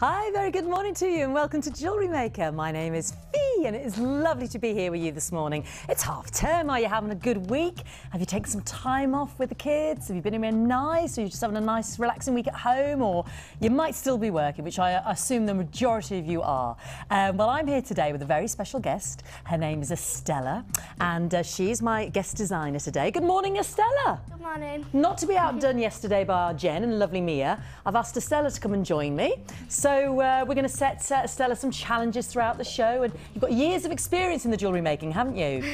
Hi, very good morning to you and welcome to Jewellery Maker. My name is Fee and it is lovely to be here with you this morning. It's half term. Are you having a good week? Have you taken some time off with the kids? Have you been anywhere nice? Or are you just having a nice relaxing week at home? Or you might still be working, which I assume the majority of you are. Well, I'm here today with a very special guest. Her name is Estella and she's my guest designer today. Good morning, Estella. Good morning. Not to be outdone yesterday by our Jen and lovely Mia, I've asked Estella to come and join me. So we're going to set Estella some challenges throughout the show, and you've got years of experience in the jewellery making, haven't you?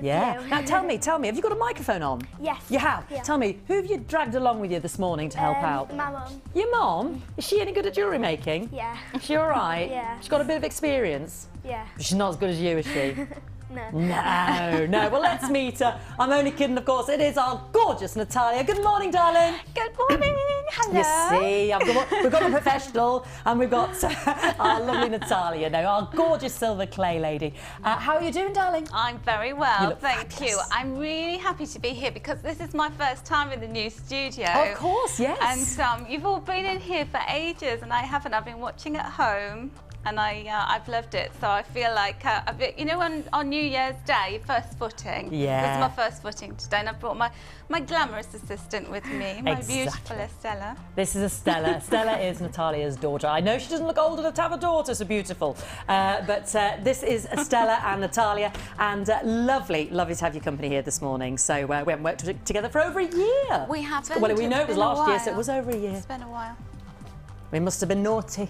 Yeah. Now tell me, have you got a microphone on? Yes. You have? Yeah. Tell me, who have you dragged along with you this morning to help out? My mum. Your mum? Is she any good at jewellery making? Yeah. Is she all right? Yeah. She's got a bit of experience? Yeah. But she's not as good as you, is she? No. No. Well, let's meet her. I'm only kidding, of course. It is our gorgeous Natalia. Good morning, darling. Good morning. Hello. You see, we've got a professional and we've got our lovely Natalia now, our gorgeous silver clay lady. How are you doing, darling? I'm very well, thank fabulous. you. I'm really happy to be here because this is my first time in the new studio. Of course, yes. And you've all been in here for ages and I haven't. I've been watching at home. And I've loved it, so I feel like, you know, on New Year's Day, first footing. Yeah. This is my first footing today, and I've brought my glamorous assistant with me, my beautiful Estella. This is Estella. Estella is Natalia's daughter. I know she doesn't look old enough to have a daughter, so beautiful. But this is Estella and Natalia, and lovely to have your company here this morning. So we haven't worked together for over a year. We haven't. Well, we know it was last year, so it while. was over a year. It's been a while. We must have been naughty.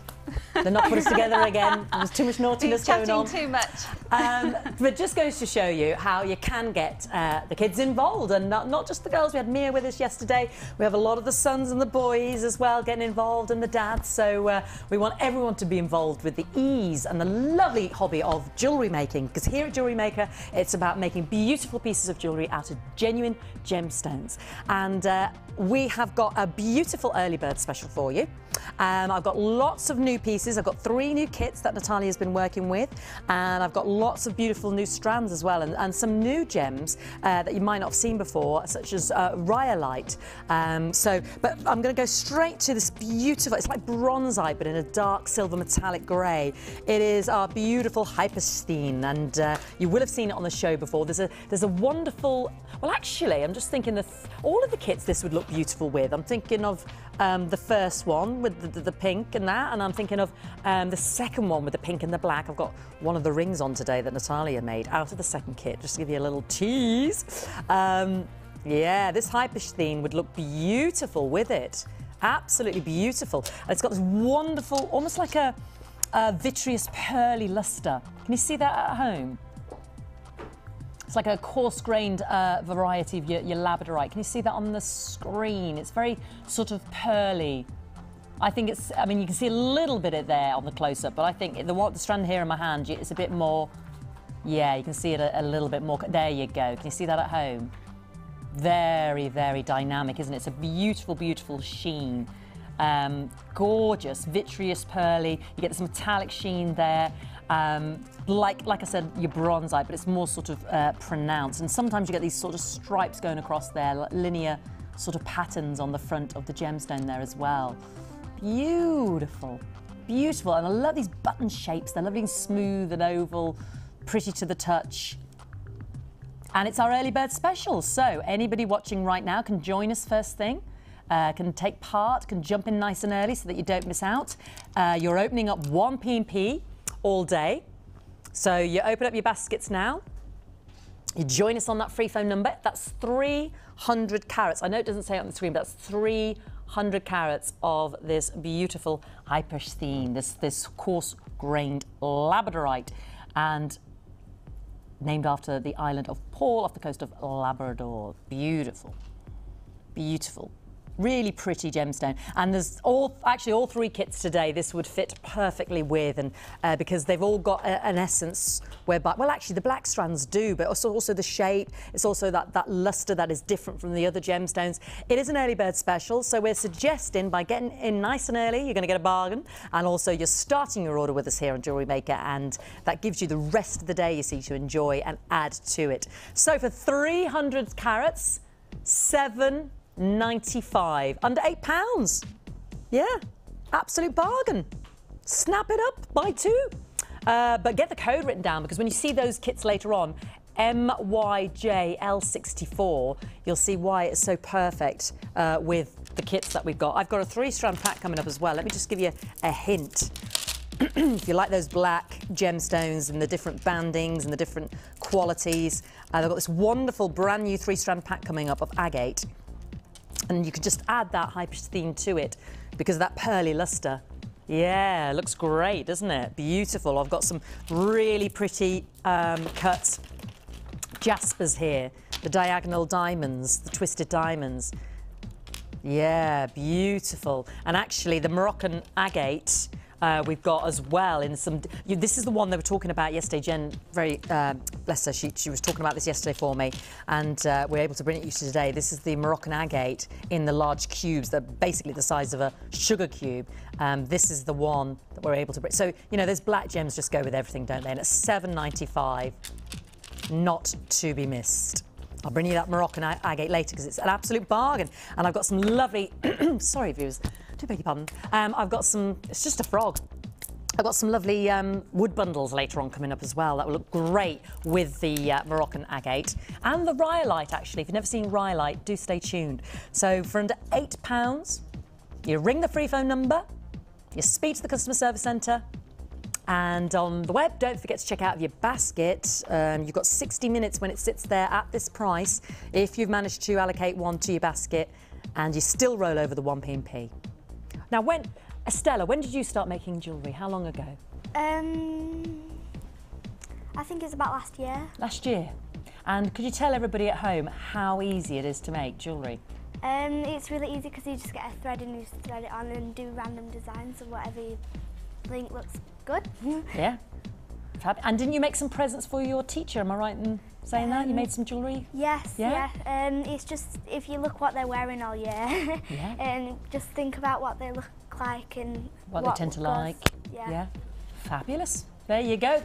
They're not put us together again. There's too much naughtiness going on. Chatting too much. But just goes to show you how you can get the kids involved, and not just the girls. We had Mia with us yesterday. We have a lot of the sons and the boys as well getting involved, and the dads. So we want everyone to be involved with the ease and the lovely hobby of jewellery making. Because here at Jewellery Maker, it's about making beautiful pieces of jewellery out of genuine gemstones. And we have got a beautiful early bird special for you. I've got lots of new pieces. I've got 3 new kits that Natalia's been working with, and I've got lots of beautiful new strands as well, and some new gems that you might not have seen before, such as rhyolite. But I'm going to go straight to this beautiful, it's like bronzite, but in a dark silver metallic grey. It is our beautiful hyperstein, and you will have seen it on the show before. There's a wonderful, well, actually, I'm just thinking that all of the kits this would look beautiful with. I'm thinking of the first one with the pink and that, and I'm thinking of the second one with the pink and the black. I've got one of the rings on today that Natalia made out of the second kit, just to give you a little tease. Yeah, this hyperstein would look beautiful with it. Absolutely beautiful. And it's got this wonderful, almost like a vitreous pearly luster. Can you see that at home? It's like a coarse-grained variety of your labradorite. Can you see that on the screen? It's very sort of pearly. I think it's, I mean, you can see a little bit of there on the close-up, but I think the strand here in my hand, it's a bit more, yeah, you can see it a little bit more. There you go. Can you see that at home? Very, very dynamic, isn't it? It's a beautiful, beautiful sheen. Gorgeous, vitreous pearly. You get this metallic sheen there. Like I said, your bronzite, but it's more sort of pronounced. And sometimes you get these sort of stripes going across there, like linear sort of patterns on the front of the gemstone there as well. Beautiful, beautiful. And I love these button shapes. They're lovely and smooth and oval, pretty to the touch. And it's our early bird special. So anybody watching right now can join us first thing. Can take part, can jump in nice and early so that you don't miss out. You're opening up 1 P&P all day. So you open up your baskets now. You join us on that free phone number. That's 300 carats. I know it doesn't say it on the screen, but that's 300 carats of this beautiful hyperstein, this coarse-grained labradorite, and named after the island of Paul off the coast of Labrador. Beautiful, beautiful. Really pretty gemstone, and there's actually all 3 kits today this would fit perfectly with, and because they've all got an essence whereby, well, actually the black strands do, but also the shape. It's also that luster that is different from the other gemstones. It is an early bird special, so we're suggesting by getting in nice and early, you're going to get a bargain, and also you're starting your order with us here on Jewellery Maker, and that gives you the rest of the day, you see, to enjoy and add to it. So for 300 carats, £7.95, under £8. Yeah, absolute bargain. Snap it up, buy 2. But get the code written down, because when you see those kits later on, MYJL64, you'll see why it's so perfect with the kits that we've got. I've got a 3-strand pack coming up as well. Let me just give you a hint. If you like those black gemstones and the different bandings and the different qualities, they've got this wonderful brand new 3-strand pack coming up of agate. And you can just add that hyperthene to it because of that pearly luster. Yeah, looks great, doesn't it? Beautiful. I've got some really pretty cut jaspers here, the diagonal diamonds, the twisted diamonds. Yeah, beautiful. And actually the Moroccan agate we've got as well in some... This is the one they were talking about yesterday. Jen, very, bless her, she was talking about this yesterday for me, and we're able to bring it to you today. This is the Moroccan agate in the large cubes. They're basically the size of a sugar cube. This is the one that we're able to bring. So, you know, those black gems just go with everything, don't they? And it's $7.95, not to be missed. I'll bring you that Moroccan agate later because it's an absolute bargain. And I've got some lovely... Sorry, viewers. Do beg your pardon. I've got some... It's just a frog. I've got some lovely wood bundles later on coming up as well that will look great with the Moroccan agate. And the rhyolite, actually. If you've never seen rhyolite, do stay tuned. So for under £8, you ring the free phone number, you speak to the customer service centre, and on the web, don't forget to check out your basket. You've got 60 minutes when it sits there at this price if you've managed to allocate one to your basket, and you still roll over the 1p&p. Now, Estella, when did you start making jewellery? How long ago? I think it's about last year. Last year. And could you tell everybody at home how easy it is to make jewellery? It's really easy because you just get a thread and you just thread it on and do random designs of whatever you think looks good. Yeah. Fab. And didn't you make some presents for your teacher? Am I right in saying that? You made some jewellery? Yes, yeah. It's just, if you look what they're wearing all year, Yeah. and just think about what they look like and What they tend to like. Yeah. Fabulous. There you go.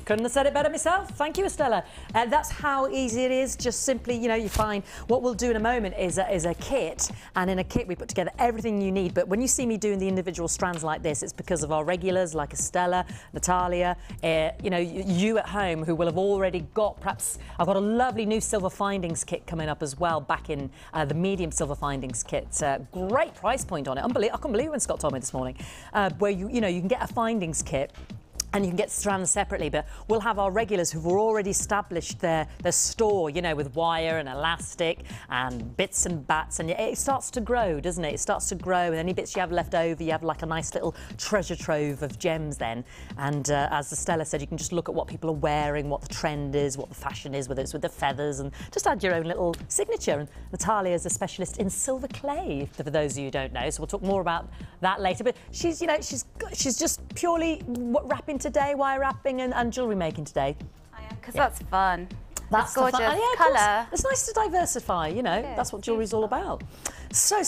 Couldn't have said it better myself. Thank you, Estella. That's how easy it is. Just simply, you know, you find what we'll do in a moment is a kit, and in a kit we put together everything you need. But when you see me doing the individual strands like this, it's because of our regulars like Estella, Natalia, you know, you at home who will have already got, perhaps, I've got a lovely new silver findings kit coming up as well, back in the medium silver findings kit. Great price point on it. I couldn't believe when Scott told me this morning, where you know, you can get a findings kit and you can get strands separately, but we'll have our regulars who've already established their store, you know, with wire and elastic and bits and bats, and it starts to grow, doesn't it? It starts to grow, and any bits you have left over, you have like a nice little treasure trove of gems then. And as Estella said, you can just look at what people are wearing, what the trend is, what the fashion is, whether it's with the feathers, and just add your own little signature. And Natalia is a specialist in silver clay, for those of you who don't know, so we'll talk more about that later. But she's, you know, she's just purely wrapping today, wire wrapping and jewellery making today. I am, because that's fun. That's gorgeous colour. It's nice to diversify, you know, that's what jewellery's all about. So,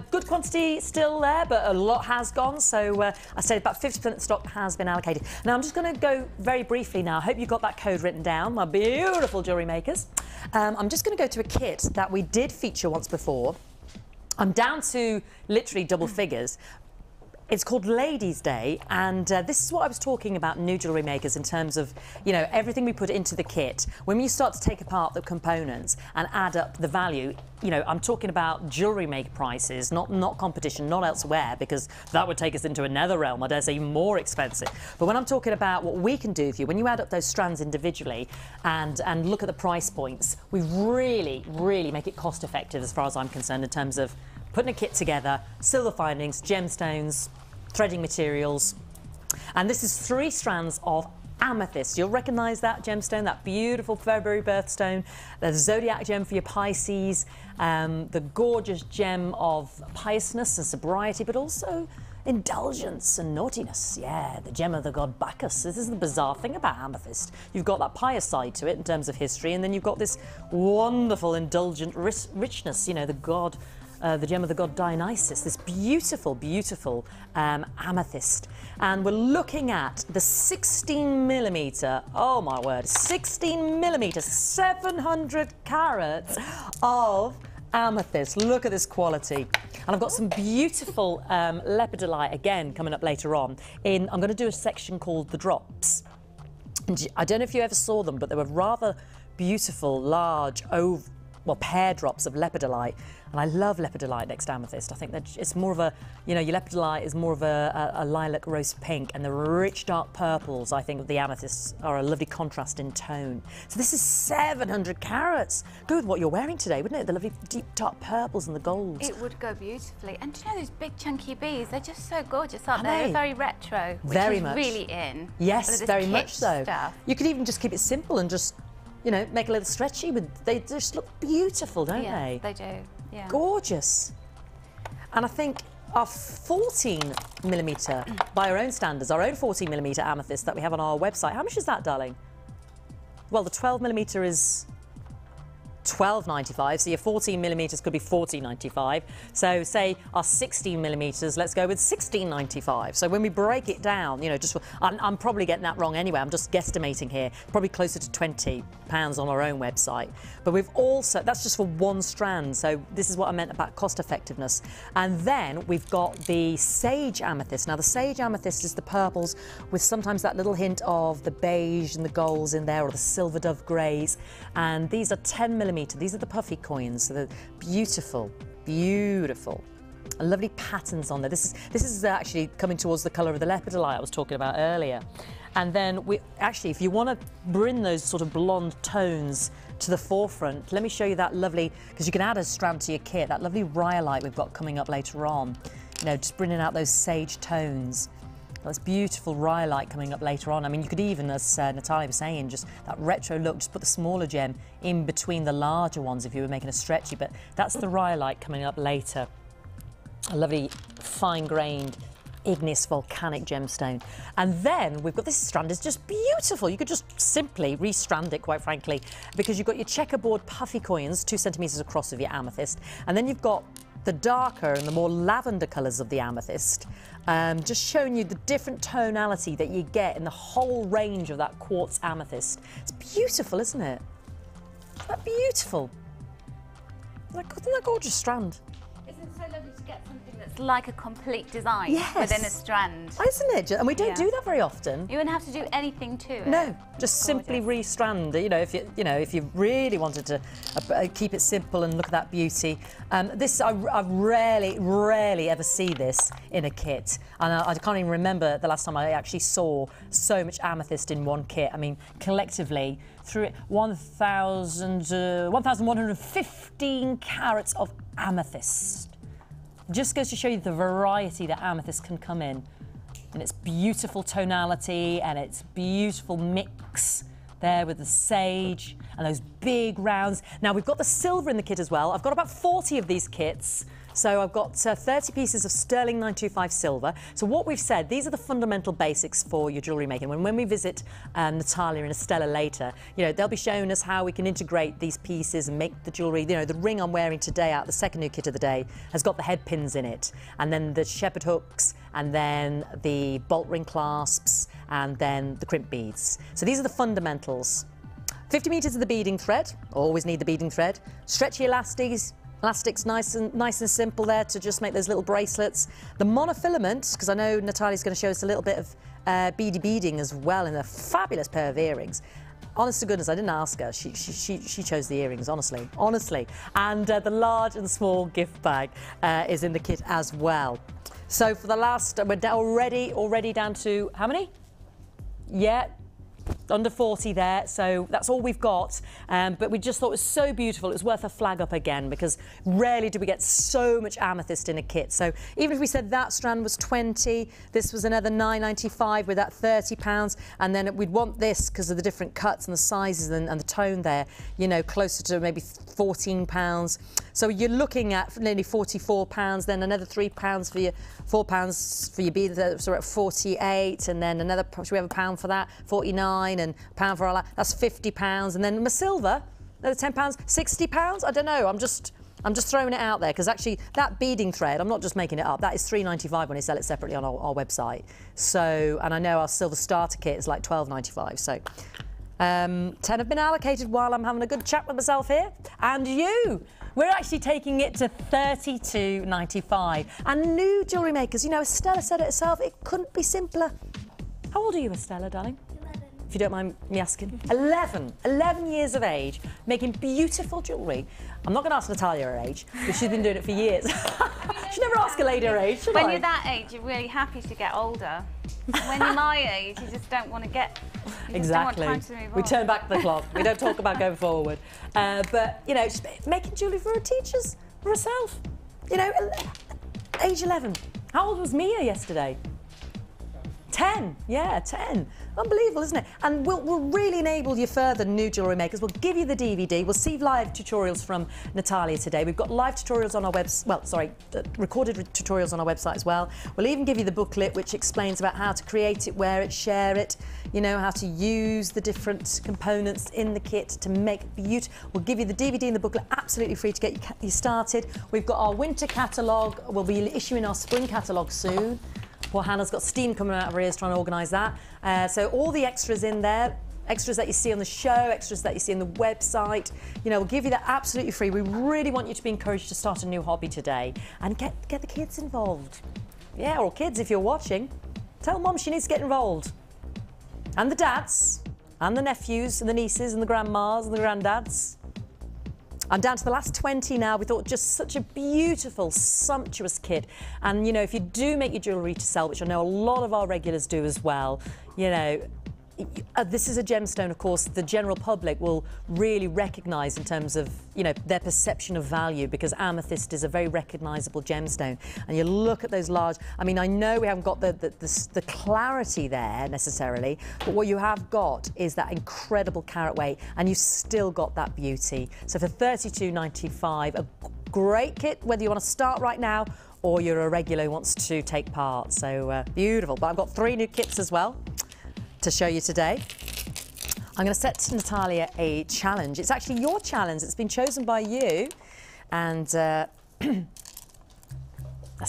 good quantity still there, but a lot has gone. So, I said about 50% of the stock has been allocated. Now, I'm just going to go very briefly now. I hope you got that code written down, my beautiful jewellery makers. I'm just going to go to a kit that we did feature once before. I'm down to literally double figures. It's called Ladies' Day, and this is what I was talking about new jewellery makers in terms of, you know, everything we put into the kit. When you start to take apart the components and add up the value, you know, I'm talking about jewellery maker prices, not competition, not elsewhere, because that would take us into another realm, I dare say even more expensive. But when I'm talking about what we can do for you, when you add up those strands individually and look at the price points, we really, really make it cost effective as far as I'm concerned in terms of putting a kit together, silver findings, gemstones, threading materials. And this is 3 strands of amethyst. You'll recognise that gemstone, that beautiful February birthstone, the zodiac gem for your Pisces, the gorgeous gem of piousness and sobriety, but also indulgence and naughtiness. Yeah, the gem of the god Bacchus. This is the bizarre thing about amethyst. You've got that pious side to it in terms of history, and then you've got this wonderful indulgent richness, you know, the gem of the god Dionysus, this beautiful, beautiful amethyst. And we're looking at the 16mm, oh my word, 16mm, 700 carats of amethyst. Look at this quality. And I've got some beautiful lepidolite again coming up later on. I'm going to do a section called the drops. And I don't know if you ever saw them, but they were rather beautiful, large, pear drops of lepidolite. And I love lepidolite next to amethyst. I think that it's more of a, your lepidolite is more of a lilac roast pink, and the rich dark purples, I think, of the amethysts are a lovely contrast in tone. So this is 700 carats. Go with what you're wearing today, wouldn't it? The lovely deep dark purples and the golds. It would go beautifully. And do you know those big chunky beads? They're just so gorgeous, aren't they? They're very retro, which is really in. Yes, very much so. Stuff. You could even just keep it simple and just, make a little stretchy. They just look beautiful, don't they? Yeah, they do. Yeah. Gorgeous. And I think our 14mm, by our own standards, our own 14mm amethyst that we have on our website, how much is that, darling? Well, the 12mm is £12.95, so your 14mm could be £14.95. So say our 16mm, let's go with £16.95. So when we break it down, I'm probably getting that wrong anyway, I'm just guesstimating here, probably closer to £20 on our own website. But we've also, that's just for one strand, so this is what I meant about cost effectiveness. And then we've got the sage amethyst. Now the sage amethyst is the purples with sometimes that little hint of the beige and the golds in there, or the silver dove greys. And these are 10mm. These are the puffy coins, so they're beautiful, beautiful. And lovely patterns on there. This is actually coming towards the colour of the lepidolite I was talking about earlier. And then if you want to bring those sort of blonde tones to the forefront, let me show you that lovely, because you can add a strand to your kit, that lovely rhyolite we've got coming up later on. Just bringing out those sage tones. That's beautiful rhyolite coming up later on. I mean, you could even, as Natalia was saying, just that retro look, just put the smaller gem in between the larger ones if you were making a stretchy, but that's the rhyolite coming up later. A lovely fine-grained igneous volcanic gemstone. And then we've got this strand is just beautiful. You could just simply restrand it, quite frankly, because you've got your checkerboard puffy coins, 2 centimetres across of your amethyst, and then you've got the darker and the more lavender colours of the amethyst, just showing you the different tonality that you get in the whole range of that quartz amethyst. It's beautiful, isn't it? Isn't that beautiful? Isn't that gorgeous strand? Isn't it so lovely to get something that's like a complete design Yes. within a strand? Isn't it? And we don't do that very often. You wouldn't have to do anything to it. No, just simply restrand. If you really wanted to keep it simple and look at that beauty. I rarely ever see this in a kit, and I can't even remember the last time I actually saw so much amethyst in one kit. I mean, collectively, through 1,115 carats of amethyst. Just goes to show you the variety that amethyst can come in, and its beautiful tonality and its beautiful mix there with the sage and those big rounds. Now we've got the silver in the kit as well. I've got about 40 of these kits. So I've got 30 pieces of sterling 925 silver. So what we've said, these are the fundamental basics for your jewellery making. When we visit Natalia and Estella later, they'll be showing us how we can integrate these pieces and make the jewellery. The ring I'm wearing today out, the second new kit of the day, has got the head pins in it, and then the shepherd hooks, and then the bolt ring clasps, and then the crimp beads. So these are the fundamentals. 50 metres of the beading thread, always need the beading thread. Stretchy elastics nice and simple there to just make those little bracelets. The monofilament, because I know Natalia's going to show us a little bit of beady beading as well in a fabulous pair of earrings. Honest to goodness, I didn't ask her. She chose the earrings, honestly. And the large and small gift bag is in the kit as well. So for the last, we're already down to how many? Yeah. Under 40 there, so that's all we've got, but we just thought it was so beautiful, it was worth a flag up again, because rarely do we get so much amethyst in a kit. So even if we said that strand was 20, this was another £9.95 with that £30, and then we'd want this, because of the different cuts and the sizes and the tone there, closer to maybe £14. So you're looking at nearly £44, then another £3 for your £4 for your beads, so we're at 48, and then another, should we have £1 for that? 49, and £1 for all that. That's £50, and then my silver, another £10, £60. I don't know. I'm just throwing it out there, because actually that beading thread, I'm not just making it up. That is £3.95 when they sell it separately on our website. So, and I know our silver starter kit is like £12.95. So. 10 have been allocated while I'm having a good chat with myself here. And you, We're actually taking it to $32.95. And new jewellery makers, you know, Estella said it herself, it couldn't be simpler. How old are you, Estella, darling? 11. If you don't mind me asking. 11 years of age, making beautiful jewellery. I'm not going to ask Natalia her age, but she's been doing it for years. Should never ask a lady her age, should When I? you're that age, you're really happy to get older. When you're my age, you just don't want to get... Exactly. Don't want time to move We on. turn back the clock. We don't talk about going forward. But, you know, just making jewellery for her teachers, for herself. You know, age 11. How old was Mia yesterday? 10, yeah, 10. Unbelievable, isn't it? And we'll really enable you further, new jewellery makers. We'll give you the DVD. We'll see live tutorials from Natalia today. We've got live tutorials on our website, well, sorry, recorded tutorials on our website as well. We'll even give you the booklet, which explains about how to create it, wear it, share it, you know, how to use the different components in the kit to make beauty. We'll give you the DVD and the booklet absolutely free to get you started. We've got our winter catalogue. We'll be issuing our spring catalogue soon. Poor Hannah's got steam coming out of her ears trying to organise that. So all the extras in there, extras that you see on the show, extras that you see on the website, you know, we'll give you that absolutely free. We really want you to be encouraged to start a new hobby today and get the kids involved. Yeah, or kids, if you're watching, tell Mum she needs to get involved. And the dads, and the nephews, and the nieces, and the grandmas, and the granddads. I'm down to the last 20 now. We thought just such a beautiful, sumptuous kit. And, you know, if you do make your jewellery to sell, which I know a lot of our regulars do as well, you know, this is a gemstone, of course, the general public will really recognise in terms of, you know, their perception of value, because amethyst is a very recognisable gemstone. And you look at those large, I mean, I know we haven't got the clarity there necessarily, but what you have got is that incredible carat weight, and you've still got that beauty. So for $32.95, a great kit, whether you want to start right now or you're a regular who wants to take part. So beautiful. But I've got 3 new kits as well to show you today. I'm going to set Natalia a challenge. It's actually your challenge. It's been chosen by you. And let's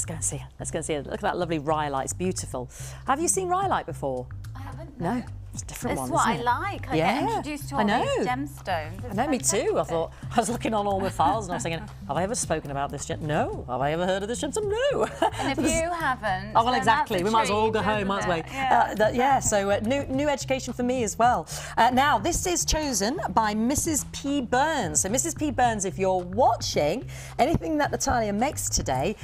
go and see it. Let's go and see it. Look at that lovely rhyolite. It's beautiful. Have you seen rhyolite before? I haven't. No. It's a different That's one, what isn't it? I like. I get introduced to all these gemstones. I know, me too. I thought, I was looking on all my files and I was thinking, have I ever spoken about this gem? No. Have I ever heard of this gemstone? No. And if you haven't, oh, well, exactly. We might as well all go home, might as well. Yeah, so new education for me as well. Now, this is chosen by Mrs. P. Burns. So, Mrs. P. Burns, if you're watching, anything that Natalia makes today,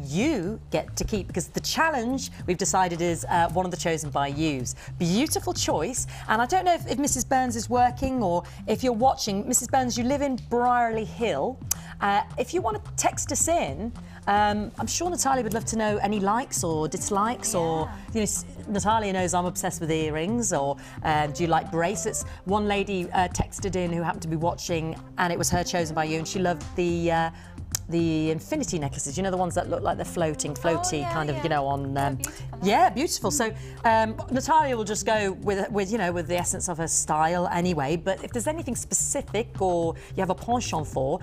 you get to keep, because the challenge we've decided is one of the chosen by yous. Beautiful choice. And I don't know if Mrs. Burns is working, or if you're watching, Mrs. Burns, you live in Brierley Hill. If you want to text us in, I'm sure Natalia would love to know any likes or dislikes, or, you know, Natalia knows I'm obsessed with earrings, or do you like bracelets? One lady texted in who happened to be watching, and it was her chosen by you, and she loved the infinity necklaces, you know, the ones that look like they're floaty, kind of, you know, on... beautiful. So Natalia will just go with, you know, with the essence of her style anyway, but if there's anything specific or you have a penchant for,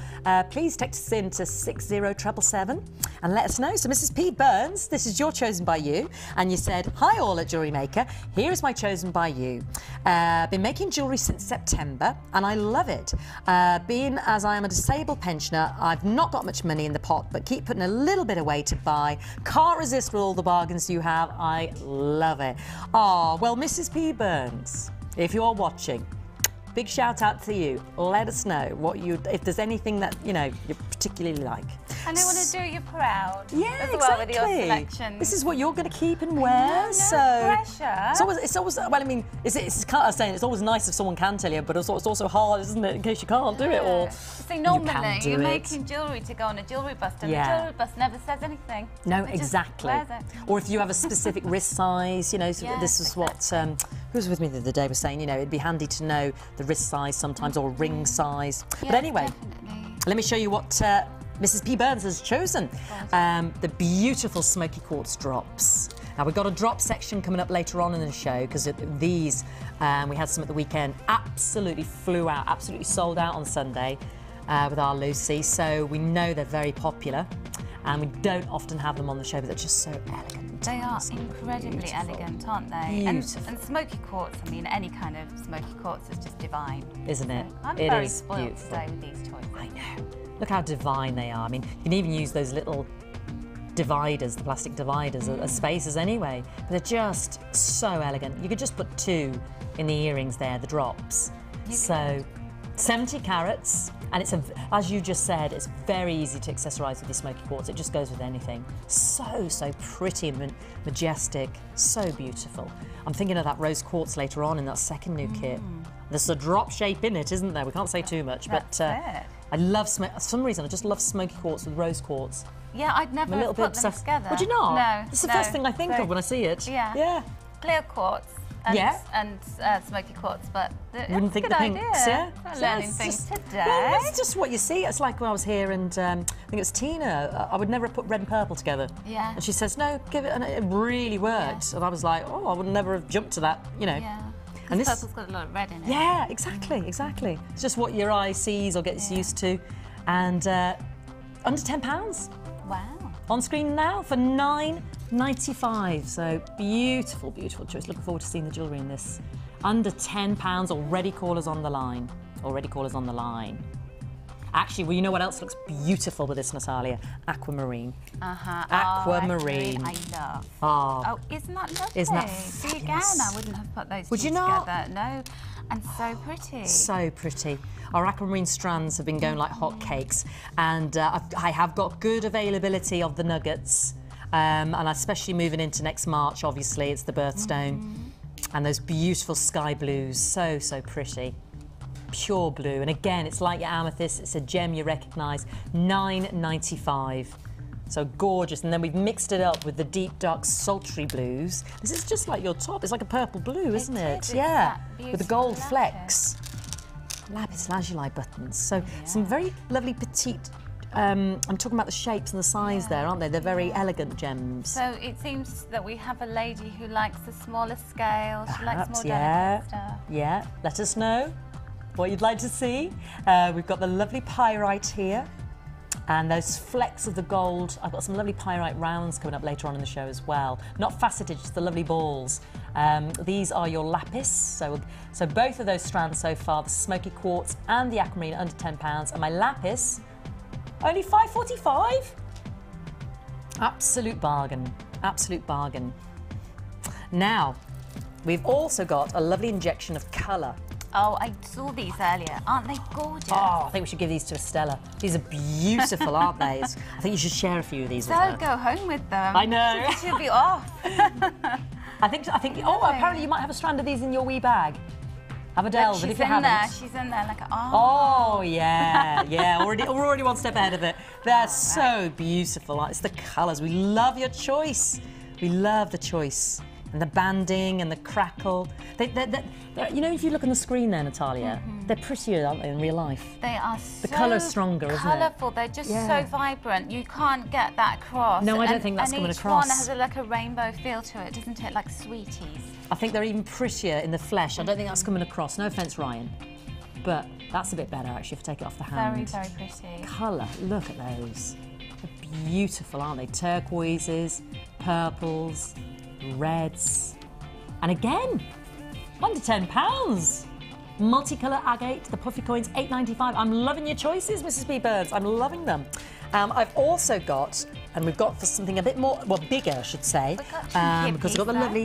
please text us in to 60777 and let us know. So Mrs. P. Burns, this is your chosen by you, and you said, hi all at Jewellery Maker, here is my chosen by you. Been making jewellery since September, and I love it. Being as I am a disabled pensioner, I've not got much money in the pot, but keep putting a little bit away to buy. Can't resist with all the bargains you have. I love it. Oh, well, Mrs. P. Burns, if you're watching, big shout out to you. Let us know what if there's anything that, you know, you particularly like. And I want to do you proud. Yeah, as exactly. well with your selection. This is what you're going to keep and wear. No so pressure. It's always. Well, I mean, it's kind of saying it's always nice if someone can tell you, but it's also hard, isn't it, in case you can't do it, or so normally you're making jewellery to go on a jewellery bust, and the jewellery bust never says anything. No, It exactly. just wears it. Or if you have a specific wrist size, you know. So this is what who was with me the other day was saying. You know, it'd be handy to know the wrist size sometimes, or ring size. But anyway, definitely. let me show you what Mrs. P. Burns has chosen. The beautiful smoky quartz drops. Now, we've got a drop section coming up later on in the show, because these, we had some at the weekend, absolutely flew out, absolutely sold out on Sunday with our Lucy. So we know they're very popular, and we don't often have them on the show, but they're just so elegant. They are incredibly elegant, aren't they? And smoky quartz, I mean, any kind of smoky quartz is just divine. Isn't it? I'm it very is spoiled beautiful today with these choices. I know. Look how divine they are. I mean, you can even use those little dividers, the plastic dividers, as spacers anyway. But they're just so elegant. You could just put 2 in the earrings there, the drops. So 70 carats, and it's, as you just said, it's very easy to accessorise with your smoky quartz. It just goes with anything. So pretty and majestic, so beautiful. I'm thinking of that rose quartz later on in that second new kit. There's a drop shape in it, isn't there? We can't say too much, but I love, for some reason, I just love smoky quartz with rose quartz. Yeah, I'd never put them together. Would you not? No. It's the first thing I think of when I see it. Yeah. Clear quartz and smoky quartz, but wouldn't think a good the pinks, idea. yeah? Learning things today. Well, that's just what you see. It's like when I was here and I think it was Tina, I would never have put red and purple together. Yeah. And she says, no, give it, and it really worked. And I was like, oh, I would never have jumped to that, you know. Yeah. And this purple's got a lot of red in it. Yeah, exactly. It's just what your eye sees or gets used to. And under £10. Wow. On screen now for £9.95. So beautiful choice. Looking forward to seeing the jewellery in this. Under £10. Already callers on the line. Actually, well, you know what else looks beautiful with this, Natalia? Aquamarine. Aquamarine. I love. Oh, isn't that lovely? Isn't that See, fabulous? again, I wouldn't have put those Would two you not? together. No. And so pretty. So pretty. Our aquamarine strands have been going like hotcakes, and I have got good availability of the nuggets, and especially moving into next March, obviously, it's the birthstone. And those beautiful sky blues, so pretty. Pure blue, and again, it's like your amethyst, it's a gem you recognise, £9.95. So gorgeous, and then we've mixed it up with the deep, dark, sultry blues. This is just like your top, it's like a purple blue, isn't it? Yeah, with the gold flecks. Lapis lazuli buttons. So some very lovely petite, I'm talking about the shapes and the size there, aren't they? They're very elegant gems. So it seems that we have a lady who likes a smaller scale, she likes more yeah. delicate stuff. Yeah, let us know what you'd like to see. We've got the lovely pyrite here. And those flecks of the gold. I've got some lovely pyrite rounds coming up later on in the show as well. Not faceted, just the lovely balls. These are your lapis. So both of those strands so far, the smoky quartz and the aquamarine, under £10. And my lapis, only £5.45. Absolute bargain. Absolute bargain. Now, we've also got a lovely injection of colour. Oh, I saw these earlier. Aren't they gorgeous? Oh, I think we should give these to Estella. These are beautiful, aren't they? I think you should share a few of these with her. Go home with them. I know. She'll be off. I think. Oh, apparently you might have a strand of these in your wee bag. Have a delve, but if you haven't. She's in there like, oh yeah. We're already one step ahead of it. They're so beautiful. It's the colours. We love your choice. We love the choice. And the banding and the crackle. You know, if you look on the screen there, Natalia, they're prettier, aren't they, in real life? They are the colour's stronger, isn't it? Colourful. They're just so vibrant. You can't get that across. No, I don't think that's coming across. And each one has like a rainbow feel to it, doesn't it? Like sweeties. I think they're even prettier in the flesh. I don't think that's coming across. No offence, Ryan. But that's a bit better, actually, if I take it off the hand. Very, very pretty. Colour. Look at those. They're beautiful, aren't they? Turquoises, purples, reds, and again, under £10. Multicolour agate, the puffy coins, £8.95. I'm loving your choices, Mrs. B. Birds. I'm loving them. I've also got, and we've got for something a bit more, well, bigger, I should say, because we've got the lovely,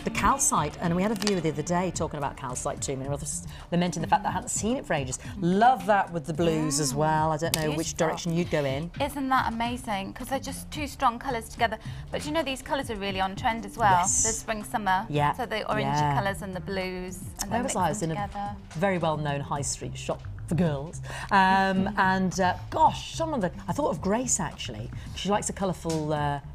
the calcite, and we had a viewer the other day talking about calcite too. Many others lamenting the fact that I hadn't seen it for ages. Love that with the blues as well. I don't know which direction you'd go in. Isn't that amazing? Because they're just two strong colours together. But you know, these colours are really on trend as well. Yes. The spring, summer. Yeah. So the orangey colours and the blues, and then mix them together. Very well-known high street shop for girls, gosh, I thought of Grace actually. She likes the colourful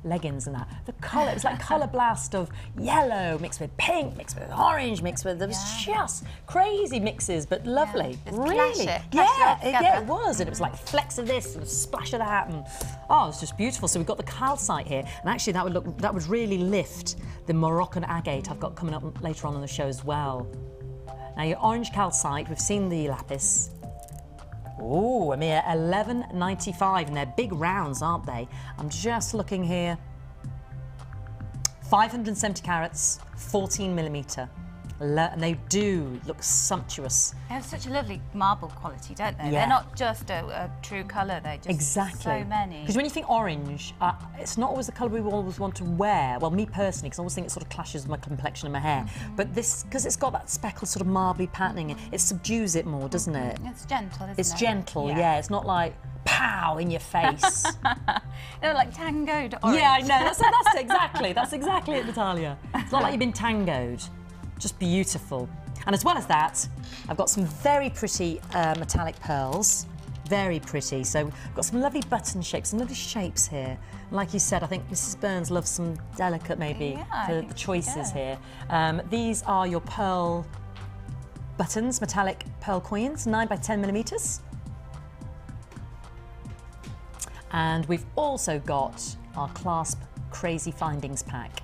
leggings and that. The colour, it's like colour blast of yellow mixed with pink, mixed with orange, mixed with, there was just crazy mixes, but lovely. Really? It was, and it was like flecks of this and a splash of that, and it was just beautiful. So we've got the calcite here, and actually that would really lift the Moroccan agate I've got coming up later on in the show as well. Now your orange calcite, we've seen the lapis. Ooh, a mere £11.95, and they're big rounds, aren't they? I'm just looking here. 570 carats, 14mm. And they do look sumptuous. They have such a lovely marble quality, don't they? Yeah. They're not just a true colour, they're just so many. Because when you think orange, it's not always the colour we always want to wear. Well, me personally, because I always think it sort of clashes with my complexion and my hair. But this, because it's got that speckled sort of marbly patterning, it subdues it more, doesn't it? It's gentle, isn't it? It's gentle, yeah. It's not like pow in your face. They're like tangoed orange. Yeah, I know. That's exactly it, Natalia. It's not like you've been tangoed. Just beautiful. And as well as that, I've got some very pretty metallic pearls. Very pretty. So we've got some lovely button shapes, some lovely shapes here. And like you said, I think Mrs. Burns loves some delicate, maybe, the choices here. These are your pearl buttons, metallic pearl queens, 9 by 10 millimeters. And we've also got our clasp crazy findings pack.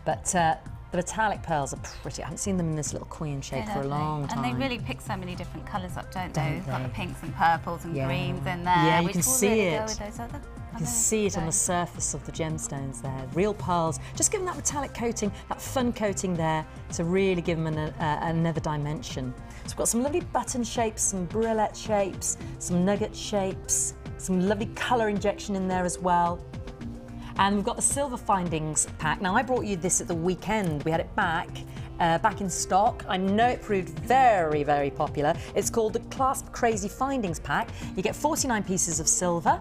But the metallic pearls are pretty. I haven't seen them in this little queen shape for a long time. And they really pick so many different colours up, don't they? They've got the pinks and purples and greens in there. Yeah, you which can will see really it. go with those other You can see it on the surface of the gemstones there. Real pearls. Just give them that metallic coating, that fun coating there to really give them another dimension. So we've got some lovely button shapes, some brulette shapes, some nugget shapes, some lovely colour injection in there as well. And we've got the silver findings pack. Now, I brought you this at the weekend. We had it back in stock. I know it proved very, very popular. It's called the Clasp Crazy Findings Pack. You get 49 pieces of silver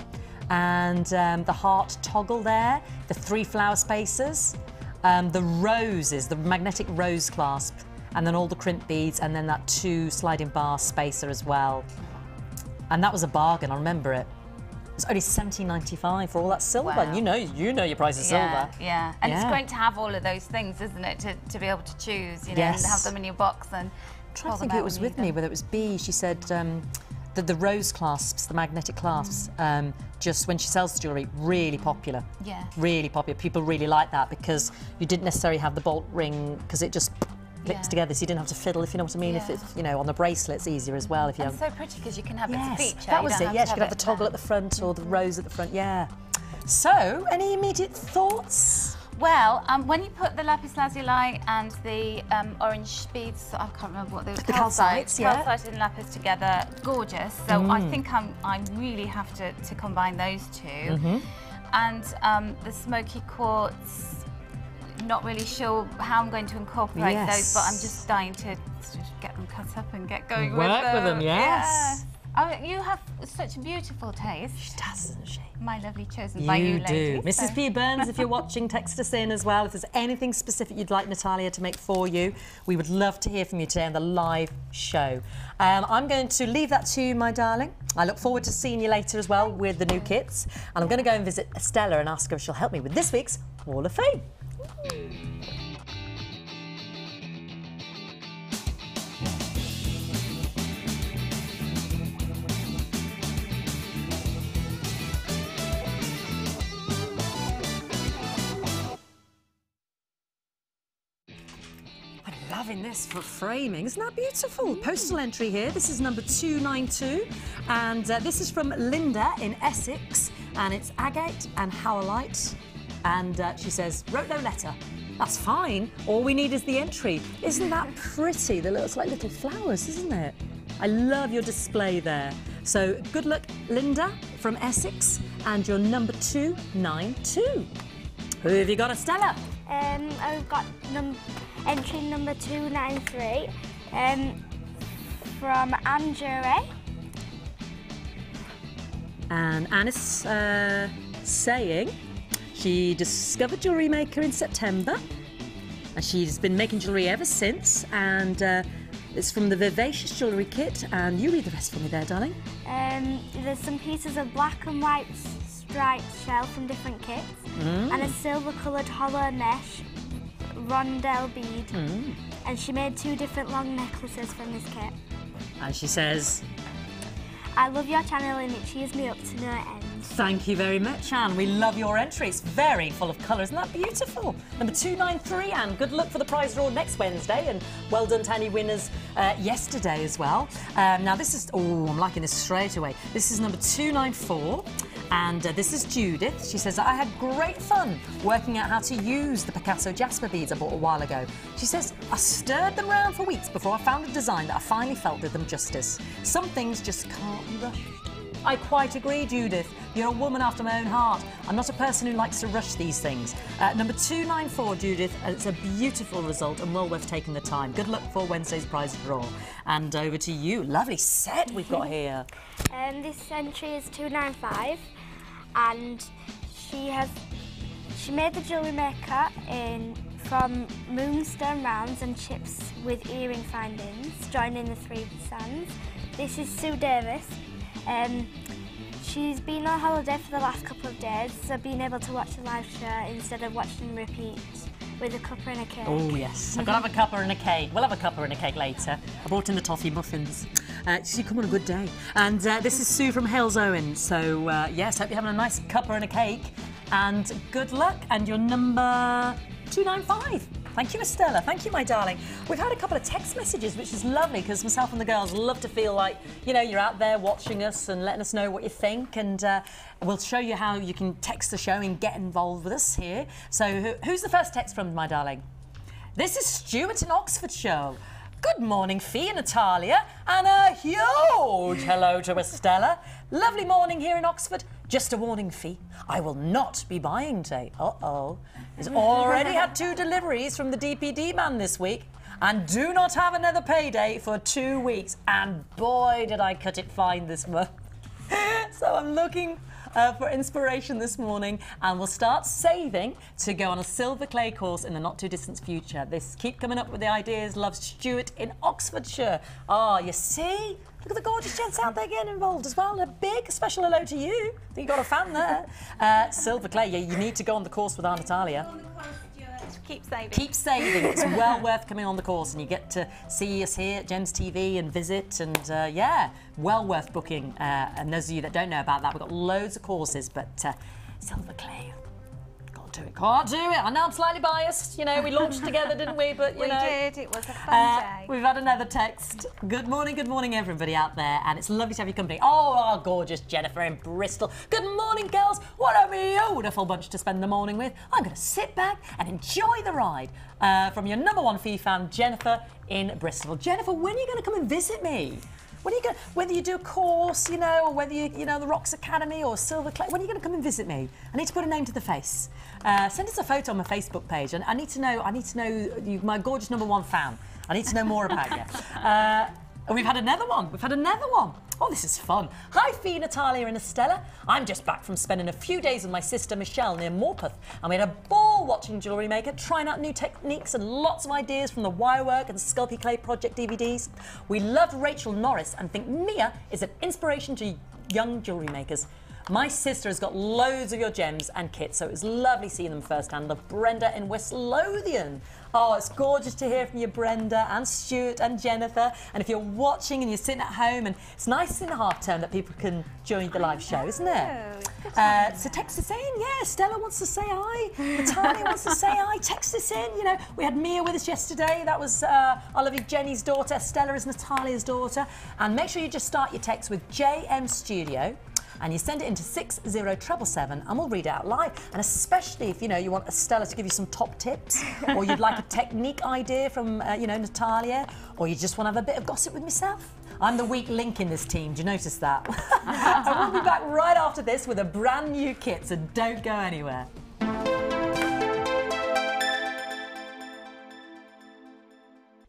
and the heart toggle there, the 3 flower spacers, the roses, the magnetic rose clasp, and then all the crimp beads, and then that 2 sliding bar spacer as well. And that was a bargain, I remember it. It's only $17.95 for all that silver. Wow. And you know your price of silver. Yeah, and it's great to have all of those things, isn't it, to be able to choose, you know, and have them in your box and I'm trying to think who it was with me, whether it was B. She said that the rose clasps, the magnetic clasps, just when she sells the jewellery, really popular. Yeah. Really popular. People really like that because you didn't necessarily have the bolt ring because it just clicks together, so you didn't have to fiddle, if you know what I mean. If it's, you know, on the bracelet, it's easier as well. If you so pretty because you can have it as a feature. That was it. Yes, you could have the toggle at the front or the rose at the front. Yeah. So, any immediate thoughts? Well, when you put the lapis lazuli and the orange beads, I can't remember what they were. The calcites, calcite and lapis together, gorgeous. So I think I really have to combine those two. And the smoky quartz. Not really sure how I'm going to incorporate those, but I'm just dying to get them cut up and get going with them. Work with them, yes. Oh, you have such a beautiful taste. She does, doesn't she? My lovely, chosen by you ladies. You do. Mrs. P. Burns, if you're watching, text us in as well. If there's anything specific you'd like Natalia to make for you, we would love to hear from you today on the live show. I'm going to leave that to you, my darling. I look forward to seeing you later as well with the new kits. And I'm going to go and visit Estella and ask her if she'll help me with this week's Wall of Fame. I'm loving this for framing. Isn't that beautiful? Postal entry here. This is number 292, and this is from Linda in Essex, and it's agate and howlite. And she says, wrote no letter. That's fine. All we need is the entry. Isn't that pretty? They look like little flowers, isn't it? I love your display there. So good luck, Linda from Essex, and your number 292. Who have you got, Estella? I've got entry number 293 from Anne Jewellery. And Anne's saying she discovered Jewellery Maker in September, and she's been making jewellery ever since, and it's from the Vivacious Jewellery Kit, and you read the rest for me there, darling. There's some pieces of black and white striped shell from different kits, and a silver-coloured hollow mesh rondelle bead, and she made 2 different long necklaces from this kit. And she says, I love your channel and it cheers me up to no end. thank you very much, Anne. We love your entry. It's very full of colour. Isn't that beautiful? Number 293, Anne. Good luck for the prize draw next Wednesday, and well done to any winners yesterday as well. Now this is, oh, I'm liking this straight away. This is number 294. And this is Judith. She says, I had great fun working out how to use the Picasso Jasper beads I bought a while ago. She says, I stirred them around for weeks before I found a design that I finally felt did them justice. Some things just can't be rushed. I quite agree, Judith. You're a woman after my own heart. I'm not a person who likes to rush these things. Number 294, Judith. It's a beautiful result and well worth taking the time. Good luck for Wednesday's prize draw. And over to you. Lovely set we've got here. This entry is 295, and she made the Jewellery Maker from moonstone rounds and chips with earring findings, joining the 3 strands. This is Sue Davis. She's been on holiday for the last couple of days, so being able to watch the live show instead of watching repeat with a cuppa and a cake. Oh yes, I've got to have a cuppa and a cake. We'll have a cuppa and a cake later. I brought in the toffee muffins. She come on a good day. And this is Sue from Hales Owen. So yes, hope you're having a nice cuppa and a cake. And good luck. And your number 295. Thank you, Estella. Thank you, my darling. We've had a couple of text messages, which is lovely because myself and the girls love to feel like, you know, you're out there watching us and letting us know what you think. And we'll show you how you can text the show and get involved with us here. So who's the first text from, my darling? This is Stuart in Oxfordshire. Good morning, Fee and Natalia, and a huge hello to Estella. Lovely morning here in Oxford. Just a warning, Fee, I will not be buying today. Uh-oh. He's already had 2 deliveries from the DPD man this week and do not have another payday for 2 weeks. And boy, did I cut it fine this month. So I'm looking for inspiration this morning, and we'll start saving to go on a silver clay course in the not too distant future. This keep coming up with the ideas. Love, Stuart in Oxfordshire. Oh, you see? Look at the gorgeous gents out there getting involved as well. And a big special hello to you. I think you got a fan there. Silver clay, yeah, you need to go on the course with our Natalia. Keep saving. Keep saving. It's well worth coming on the course, and you get to see us here at Gems TV and visit, and yeah, well worth booking. And those of you that don't know about that, we've got loads of courses, but silver clay, can't do it. Can't do it. I know I'm slightly biased. You know, we launched together, didn't we? But you know, we did. It was a fun day. We've had another text. Good morning, everybody out there, and it's lovely to have you company. Oh, our gorgeous Jennifer in Bristol. Good morning, girls. What a beautiful bunch to spend the morning with. I'm going to sit back and enjoy the ride. From your #1 Fee fan, Jennifer in Bristol. Jennifer, when are you going to come and visit me? When are you going? Whether you do a course, you know, or whether you know the Rocks Academy or Silver Clay, when are you going to come and visit me? I need to put a name to the face. Send us a photo on my Facebook page, and I need to know you, my gorgeous #1 fan. I need to know more about you. And we've had another one. Oh, this is fun. Hi, Fee, Natalia and Estella. I'm just back from spending a few days with my sister Michelle near Morpeth, and we had a ball watching Jewellery Maker, trying out new techniques and lots of ideas from the Wirework and Sculpey Clay Project DVDs. We loved Rachel Norris and think Mia is an inspiration to young jewellery makers. My sister has got loads of your gems and kits, so it was lovely seeing them firsthand. Love, Brenda in West Lothian. Oh, it's gorgeous to hear from you, Brenda, and Stuart and Jennifer. And if you're watching and you're sitting at home, and it's nice in the half term that people can join the live show, isn't it? So text us in. Yeah, Stella wants to say hi. Natalia wants to say hi. Text us in. You know, we had Mia with us yesterday. That was our lovely Jenny's daughter. Stella is Natalia's daughter. And make sure you just start your text with JM Studio. And you send it into 60777 and we'll read it out live. And especially if, you know, you want Estella to give you some top tips, or you'd like a technique idea from, you know, Natalia, or you just want to have a bit of gossip with myself. I'm the weak link in this team, do you notice that? And we'll be back right after this with a brand new kit, so don't go anywhere.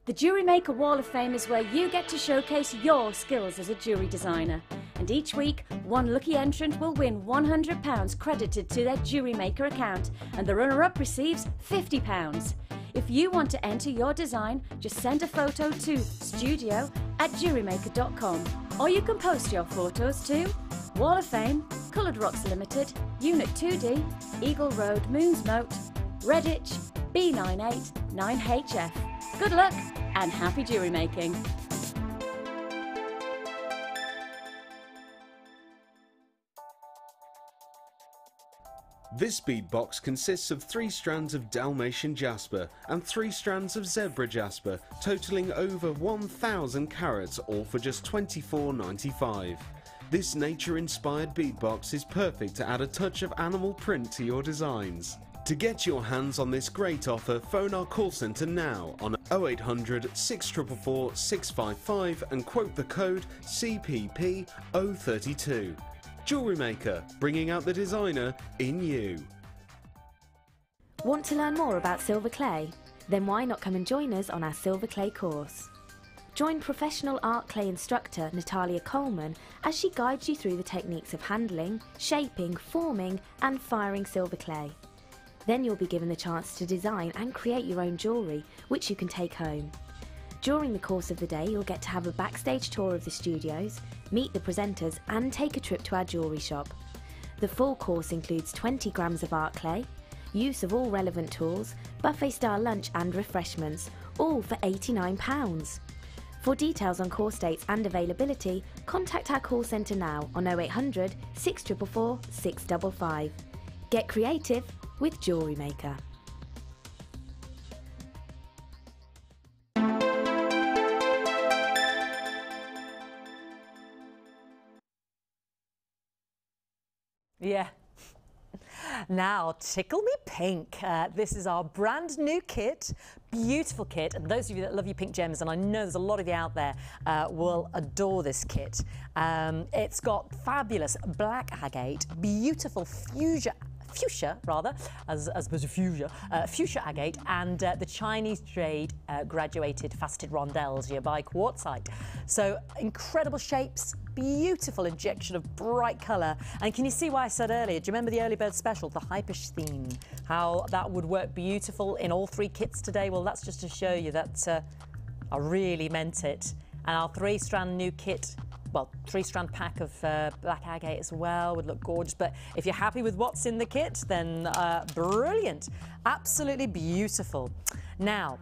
The Jewellery Maker Wall of Fame is where you get to showcase your skills as a jewellery designer. And each week, one lucky entrant will win £100 credited to their Jewellery Maker account, and the runner-up receives £50. If you want to enter your design, just send a photo to studio@jewellerymaker.com, or you can post your photos to Wall of Fame, Coloured Rocks Limited, Unit 2D, Eagle Road, Moonsmote, Redditch, B98 9HF. Good luck and happy jewellery making! This bead box consists of 3 strands of Dalmatian jasper and 3 strands of zebra jasper, totaling over 1,000 carats, all for just £24.95. This nature-inspired bead box is perfect to add a touch of animal print to your designs. To get your hands on this great offer, phone our call centre now on 0800 644 655 and quote the code CPP032. Jewellery Maker, bringing out the designer in you. Want to learn more about silver clay? Then why not come and join us on our silver clay course? Join professional art clay instructor Natalia Coleman as she guides you through the techniques of handling, shaping, forming and firing silver clay. Then you'll be given the chance to design and create your own jewellery, which you can take home. During the course of the day, you'll get to have a backstage tour of the studios, meet the presenters and take a trip to our jewellery shop. The full course includes 20 grams of art clay, use of all relevant tools, buffet-style lunch and refreshments, all for £89. For details on course dates and availability, contact our call centre now on 0800 644 655. Get creative with Jewellery Maker. Yeah. Now, Tickle Me Pink. This is our brand new kit, beautiful kit, and those of you that love your pink gems, and I know there's a lot of you out there, will adore this kit. It's got fabulous black agate, beautiful fuchsia as opposed to fuchsia agate, and the Chinese jade graduated faceted rondelles, your bi-quartzite. So incredible shapes, beautiful injection of bright colour. And can you see why I said earlier, do you remember the early bird special, the hypish theme, how that would work beautiful in all 3 kits today? Well, that's just to show you that I really meant it. And our 3-strand new kit, well, 3-strand pack of black agate as well would look gorgeous. But if you're happy with what's in the kit, then brilliant, absolutely beautiful. Now,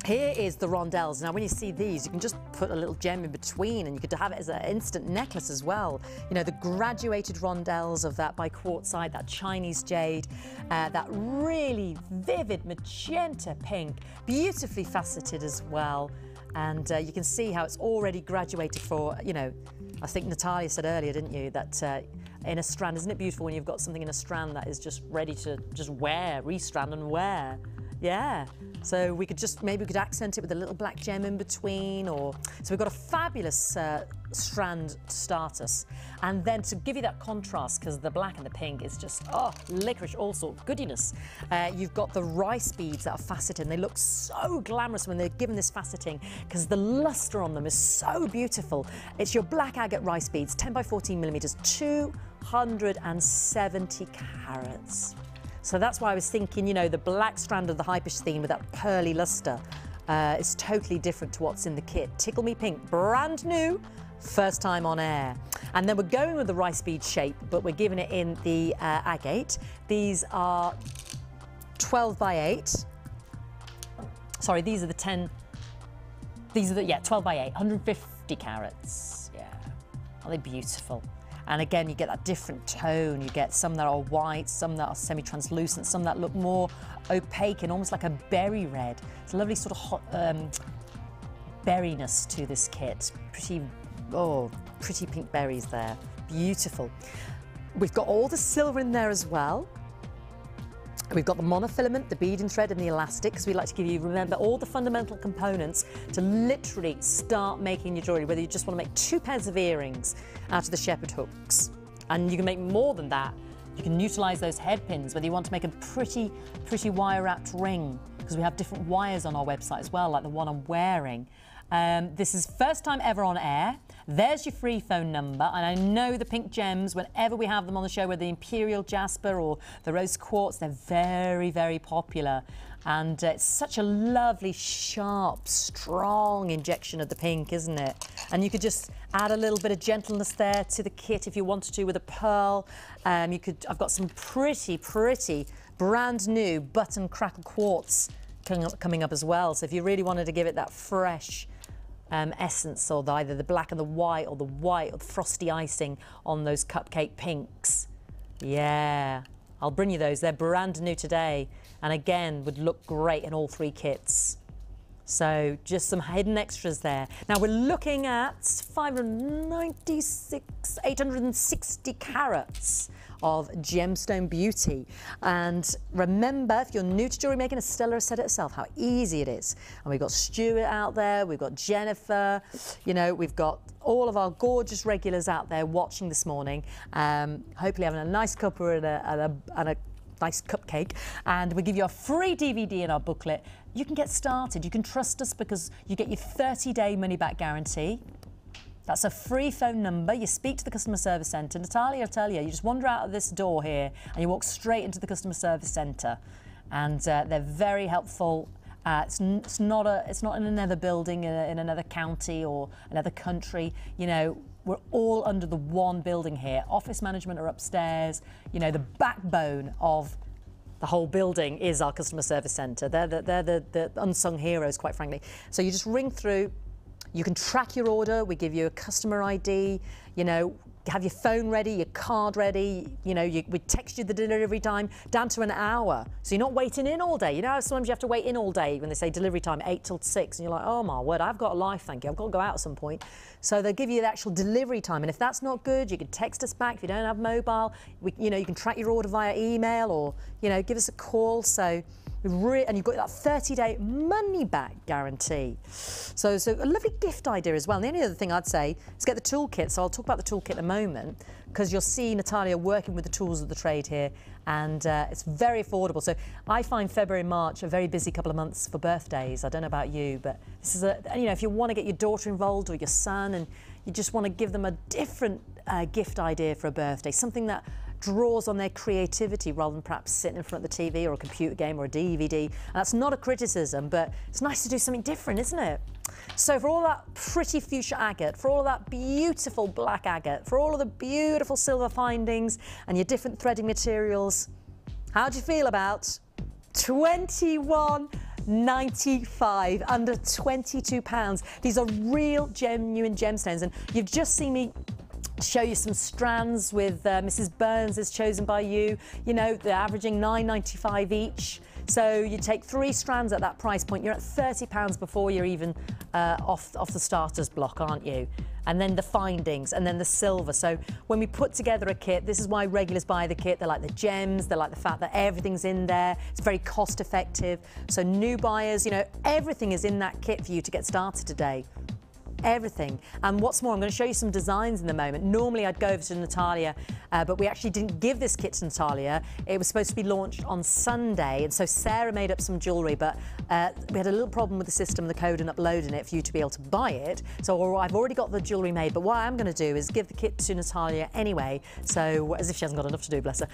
here is the rondelles. Now, when you see these, you can just put a little gem in between, and you could have it as an instant necklace as well. You know, the graduated rondelles of that bi-quartzite, that Chinese jade, that really vivid magenta pink, beautifully faceted as well. And you can see how it's already graduated for, you know, I think Natalia said earlier, didn't you, that in a strand, isn't it beautiful when you've got something in a strand that is just ready to just wear, restrand and wear? Yeah, so we could just, maybe we could accent it with a little black gem in between, or, so we've got a fabulous strand to start us. And then to give you that contrast, because the black and the pink is just, oh, licorice, all sorts of goodiness. You've got the rice beads that are faceted, and they look so glamorous when they're given this faceting, because the luster on them is so beautiful. It's your black agate rice beads, 10 by 14 millimeters, 270 carats. So that's why I was thinking, you know, the black strand of the hypish theme with that pearly luster is totally different to what's in the kit. Tickle Me Pink, brand new, first time on air. And then we're going with the rice bead shape, but we're giving it in the agate. These are 12 by 8. Sorry, these are the 10, these are the, yeah, 12 by 8, 150 carats. Yeah, are they beautiful? And again, you get that different tone. You get some that are white, some that are semi-translucent, some that look more opaque and almost like a berry red. It's a lovely sort of hot berryness to this kit. Pretty, oh, pretty pink berries there. Beautiful. We've got all the silver in there as well. We've got the monofilament, the beading thread and the elastic, because we like to give you, remember, all the fundamental components to literally start making your jewellery, whether you just want to make 2 pairs of earrings out of the shepherd hooks. And you can make more than that. You can utilise those head pins, whether you want to make a pretty wire-wrapped ring, because we have different wires on our website as well, like the one I'm wearing. This is first time ever on air. There's your free phone number, and I know the pink gems, whenever we have them on the show, whether the imperial jasper or the rose quartz, they're very popular. And it's such a lovely, sharp, strong injection of the pink, isn't it? And you could just add a little bit of gentleness there to the kit if you wanted to with a pearl. You could, I've got some pretty brand new button crackle quartz coming up as well. So if you really wanted to give it that fresh essence, or either the black and the white, or the frosty icing on those cupcake pinks. Yeah, I'll bring you those. They're brand new today, and again, would look great in all 3 kits. So just some hidden extras there. Now we're looking at 860 carats of gemstone beauty. And remember, if you're new to jewellery making, Estella has said it herself, how easy it is. And we've got Stuart out there, we've got Jennifer, you know, we've got all of our gorgeous regulars out there watching this morning, hopefully having a nice cuppa and a nice cupcake, and we give you a free DVD in our booklet. You can get started. You can trust us because you get your 30-day money-back guarantee. That's a free phone number. You speak to the customer service centre. Natalia will tell you, you just wander out of this door here and you walk straight into the customer service centre, and they're very helpful. It's not in another building in another county or another country. You know, we're all under the one building here. Office management are upstairs. You know, the backbone of the whole building is our customer service centre. They're the unsung heroes, quite frankly. So you just ring through. You can track your order. We give you a customer ID. You know, have your phone ready, your card ready. You know, we text you the delivery time down to an hour. So you're not waiting in all day. You know, sometimes you have to wait in all day when they say delivery time 8 till 6, and you're like, oh my word, I've got a life, thank you. I've got to go out at some point. So they'll give you the actual delivery time, and if that's not good, you can text us back. If you don't have mobile, you know, you can track your order via email, or you know, give us a call. So. And you've got that 30-day money-back guarantee. So a lovely gift idea as well. And the only other thing I'd say is get the toolkit. So I'll talk about the toolkit in a moment, because you'll see Natalia working with the tools of the trade here, and it's very affordable. So I find February and March a very busy couple of months for birthdays. I don't know about you, but this is you know, if you want to get your daughter involved or your son, and you just want to give them a different gift idea for a birthday, something that draws on their creativity rather than perhaps sitting in front of the TV or a computer game or a DVD. And that's not a criticism, but it's nice to do something different, isn't it? So for all that pretty fuchsia agate, for all of that beautiful black agate, for all of the beautiful silver findings and your different threading materials, how do you feel about £21.95, under £22? These are real genuine gemstones, and you've just seen me show you some strands with Mrs. Burns is chosen by you. You know, they're averaging £9.95 each. So you take 3 strands at that price point, you're at £30 before you're even off the starters block, aren't you? And then the findings, and then the silver. So when we put together a kit, this is why regulars buy the kit. They like the gems, they like the fact that everything's in there. It's very cost effective. So new buyers, you know, everything is in that kit for you to get started today. Everything. And what's more, I'm going to show you some designs in a moment. Normally I'd go over to Natalia, but we actually didn't give this kit to Natalia. It was supposed to be launched on Sunday, and so Sarah made up some jewellery, but we had a little problem with the system, the code, and uploading it for you to be able to buy it. So I've already got the jewellery made, but what I'm going to do is give the kit to Natalia anyway, so as if she hasn't got enough to do, bless her.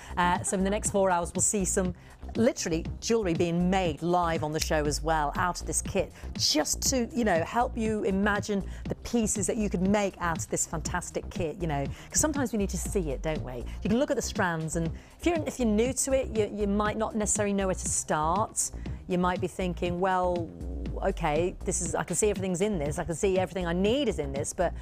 So in the next 4 hours we'll see some literally jewellery being made live on the show as well out of this kit, just to, you know, help you imagine the pieces that you could make out of this fantastic kit, you know, because sometimes we need to see it, don't we? You can look at the strands, and if you're new to it, you might not necessarily know where to start. You might be thinking, well, okay, I can see everything's in this, I can see everything I need is in this, but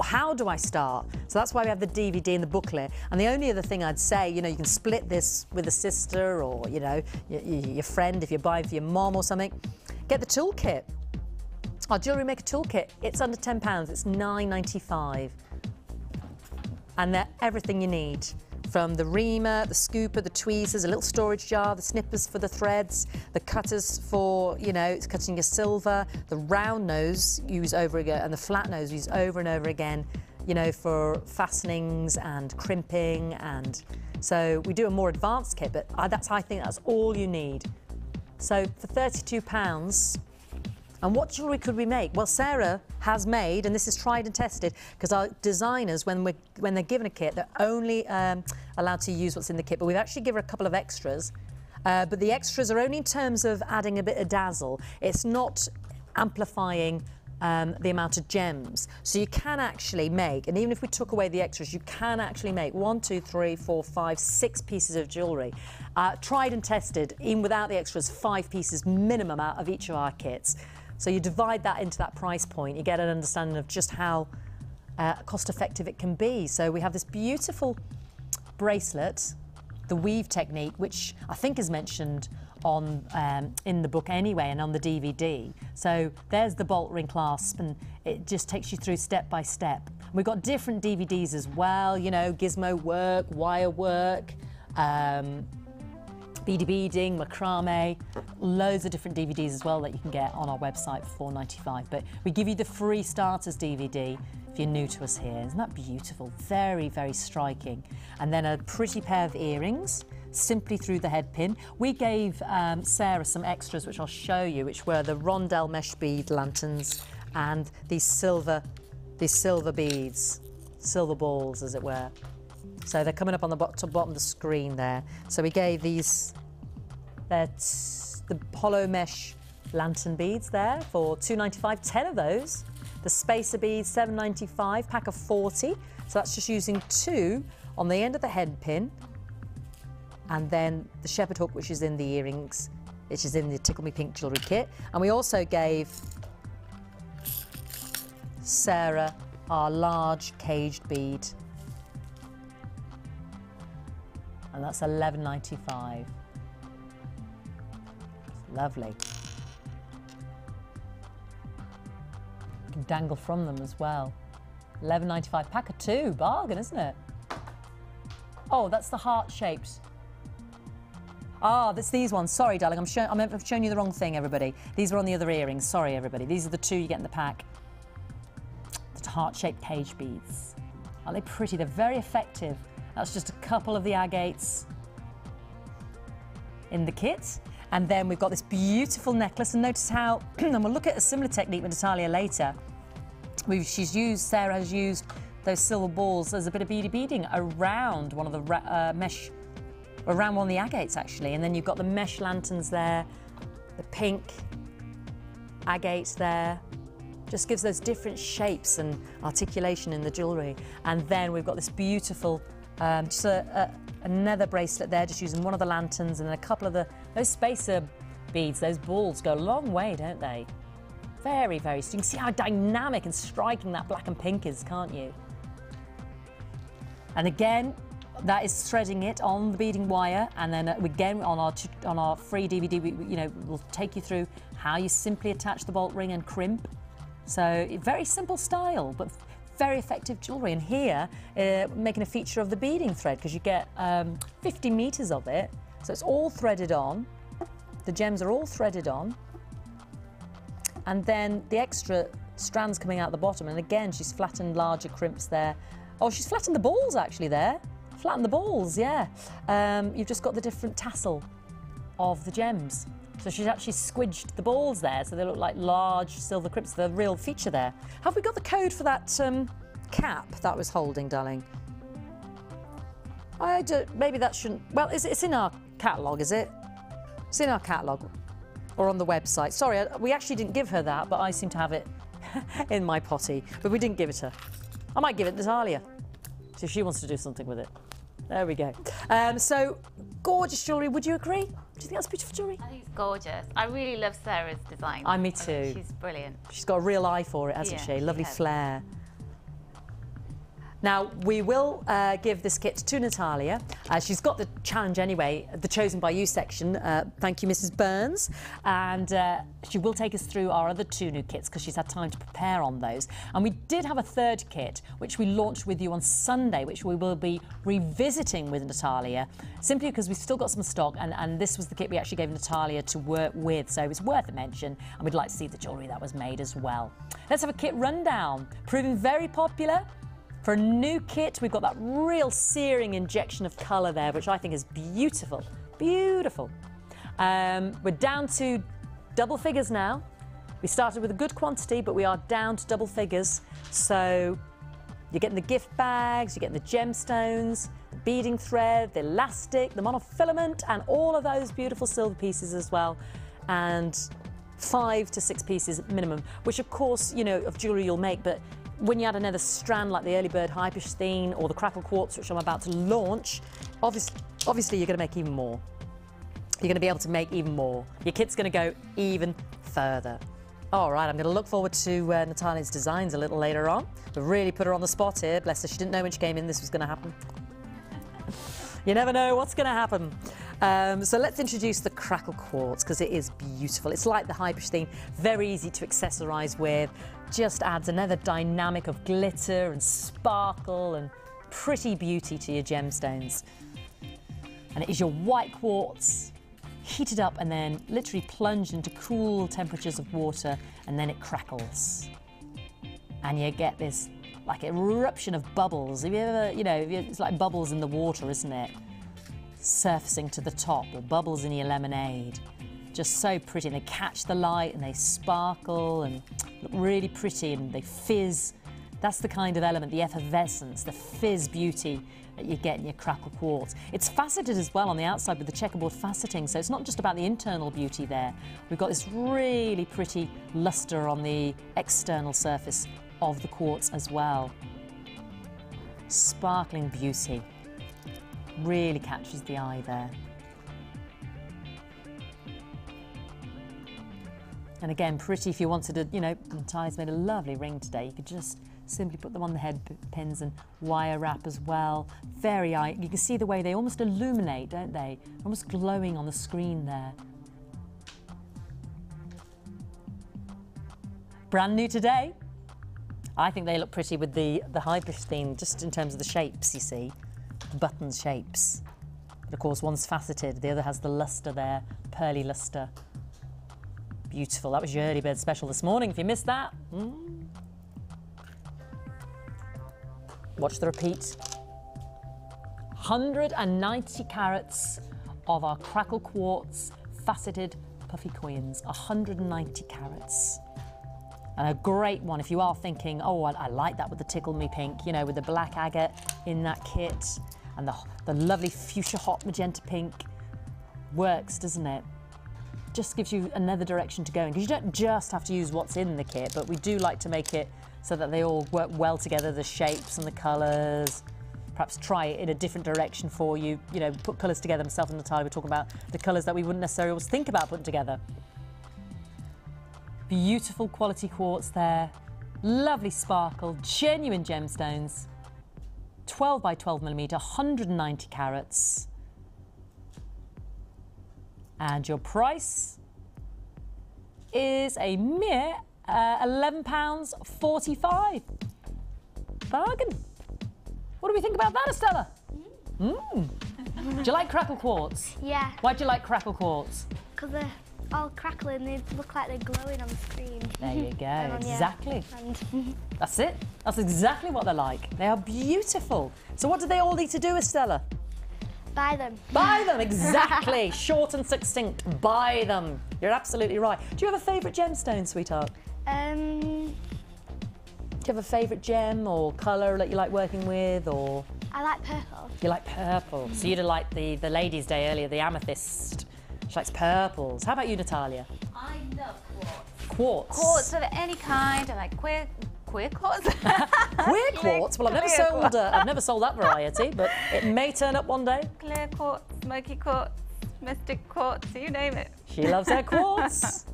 how do I start? So that's why we have the DVD and the booklet. And the only other thing I'd say, you know, you can split this with a sister, or, you know, your friend, if you're buying for your mom or something. Get the toolkit. Our Jewellery Maker toolkit, it's under £10, it's £9.95. And they're everything you need. From the reamer, the scooper, the tweezers, a little storage jar, the snippers for the threads, the cutters for, you know, cutting your silver, the round nose you use over again, and the flat nose you use over and over again, you know, for fastenings and crimping. And so we do a more advanced kit, but I think that's all you need. So for £32, and what jewellery could we make? Well, Sarah has made, and this is tried and tested, because our designers, when they're given a kit, they're only allowed to use what's in the kit, but we've actually given her a couple of extras. But the extras are only in terms of adding a bit of dazzle. It's not amplifying the amount of gems. So you can actually make, and even if we took away the extras, you can actually make 1, 2, 3, 4, 5, 6 pieces of jewellery. Tried and tested, even without the extras, 5 pieces minimum out of each of our kits. So you divide that into that price point, you get an understanding of just how cost effective it can be. So we have this beautiful bracelet the weave technique, which I think is mentioned on in the book anyway and on the DVD. So there's the bolt ring clasp, and it just takes you through step by step. We've got different DVDs as well, you know, gizmo work, wire work, beady beading, macrame, loads of different DVDs as well that you can get on our website for $4.95. But we give you the free starters DVD if you're new to us here. Isn't that beautiful? Very, very striking. And then a pretty pair of earrings, simply through the head pin. We gave Sarah some extras, which I'll show you, which were the rondelle mesh bead lanterns and these silver beads, silver balls, as it were. So they're coming up on the bottom of the screen there. So we gave these, that's the hollow mesh lantern beads there for $2.95, 10 of those. The spacer beads, $7.95, pack of 40. So that's just using 2 on the end of the head pin. And then the shepherd hook, which is in the earrings, which is in the Tickle Me Pink jewellery kit. And we also gave Sarah our large caged bead. And that's $11.95. Lovely. You can dangle from them as well. $11.95, pack of 2, bargain, isn't it? Oh, that's the heart-shaped. Ah, that's these ones. Sorry, darling, I'm showing you the wrong thing, everybody. These are on the other earrings. Sorry, everybody. These are the 2 you get in the pack. The heart-shaped cage beads. Aren't they pretty? They're very effective. That's just a couple of the agates in the kit. And then we've got this beautiful necklace. And notice how, and we'll look at a similar technique with Natalia later. Sarah has used those silver balls as a bit of beady beading around one of the mesh, around one of the agates actually. And then you've got the mesh lanterns there, the pink agates there. Just gives those different shapes and articulation in the jewellery. And then we've got this beautiful just another bracelet there, just using one of the lanterns, and then a couple of those spacer beads. Those balls go a long way, don't they? Very, very. So you can see how dynamic and striking that black and pink is, can't you? And again, that is threading it on the beading wire, and then again on our free DVD, we'll take you through how you simply attach the bolt ring and crimp. So very simple style, but very effective jewellery. And here, making a feature of the beading thread, because you get 50 metres of it. So it's all threaded on. The gems are all threaded on. And then the extra strands coming out the bottom. And again, she's flattened larger crimps there. Oh, she's flattened the balls actually there. Flattened the balls, yeah. You've just got the different tassel of the gems. So she's actually squidged the balls there, so they look like large silver crimps. The real feature there. Have we got the code for that cap that was holding, darling? Maybe that shouldn't. Well, it's in our catalogue, is it? It's in our catalogue or on the website. Sorry, we actually didn't give her that, but I seem to have it in my potty. But we didn't give it her. I might give it to Natalia, see if she wants to do something with it. There we go. So, gorgeous jewellery. Would you agree? Do you think that's beautiful jewellery? I think it's gorgeous. I really love Sarah's design. Me too. She's brilliant. She's got a real eye for it, hasn't she? Lovely has. flair. Now, we will give this kit to Natalia. She's got the challenge anyway, the Chosen by You section. Thank you, Mrs. Burns. And she will take us through our other 2 new kits because she's had time to prepare on those. And we did have a 3rd kit, which we launched with you on Sunday, which we will be revisiting with Natalia, simply because we've still got some stock. And this was the kit we actually gave Natalia to work with. So it's worth a mention. And we'd like to see the jewellery that was made as well. Let's have a kit rundown. Proving very popular. For a new kit, we've got that real searing injection of colour there, which I think is beautiful. Beautiful. We're down to double figures now. We started with a good quantity, but we are down to double figures. So you're getting the gift bags, you're getting the gemstones, the beading thread, the elastic, the monofilament, and all of those beautiful silver pieces as well. And 5 to 6 pieces minimum, which of course, you know, of jewellery you'll make, but when you add another strand like the Early Bird Hyperstein or the Crackle Quartz, which I'm about to launch, obviously you're going to make even more. You're going to be able to make even more. Your kit's going to go even further. All right, I'm going to look forward to Natalia's designs a little later on. But really put her on the spot here. Bless her, she didn't know when she came in this was going to happen. You never know what's going to happen. So let's introduce the crackle quartz because it is beautiful. It's like the Hybrish theme, very easy to accessorise with, just adds another dynamic of glitter and sparkle and pretty beauty to your gemstones. And it is your white quartz, heated up and then literally plunged into cool temperatures of water, and then it crackles. And you get this like eruption of bubbles. Have you ever, it's like bubbles in the water, isn't it? Surfacing to the top, or bubbles in your lemonade. Just so pretty, and they catch the light and they sparkle and look really pretty and they fizz. That's the kind of element, the effervescence, the fizz beauty that you get in your crackle quartz. It's faceted as well on the outside with the checkerboard faceting, so it's not just about the internal beauty there. We've got this really pretty luster on the external surface of the quartz as well. Sparkling beauty. Really catches the eye there. And again, pretty if you wanted to, Ty's made a lovely ring today. You could just simply put them on the head pins and wire wrap as well. You can see the way they almost illuminate, don't they? Almost glowing on the screen there. Brand new today. I think they look pretty with the Hybrish theme, just in terms of the shapes, you see. The button shapes. But of course, one's faceted, the other has the luster there, pearly luster. Beautiful. That was your early bird special this morning. If you missed that, watch the repeat. 190 carats of our crackle quartz faceted puffy coins. 190 carats. And a great one if you are thinking, oh, I like that with the Tickle Me Pink, with the black agate in that kit and the lovely fuchsia hot magenta pink. Works, doesn't it? Just gives you another direction to go in, because you don't just have to use what's in the kit, but we do like to make it so that they all work well together, the shapes and the colours. Perhaps try it in a different direction for you, put colours together. Myself and Natalia were talking about the colours that we wouldn't necessarily always think about putting together. Beautiful quality quartz there, lovely sparkle, genuine gemstones, 12 by 12 millimetre, 190 carats. And your price is a mere £11.45. Bargain. What do we think about that, Estella? Do you like crackle quartz? Yeah. Why do you like crackle quartz? Because they're all crackling, they look like they're glowing on the screen. There you go, exactly. And That's it. That's exactly what they're like. They are beautiful. So what do they all need to do, Estella? buy them. Buy them, exactly. Short and succinct, buy them. You're absolutely right. Do you have a favourite gemstone, sweetheart? Um, Do you have a favourite gem or colour that you like working with, or? I like purple. You like purple. So you'd have liked the ladies' day earlier, the amethyst. She likes purples. How about you, Natalia? I love quartz. Quartz. Quartz of any kind. I like queer quartz. Queer quartz? Well, I've never sold that variety, but it may turn up one day. Clear quartz, smoky quartz, mystic quartz, you name it. She loves her quartz.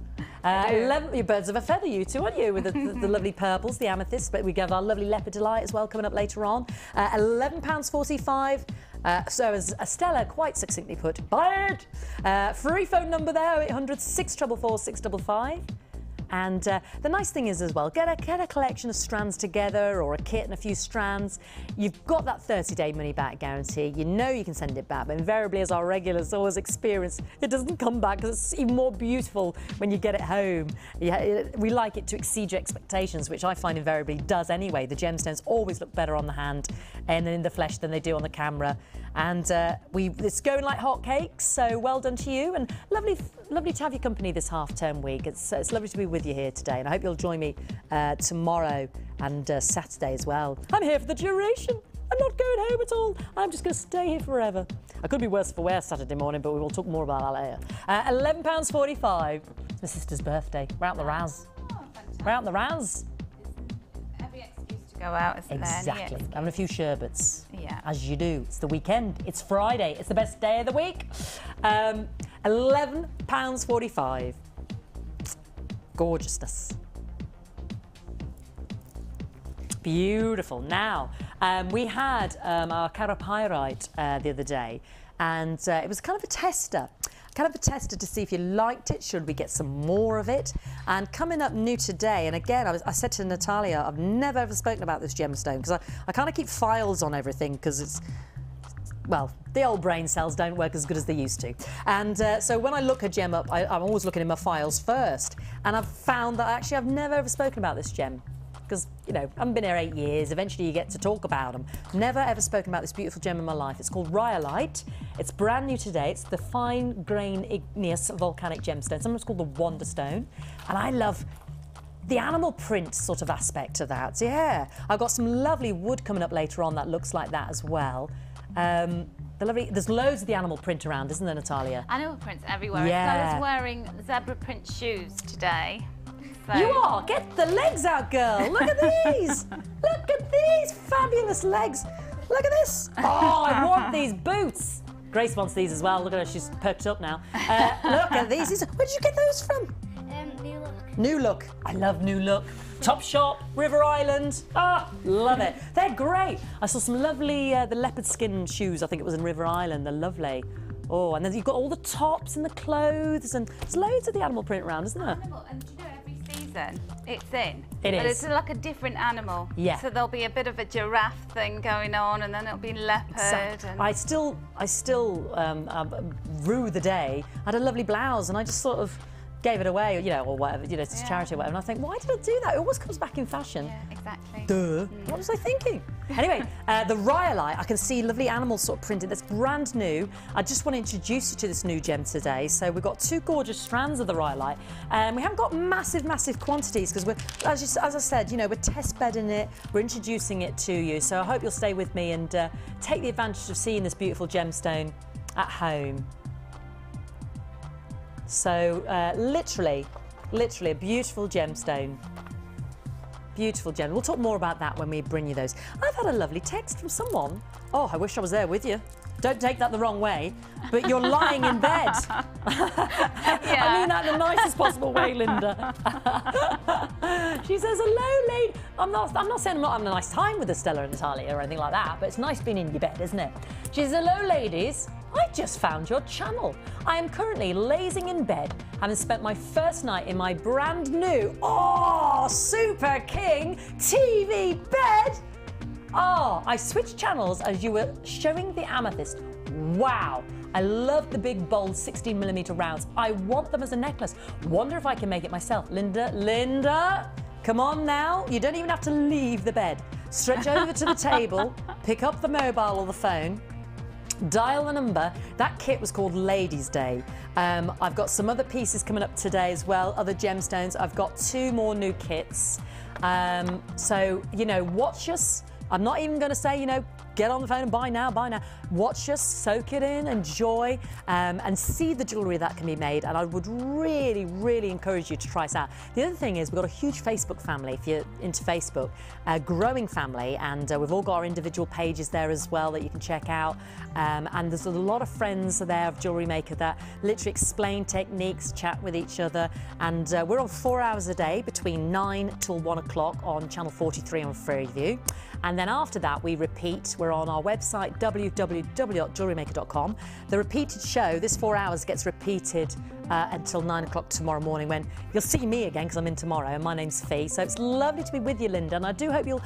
11, you're birds of a feather, you two, aren't you? With the lovely purples, the amethyst, but we have our lovely leopard delight as well coming up later on. £11.45. So as Estella quite succinctly put, buy it! Free phone number there, 0800 644 655. And the nice thing is as well, get a collection of strands together, or a kit and a few strands. You've got that 30-day money-back guarantee. You know you can send it back, but invariably, as our regulars always experience, it doesn't come back, because it's even more beautiful when you get it home. We like it to exceed your expectations, which I find invariably does anyway. The gemstones always look better on the hand and in the flesh than they do on the camera. And it's going like hotcakes, so well done to you, and lovely to have your company this half-term week. It's lovely to be with you here today, and I hope you'll join me tomorrow and Saturday as well. I'm here for the duration. I'm not going home at all. I'm just going to stay here forever. I could be worse for wear Saturday morning, but we will talk more about that later. £11.45. It's my sister's birthday. We're out the Raz. We're out the Raz. Every excuse to go out, isn't there? Exactly. Having a few sherbets. Yeah. As you do. It's the weekend. It's Friday. It's the best day of the week. £11.45. Gorgeousness. Beautiful. Now, we had our charopyrite the other day, and it was kind of a tester. To see if you liked it, should we get some more of it? And coming up new today, and again, I said to Natalia, I've never ever spoken about this gemstone, because I kind of keep files on everything, because it's, well, the old brain cells don't work as good as they used to. And so when I look a gem up, I'm always looking in my files first. And I've found that actually I've never ever spoken about this gem. Because, you know, I haven't been here 8 years, eventually you get to talk about them. Never ever spoken about this beautiful gem in my life. It's called rhyolite. It's brand new today. It's the fine grain igneous volcanic gemstone. Sometimes called the Wonder Stone. And I love the animal print sort of aspect of that. Yeah, I've got some lovely wood coming up later on that looks like that as well. There's loads of the animal print around, isn't there, Natalia? Animal prints everywhere. Yeah. I was wearing zebra print shoes today. So. You are! Get the legs out, girl! Look at these! Look at these fabulous legs! Look at this! Oh, I want these boots! Grace wants these as well. Look at her, she's perked up now. Look at these. Where did you get those from? New Look. New Look. I love New Look. Top Shop, River Island. Ah, love it. They're great. I saw some lovely, the leopard skin shoes, I think it was in River Island. They're lovely. Oh, and then you've got all the tops and the clothes, and there's loads of the animal print around, isn't there? And do you know, every season it's in. It but is. It's like a different animal. Yeah. So there'll be a bit of a giraffe thing going on, and then it'll be leopard. Exactly. And... I still rue the day. I had a lovely blouse, and I just sort of gave it away, you know, or whatever, you know, to charity or whatever. And I think, why did I do that? It always comes back in fashion. Yeah, exactly. Duh. What was I thinking? Anyway, the rhyolite, I can see lovely animals sort of printed. That's brand new. I just want to introduce you to this new gem today. So we've got 2 gorgeous strands of the rhyolite. We haven't got massive quantities because we're, as I said, you know, we're test bedding it. We're introducing it to you. So I hope you'll stay with me and take the advantage of seeing this beautiful gemstone at home. So literally a beautiful gemstone. Beautiful gem. We'll talk more about that when we bring you those. I've had a lovely text from someone. Oh, I wish I was there with you. Don't take that the wrong way, but you're lying in bed. Yeah. I mean that in the nicest possible way, Linda. She says, hello, lady. I'm not saying I'm not having a nice time with Estella and Natalia or anything like that, but it's nice being in your bed, isn't it? She says, hello, ladies. I just found your channel. I am currently lazing in bed, having spent my first night in my brand new, Super King TV bed. Oh, I switched channels as you were showing the amethyst. Wow. I love the big, bold 16mm rounds. I want them as a necklace. Wonder if I can make it myself. Linda, come on now. You don't even have to leave the bed. Stretch over to the table, pick up the mobile or the phone, dial the number. That kit was called Ladies' Day. I've got some other pieces coming up today as well, other gemstones. I've got 2 more new kits. So, you know, watch us. I'm not even going to say, you know, get on the phone and buy now. Watch us, soak it in, enjoy, and see the jewellery that can be made. And I would really, really encourage you to try us out. The other thing is we've got a huge Facebook family, if you're into Facebook, a growing family, and we've all got our individual pages there as well that you can check out. And there's a lot of friends there of Jewellery Maker that literally explain techniques, chat with each other. And we're on 4 hours a day between 9 till 1 o'clock on channel 43 on Freeview. And then after that, we repeat. We're on our website, www.jewellerymaker.com. The repeated show, this 4 hours, gets repeated until 9 o'clock tomorrow morning, when you'll see me again because I'm in tomorrow. And my name's Fee. So it's lovely to be with you, Linda. And I do hope you'll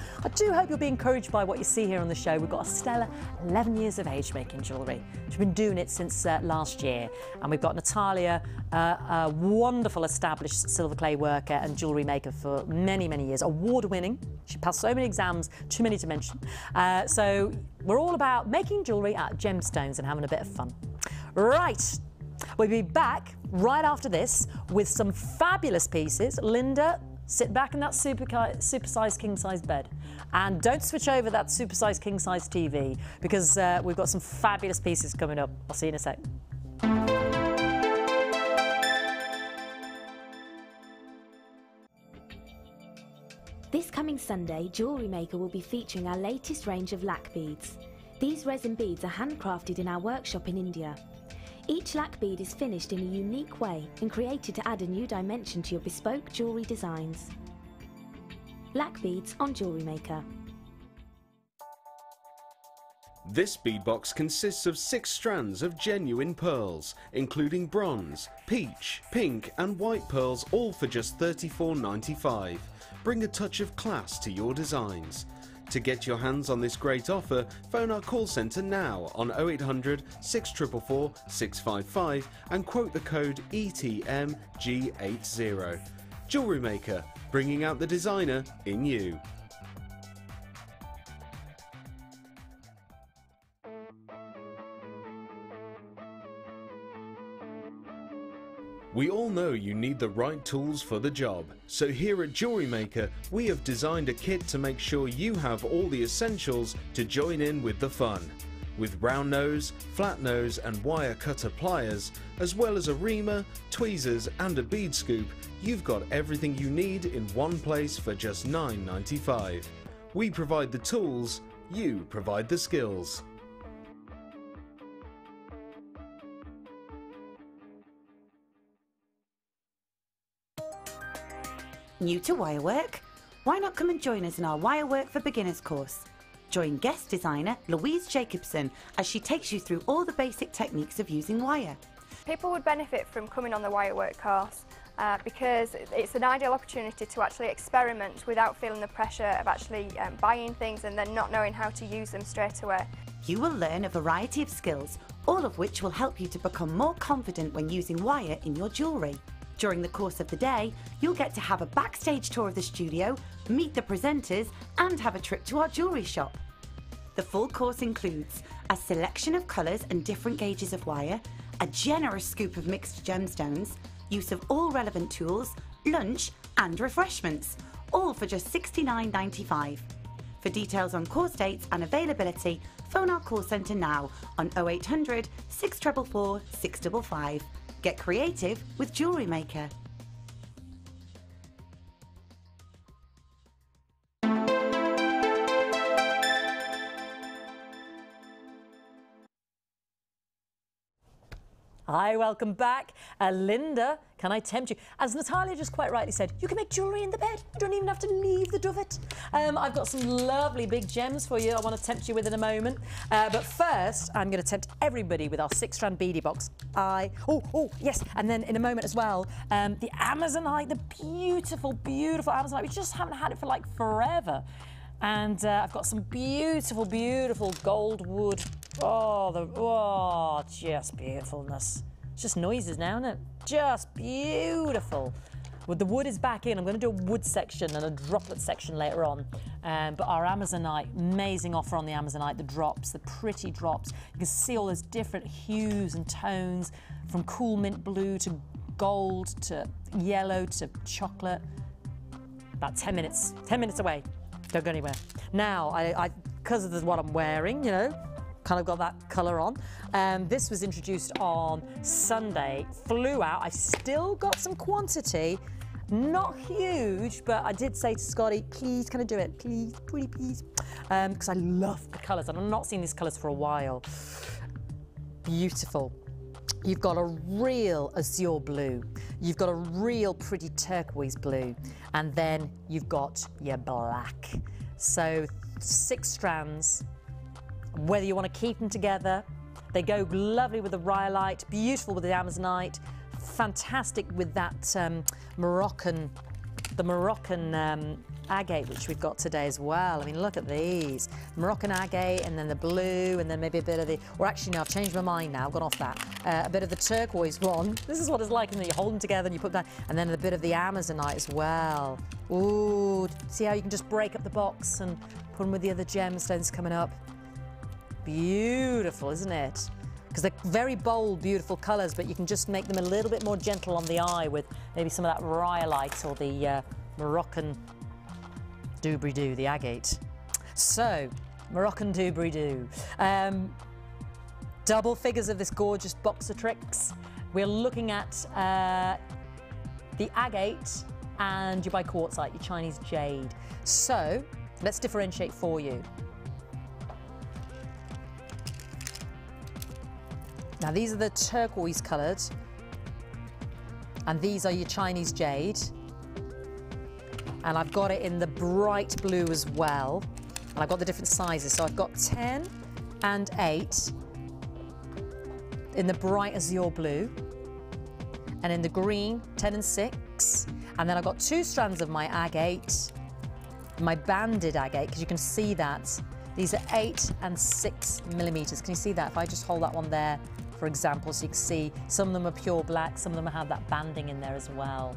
be encouraged by what you see here on the show. We've got Estella, 11 years of age making jewellery. She's been doing it since last year. And we've got Natalia, a wonderful established silver clay worker and jewellery maker for many, many years. Award-winning. She passed so many exams, too many to mention. So we're all about making jewellery out of gemstones and having a bit of fun. Right. We'll be back right after this with some fabulous pieces. Linda, sit back in that super-sized king-size bed. And don't switch over that super-sized king-size TV, because we've got some fabulous pieces coming up. I'll see you in a sec. This coming Sunday, Jewellery Maker will be featuring our latest range of lac beads. These resin beads are handcrafted in our workshop in India. Each lac bead is finished in a unique way and created to add a new dimension to your bespoke jewellery designs. black beads on Jewellery Maker. This bead box consists of 6 strands of genuine pearls, including bronze, peach, pink and white pearls, all for just $34.95. Bring a touch of class to your designs. To get your hands on this great offer, phone our call centre now on 0800 644 655 and quote the code ETMG80. Jewellery Maker, bringing out the designer in you. We all know you need the right tools for the job, so here at Jewellery Maker we have designed a kit to make sure you have all the essentials to join in with the fun. With round nose, flat nose and wire cutter pliers, as well as a reamer, tweezers and a bead scoop, you've got everything you need in one place for just $9.95. We provide the tools, you provide the skills. New to wirework? Why not come and join us in our Wirework for Beginners course? Join guest designer Louise Jacobson as she takes you through all the basic techniques of using wire. People would benefit from coming on the wirework course because it's an ideal opportunity to actually experiment without feeling the pressure of actually buying things and then not knowing how to use them straight away. You will learn a variety of skills, all of which will help you to become more confident when using wire in your jewellery. During the course of the day, you'll get to have a backstage tour of the studio, meet the presenters and have a trip to our jewellery shop. The full course includes a selection of colours and different gauges of wire, a generous scoop of mixed gemstones, use of all relevant tools, lunch and refreshments, all for just $69.95. For details on course dates and availability, phone our call centre now on 0800 644 655. Get creative with Jewellery Maker. Hi, welcome back. Linda, can I tempt you? As Natalia just quite rightly said, you can make jewellery in the bed. You don't even have to leave the dovet. I've got some lovely big gems for you I want to tempt you with in a moment. But first, I'm going to tempt everybody with our 6-strand beadie box. Oh, yes. And then in a moment as well, the Amazonite, the beautiful, beautiful Amazonite. We just haven't had it for like forever. And I've got some beautiful, beautiful gold wood. Oh, just beautifulness. It's just noises now, isn't it? Just beautiful. Well, the wood is back in. I'm going to do a wood section and a droplet section later on. But our Amazonite, amazing offer on the Amazonite, the drops, the pretty drops. You can see all those different hues and tones, from cool mint blue to gold to yellow to chocolate. About 10 minutes away. Don't go anywhere. Now, because of what I'm wearing, you know, kind of got that colour on. This was introduced on Sunday, flew out. I've still got some quantity, not huge, but I did say to Scotty, please, can I do it? Please, pretty please. Because I love the colours, and I've not seen these colours for a while. Beautiful. You've got a real azure blue. You've got a real pretty turquoise blue. And then you've got your black. So 6 strands. Whether you want to keep them together, they go lovely with the rhyolite, beautiful with the Amazonite, fantastic with that Moroccan agate, which we've got today as well. I mean, look at these. Moroccan agate, and then the blue, and then maybe a bit of the, or actually no, I've changed my mind now, I've gone off that. A bit of the turquoise one. This is what it's like, and then you hold them together and you put that, and then a bit of the Amazonite as well. Ooh, see how you can just break up the box and put them with the other gemstones coming up. Beautiful, isn't it? Because they're very bold, beautiful colours, but you can just make them a little bit more gentle on the eye with maybe some of that rhyolite or the Moroccan doobly-doo, the agate. So, Moroccan doobly-doo. Double figures of this gorgeous box of tricks. We're looking at the agate and your biquartzite, your Chinese jade. So, let's differentiate for you. Now, these are the turquoise coloured, and these are your Chinese jade. And I've got it in the bright blue as well. And I've got the different sizes. So I've got 10 and 8 in the bright azure blue. And in the green, 10 and 6. And then I've got 2 strands of my agate, my banded agate, because you can see that. These are 8 and 6 millimeters. Can you see that? If I just hold that one there, for example, so you can see some of them are pure black, some of them have that banding in there as well.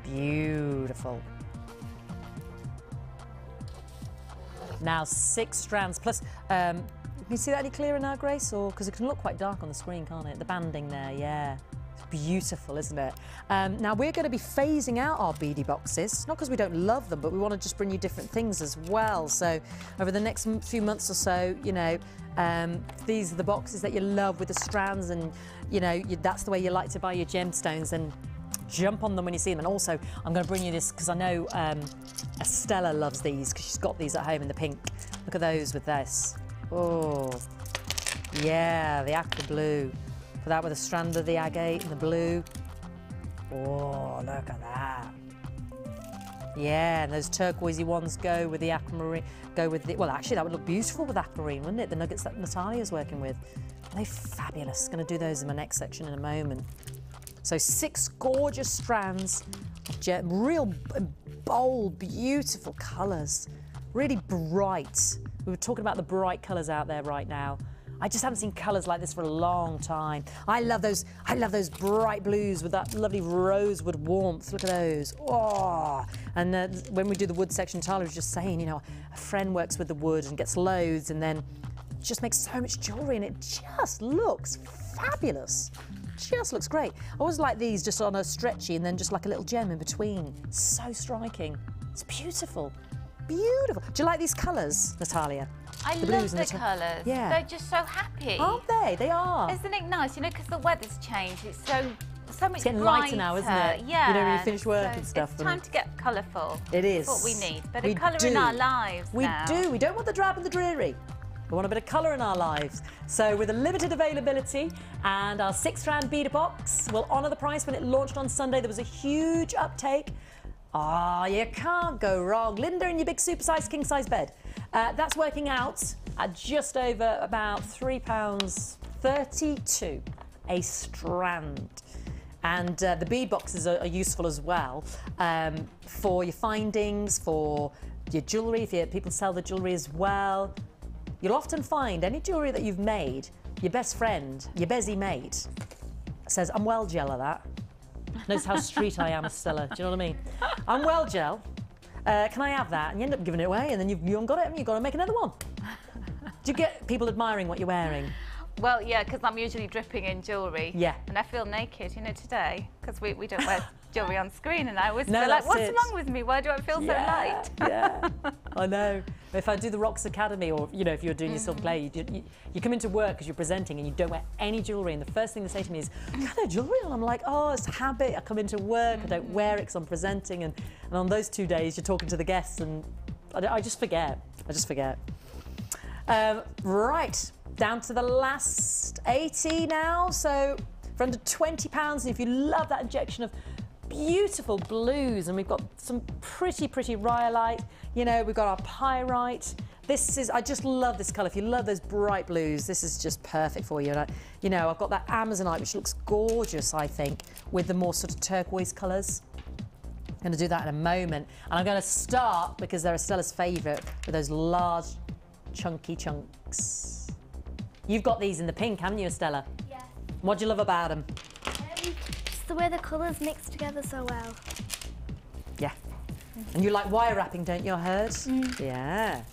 Beautiful. Now 6 strands plus, can you see that any clearer now, Grace? Or because it can look quite dark on the screen, can't it? The banding there, yeah. It's beautiful, isn't it? Now we're going to be phasing out our beadie boxes, not because we don't love them, but we want to just bring you different things as well. So over the next few months or so, you know, these are the boxes that you love with the strands, and you know that's the way you like to buy your gemstones, and jump on them when you see them. And also I'm going to bring you this because I know Estella loves these because she's got these at home in the pink. Look at those with this. Oh yeah, the aqua blue. Put that with a strand of the agate and the blue. Oh, look at that. Yeah, and those turquoisey ones go with the aquamarine, go with the, well actually that would look beautiful with aquamarine, wouldn't it? The nuggets that Natalia's working with. They're fabulous. Going to do those in my next section in a moment. So 6 gorgeous strands of real bold, beautiful colours. Really bright. We were talking about the bright colours out there right now. I just haven't seen colours like this for a long time. I love those bright blues with that lovely rosewood warmth. Look at those. Oh! And when we do the wood section, Tyler was just saying, you know, a friend works with the wood and gets loads and then just makes so much jewellery and it just looks fabulous. Just looks great. I always like these just on a stretchy and then just like a little gem in between. So striking. It's beautiful. Beautiful. Do you like these colours, Natalia? I love the colours. Yeah. They're just so happy. Aren't they? They are. Isn't it nice? You know, because the weather's changed. It's so much It's getting brighter lighter now, isn't it? Yeah. You know, when you finish work so and stuff. It's time to get colourful. It is. That's what we need. Better We colour in do. our lives now. We do. We don't want the drab and the dreary. We want a bit of colour in our lives. So with a limited availability and our 6-strand beader box, we'll honour the price. When it launched on Sunday, there was a huge uptake. Ah, you can't go wrong. Linda in your big super-sized king-size bed. That's working out at just over about £3.32 a strand. And the bead boxes are useful as well for your findings, for your jewellery, if people sell the jewellery as well. You'll often find any jewellery that you've made, your best friend, your busy mate, says, I'm well gel of that. Notice how street I am, Stella. Do you know what I mean? I'm well gel. Can I have that? And you end up giving it away and then you haven't got it and you've got to make another one. Do you get people admiring what you're wearing? Well, yeah, because I'm usually dripping in jewellery. Yeah. And I feel naked, you know, today, because we don't wear jewellery on screen, and I always No, feel like, that's what's it. wrong with me? Why do I feel so light? Yeah, I know. If I do the Rocks Academy, or you know, if you're doing your silver play, you come into work because you're presenting and you don't wear any jewellery, and the first thing they say to me is, "You got no jewellery on?" I'm like, "Oh, it's a habit. I come into work, I don't wear it because I'm presenting, and on those 2 days you're talking to the guests, and I just forget. I just forget." Right, down to the last 80 now. So for under £20, and if you love that injection of beautiful blues, and we've got some pretty rhyolite, you know, we've got our pyrite. This is, I just love this colour. If you love those bright blues, this is just perfect for you. And you know, I've got that Amazonite, which looks gorgeous, I think, with the more sort of turquoise colours. I'm going to do that in a moment. And I'm going to start, because they're Stella's favourite, with those large, chunky chunks. You've got these in the pink, haven't you, Estella? Yeah. What do you love about them? It's the way the colours mix together so well. Yeah. And you like wire wrapping, don't you, I heard? Yeah.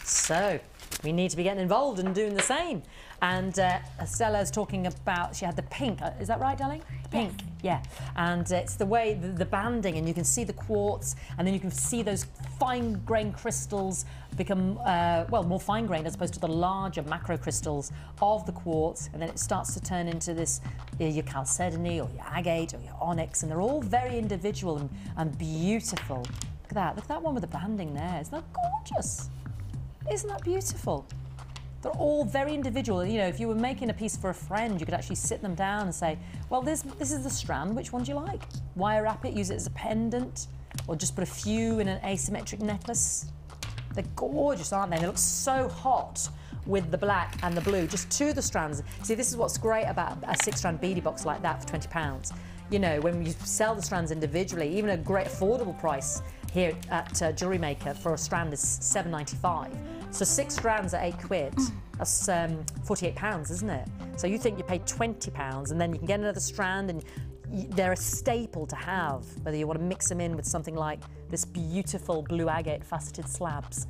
So, we need to be getting involved and doing the same. And Estella's talking about, she had the pink, is that right, darling? Pink, yeah. And it's the way, the banding, and you can see the quartz, and then you can see those fine-grained crystals become, well, more fine-grained as opposed to the larger macro crystals of the quartz, and then it starts to turn into this, your chalcedony or your agate or your onyx, and they're all very individual and beautiful. Look at that one with the banding there. Isn't that gorgeous? Isn't that beautiful? They're all very individual. You know, if you were making a piece for a friend, you could actually sit them down and say, well, this is the strand, which one do you like? Wire wrap it, use it as a pendant, or just put a few in an asymmetric necklace. They're gorgeous, aren't they? They look so hot with the black and the blue, just two of the strands. See, this is what's great about a 6-strand beadie box like that for £20. You know, when you sell the strands individually, even a great affordable price here at Jewellery Maker for a strand is £7.95. So 6 strands at £8, that's £48, isn't it? So you think you paid £20 and then you can get another strand, and they're a staple to have, whether you want to mix them in with something like this beautiful blue agate faceted slabs.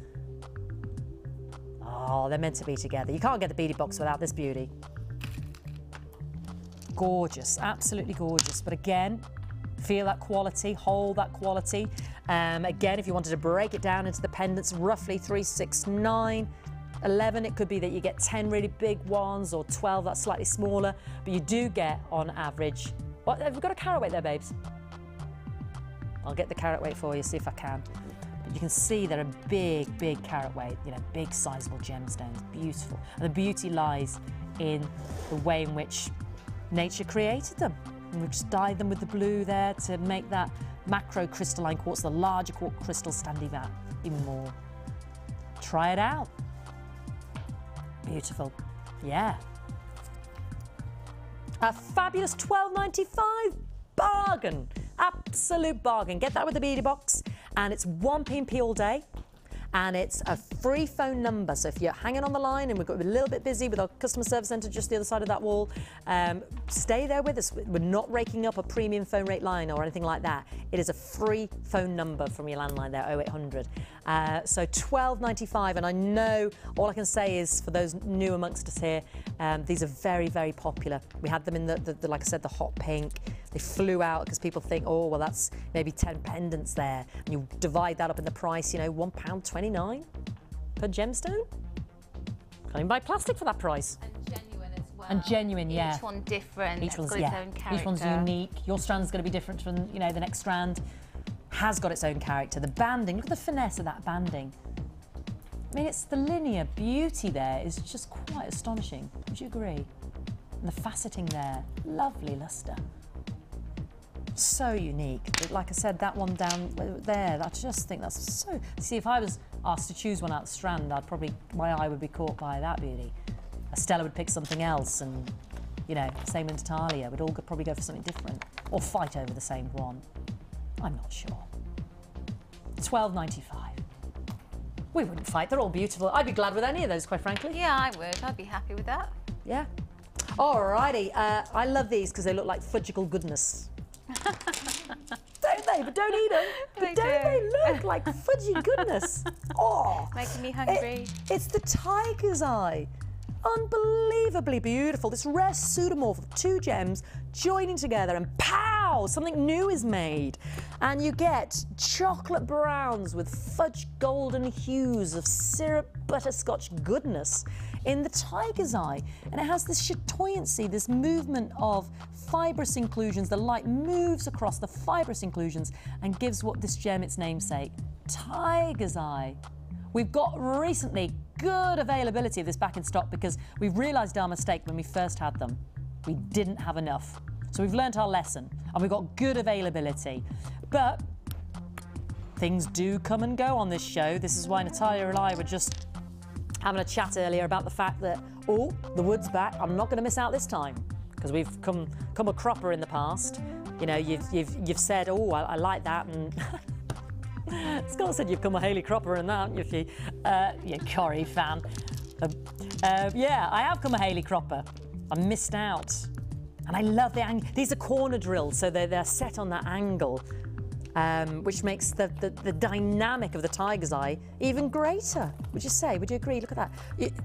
Oh, they're meant to be together. You can't get the beadie box without this beauty. Gorgeous, absolutely gorgeous. But again, feel that quality, hold that quality. Again, if you wanted to break it down into the pendants, roughly 3, 6, 9, 11, it could be that you get 10 really big ones, or 12 that's slightly smaller, but you do get on average. What, have we got a carat weight there, babes? I'll get the carat weight for you, see if I can. But you can see they're a big, big carat weight, you know, big sizable gemstones, beautiful. And the beauty lies in the way in which nature created them. And we've just dyed them with the blue there to make that macro crystalline quartz, the larger quartz crystals, stand even more. Try it out. Beautiful. Yeah. A fabulous £12.95 bargain. Absolute bargain. Get that with the beadie box, and it's 1p all day. And it's a free phone number. So if you're hanging on the line and we've got a little bit busy with our customer service centre just the other side of that wall, stay there with us. We're not raking up a premium phone rate line or anything like that. It is a free phone number from your landline there, 0800. So £12.95, and I know all I can say is for those new amongst us here, these are very, very popular. We had them in the like I said, the hot pink. They flew out because people think, oh, well, that's maybe 10 pendants there. And you divide that up in the price, you know, £1.29 per gemstone. Can't even buy plastic for that price. And genuine as well. And genuine, yeah. Each one different. Each one's, got its own character. Each one's unique. Your strand's going to be different from, you know, the next strand. Has got its own character. The banding, look at the finesse of that banding. I mean, it's the linear beauty there is just quite astonishing. Would you agree? And the faceting there, lovely lustre. So unique. Like I said, that one down there, I just think that's so... See, if I was asked to choose one out of the strand, I'd probably, my eye would be caught by that beauty. Estella would pick something else, and, you know, same with Natalia. We'd all probably go for something different, or fight over the same one. I'm not sure. £12.95. We wouldn't fight, they're all beautiful. I'd be glad with any of those, quite frankly. Yeah, I would. I'd be happy with that. Yeah. Alrighty, I love these because they look like fudgical goodness. Don't they? But don't eat them. But don't they look like fudgy goodness? Oh, making me hungry. It's the tiger's eye. Unbelievably beautiful. This rare pseudomorph of 2 gems joining together, and pow, something new is made. And you get chocolate browns with fudge golden hues of syrup butterscotch goodness in the tiger's eye. And it has this chatoyancy, this movement of fibrous inclusions. The light moves across the fibrous inclusions and gives what this gem its namesake, tiger's eye. We've got recently good availability of this back in stock because we've realised our mistake when we first had them. We didn't have enough. So we've learnt our lesson and we've got good availability. But things do come and go on this show. This is why Natalia and I were just having a chat earlier about the fact that, oh, the wood's back. I'm not going to miss out this time because we've come a cropper in the past. You know, you've said, oh, I like that, and Scott said you've come a Hayley Cropper in that, haven't you? You're a Corrie fan. Yeah, I have come a Hayley Cropper. I missed out. And I love the angle. These are corner drills, so they're set on that angle, which makes the dynamic of the tiger's eye even greater. Would you say? Would you agree? Look at that.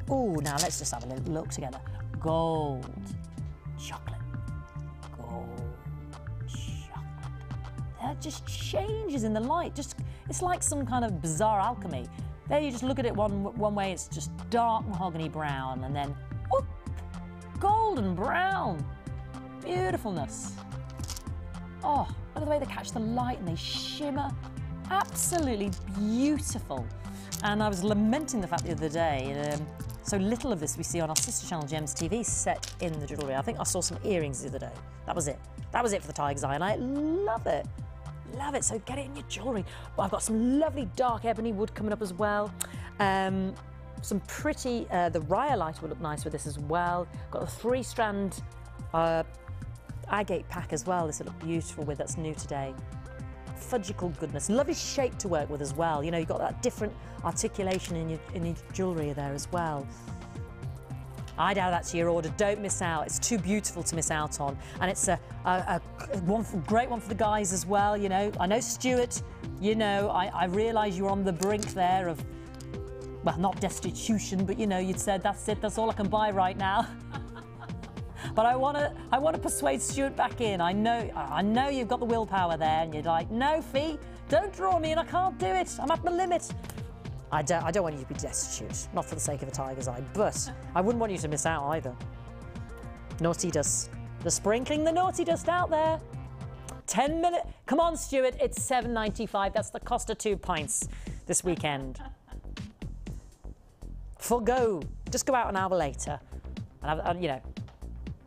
Oh, now let's just have a little look together. Gold, chocolate, gold, chocolate. That just changes in the light. It's like some kind of bizarre alchemy. There you just look at it one way, it's just dark mahogany brown, and then whoop, golden brown. Beautifulness. Oh, look at the way they catch the light and they shimmer. Absolutely beautiful. And I was lamenting the fact the other day, so little of this we see on our sister channel Gems TV set in the jewellery. I think I saw some earrings the other day. That was it. That was it for the tiger's eye, and I love it. Love it. So get it in your jewellery. Well, I've got some lovely dark ebony wood coming up as well. Some pretty, the rhyolite will look nice with this as well. Got a 3-strand agate pack as well. This will look beautiful with, that's new today. Fudgical goodness. Lovely shape to work with as well. You know, you've got that different articulation in your jewellery there as well. I'd add that to your order. Don't miss out. It's too beautiful to miss out on. And it's a great one for the guys as well, you know. I know, Stuart, you know, I realise you're on the brink there of, well, not destitution, but, you know, you'd said, that's it, that's all I can buy right now. But I want to persuade Stuart back in. I know you've got the willpower there, and you're like, no, Fee, don't draw me in, I can't do it. I'm at my limit. I don't want you to be destitute, not for the sake of a tiger's eye, but I wouldn't want you to miss out either. Naughty dust. They're sprinkling the naughty dust out there. 10 minutes. Come on, Stuart, it's £7.95. That's the cost of 2 pints this weekend. Forgo. Just go out an hour later. And you know,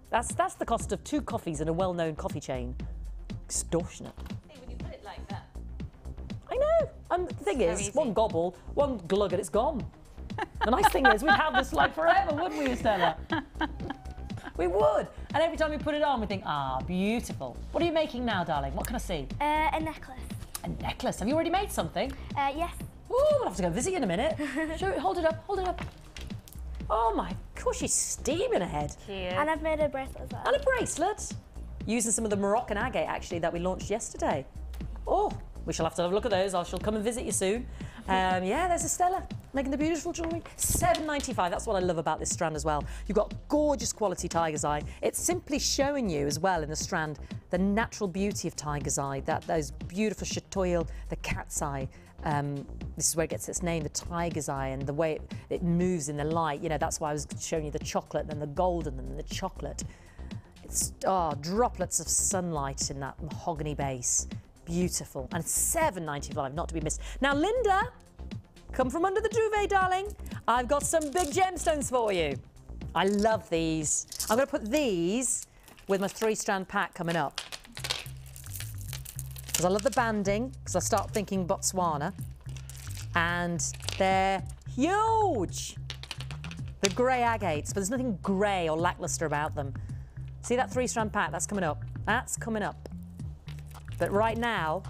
that's the cost of 2 coffees in a well-known coffee chain. Extortionate. Hey, when you put it like that. I know. And the thing is, one gobble, one glug, and it's gone. The nice thing is, we'd have this like forever, wouldn't we, Estella? We would. And every time we put it on, we think, ah, beautiful. What are you making now, darling? What can I see? A necklace. A necklace. Have you already made something? Yes. Ooh, we'll have to go visit you in a minute. Show it, hold it up, hold it up. Oh my gosh, she's steaming ahead. Cheers. And I've made a bracelet as well. And a bracelet. Using some of the Moroccan agate, actually, that we launched yesterday. Oh, we shall have to have a look at those. I shall come and visit you soon. Yeah, there's Estella making the beautiful jewellery. £7.95. That's what I love about this strand as well. You've got gorgeous quality tiger's eye. It's simply showing you as well in the strand the natural beauty of tiger's eye, those beautiful chatoyal, the cat's eye. This is where it gets its name, the tiger's eye, and the way it moves in the light. You know, that's why I was showing you the chocolate, and then the golden, and then the chocolate. It's droplets of sunlight in that mahogany base. Beautiful. And £7.95, not to be missed. Now, Linda, come from under the duvet, darling. I've got some big gemstones for you. I love these. I'm going to put these with my 3-strand pack coming up. Because I love the banding, because I start thinking Botswana. And they're huge. The grey agates, but there's nothing grey or lacklustre about them. See that 3-strand pack? That's coming up. That's coming up. But right now,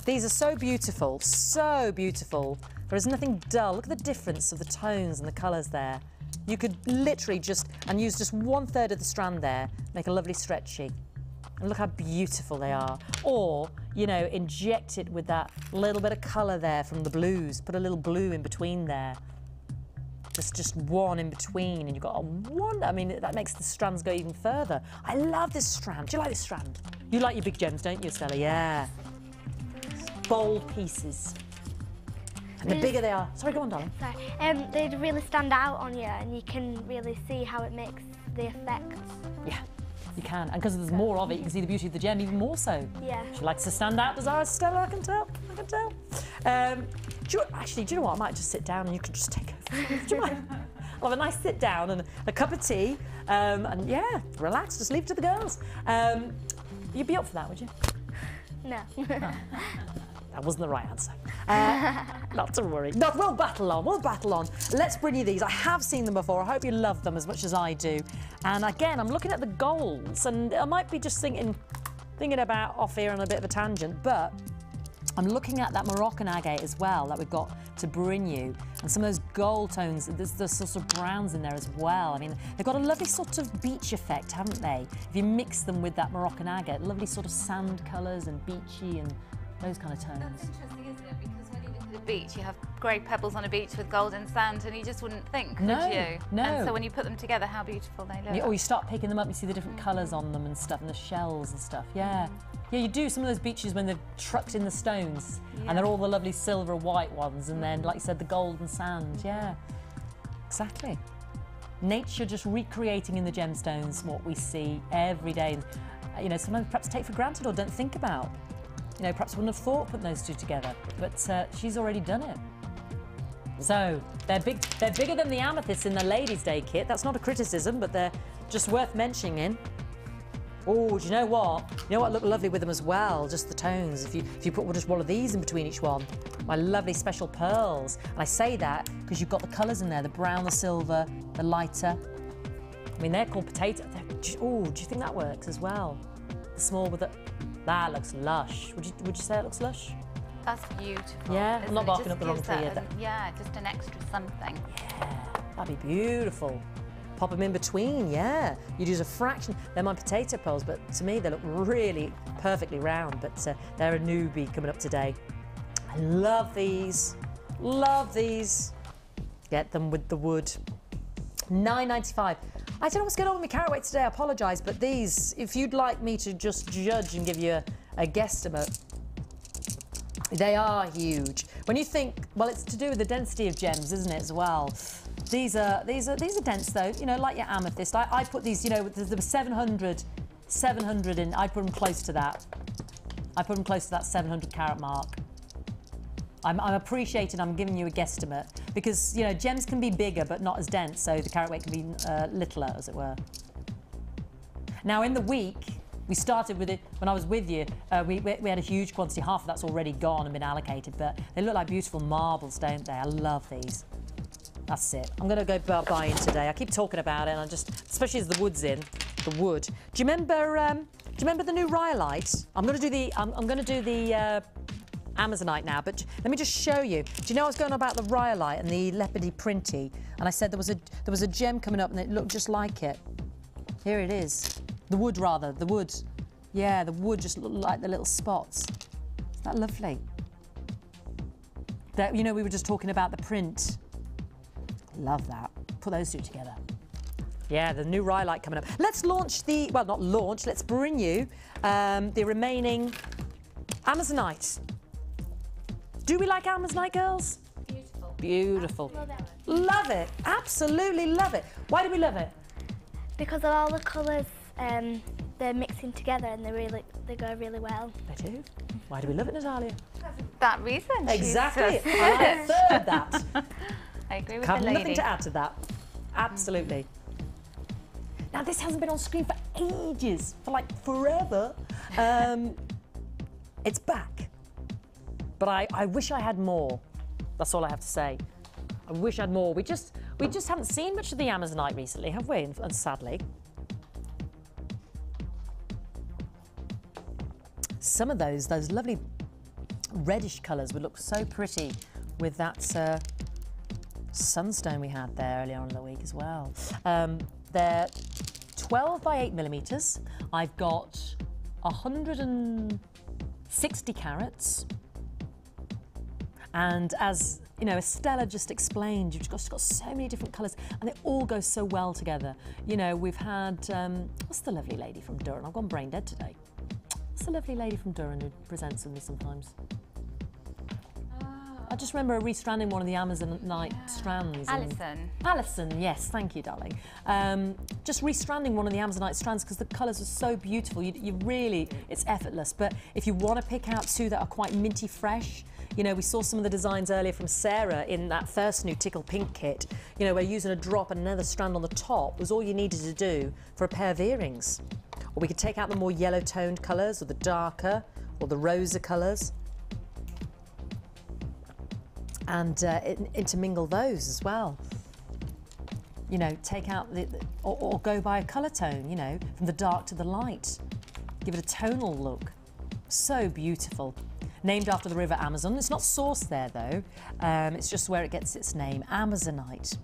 these are so beautiful, so beautiful. There is nothing dull. Look at the difference of the tones and the colours there. You could literally just, and use just 1/3 of the strand there, make a lovely stretchy. And look how beautiful they are. Or, you know, inject it with that little bit of colour there from the blues. Put a little blue in between there. Just one in between, and you've got a one. I mean, that makes the strands go even further. I love this strand. Do you like this strand? You like your big gems, don't you, Stella? Yeah. Bold pieces. And the bigger they are. Sorry, go on, darling. Sorry. They really stand out on you, and you can really see how it makes the effect. Yeah, you can. And because there's more of it, you can see the beauty of the gem even more so. Yeah. She likes to stand out, does ours, Stella? I can tell. I can tell. Actually, do you know what? I might just sit down and you can just take over. Do you mind? I'll have a nice sit down and a cup of tea. And yeah, relax, just leave it to the girls. You'd be up for that, would you? No. That wasn't the right answer. Not to worry. No, we'll battle on, we'll battle on. Let's bring you these. I have seen them before. I hope you love them as much as I do. And again, I'm looking at the golds, and I might be just thinking about off here on a bit of a tangent, but I'm looking at that Moroccan agate as well that we've got to bring you, and some of those gold tones, there's sort of browns in there as well. I mean, they've got a lovely sort of beach effect, haven't they? If you mix them with that Moroccan agate, lovely sort of sand colours and beachy and those kind of tones. That's interesting, isn't it? Because when you look at the beach, you have grey pebbles on a beach with golden sand, and you just wouldn't think, would you? No. And so when you put them together, how beautiful they look. Or you start picking them up, you see the different colours on them and stuff, and the shells and stuff, yeah. Yeah, you do some of those beaches when they've trucked in the stones, and they're all the lovely silver white ones, and then, like you said, the golden sand, yeah. Exactly. Nature just recreating in the gemstones what we see every day. You know, sometimes perhaps take for granted or don't think about. You know, perhaps wouldn't have thought putting those two together, but she's already done it. So they're big. They're bigger than the amethysts in the Ladies' Day kit. That's not a criticism, but they're just worth mentioning. Oh, do you know what? You know what look lovely with them as well? Just the tones. If you put just one of these in between each one, my lovely special pearls. And I say that because you've got the colours in there: the brown, the silver, the lighter. I mean, they're called potato. Oh, do you think that works as well? The small with the. That looks lush. Would you say it looks lush? That's beautiful. Yeah, I'm not barking up the wrong tree yet. Yeah, just an extra something. Yeah, that'd be beautiful. Pop them in between, yeah. You'd use a fraction. They're my potato pearls, but to me they look really perfectly round, but they're a newbie coming up today. I love these. Love these. Get them with the wood. $9.95. I don't know what's going on with my carrot weight today, I apologise, but these, if you'd like me to just judge and give you a guesstimate, they are huge. When you think, well, it's to do with the density of gems, isn't it, as well? These are dense though, you know, like your amethyst. I put these, you know, there were 700 in, I put them close to that. I put them close to that 700 carat mark. I'm appreciating I'm giving you a guesstimate because, you know, gems can be bigger but not as dense, so the carat weight can be littler, as it were. Now, in the week, we started with it, when I was with you, we had a huge quantity, half of that's already gone and been allocated, but they look like beautiful marbles, don't they? I love these. That's it. I'm going to go buying today. I keep talking about it, and I just, especially as the wood's in, the wood. Do you remember the new rhyolite? I'm going to do the Amazonite now, but let me just show you. Do you know I was going on about the rhyolite and the leopardy printy, and I said there was a gem coming up and it looked just like it. Here it is. The wood, rather. The wood. Yeah, the wood just looked like the little spots. Isn't that lovely? That, you know, we were just talking about the print. Love that. Put those two together. Yeah, the new rhyolite coming up. Let's launch the, well, not launch, let's bring you the remaining Amazonite. Do we like Amazonite, girls? Beautiful. Beautiful. Love it. Love it. Absolutely love it. Why do we love it? Because of all the colours, they're mixing together and they go really well. They do. Why do we love it, Natalia? That reason. Exactly. I third that. I agree with Have the lady. nothing to add to that. Absolutely. Now, this hasn't been on screen for ages, for like forever. It's back. But I wish I had more. That's all I have to say. I wish I had more. We just haven't seen much of the Amazonite recently, have we? And sadly. Some of those lovely reddish colours would look so pretty with that sunstone we had there earlier on in the week as well. They're 12 by 8 millimetres. I've got 160 carats. And as you know, Estella just explained, you've just got so many different colours and they all go so well together. You know, we've had, what's the lovely lady from Durham? I've gone brain dead today. What's the lovely lady from Durham who presents with me sometimes? I just remember restranding one of the Amazonite strands. Alison. Alison, yes, thank you, darling. Just restranding one of the Amazonite strands because the colours are so beautiful. You really, it's effortless. But if you want to pick out two that are quite minty fresh, you know, we saw some of the designs earlier from Sarah in that first new Tickle Pink kit. You know, where using a drop and another strand on the top was all you needed to do for a pair of earrings. Or we could take out the more yellow toned colours or the darker or the rosa colours. And intermingle those as well. You know, take out or go by a colour tone, you know, from the dark to the light. Give it a tonal look. So beautiful. Named after the river Amazon. It's not sourced there though. It's just where it gets its name, Amazonite.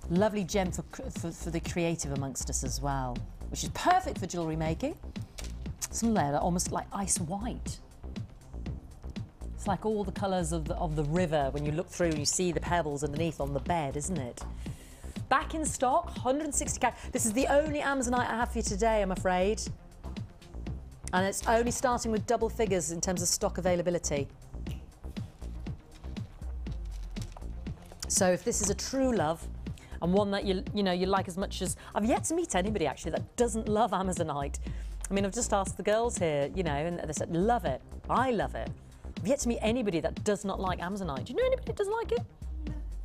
Lovely gem for the creative amongst us as well, which is perfect for jewellery making. Some there are almost like ice white. It's like all the colours of the river when you look through and you see the pebbles underneath on the bed, isn't it? Back in stock, 160 carat. This is the only Amazonite I have for you today, I'm afraid. And it's only starting with double figures in terms of stock availability. So if this is a true love and one that you like as much as... I've yet to meet anybody actually that doesn't love Amazonite. I mean, I've just asked the girls here, you know, and they said, love it. I love it. I've yet to meet anybody that does not like Amazonite. Do you know anybody that doesn't like it?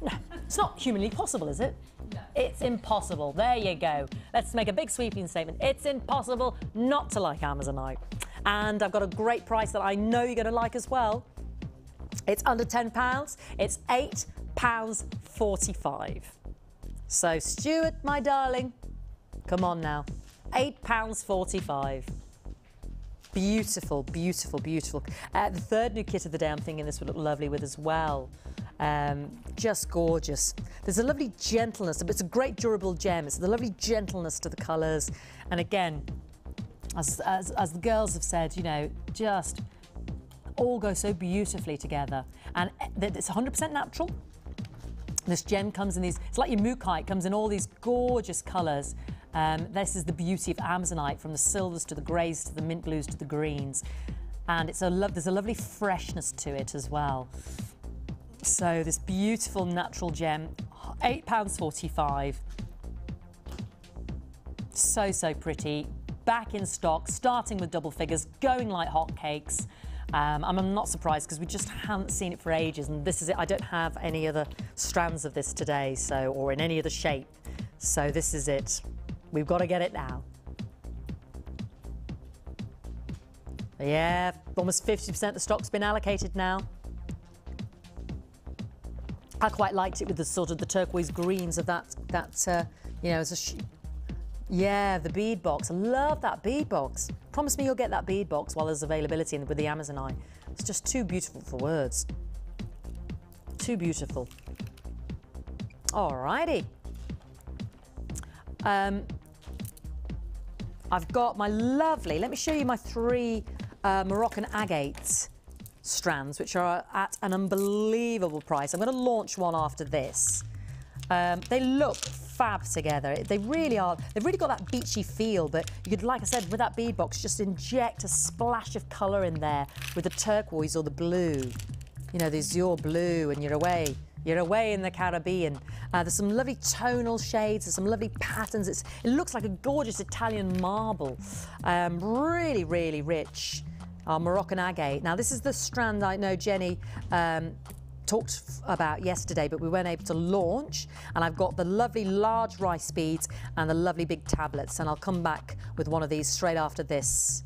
No, it's not humanly possible, is it? No. It's impossible. There you go. Let's make a big sweeping statement. It's impossible not to like Amazonite. And I've got a great price that I know you're going to like as well. It's under £10. It's £8.45. So, Stuart, my darling, come on now. £8.45. Beautiful, beautiful, beautiful. The third new kit of the day I'm thinking this would look lovely with as well. Just gorgeous. There's a lovely gentleness, but it's a great durable gem. It's the lovely gentleness to the colours. And again, as the girls have said, you know, just all go so beautifully together. And it's 100% natural. This gem comes in these, it's like your mookai, it comes in all these gorgeous colours. This is the beauty of Amazonite, from the silvers to the greys to the mint blues to the greens. And it's there's a lovely freshness to it as well. So this beautiful natural gem, £8.45. So, so pretty. Back in stock, starting with double figures, going like hotcakes. I'm not surprised because we just haven't seen it for ages, and this is it. I don't have any other strands of this today, so, or in any other shape. So this is it. We've got to get it now. Yeah, almost 50% of the stock's been allocated now. I quite liked it with the sort of the turquoise greens of that you know, as a yeah, the bead box. I love that bead box. Promise me you'll get that bead box while there's availability with the Amazonite. It's just too beautiful for words. Too beautiful. Alrighty. I've got my lovely, let me show you my 3 Moroccan agate strands, which are at an unbelievable price. I'm going to launch one after this. They look fab together. They really are. They've really got that beachy feel, but you could, like I said, with that bead box, just inject a splash of colour in there with the turquoise or the blue. You know, there's your blue and you're away. You're away in the Caribbean. There's some lovely tonal shades, there's some lovely patterns. It looks like a gorgeous Italian marble. Really, really rich. Our Moroccan agate. Now, this is the strand I know Jenny talked about yesterday, but we weren't able to launch. And I've got the lovely large rice beads and the lovely big tablets. And I'll come back with one of these straight after this.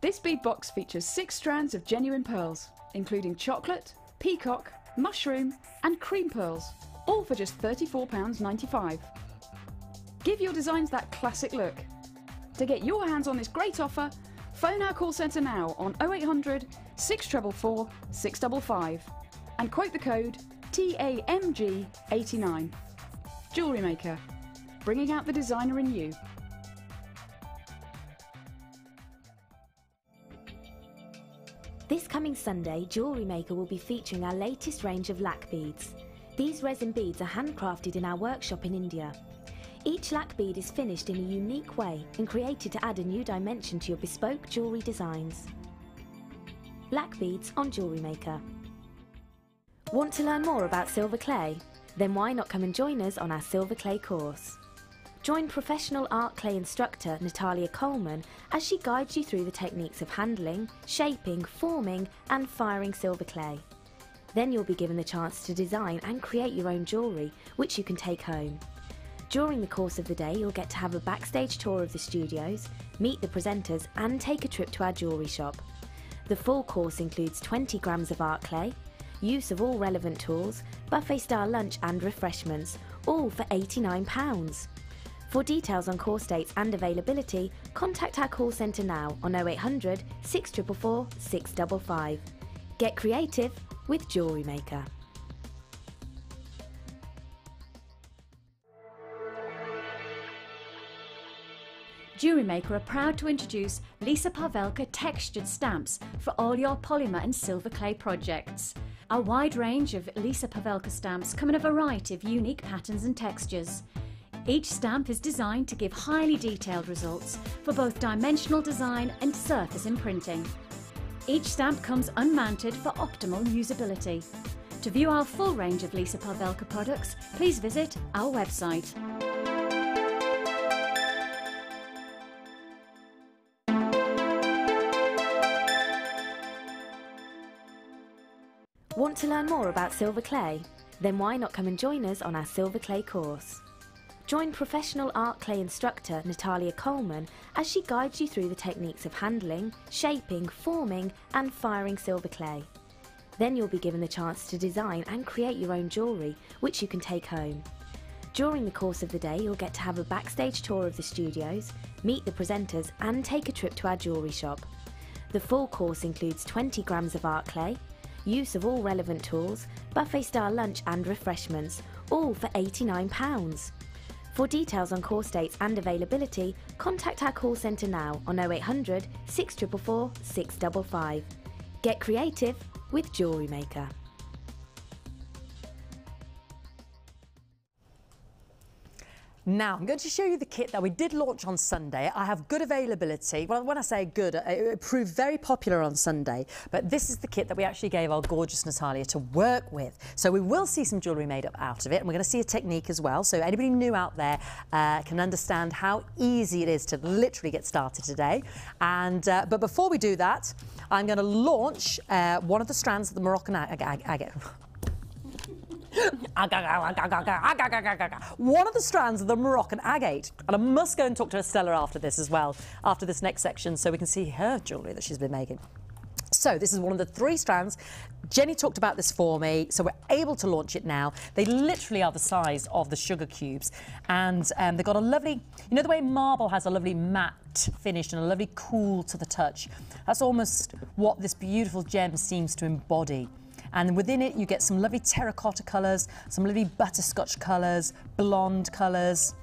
This bead box features 6 strands of genuine pearls, including chocolate, peacock, mushroom and cream pearls, all for just £34.95. Give your designs that classic look. To get your hands on this great offer, phone our call centre now on 0800 644 655 and quote the code TAMG89. Jewellery Maker, bringing out the designer in you. This coming Sunday, Jewellery Maker will be featuring our latest range of lac beads. These resin beads are handcrafted in our workshop in India. Each lac bead is finished in a unique way and created to add a new dimension to your bespoke jewellery designs. Lac beads on Jewellery Maker. Want to learn more about silver clay? Then why not come and join us on our silver clay course? Join professional art clay instructor Natalia Coleman as she guides you through the techniques of handling, shaping, forming and firing silver clay. Then you'll be given the chance to design and create your own jewellery, which you can take home. During the course of the day, you'll get to have a backstage tour of the studios, meet the presenters and take a trip to our jewellery shop. The full course includes 20 grams of art clay, use of all relevant tools, buffet-style lunch and refreshments, all for £89. For details on course dates and availability, contact our call centre now on 0800 644 655. Get creative with Jewellery Maker. Jewellery Maker are proud to introduce Lisa Pavelka textured stamps for all your polymer and silver clay projects. A wide range of Lisa Pavelka stamps come in a variety of unique patterns and textures. Each stamp is designed to give highly detailed results for both dimensional design and surface imprinting. Each stamp comes unmounted for optimal usability. To view our full range of Lisa Pavelka products, please visit our website. Want to learn more about silver clay? Then why not come and join us on our silver clay course? Join professional art clay instructor Natalia Coleman as she guides you through the techniques of handling, shaping, forming and firing silver clay. Then you'll be given the chance to design and create your own jewellery, which you can take home. During the course of the day, you'll get to have a backstage tour of the studios, meet the presenters and take a trip to our jewellery shop. The full course includes 20 grams of art clay, use of all relevant tools, buffet-style lunch and refreshments, all for £89. For details on course dates and availability, contact our call centre now on 0800 644 655. Get creative with Jewellery Maker. Now, I'm going to show you the kit that we did launch on Sunday. I have good availability. Well, when I say good, it proved very popular on Sunday, but this is the kit that we actually gave our gorgeous Natalia to work with. So we will see some jewellery made up out of it, and we're going to see a technique as well. So anybody new out there can understand how easy it is to literally get started today. And but before we do that, I'm going to launch one of the strands of the Moroccan agate. One of the strands of the Moroccan agate, and I must go and talk to Estella after this as well, after this next section, so we can see her jewellery that she's been making. So this is one of the 3 strands. Jenny talked about this for me, so we're able to launch it now. They literally are the size of the sugar cubes, and they've got a lovely, you know the way marble has a lovely matte finish and a lovely cool to the touch? That's almost what this beautiful gem seems to embody. And within it, you get some lovely terracotta colours, some lovely butterscotch colours, blonde colours,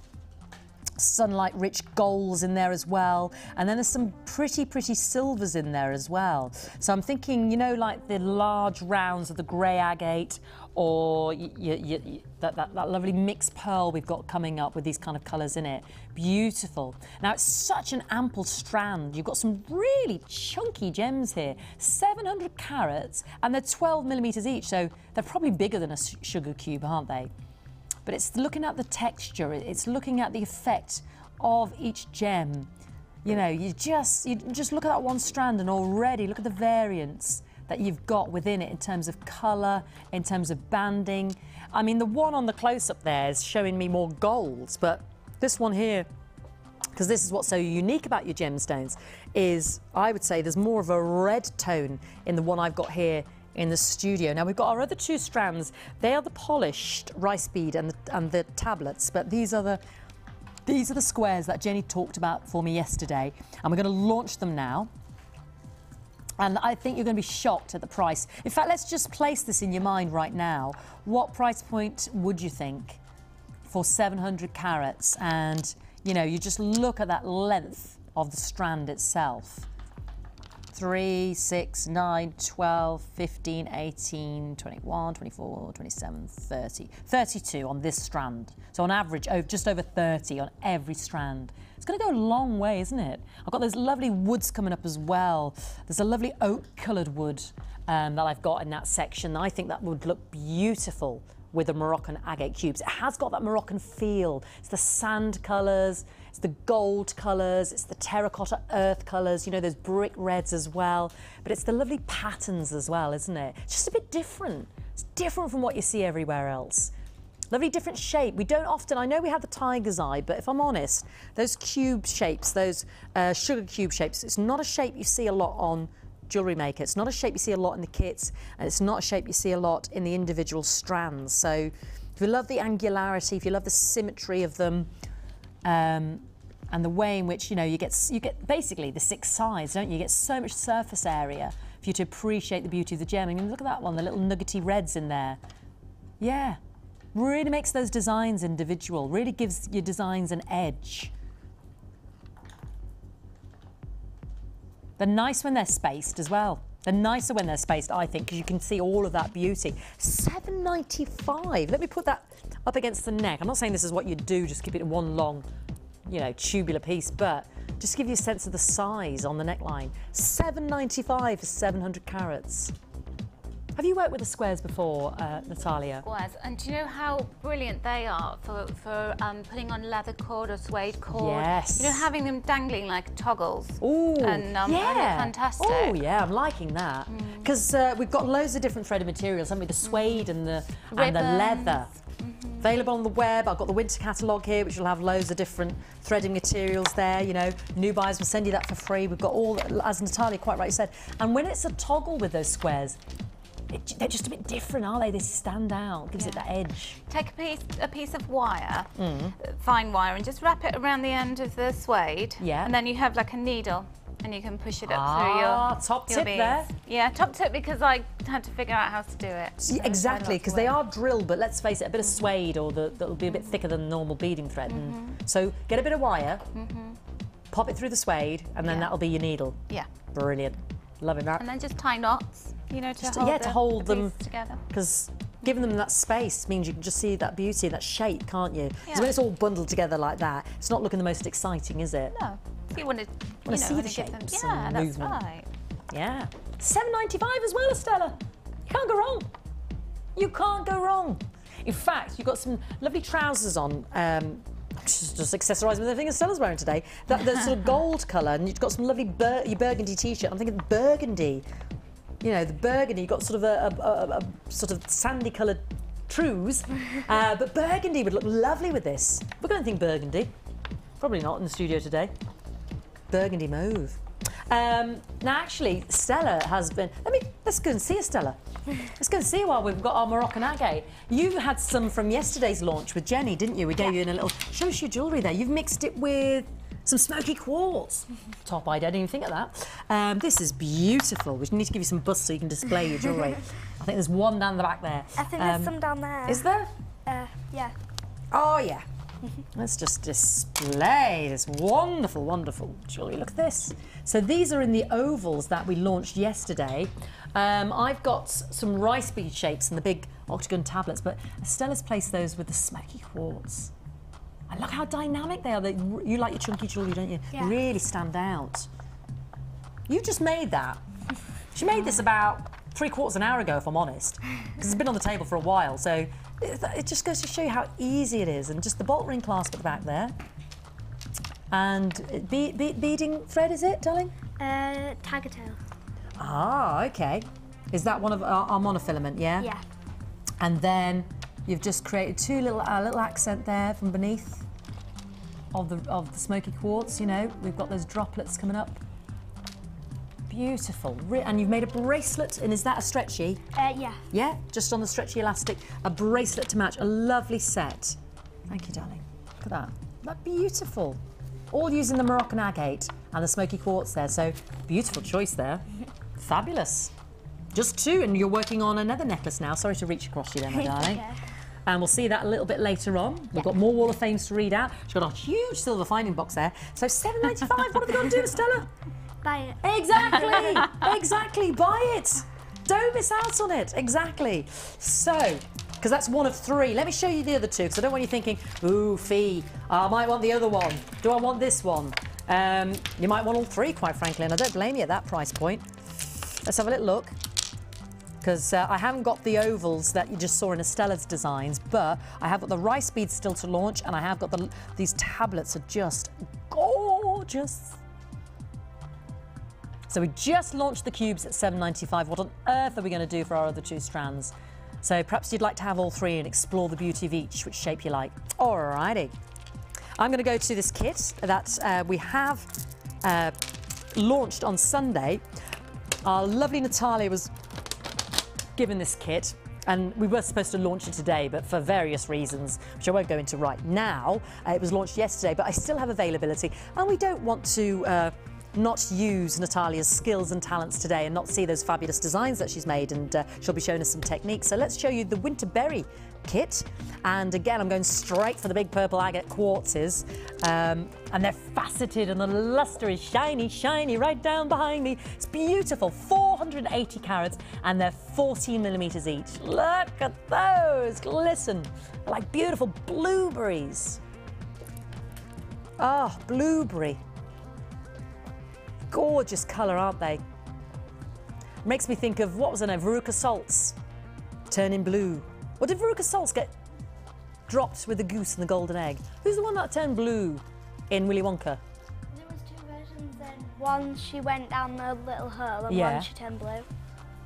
sunlight-rich golds in there as well. And then there's some pretty silvers in there as well. So I'm thinking, you know, like the large rounds of the grey agate, or that lovely mixed pearl we've got coming up with these kind of colours in it. Beautiful. Now, it's such an ample strand. You've got some really chunky gems here. 700 carats, and they're 12 millimetres each, so they're probably bigger than a sugar cube, aren't they? But it's looking at the texture, it's looking at the effect of each gem. You know, you just look at that one strand and already look at the variance that you've got within it in terms of colour, in terms of banding. I mean, the one on the close-up there is showing me more golds, but this one here, because this is what's so unique about your gemstones, is I would say there's more of a red tone in the one I've got here in the studio. Now, we've got our other 2 strands. They are the polished rice bead and the tablets, but these are the squares that Jenny talked about for me yesterday, and we're going to launch them now. And I think you're going to be shocked at the price. In fact, let's just place this in your mind right now. What price point would you think for 700 carats? And, you know, you just look at that length of the strand itself. 3, 6, 9, 12, 15, 18, 21, 24, 27, 30. 32 on this strand. So on average, just over 30 on every strand. It's going to go a long way, isn't it? I've got those lovely woods coming up as well. There's a lovely oak-coloured wood that I've got in that section. I think that would look beautiful with the Moroccan agate cubes. It has got that Moroccan feel. It's the sand colours, it's the gold colours, it's the terracotta earth colours, you know, those brick reds as well. But it's the lovely patterns as well, isn't it? It's just a bit different. It's different from what you see everywhere else. Lovely different shape. We don't often, I know we have the tiger's eye, but if I'm honest, those cube shapes, those sugar cube shapes, it's not a shape you see a lot on Jewellery Maker. It's not a shape you see a lot in the kits, and it's not a shape you see a lot in the individual strands. So if you love the angularity, if you love the symmetry of them, and the way in which, you know, you get basically the 6 sides, don't you? You get so much surface area for you to appreciate the beauty of the gem. I mean, look at that one, the little nuggety reds in there. Yeah, really makes those designs individual, really gives your designs an edge. They're nice when they're spaced as well. They're nicer when they're spaced, I think, because you can see all of that beauty. £7.95. Let me put that up against the neck. I'm not saying this is what you do, just keep it in one long, you know, tubular piece, but just give you a sense of the size on the neckline. £7.95 for 700 carats. Have you worked with the squares before, Natalia? Squares, and do you know how brilliant they are for putting on leather cord or suede cord? Yes. You know, having them dangling like toggles. Ooh, and they're fantastic. Oh yeah, I'm liking that because we've got loads of different threaded materials, haven't we? The suede and the leather. Available on the web. I've got the winter catalogue here, which will have loads of different threading materials there. You know, new buyers will send you that for free. We've got all, as Natalia quite rightly said. And when it's a toggle with those squares, they're just a bit different, aren't they? They stand out, gives it that edge. Take a piece of wire, fine wire, and just wrap it around the end of the suede. Yeah. And then you have like a needle, and you can push it up through your top your tip beads. there. Yeah, top tip because I had to figure out how to do it. Yeah, exactly, because they are drilled, but let's face it, a bit of suede or that'll be a bit thicker than normal beading thread. And so get a bit of wire, pop it through the suede, and then that'll be your needle. Yeah. Brilliant. Loving that. And then just tie knots, you know, to to hold the them pieces together. Because giving them that space means you can just see that beauty, that shape, can't you? Because Yeah. when it's all bundled together like that, it's not looking the most exciting, is it? No, you want to, see the give them. shapes Yeah, and that's movement. right. Yeah. £7.95 as well, Estella. You can't go wrong. You can't go wrong. In fact, you've got some lovely trousers on. Just accessorising with everything Estella's wearing today. That sort of gold colour, and you've got some lovely your burgundy t-shirt. I'm thinking burgundy. You know, the burgundy. You've got sort of a sort of sandy coloured trews, but burgundy would look lovely with this. We're going to think burgundy. Probably not in the studio today. Burgundy mauve. Now, actually, Stella has been. Let's go and see Stella. Let's go and see while we've got our Moroccan agate. You had some from yesterday's launch with Jenny, didn't you? We gave you in a little. Show us your jewellery there. You've mixed it with some smoky quartz. Top idea. I didn't even think of that. This is beautiful. We need to give you some busts so you can display your jewellery. I think there's one down the back there. I think there's some down there. Is there? Yeah. Oh, yeah. Let's just display this wonderful, wonderful jewellery. Look at this. So these are in the ovals that we launched yesterday. I've got some rice bead shapes and the big octagon tablets, but Estella's placed those with the smoky quartz. And look how dynamic they are. You like your chunky jewellery, don't you? Yeah. Really stand out. You just made that. She made this about 3/4 an hour ago, if I'm honest, because it's been on the table for a while. So it just goes to show you how easy it is, and just the bolt ring clasp at the back there. And beading thread, is it, darling? Tagatelle. Ah, okay. Is that one of our monofilament? Yeah. Yeah. And then you've just created two little accent there from beneath of the smoky quartz. You know, we've got those droplets coming up. Beautiful. And you've made a bracelet, and is that a stretchy? Yeah. Yeah, just on the stretchy elastic, a bracelet to match. A lovely set. Thank you, darling. Look at that. That's beautiful. All using the Moroccan agate and the smoky quartz there. So beautiful choice there. Fabulous. Just two, and you're working on another necklace now. Sorry to reach across you there, my darling. Okay. And we'll see that a little bit later on. We've got more Wall of Fames to read out. She's got a huge silver finding box there. So £7.95. What have they got to do, Stella? Buy it. Exactly. Exactly. Buy it. Don't miss out on it. Exactly. So, because that's one of three. Let me show you the other two, because I don't want you thinking, ooh, fee, I might want the other one. Do I want this one? You might want all three, quite frankly, and I don't blame you at that price point. Let's have a little look. Because I haven't got the ovals that you just saw in Estella's designs, but I have got the rice beads still to launch, and I have got these tablets are just gorgeous. So we just launched the cubes at £7.95. What on earth are we going to do for our other two strands? So perhaps you'd like to have all three and explore the beauty of each, which shape you like. Alrighty. I'm going to go to this kit that we have launched on Sunday. Our lovely Natalia was given this kit, and we were supposed to launch it today, but for various reasons, which I won't go into right now, it was launched yesterday, but I still have availability, and we don't want to not use Natalia's skills and talents today and not see those fabulous designs that she's made, and she'll be showing us some techniques. So let's show you the Winter Berry kit, and again I'm going straight for the big purple agate quartzes, and they're faceted and the luster is shiny right down behind me. It's beautiful. 480 carats, and they're 14mm each. Look at those glisten. They're like beautiful blueberries. Oh, blueberry. Gorgeous colour, aren't they? Makes me think of, what was her name? Veruca Salt's Turning Blue. Or did Veruca Salt's get dropped with the goose and the golden egg? Who's the one that turned blue in Willy Wonka? There was two versions then. One she went down the little hole and Yeah. one she turned blue.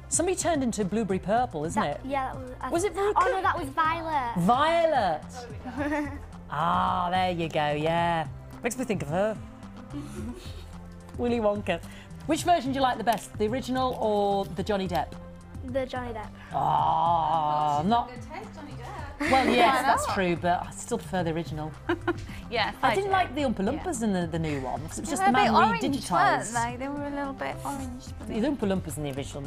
Somebody turned into blueberry purple, isn't it? Yeah, that was... Was it Veruca? Oh no, that was Violet. Violet. Ah, there you go, yeah. Makes me think of her. Willy Wonka. Which version do you like the best, the original or the Johnny Depp? The Johnny Depp. Oh, not... Well, yes, that's true, but I still prefer the original. Yes, I didn't like the Oompa Loompas in the new one, because it was just They the were a bit man orange, weren't re-digitised. they? They were a little bit orange. The Oompa Loompas in the original,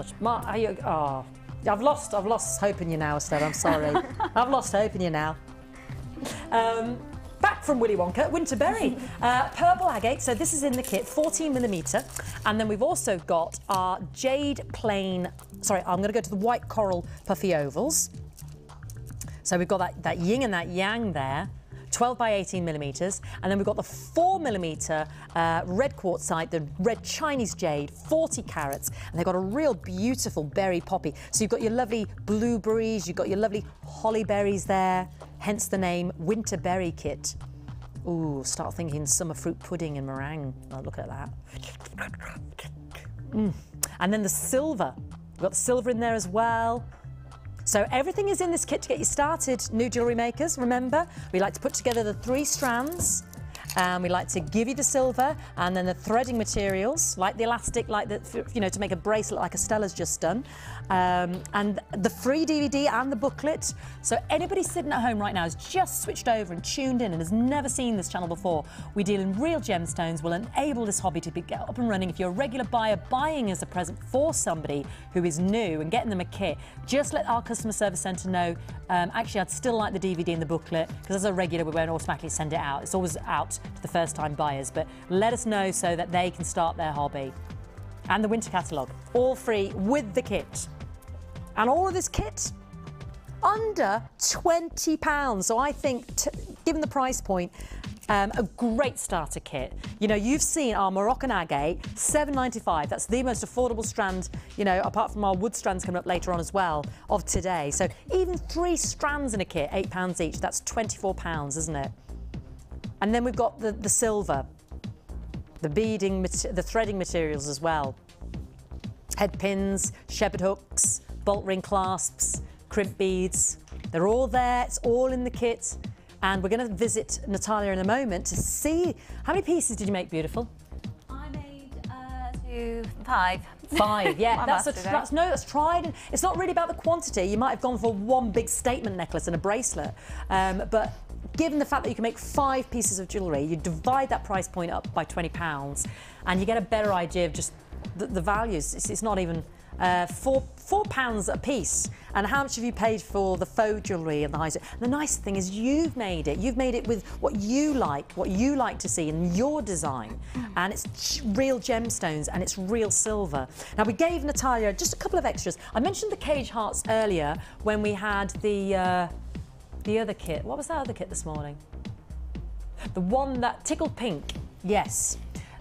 I've lost hope in you now, Estelle, I'm sorry. I've lost hope in you now. Back from Willy Wonka, Winterberry. Purple agate, so this is in the kit, 14mm. And then we've also got our jade plain, sorry, I'm going to go to the white coral puffy ovals. So we've got that yin and that yang there, 12 by 18mm. And then we've got the 4mm red quartzite, the red Chinese jade, 40 carats. And they've got a real beautiful berry poppy. So you've got your lovely blueberries, you've got your lovely holly berries there, hence the name Winterberry Kit. Ooh, start thinking summer fruit pudding and meringue. Oh, look at that. And then the silver. We've got the silver in there as well. So everything is in this kit to get you started, new jewellery makers. Remember, we like to put together the 3 strands, and we like to give you the silver and then the threading materials, like the elastic, like the, you know, to make a bracelet like Estella's just done, and the free DVD and the booklet. So anybody sitting at home right now has just switched over and tuned in and has never seen this channel before. We deal in real gemstones. We'll enable this hobby to get up and running. If you're a regular buyer buying as a present for somebody who is new and getting them a kit, just let our customer service centre know. Actually, I'd still like the DVD and the booklet, because as a regular we won't automatically send it out. It's always out to the first time buyers, but let us know so that they can start their hobby. And the winter catalogue, all free with the kit. And all of this kit under £20. So I think, given the price point, a great starter kit. You know, you've seen our Moroccan agate, £7.95. That's the most affordable strand, you know, apart from our wood strands coming up later on as well, of today. So even 3 strands in a kit, £8 each, that's £24, isn't it? And then we've got the silver, the beading, the threading materials as well. Head pins, shepherd hooks, bolt ring clasps, crimp beads. They're all there, it's all in the kit. And we're going to visit Natalia in a moment to see, how many pieces did you make, beautiful? I made 5. 5, yeah. That's tried. And it's not really about the quantity. You might have gone for one big statement necklace and a bracelet. But given the fact that you can make 5 pieces of jewellery, you divide that price point up by £20 and you get a better idea of just the values. It's not even £4 a piece. And how much have you paid for the faux jewellery and the high? The nice thing is you've made it with what you like to see in your design, and it's real gemstones and it's real silver. Now we gave Natalia just a couple of extras. I mentioned the cage hearts earlier when we had the other kit. What was that other kit this morning? The one that tickled pink. Yes.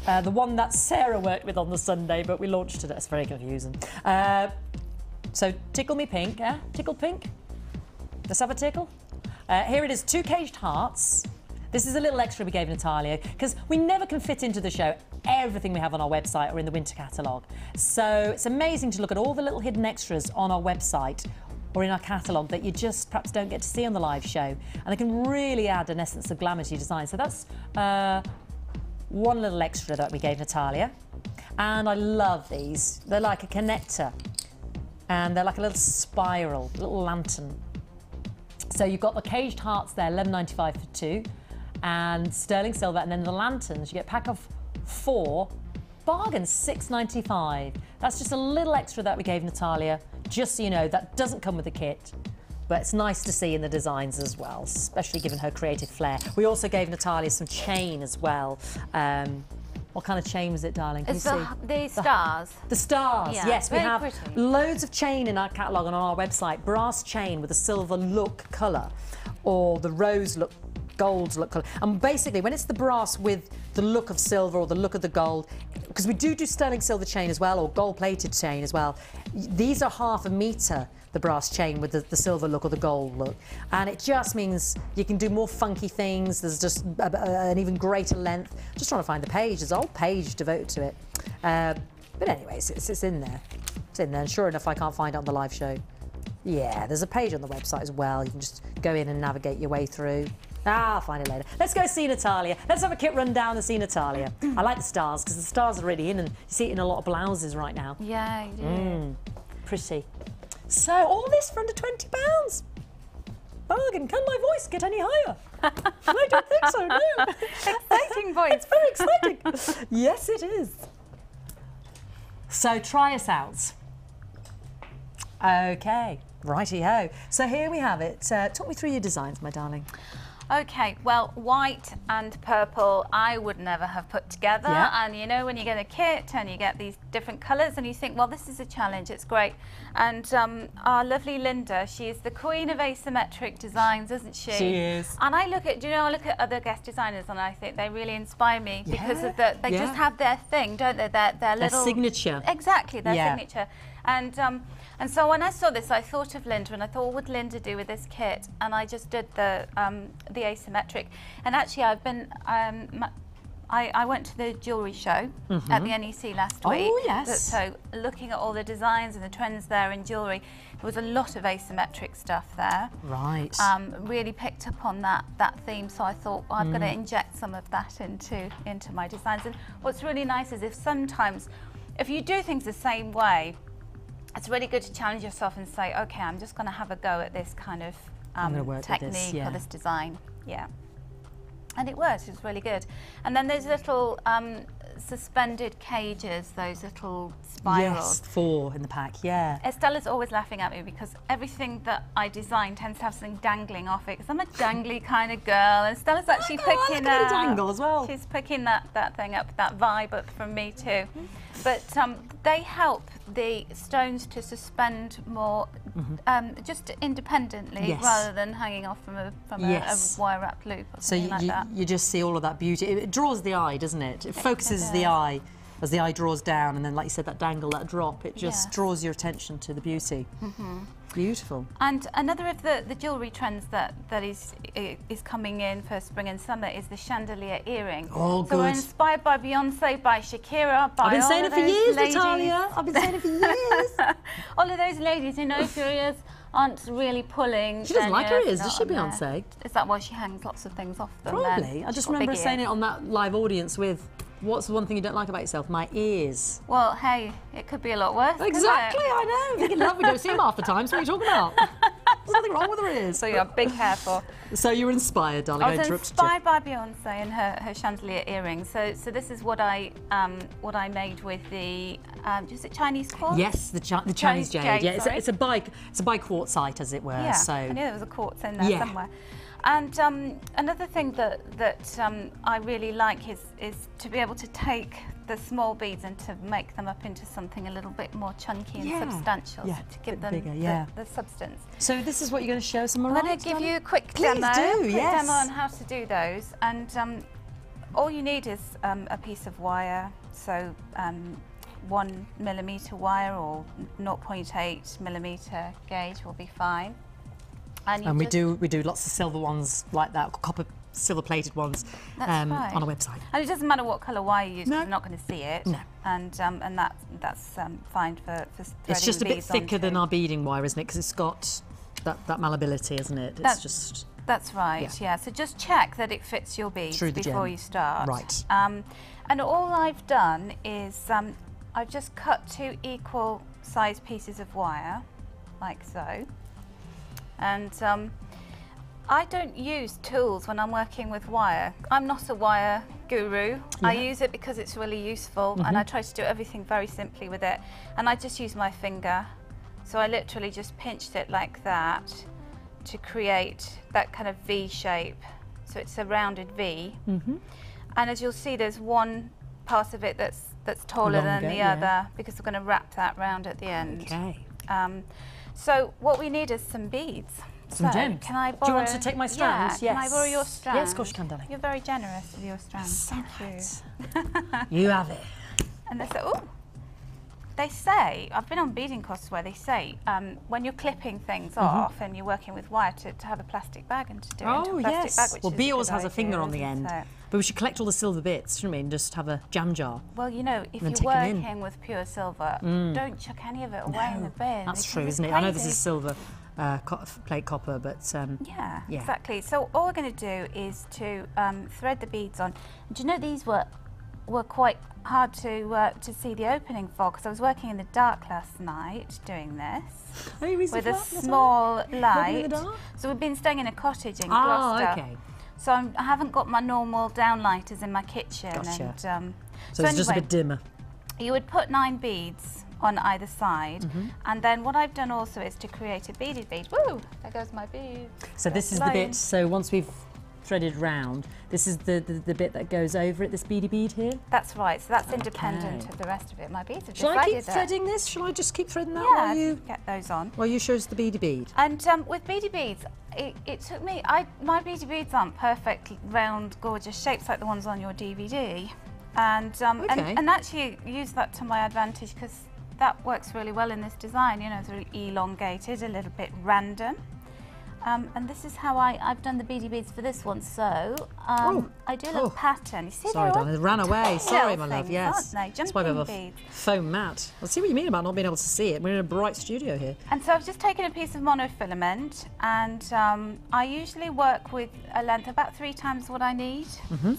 The one that Sarah worked with on the Sunday, but we launched today. It's very confusing. So tickle me pink, yeah? Tickle pink? Let's have a tickle. Here it is, 2 caged hearts. This is a little extra we gave Natalia, because we never can fit into the show everything we have on our website or in the winter catalogue. So it's amazing to look at all the little hidden extras on our website or in our catalogue that you just perhaps don't get to see on the live show. And they can really add an essence of glamour to your design. So that's one little extra that we gave Natalia. And I love these. They're like a connector. And they're like a little spiral, a little lantern. So you've got the caged hearts there, £11.95 for 2. And sterling silver. And then the lanterns, you get a pack of 4. Bargain, £6.95. That's just a little extra that we gave Natalia. Just so you know, that doesn't come with the kit. But it's nice to see in the designs as well, especially given her creative flair. We also gave Natalia some chain as well. What kind of chain was it, darling? Can you see? The stars. The stars, yeah, yes. We have pretty. loads of chain in our catalogue and on our website. Brass chain with a silver look colour, or the rose look gold look colour. And basically, when it's the brass with the look of silver or the look of the gold, because we do sterling silver chain as well, or gold-plated chain as well. These are half a metre, the brass chain with the silver look or the gold look. And it just means you can do more funky things. There's just an even greater length. Just trying to find the page. There's a whole page devoted to it. But anyways, it's in there. It's in there. And sure enough, I can't find it on the live show. Yeah, there's a page on the website as well. You can just go in and navigate your way through. I'll find it later. Let's go see Natalia. Let's have a kit run down and see Natalia. I like the stars because the stars are really in, and you see it in a lot of blouses right now. Yeah, you do. Pretty. So all this for under £20. Bargain. Can my voice get any higher? I don't think so, no. Exciting voice. It's very exciting. Yes, it is. So try us out. Okay, righty-ho. So here we have it. Talk me through your designs, my darling. Okay, well, white and purple I would never have put together. Yeah. And you know, when you get a kit and you get these different colours and you think, well, this is a challenge, it's great. And our lovely Linda, she is the queen of asymmetric designs, isn't she? She is. And I look at other guest designers and I think they really inspire me because of they just have their thing, don't they? Their little signature. Exactly, their signature. And so when I saw this, I thought of Linda, and I thought, what would Linda do with this kit? And I just did the asymmetric. And actually, I've been I went to the jewellery show at the NEC last week. Oh yes. So looking at all the designs and the trends there in jewellery, there was a lot of asymmetric stuff there. Right. Really picked up on that theme. So I thought, well, I've got to inject some of that into my designs. And what's really nice is if you do things the same way, it's really good to challenge yourself and say, okay, I'm just going to have a go at this kind of technique or this design. Yeah. And it worked, it was really good. And then those little suspended cages, those little spirals. Yes, 4 in the pack, yeah. Estella's always laughing at me because everything that I design tends to have something dangling off it, because I'm a dangly kind of girl, and Stella's actually picking a dangle as well. She's picking that thing up, that vibe up from me too. But they help the stones to suspend more just independently rather than hanging off from a wire wrap loop or something like that. You just see all of that beauty. It draws the eye, doesn't it? It focuses the eye as the eye draws down, and then, like you said, that dangle, that drop, it just draws your attention to the beauty. Beautiful. And another of the jewellery trends that is coming in for spring and summer is the chandelier earring. Oh, good. So we're inspired by Beyonce, by Shakira, by I've been all saying of it for those years, ladies. Natalia. I've been saying it for years. All of those ladies who know if your ears aren't really pulling. She doesn't like her ears, not does she, on there. Beyonce? Is that why she hangs lots of things off them? Probably. Then? I just remember saying it on that live audience with, what's the one thing you don't like about yourself? My ears. Well, hey, it could be a lot worse. Exactly, I know. Thinking love, we don't see them half the time, so what are you talking about? There's nothing wrong with her ears. So you have big hair for. So you were inspired, darling. I was inspired by Beyonce and her chandelier earrings. So this is what I made with the is it Chinese quartz? Yes, the Chinese jade. Yeah, it's a bi-quartzite, as it were. Yeah, so I knew there was a quartz in there somewhere. And another thing that I really like is to be able to take the small beads and to make them up into something a little bit more chunky and substantial, to give them bigger, the substance. So this is what you're going to show us, am I I'm right? going to give you a quick Please demo. do, yes. Demo on how to do those. And all you need is a piece of wire, so 1mm wire or 0.8mm gauge will be fine. And we do lots of silver ones like that, copper silver-plated ones on our website. And it doesn't matter what colour wire you use, No. because you're not going to see it. No. And that's fine for threading It's just a bit beads thicker onto. than our beading wire, isn't it? Because it's got that malleability, isn't it? It's just... That's right, yeah. So just check that it fits your beads before you start. Right. And all I've done is I've just cut 2 equal size pieces of wire, like so. And I don't use tools when I'm working with wire. I'm not a wire guru. I use it because it's really useful, and I try to do everything very simply with it. And I just use my finger. So I literally just pinched it like that to create that kind of V shape. So it's a rounded V. And as you'll see, there's one part of it that's taller than the other, because we're going to wrap that round at the end. Okay. So what we need is some beads. Some gems. Can I Do borrow? you want to take my strands? Yeah. Yes. Can I borrow your strands? Yes, of course you can, darling. You're very generous with your strands. Thank you. You have it. And they say, oh, they say, I've been on beading courses where they say when you're clipping things off and you're working with wire to have a plastic bag and to do it into a plastic bag, which well, is B a always good has a finger idea, on the isn't end. it? But we should collect all the silver bits, shouldn't we, and just have a jam jar. Well, you know, if you're take 'em in. working with pure silver, don't chuck any of it away in the bin. That's because true, it's isn't it? I know this crazy. is silver plate copper, but Yeah, yeah. exactly. So all we're going to do is to thread the beads on. Do you know these were quite hard to see the opening for, because I was working in the dark last night doing this with a small light. So we've been staying in a cottage in Gloucester. Okay. So I haven't got my normal downlighters in my kitchen. Gotcha. And, So it's just a bit dimmer. You would put 9 beads on either side, and then what I've done also is to create a beaded bead. Woo! There goes my bead. So this is the bit, so once we've threaded round, this is the bit that goes over it, this beady bead here? That's right, so that's independent of the rest of it. My beads have Shall I keep decided that. threading this? Shall I just keep threading that Yeah, while you get those on. show us the beady bead? And with beady beads, it took me, my beady beads aren't perfect, round, gorgeous shapes like the ones on your DVD. And, and actually use that to my advantage, because that works really well in this design. You know, it's really elongated, a little bit random. And this is how I've done the beady beads for this one. So I do a little pattern. You see, sorry, darling, it ran away. Sorry, my love. Things, Yes, aren't they? that's why we have a Jumping beads. foam mat. I see what you mean about not being able to see it. We're in a bright studio here. And so I've just taken a piece of monofilament, and I usually work with a length about 3 times what I need.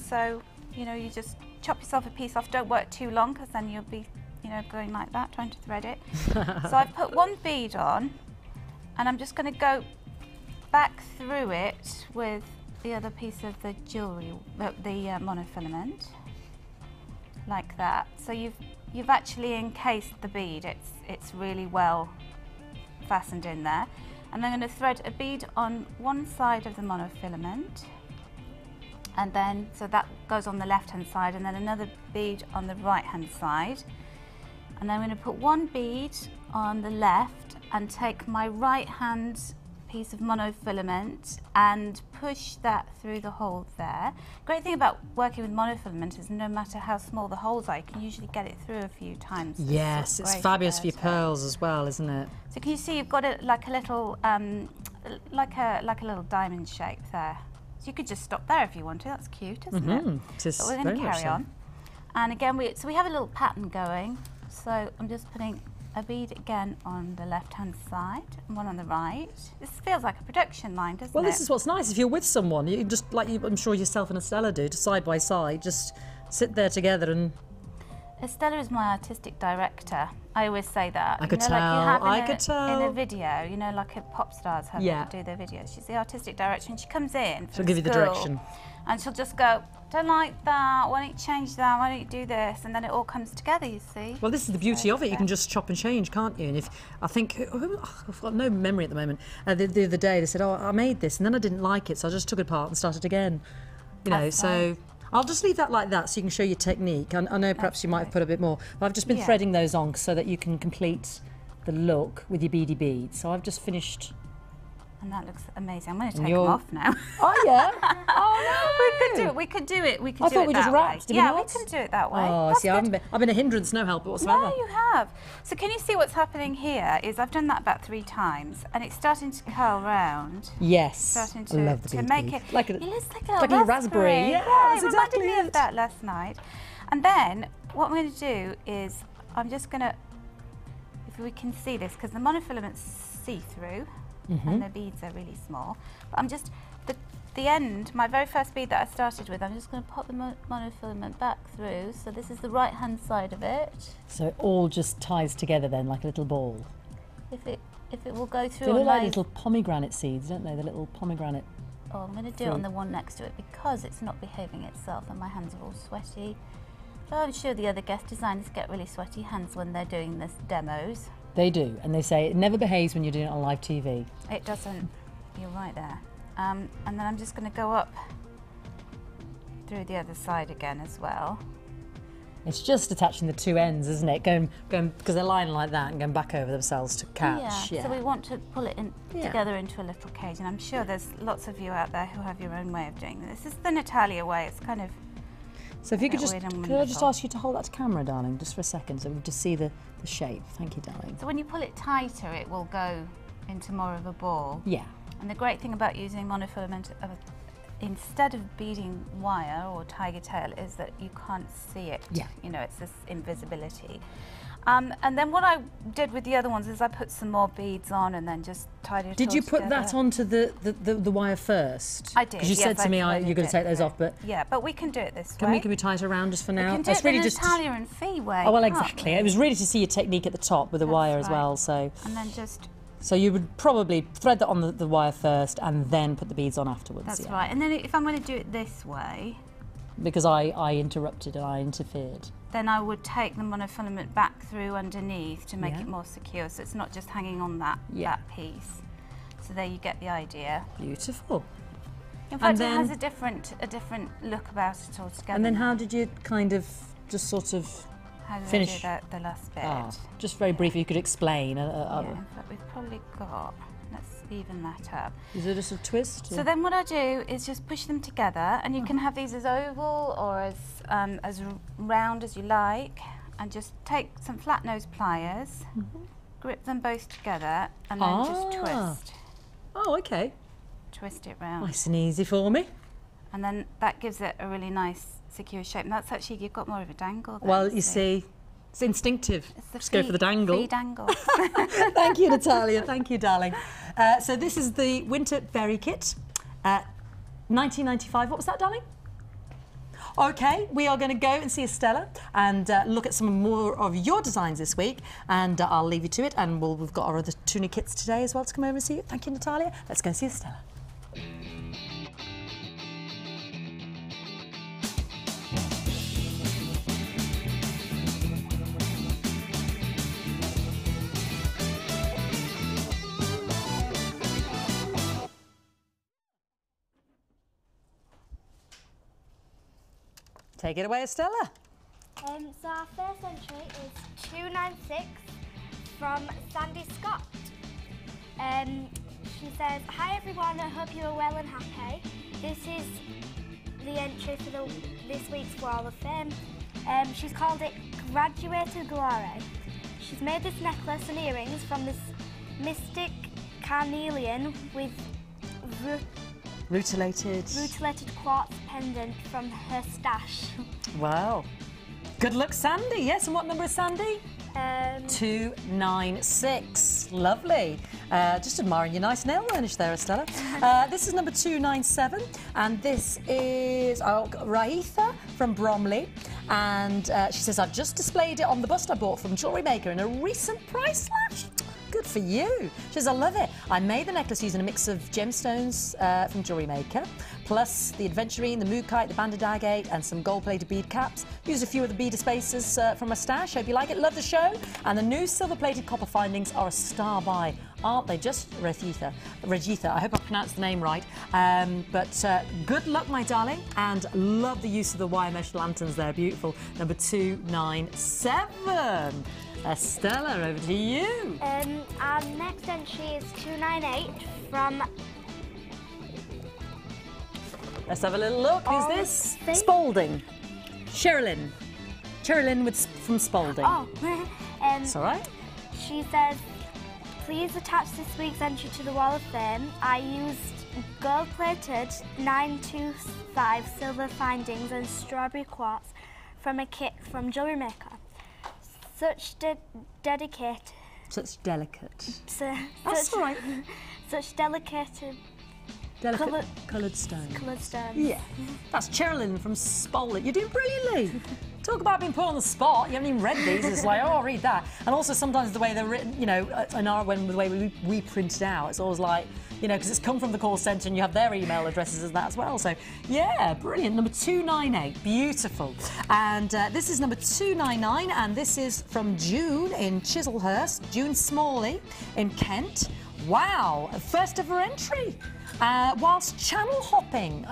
So you know, you just chop yourself a piece off. Don't work too long, because then you'll be, you know, going like that, trying to thread it. So I've put 1 bead on, and I'm just going to go back through it with the other piece of the jewellery, the monofilament, like that. So you've actually encased the bead. It's really well fastened in there. And I'm going to thread a bead on one side of the monofilament, and then so that goes on the left hand side, and then another bead on the right hand side. And then I'm going to put 1 bead on the left and take my right hand piece of monofilament and push that through the hole there. Great thing about working with monofilament is no matter how small the holes are, you can usually get it through a few times. Yes, it's fabulous for your pearls as well, isn't it? So can you see you've got it like a little like a little diamond shape there. So you could just stop there if you want to. That's cute, isn't it? But we're going to carry on. And again, we have a little pattern going. So I'm just putting a bead again on the left-hand side and 1 on the right. This feels like a production line, doesn't it? Well, this is what's nice. If you're with someone, you just, like I'm sure yourself and Estella do, side by side, just sit there together and... Estella is my artistic director. I always say that. I could tell. Like I could tell. In a video, you know, like a pop stars have to do their videos. She's the artistic director, and she comes in. She'll give you the direction. And she'll just go, don't like that, why don't you change that, why don't you do this? And then it all comes together, you see. Well, this is the beauty of it. You can just chop and change, can't you? And if I think, I've got no memory at the moment. The other day they said, oh, I made this, and then I didn't like it, so I just took it apart and started again. You know, so I'll just leave that like that so you can show your technique. I know perhaps you might have put a bit more, but I've just been threading those on so that you can complete the look with your beady beads. So I've just finished. And that looks amazing. I'm going to take them off now. Oh, yeah? Oh, no. We could do it. I thought we just wrapped, did we not? Yeah, we could do it that way. Oh, That's see, I've been a hindrance, no help whatsoever. No, you have. So can you see what's happening here is I've done that about 3 times, and it's starting to curl round. Yes. Starting I love the to bead make bead. it like a little raspberry. Yeah, that's it exactly reminded me it. of that last night. And then what I'm going to do is I'm just going to, if we can see this, because the monofilament's see-through and the beads are really small. But I'm just, the end, my very first bead that I started with, I'm just going to pop the monofilament back through. So this is the right-hand side of it. So it all just ties together then, like a little ball. If it will go through. They look like little pomegranate seeds, don't they? The little pomegranate. Oh, I'm going to do it on the one next to it because it's not behaving itself and my hands are all sweaty. So I'm sure the other guest designers get really sweaty hands when they're doing this demos. They do, and they say it never behaves when you're doing it on live TV. It doesn't. You're right there. And then I'm just going to go up through the other side again as well. It's just attaching the two ends, isn't it? Going because they're lying like that and going back over themselves to catch. Yeah. So we want to pull it in together into a little cage, and I'm sure there's lots of you out there who have your own way of doing this. This is the Natalia way. It's kind of. So if you could I just ask you to hold that to camera, darling, just for a second, so we can just see the shape. Thank you, darling. So when you pull it tighter, it will go into more of a ball. Yeah. And the great thing about using monofilament instead of beading wire or tiger tail is that you can't see it. Yeah. You know, it's this invisibility. And then what I did with the other ones is I put some more beads on and then just tied it. Did you put that onto the wire first? I did. Because you said to me you're going to take those off, but yeah, but we can do it this way. Can we tie it around just for now? We can do it really just Natalia and Fee way. Oh well, exactly. It was really to see your technique at the top with the wire as well. So. And then just. So you would probably thread that on the wire first and then put the beads on afterwards. That's right. And then if I'm going to do it this way... Because I interrupted and I interfered. Then I would take the monofilament back through underneath to make it more secure, so it's not just hanging on that piece. So there you get the idea. Beautiful. In fact, it has a different look about it altogether. And then how did you kind of just sort of... How did finish I do the last bit? Just very briefly, you could explain. In fact, we've probably got. Let's even that up. Is it just a twist? So then, what I do is just push them together, and you can have these as oval or as round as you like, and just take some flat nose pliers, grip them both together, and then just twist. Oh, okay. Twist it round. Nice and easy for me. And then that gives it a really nice secure shape, and that's actually, you've got more of a dangle there. Well, you see, it's instinctive. Just go for the dangle. Free dangle. Thank you, Natalia. Thank you, darling. So this is the Winter Berry Kit, 1995. What was that, darling? Okay, we are going to go and see Estella and look at some more of your designs this week, and I'll leave you to it, and we've got our other tunic kits today as well to come over and see you. Thank you, Natalia. Let's go and see Estella. Take it away, Estella. So our first entry is 296 from Sandy Scott. She says, "Hi everyone, I hope you are well and happy. This is the entry for this week's Wall of Fame. She's called it Graduated Glory. She's made this necklace and earrings from this mystic carnelian with Rutilated quartz pendant from her stash." Wow. Good luck, Sandy. Yes, and what number is Sandy? 296. Lovely. Just admiring your nice nail varnish there, Estella. This is number 297, and this is Raitha from Bromley. And she says, "I've just displayed it on the bust I bought from Jewellery Maker in a recent price slash." Good for you. She says, "I love it. I made the necklace using a mix of gemstones from Jewellery Maker, plus the adventurine, the mood kite, the banded agate, and some gold-plated bead caps. Used a few of the beader spacers from my stash. Hope you like it. Love the show. And the new silver-plated copper findings are a star buy. Aren't they just, Regitha? I hope I pronounced the name right. But good luck, my darling, and love the use of the wire mesh lanterns there. Beautiful. Number 297. Estella, over to you. Our next entry is 298 from... Let's have a little look. Who's this? Spalding. Sherilyn. Sherilyn from Spalding. Oh, it's all right. She says, "Please attach this week's entry to the Wall of Fame. I used gold-plated 925 silver findings and strawberry quartz from a kit from Jewellery Maker. Such delicate. That's All right. Such delicate coloured stones. Coloured stones. Yeah. That's Sherilyn from Spalding. You're doing brilliantly. Talk about being put on the spot. You haven't even read these. It's like, oh, I'll read that. And also sometimes the way they're written, you know, the way we print it out, it's always like, you know, because it's come from the call centre and you have their email addresses as that as well. So, yeah, brilliant. Number 298. Beautiful. And this is number 299, and this is from June in Chislehurst. June Smalley in Kent. Wow, first ever entry. Whilst channel hopping,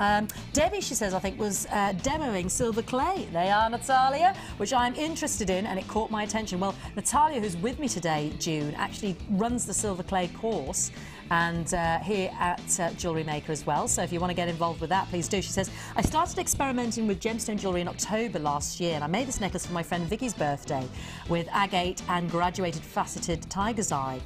Debbie, she says, I think, was demoing silver clay. They are, Natalia, which I'm interested in, and it caught my attention. Well, Natalia, who's with me today, June, actually runs the silver clay course, and here at Jewellery Maker as well. So if you want to get involved with that, please do. She says, I started experimenting with gemstone jewellery in October last year, and I made this necklace for my friend Vicky's birthday with agate and graduated faceted tiger's eye.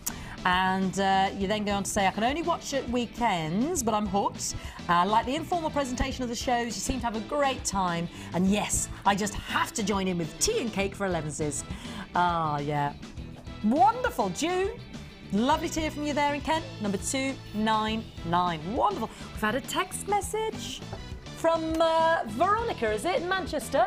And you then go on to say, I can only watch at weekends, but I'm hooked. I like the informal presentation of the shows. You seem to have a great time. And yes, I just have to join in with tea and cake for 11s. Ah, yeah. Wonderful, June. Lovely to hear from you there in Kent, number 299. Wonderful. We've had a text message from Veronica, is it, in Manchester?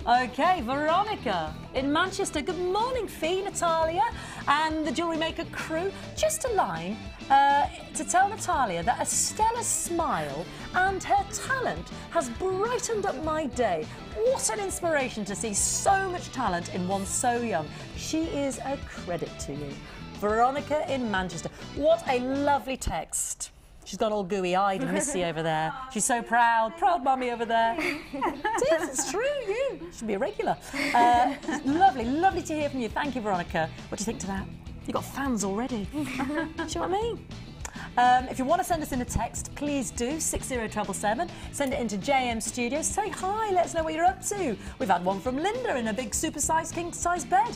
Okay, Veronica in Manchester. Good morning, Fee, Natalia, and the Jewellery Maker crew. Just a line to tell Natalia that Estella's smile and her talent has brightened up my day. What an inspiration to see so much talent in one so young. She is a credit to you. Veronica in Manchester. What a lovely text. She's got all gooey-eyed and Missy over there. She's so proud. Proud mummy over there. It is, it's true, you should be a regular. Lovely, lovely to hear from you. Thank you, Veronica. What do you think to that? You've got fans already. Do you know what I mean? If you want to send us in a text, please do, 60777. Send it into JM Studios. Say hi, let us know what you're up to. We've had one from Linda in a big super-sized, king-size bed.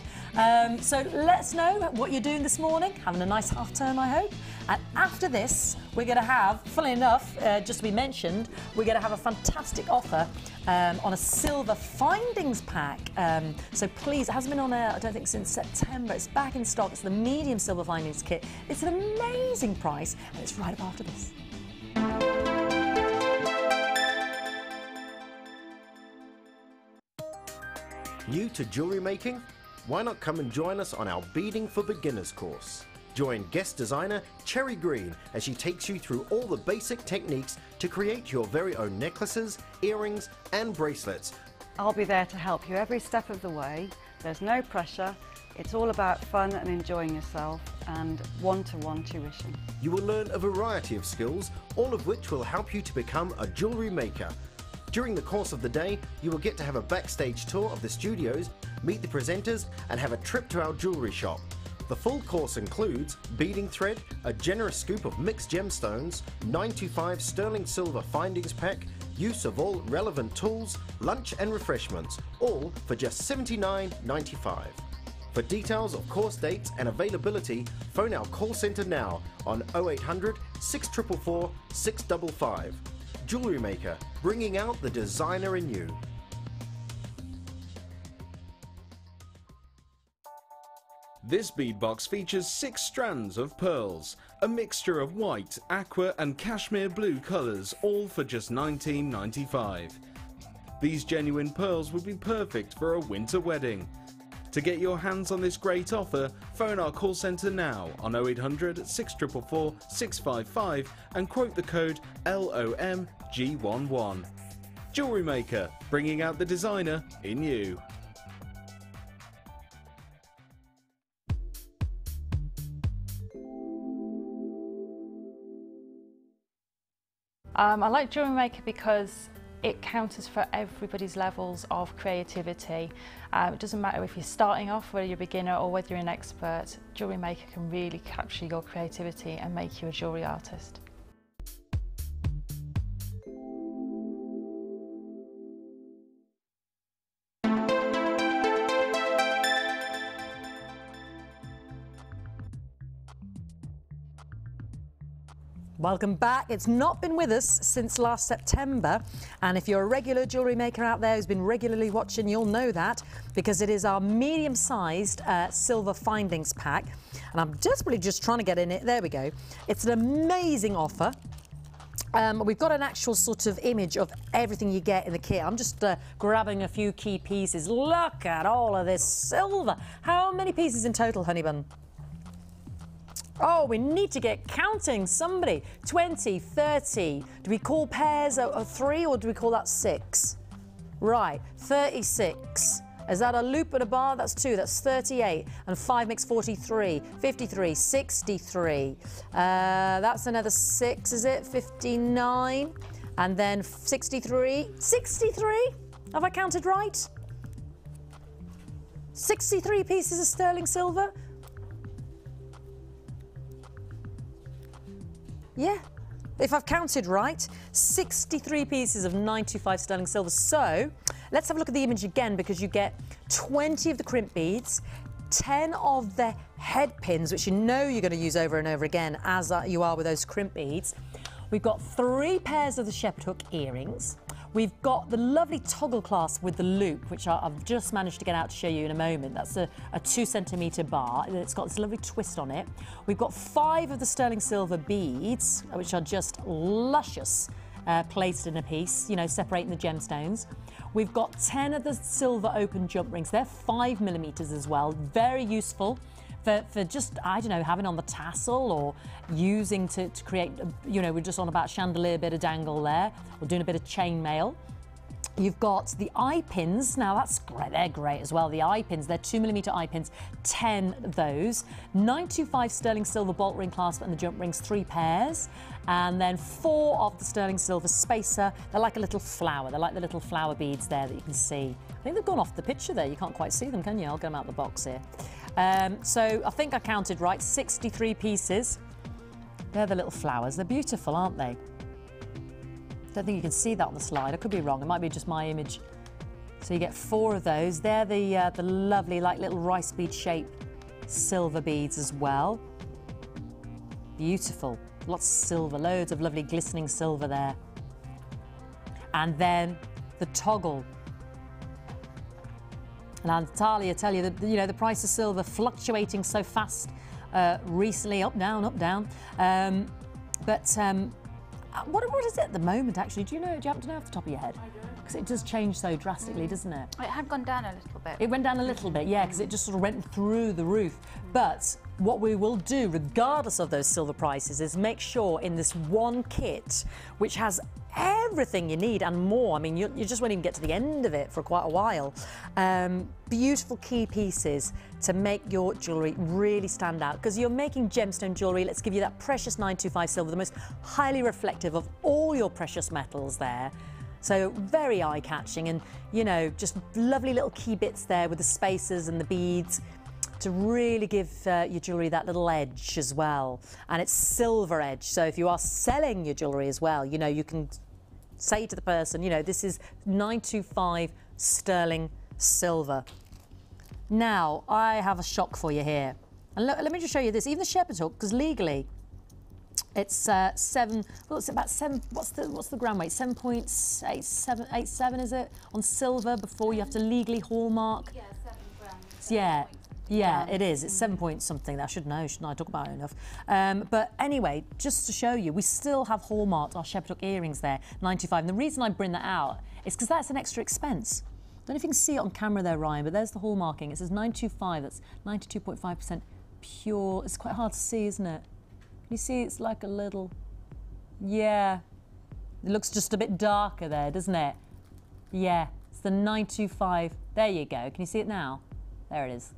So let us know what you're doing this morning. Having a nice half-term, I hope. And after this, we're going to have, funnily enough, just to be mentioned, we're going to have a fantastic offer on a silver findings pack. So please, it hasn't been on air, I don't think, since September. It's back in stock. It's the medium silver findings kit. It's an amazing price, and it's right up after this. New to jewellery making? Why not come and join us on our Beading for Beginners course? Join guest designer Cherry Green as she takes you through all the basic techniques to create your very own necklaces, earrings and bracelets. I'll be there to help you every step of the way. There's no pressure. It's all about fun and enjoying yourself and one-to-one tuition. You will learn a variety of skills, all of which will help you to become a jewellery maker. During the course of the day, you will get to have a backstage tour of the studios, meet the presenters and have a trip to our jewellery shop. The full course includes beading thread, a generous scoop of mixed gemstones, 925 sterling silver findings pack, use of all relevant tools, lunch and refreshments, all for just $79.95. For details of course dates and availability, phone our call centre now on 0800 644 655. Jewellery Maker, bringing out the designer in you. This bead box features 6 strands of pearls, a mixture of white, aqua and cashmere blue colours, all for just $19.95. These genuine pearls would be perfect for a winter wedding. To get your hands on this great offer, phone our call centre now on 0800 644 655 and quote the code LOMG11. Jewellery Maker, bringing out the designer in you. I like Jewellery Maker because it counters for everybody's levels of creativity. It doesn't matter if you're starting off, whether you're a beginner or whether you're an expert. Jewellery Maker can really capture your creativity and make you a jewellery artist. Welcome back. It's not been with us since last September, and if you're a regular jewellery maker out there who's been regularly watching, you'll know that, because it is our medium-sized silver findings pack, and I'm desperately just trying to get in it. There we go. It's an amazing offer. We've got an actual sort of image of everything you get in the kit. I'm just grabbing a few key pieces. Look at all of this silver. How many pieces in total, honey bun? Oh, we need to get counting. Somebody. 20, 30. Do we call pairs a 3 or do we call that 6? Right, 36. Is that a loop and a bar? That's 2, that's 38. And 5 makes 43, 53, 63. That's another 6, is it? 59. And then 63. 63? Have I counted right? 63 pieces of sterling silver? Yeah. If I've counted right, 63 pieces of 925 sterling silver. So let's have a look at the image again, because you get 20 of the crimp beads, 10 of the head pins, which you know you're going to use over and over again, as you are with those crimp beads. We've got 3 pairs of the shepherd hook earrings. We've got the lovely toggle clasp with the loop, which I've just managed to get out to show you in a moment. That's a 2 centimetre bar. It's got this lovely twist on it. We've got 5 of the sterling silver beads, which are just luscious, placed in a piece, you know, separating the gemstones. We've got 10 of the silver open jump rings. They're 5mm as well. Very useful for just, I don't know, having on the tassel or using to create, you know, we're just on about chandelier bit of dangle there, or doing a bit of chainmail. You've got the eye pins. Now that's great, they're great as well. The eye pins, they're 2mm eye pins, 10 of those. 925 sterling silver bolt ring clasp and the jump rings, 3 pairs. And then 4 of the sterling silver spacer. They're like a little flower. They're like the little flower beads there that you can see. I think they've gone off the picture there. You can't quite see them, can you? I'll get them out the box here. So I think I counted right, 63 pieces. They're the little flowers. They're beautiful, aren't they? Don't think you can see that on the slide. I could be wrong. It might be just my image. So you get 4 of those. They're the lovely, like little rice bead shaped silver beads as well. Beautiful. Lots of silver, loads of lovely glistening silver there. And then the toggle. And Natalia, tell you that, you know, the price of silver fluctuating so fast recently, up, down, up, down. What is it at the moment, actually? Do you happen to know off the top of your head? Because it does change so drastically, doesn't it? It had gone down a little bit. It went down a little bit, yeah, because it just sort of went through the roof. But what we will do, regardless of those silver prices, is make sure in this one kit, which has everything you need and more. I mean, you just won't even get to the end of it for quite a while. Beautiful key pieces to make your jewellery really stand out, because you're making gemstone jewellery. Let's give you that precious 925 silver, the most highly reflective of all your precious metals there. So very eye-catching, and, you know, just lovely little key bits there with the spacers and the beads to really give your jewellery that little edge as well. And it's silver edge, so if you are selling your jewellery as well, you know, you can say to the person, you know, this is 925 sterling silver. Now, I have a shock for you here. And look, let me just show you this. Even the shepherd hook, because legally it's 7, well, it's about 7, what's the gram weight? 7.87, is it? On silver before you have to legally hallmark. Yeah, 7 grams. Yeah, it is. It's 7 point something. I should know, shouldn't I? Talk about it enough. But anyway, just to show you, we still have hallmarked our shepherd hook earrings there, 95. And the reason I bring that out is because that's an extra expense. I don't know if you can see it on camera there, Ryan, but there's the hallmarking. It says 925. That's 92.5% pure. It's quite hard to see, isn't it? Can you see it's like a little... Yeah. It looks just a bit darker there, doesn't it? Yeah, it's the 925. There you go. Can you see it now? There it is.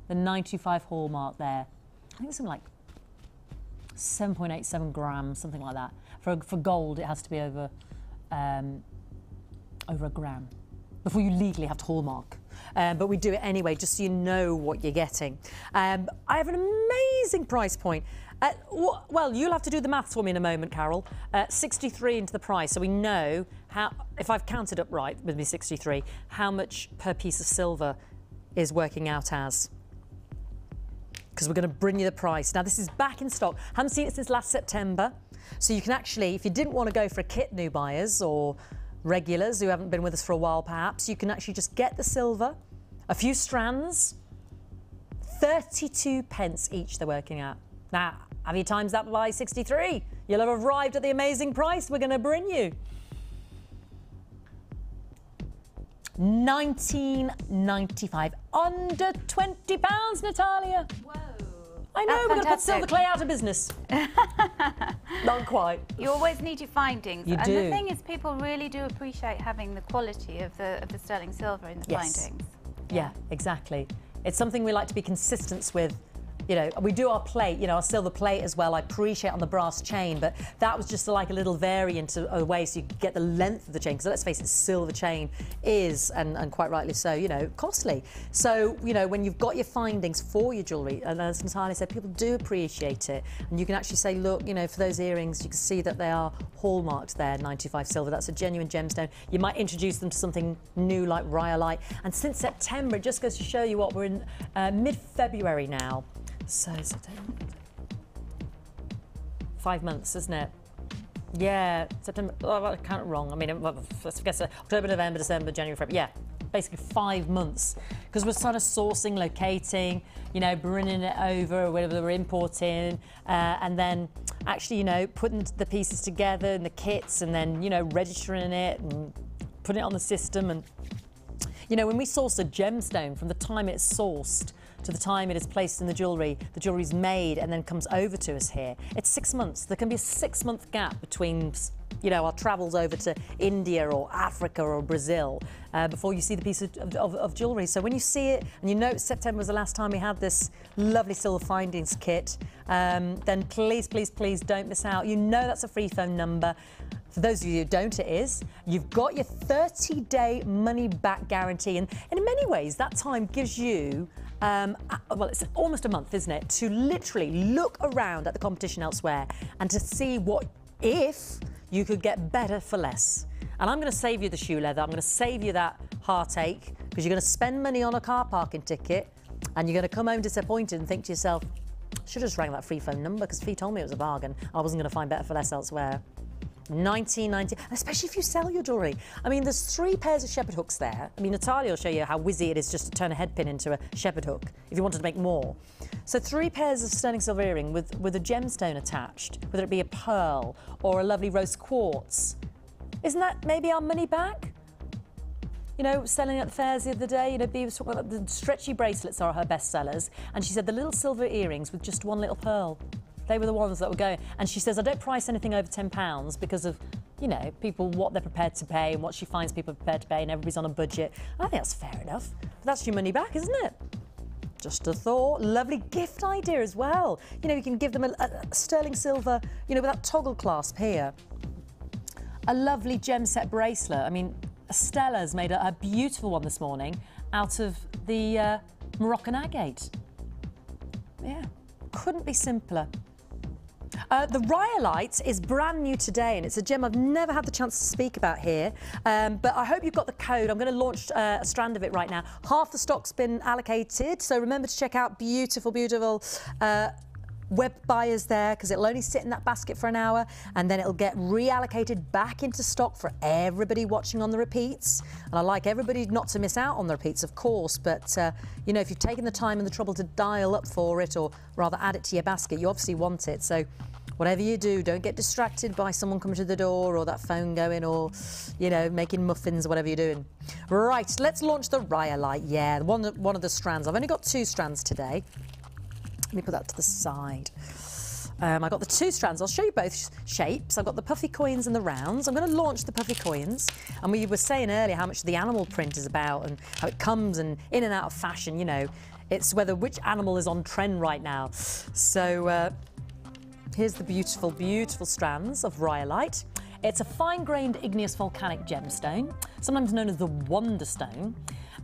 The 925 hallmark there. I think it's something like 7.87 grams, something like that. For gold, it has to be over a gram before you legally have to hallmark. But we do it anyway, just so you know what you're getting. I have an amazing price point. Well, you'll have to do the maths for me in a moment, Carol. 63 into the price, so we know how, if I've counted up right with me 63, how much per piece of silver is working out as. Because we're going to bring you the price. Now, this is back in stock. Haven't seen it since last September. So you can actually, if you didn't want to go for a kit, new buyers or regulars who haven't been with us for a while perhaps, you can actually just get the silver, a few strands, 32 pence each they're working at. Now, have you times that by 63? You'll have arrived at the amazing price we're going to bring you. £19.95, under £20, Natalia. Whoa. I know, we're going to put Silver Clay out of business. Not quite. You always need your findings. You and do. The thing is, people really do appreciate having the quality of the sterling silver in the findings. Yeah, exactly. It's something we like to be consistent with. You know, we do our plate, you know, our silver plate as well. I appreciate on the brass chain, but that was just like a little variant of a way so you get the length of the chain. Because let's face it, silver chain is, and quite rightly so, you know, costly. So, you know, when you've got your findings for your jewellery, and as Natalia said, people do appreciate it. And you can actually say, look, you know, for those earrings, you can see that they are hallmarked there, 95 silver. That's a genuine gemstone. You might introduce them to something new like rhyolite. And since September, it just goes to show you what we're in mid-February now. So, 5 months, isn't it? Yeah, September, oh, I count it wrong. I mean, let's guess October, November, December, January, February. Yeah, basically 5 months. Because we're sort of sourcing, locating, you know, bringing it over or whatever we're importing, and then actually, you know, putting the pieces together in the kits and then, you know, registering it and putting it on the system. And, you know, when we source a gemstone, from the time it's sourced to the time it is placed in the jewellery's made and then comes over to us here, it's 6 months. There can be a 6-month gap between, you know, our travels over to India or Africa or Brazil before you see the piece of jewellery. So when you see it, and you know September was the last time we had this lovely silver findings kit, then please, please, please don't miss out. You know that's a free phone number. For those of you who don't, it is. You've got your 30-day money-back guarantee, and in many ways, that time gives you, well, it's almost a month, isn't it, to literally look around at the competition elsewhere and to see what if you could get better for less. And I'm going to save you the shoe leather. I'm going to save you that heartache, because you're going to spend money on a car parking ticket, and you're going to come home disappointed and think to yourself, should have just rang that free phone number because Fee told me it was a bargain. I wasn't going to find better for less elsewhere. $19.90, especially if you sell your jewellery. I mean, there's 3 pairs of shepherd hooks there. I mean, Natalia will show you how whizzy it is just to turn a head pin into a shepherd hook if you wanted to make more. So 3 pairs of sterling silver earring with a gemstone attached, whether it be a pearl or a lovely rose quartz. Isn't that maybe our money back? You know, selling at the fairs the other day, you know, Bea was talking about the stretchy bracelets are her best sellers, and she said the little silver earrings with just 1 little pearl. They were the ones that were going. And she says, I don't price anything over £10 because of, you know, people, what they're prepared to pay and what she finds people are prepared to pay, and everybody's on a budget. I think that's fair enough. But that's your money back, isn't it? Just a thought. Lovely gift idea as well. You know, you can give them a sterling silver, you know, with that toggle clasp here. A lovely gem set bracelet. I mean, Stella's made a beautiful one this morning out of the Moroccan agate. Yeah, couldn't be simpler. The rhyolite is brand new today, and it's a gem I've never had the chance to speak about here, but I hope you've got the code. I'm going to launch a strand of it right now. Half the stock's been allocated, so remember to check out beautiful, beautiful web buyers there, because it'll only sit in that basket for an hour and then it'll get reallocated back into stock for everybody watching on the repeats. And I like everybody not to miss out on the repeats, of course, but you know, if you've taken the time and the trouble to dial up for it, or rather add it to your basket, you obviously want it. So whatever you do, don't get distracted by someone coming to the door or that phone going, or, you know, making muffins or whatever you're doing. Right, let's launch the rhyolite. Yeah, one of the strands. I've only got 2 strands today. Let me put that to the side. I got the 2 strands. I'll show you both shapes. I've got the puffy coins and the rounds. I'm going to launch the puffy coins. And we were saying earlier how much the animal print is about and how it comes and in and out of fashion, you know. It's which animal is on trend right now. So here's the beautiful, beautiful strands of rhyolite. It's a fine-grained igneous volcanic gemstone, sometimes known as the Wonder Stone.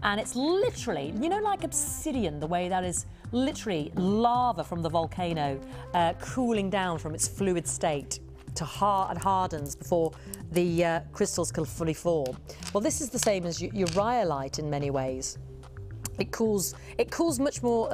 And it's literally, you know, like obsidian, the way that is literally lava from the volcano cooling down from its fluid state to hardens before the crystals can fully form. Well, this is the same as your rhyolite in many ways. It cools much more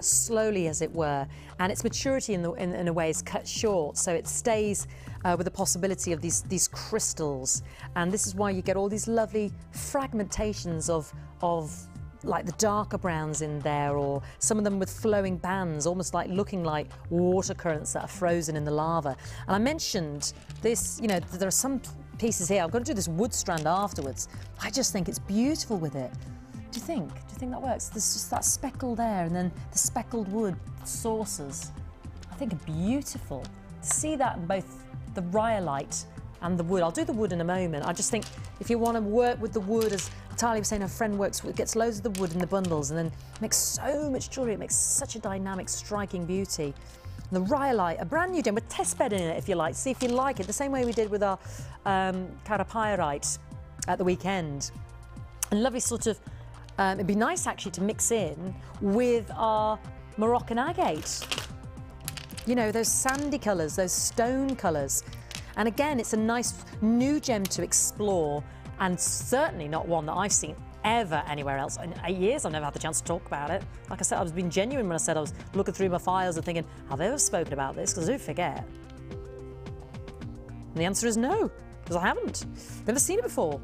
slowly, as it were, and its maturity in a way is cut short, so it stays with the possibility of these crystals. And this is why you get all these lovely fragmentations of like the darker browns in there, or some of them with flowing bands, almost like looking like water currents that are frozen in the lava. And I mentioned this, you know, there are some pieces here. I'm going to do this wood strand afterwards. I just think it's beautiful with it. Do you think that works? There's just that speckle there, and then the speckled wood saucers, I think, are beautiful. to see that in both the rhyolite and the wood. I'll do the wood in a moment. I just think if you want to work with the wood, as Natalia was saying, her friend gets loads of the wood in the bundles and then makes so much jewellery. It makes such a dynamic, striking beauty. And the rhyolite, a brand new gem with test bedding in it, if you like. See if you like it, the same way we did with our carapyrite at the weekend. And lovely sort of, it'd be nice actually to mix in with our Moroccan agate. You know, those sandy colours, those stone colours. And again, it's a nice new gem to explore, and certainly not one that I've seen ever anywhere else. In 8 years, I've never had the chance to talk about it. Like I said, I was being genuine when I said I was looking through my files and thinking, have I ever spoken about this? Because I do forget. And the answer is no, because I haven't. Never seen it before.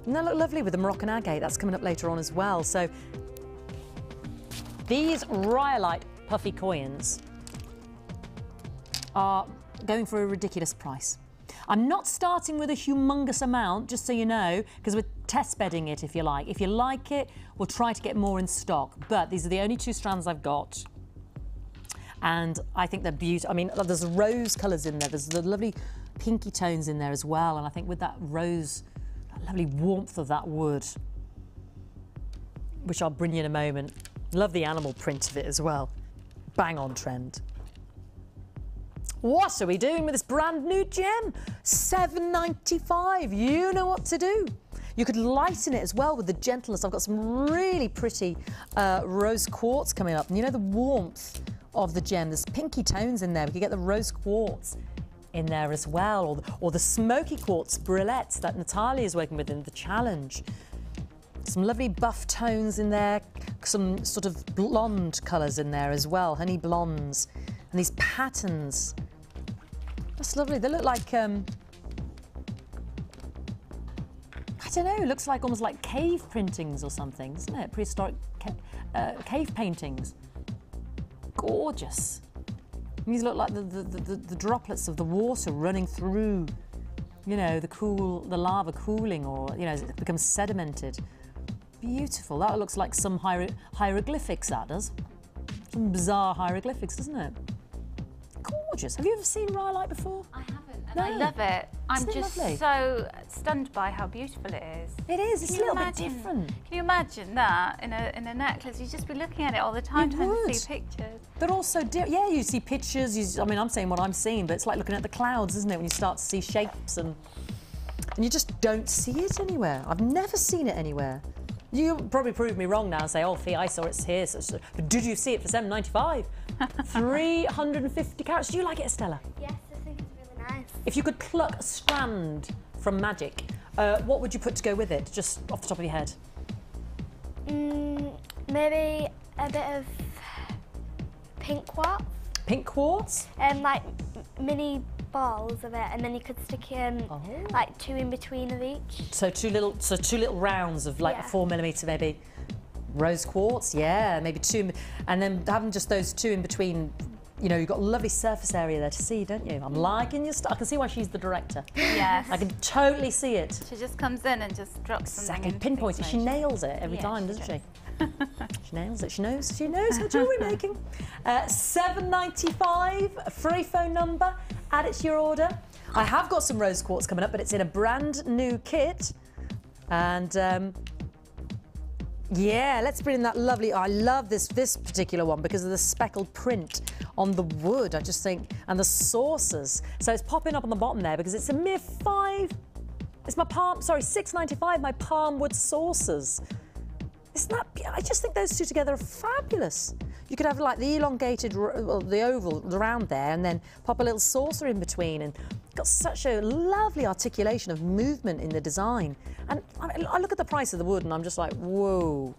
And they look lovely with the Moroccan agate. That's coming up later on as well. So these rhyolite puffy coins are going for a ridiculous price. I'm not starting with a humongous amount, just so you know, because we're test bedding it if you like. If you like it, we'll try to get more in stock. But these are the only 2 strands I've got. And I think they're beautiful. I mean, there's rose colours in there. There's the lovely pinky tones in there as well. And I think with that rose, that lovely warmth of that wood, which I'll bring you in a moment. Love the animal print of it as well. Bang on trend. What are we doing with this brand new gem? $7.95. You know what to do. You could lighten it as well with the gentleness. I've got some really pretty rose quartz coming up. And you know the warmth of the gem. There's pinky tones in there. We could get the rose quartz in there as well. Or the smoky quartz brillettes that Natalia is working with in the challenge. Some lovely buff tones in there. Some sort of blonde colours in there as well. Honey blondes. And these patterns. That's lovely. They look like, I don't know, it looks like almost like cave printings or something, isn't it? Prehistoric cave paintings. Gorgeous. And these look like the droplets of the water running through, you know, the lava cooling, or, you know, as it becomes sedimented. Beautiful. That looks like some hieroglyphics, that does. Some bizarre hieroglyphics, doesn't it? Gorgeous. Have you ever seen rhyolite before? I haven't, and I love it. I'm just so stunned by how beautiful it is. It is. It's a little bit different. Can you imagine that in a necklace? You'd just be looking at it all the time, trying to see pictures. They're also, yeah, you see pictures. I mean, I'm saying what I'm seeing, but it's like looking at the clouds, isn't it? When you start to see shapes and you just don't see it anywhere. I've never seen it anywhere. You'll probably prove me wrong now and say, oh, Fee, I saw it's here. But did you see it for $7.95? 350 carats. Do you like it, Estella? Yes, I think it's really nice. If you could pluck a strand from magic, what would you put to go with it, just off the top of your head? Maybe a bit of pink quartz. Pink quartz? Like mini balls of it, and then you could stick in like 2 in between of each. So two little rounds of like a 4mm maybe rose quartz, yeah, maybe 2, and then having just those 2 in between. You know, you've got a lovely surface area there to see, don't you? I'm liking your stuff. I can see why she's the director. Yes. I can totally see it. She just comes in and just drops something. Exactly, pinpoints it. She nails it every time, doesn't she? She nails it. She knows her jewellery making. $7.95, free phone number. Add it to your order. I have got some rose quartz coming up, but it's in a brand new kit. And yeah, let's bring in that lovely. I love this particular one because of the speckled print on the wood. I just think, and the saucers. So it's popping up on the bottom there because it's a mere $6.95. My palm wood saucers. Isn't that? I just think those two together are fabulous. You could have like the elongated, the oval, the round there, and then pop a little saucer in between, and got such a lovely articulation of movement in the design. And I look at the price of the wood, and I'm just like, whoa.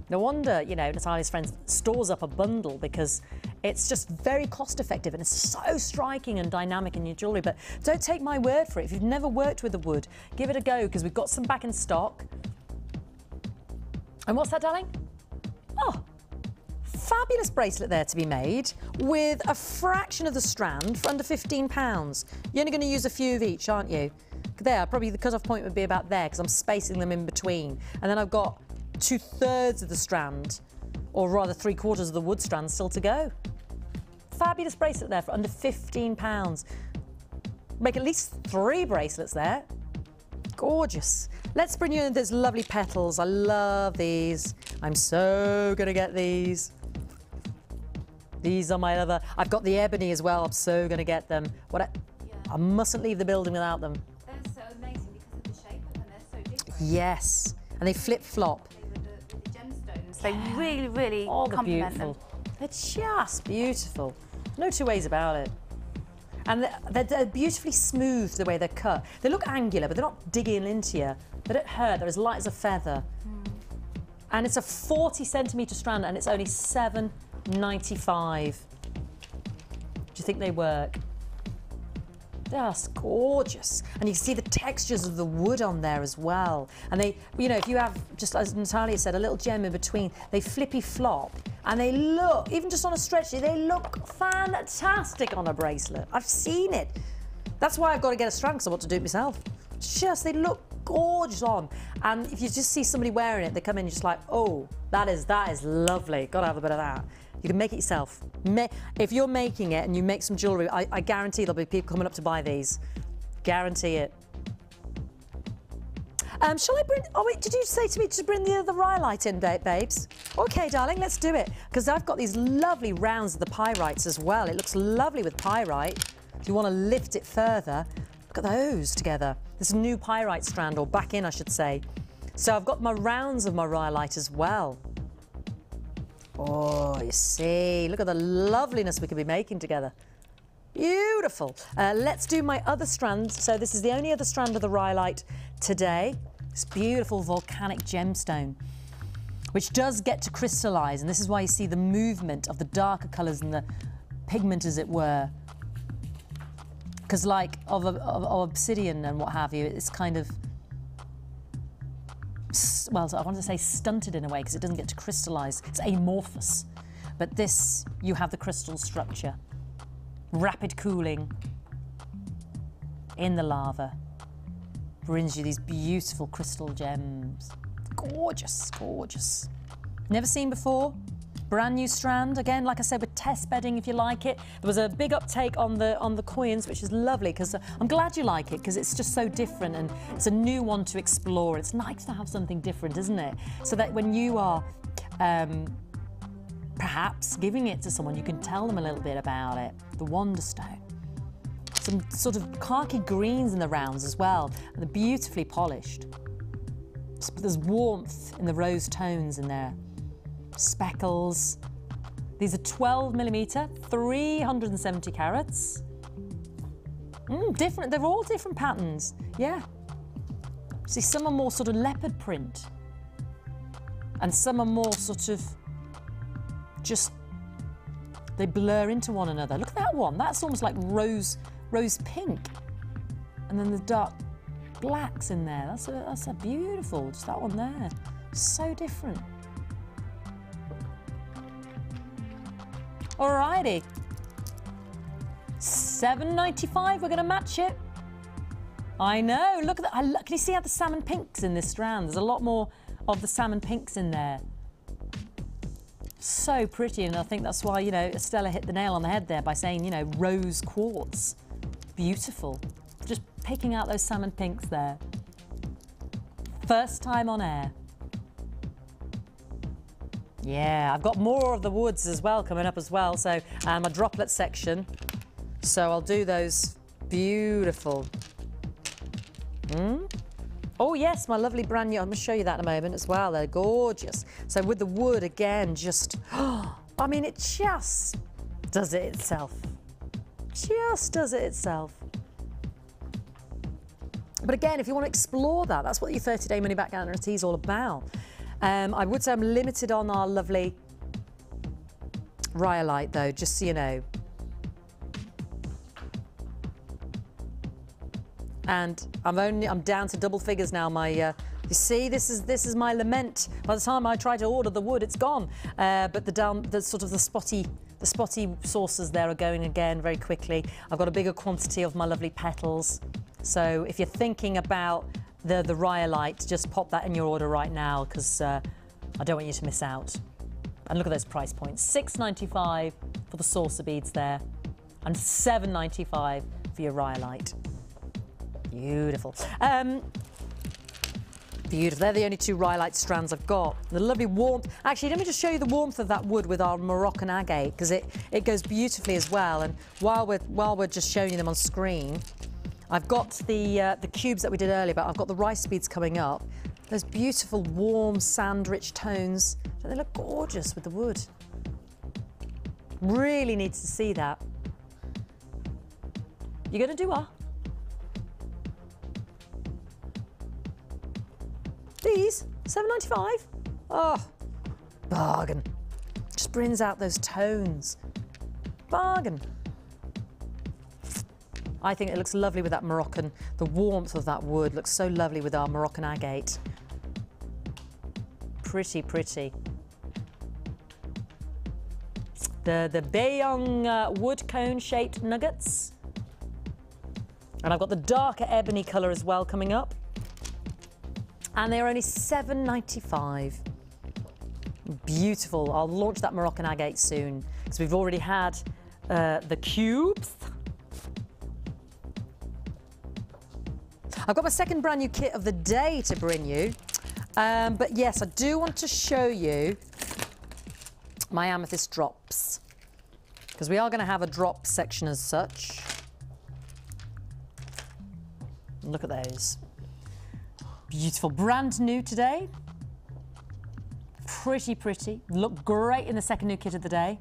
No wonder, you know, Natalia's friend stores up a bundle because it's just very cost effective and it's so striking and dynamic in your jewellery. But don't take my word for it. If you've never worked with the wood, give it a go because we've got some back in stock. And what's that, darling? Oh, fabulous bracelet there to be made with a fraction of the strand for under £15. You're only going to use a few of each, aren't you? There, probably the cut-off point would be about there because I'm spacing them in between. And then I've got 2/3 of the strand, or rather 3/4 of the wood strand still to go. fabulous bracelet there for under £15. Make at least 3 bracelets there. Gorgeous. Let's bring you in those lovely petals. I love these. I'm so gonna get these. These are my other. I've got the ebony as well. I'm so gonna get them. I mustn't leave the building without them. They're so amazing because of the shape of them. They're so different. Yes, and they flip-flop. With the gemstones, they really, really Oh, they're complement beautiful. them. They're just beautiful. No two ways about it. And they're beautifully smooth the way they're cut. They look angular, but they're not digging into you. They don't hurt. They're as light as a feather. And it's a 40-centimetre strand, and it's only $7.95. Do you think they work? Just gorgeous. And you can see the textures of the wood on there as well. And they, you know, if you have, just as Natalia said, a little gem in between, they flippy flop. And they look, even just on a stretch, they look fantastic on a bracelet. I've seen it. That's why I've got to get a strand, because I want to do it myself. Just, they look gorgeous on. And if you just see somebody wearing it, they come in just like, oh, that is lovely. Got to have a bit of that. You can make it yourself. If you're making it and you make some jewellery, I guarantee there'll be people coming up to buy these. Guarantee it. Shall I bring... Oh, wait, did you say to me to bring the other rhyolite in, babes? OK, darling, let's do it. Because I've got these lovely rounds of the pyrites as well. It looks lovely with pyrite. If you want to lift it further, look at those together. This new pyrite strand, or back in, I should say. So I've got my rounds of my rhyolite as well. Oh, you see, look at the loveliness we could be making together. Beautiful. Let's do my other strand. So this is the only other strand of the rhyolite today. This beautiful volcanic gemstone, which does get to crystallise, and this is why you see the movement of the darker colours and the pigment, as it were. Because like of obsidian and what have you, it's kind of, well, I want to say stunted in a way because it doesn't get to crystallise. It's amorphous. But this, you have the crystal structure. Rapid cooling in the lava brings you these beautiful crystal gems. Gorgeous, gorgeous. Never seen before. Brand new strand, again, like I said, with test bedding if you like it. There was a big uptake on the coins, which is lovely, because I'm glad you like it, because it's just so different and it's a new one to explore. It's nice to have something different, isn't it? So that when you are perhaps giving it to someone, you can tell them a little bit about it. The Wonderstone. Some sort of khaki greens in the rounds as well, and they're beautifully polished. There's warmth in the rose tones in there. Speckles. These are 12mm, 370 carats. Different, they're all different patterns, yeah. See, some are more sort of leopard print, and some are more sort of just, they blur into one another. Look at that one, that's almost like rose pink. And then the dark blacks in there, that's a beautiful, just that one there. So different. Alrighty, $7.95. We're going to match it. I know. Look at that. Can you see how the salmon pinks in this strand? There's a lot more of the salmon pinks in there. So pretty, and I think that's why, you know, Estella hit the nail on the head there by saying, you know, rose quartz. Beautiful. Just picking out those salmon pinks there. First time on air. Yeah, I've got more of the woods as well coming up as well, so my droplet section. So I'll do those beautiful. Oh yes, my lovely brand new, I'm going to show you that in a moment as well. They're gorgeous. So with the wood again, just, I mean, it just does it itself. Just does it itself. But again, if you want to explore that, that's what your 30-day money-back guarantee is all about. I would say I'm limited on our lovely rhyolite though, just so you know. And I'm down to double figures now. My you see, this is my lament. By the time I try to order the wood, it's gone. But the spotty sources there are going again very quickly. I've got a bigger quantity of my lovely petals. So if you're thinking about the rhyolite, just pop that in your order right now, because I don't want you to miss out. And look at those price points. $6.95 for the saucer beads there, and $7.95 for your rhyolite. Beautiful. Beautiful. They're the only two rhyolite strands I've got. The lovely warmth. Actually, let me just show you the warmth of that wood with our Moroccan agate, because it goes beautifully as well. And while we're just showing you them on screen, I've got the cubes that we did earlier, but I've got the rice beads coming up. Those beautiful, warm, sand-rich tones. They look gorgeous with the wood. Really needs to see that. You gonna do what? These, $7.95. Oh, bargain. Just brings out those tones. Bargain. I think it looks lovely with that Moroccan. The warmth of that wood looks so lovely with our Moroccan agate. Pretty, pretty. The Bayong wood cone shaped nuggets. And I've got the darker ebony colour as well coming up. And they're only $7.95. Beautiful. I'll launch that Moroccan agate soon, because we've already had the cubes. I've got my second brand new kit of the day to bring you. But yes, I do want to show you my amethyst drops, because we are going to have a drop section as such. Look at those. Beautiful, brand new today. Pretty, pretty. Look great in the second new kit of the day.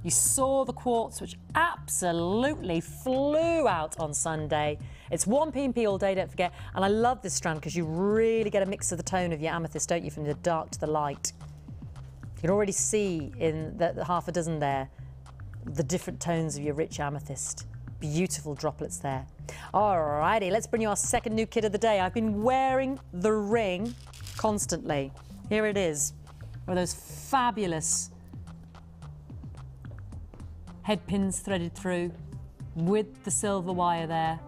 You saw the quartz, which absolutely flew out on Sunday. It's 1 P&P all day, don't forget. And I love this strand because you really get a mix of the tone of your amethyst, don't you, from the dark to the light. You can already see in the half a dozen there the different tones of your rich amethyst. Beautiful droplets there. Alrighty, let's bring you our second new kit of the day. I've been wearing the ring constantly. Here it is, with those fabulous head pins threaded through with the silver wire there.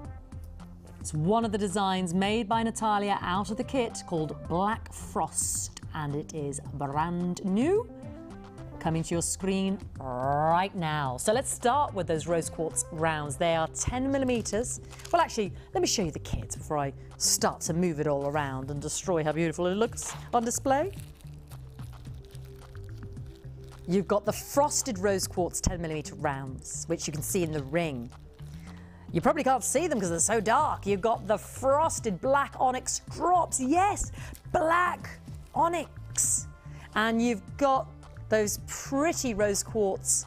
It's one of the designs made by Natalia out of the kit called Black Frost, and it is brand new. Coming to your screen right now. So let's start with those rose quartz rounds. They are 10mm. Well, actually, let me show you the kit before I start to move it all around and destroy how beautiful it looks on display. You've got the frosted rose quartz 10mm rounds, which you can see in the ring. You probably can't see them because they're so dark. You've got the frosted black onyx drops. Yes, black onyx. And you've got those pretty rose quartz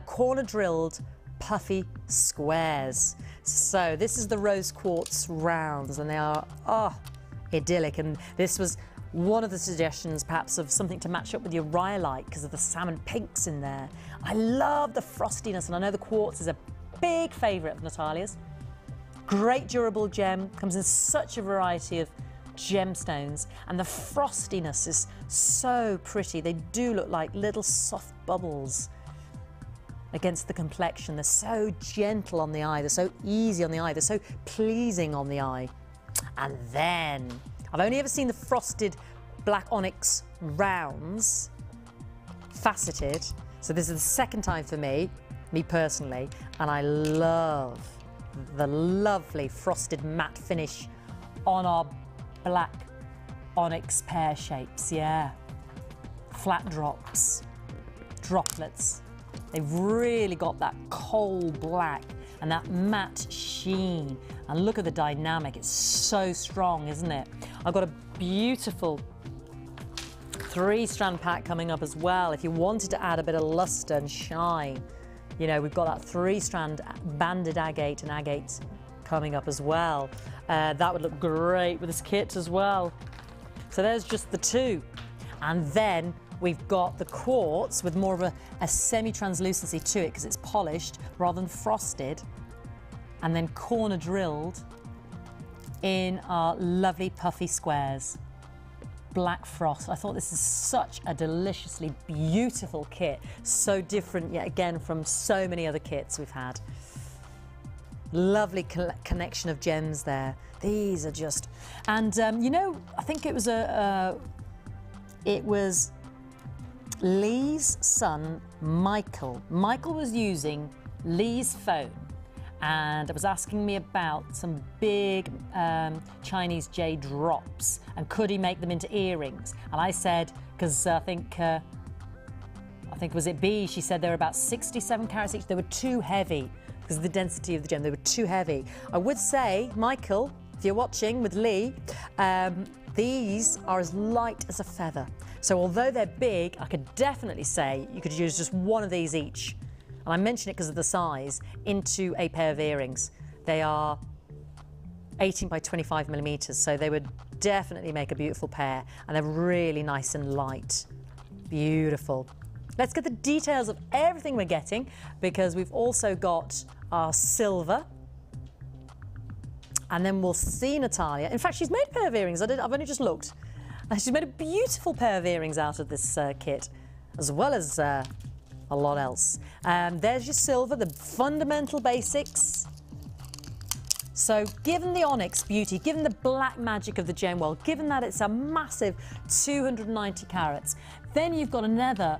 corner drilled puffy squares. So this is the rose quartz rounds, and they are idyllic. And this was one of the suggestions perhaps of something to match up with your rhyolite because of the salmon pinks in there. I love the frostiness, and I know the quartz is a big favourite of Natalia's. Great durable gem, comes in such a variety of gemstones, and the frostiness is so pretty. They do look like little soft bubbles against the complexion. They're so gentle on the eye, they're so easy on the eye, they're so pleasing on the eye. And then, I've only ever seen the frosted black onyx rounds, faceted, so this is the second time for me personally, and I love the lovely frosted matte finish on our black onyx pear shapes, yeah. Flat drops, droplets. They've really got that coal black and that matte sheen. And look at the dynamic, it's so strong, isn't it? I've got a beautiful 3-strand pack coming up as well. If you wanted to add a bit of luster and shine, you know, we've got that 3-strand banded agate and agate coming up as well. That would look great with this kit as well. So there's just the two. And then we've got the quartz with more of a semi-translucency to it because it's polished rather than frosted, and then corner drilled in our lovely puffy squares. Black frost. I thought this is such a deliciously beautiful kit. So different yet again from so many other kits we've had. Lovely connection of gems there. These are just, and you know, I think it was Lee's son, Michael. Michael was using Lee's phone and was asking me about some big Chinese jade drops and could he make them into earrings. And I said, because I think was it B, she said they were about 67 carats each. They were too heavy because of the density of the gem. They were too heavy. I would say, Michael, if you're watching with Lee, these are as light as a feather. So although they're big, I could definitely say you could use just one of these each. And I mention it because of the size, into a pair of earrings. They are 18 by 25 millimeters, so they would definitely make a beautiful pair. And they're really nice and light. Beautiful. Let's get the details of everything we're getting, because we've also got our silver. And then we'll see Natalia. In fact, she's made a pair of earrings. I've only just looked. She's made a beautiful pair of earrings out of this kit, as well as a lot else. There's your silver, the fundamental basics. So given the onyx beauty, given the black magic of the gem world, given that it's a massive 290 carats, then you've got another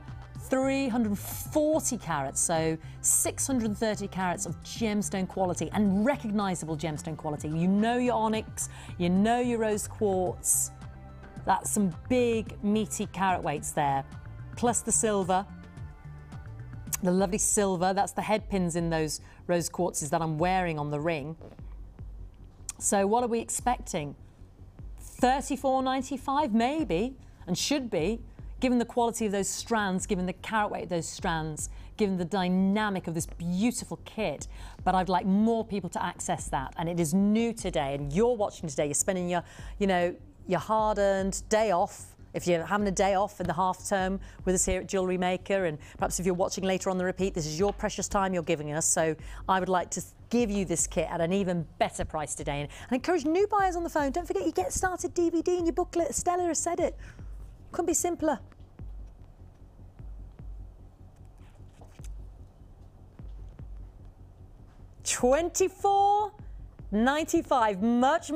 340 carats, so 630 carats of gemstone quality and recognizable gemstone quality. You know your onyx, you know your rose quartz. That's some big meaty carat weights there, plus the silver, the lovely silver. That's the head pins in those rose quartzes that I'm wearing on the ring. So what are we expecting? $34.95 maybe, and should be, given the quality of those strands, given the carat weight of those strands, given the dynamic of this beautiful kit. But I'd like more people to access that, and it is new today, and you're watching today, you're spending your, your hard-earned day off, if you're having a day off in the half term with us here at Jewellery Maker, and perhaps if you're watching later on the repeat, this is your precious time you're giving us. So I would like to give you this kit at an even better price today, and encourage new buyers on the phone. Don't forget, you get started DVD in your booklet. Stella has said it. Couldn't be simpler. $24.95, much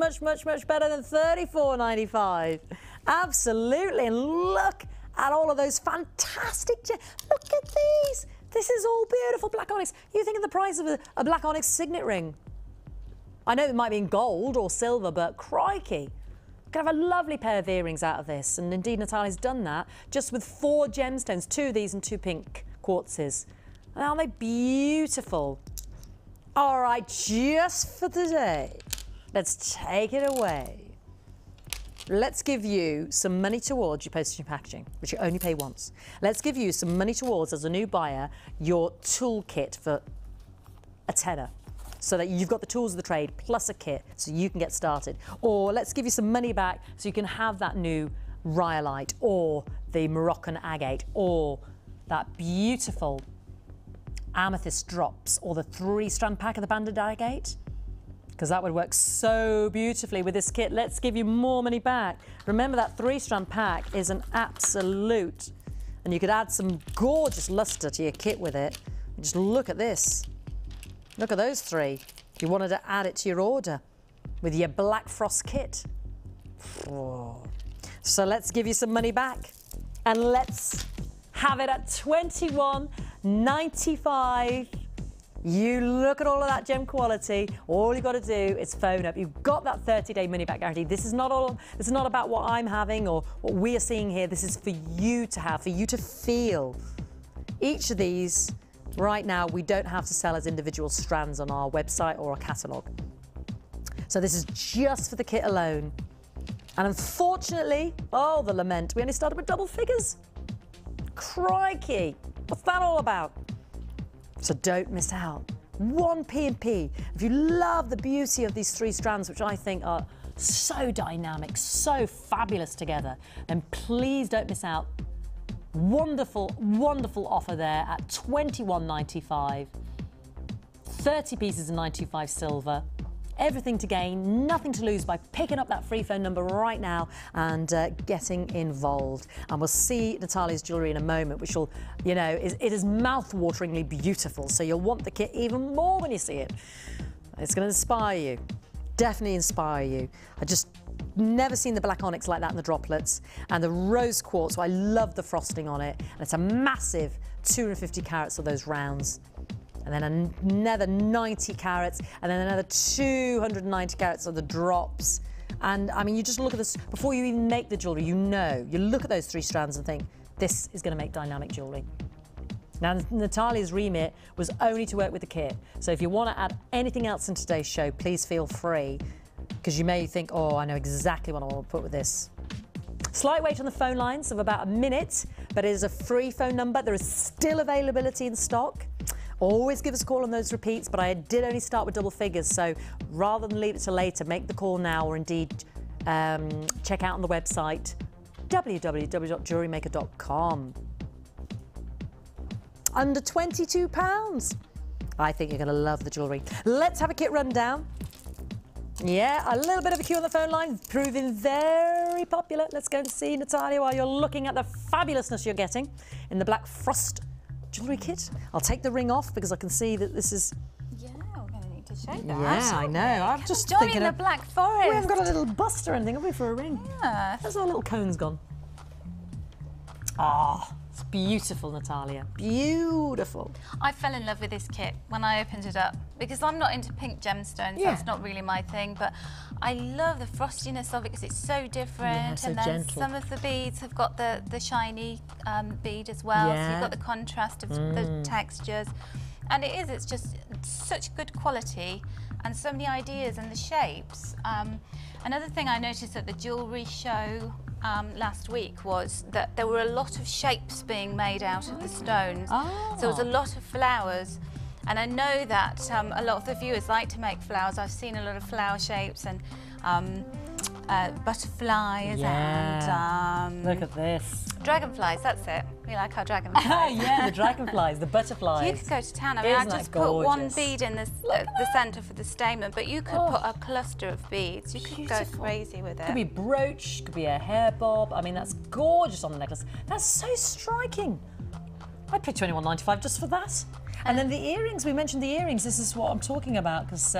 better than $34.95. Absolutely, and look at all of those fantastic gems. Look at these. This is all beautiful black onyx. You think of the price of a black onyx signet ring. I know it might be in gold or silver, but crikey. You can have a lovely pair of earrings out of this, and indeed Natalia's done that, just with 4 gemstones, 2 of these and 2 pink quartzes. And aren't they beautiful? All right, just for today, let's take it away. Let's give you some money towards your postage and packaging, which you only pay once. Let's give you some money towards, as a new buyer, your toolkit for a tenner, so that you've got the tools of the trade plus a kit so you can get started. Or let's give you some money back so you can have that new rhyolite or the Moroccan agate or that beautiful amethyst drops or the 3-strand pack of the banded agate, because that would work so beautifully with this kit. Let's give you more money back. Remember, that 3-strand pack is an absolute, and you could add some gorgeous luster to your kit with it. Just look at this. Look at those 3. If you wanted to add it to your order with your Black Frost kit. Oh. So let's give you some money back, and let's have it at $21.95. You look at all of that gem quality. All you got to do is phone up. You've got that 30-day money-back guarantee. This is not about what I'm having or what we are seeing here. This is for you to have, for you to feel. Each of these, right now, we don't have to sell as individual strands on our website or our catalogue. So this is just for the kit alone. And unfortunately, oh, the lament, we only started with double figures. Crikey, what's that all about? So don't miss out. 1 P&P. If you love the beauty of these 3 strands, which I think are so dynamic, so fabulous together, then please don't miss out. Wonderful, wonderful offer there at $21.95. 30 pieces of 925 silver. Everything to gain, nothing to lose by picking up that free phone number right now and getting involved. And we'll see Natalia's jewellery in a moment, which will, it is mouth-wateringly beautiful. So you'll want the kit even more when you see it. It's going to inspire you, definitely inspire you. never seen the black onyx like that in the droplets. And the rose quartz, so I love the frosting on it. And it's a massive 250 carats of those rounds. And then another 90 carats, and then another 290 carats of the drops. And I mean, you just look at this, before you even make the jewellery, you look at those 3 strands and think, this is going to make dynamic jewellery. Now, Natalia's remit was only to work with the kit. So if you want to add anything else in today's show, please feel free, because you may think, oh, I know exactly what I want to put with this. Slight wait on the phone lines of about a minute, but it is a free phone number. There is still availability in stock. Always give us a call on those repeats, but I did only start with double figures, so rather than leave it till later, make the call now, or indeed check out on the website www.jewellerymaker.com. Under £22. I think you're going to love the jewellery. Let's have a kit rundown. Yeah, a little bit of a queue on the phone line, proving very popular. Let's go and see Natalia while you're looking at the fabulousness you're getting in the Black Frost jewellery kit. I'll take the ring off because I can see that this is... Yeah, we're going to need to show that. Yeah, I know. I'm just join thinking in the of... Black Forest. We haven't got a little bust or anything, have we, for a ring? Yeah. That's our little cone's gone. Ah, it's beautiful, Natalia. Beautiful. I fell in love with this kit when I opened it up, because I'm not into pink gemstones. Yeah. That's not really my thing, but I love the frostiness of it because it's so different. Yeah, so and then gentle. some of the beads have got the shiny bead as well. Yeah. So you've got the contrast of the textures. And it's just such good quality and so many ideas and the shapes. Another thing I noticed at the jewellery show last week was that there were a lot of shapes being made out of the stones. Oh. So there was a lot of flowers. And I know that a lot of the viewers like to make flowers. I've seen a lot of flower shapes and butterflies and... look at this. Dragonflies, that's it. We like our dragonflies. Yeah, the dragonflies, the butterflies. You could go to town. I mean, Isn't I that just put one gorgeous? bead in the centre for the stamen, but you could put a cluster of beads. You could go crazy with it. Could be brooch, could be a hair bob. I mean, that's gorgeous on the necklace. That's so striking. I'd pay £21.95 just for that. And then the earrings, we mentioned the earrings. This is what I'm talking about, because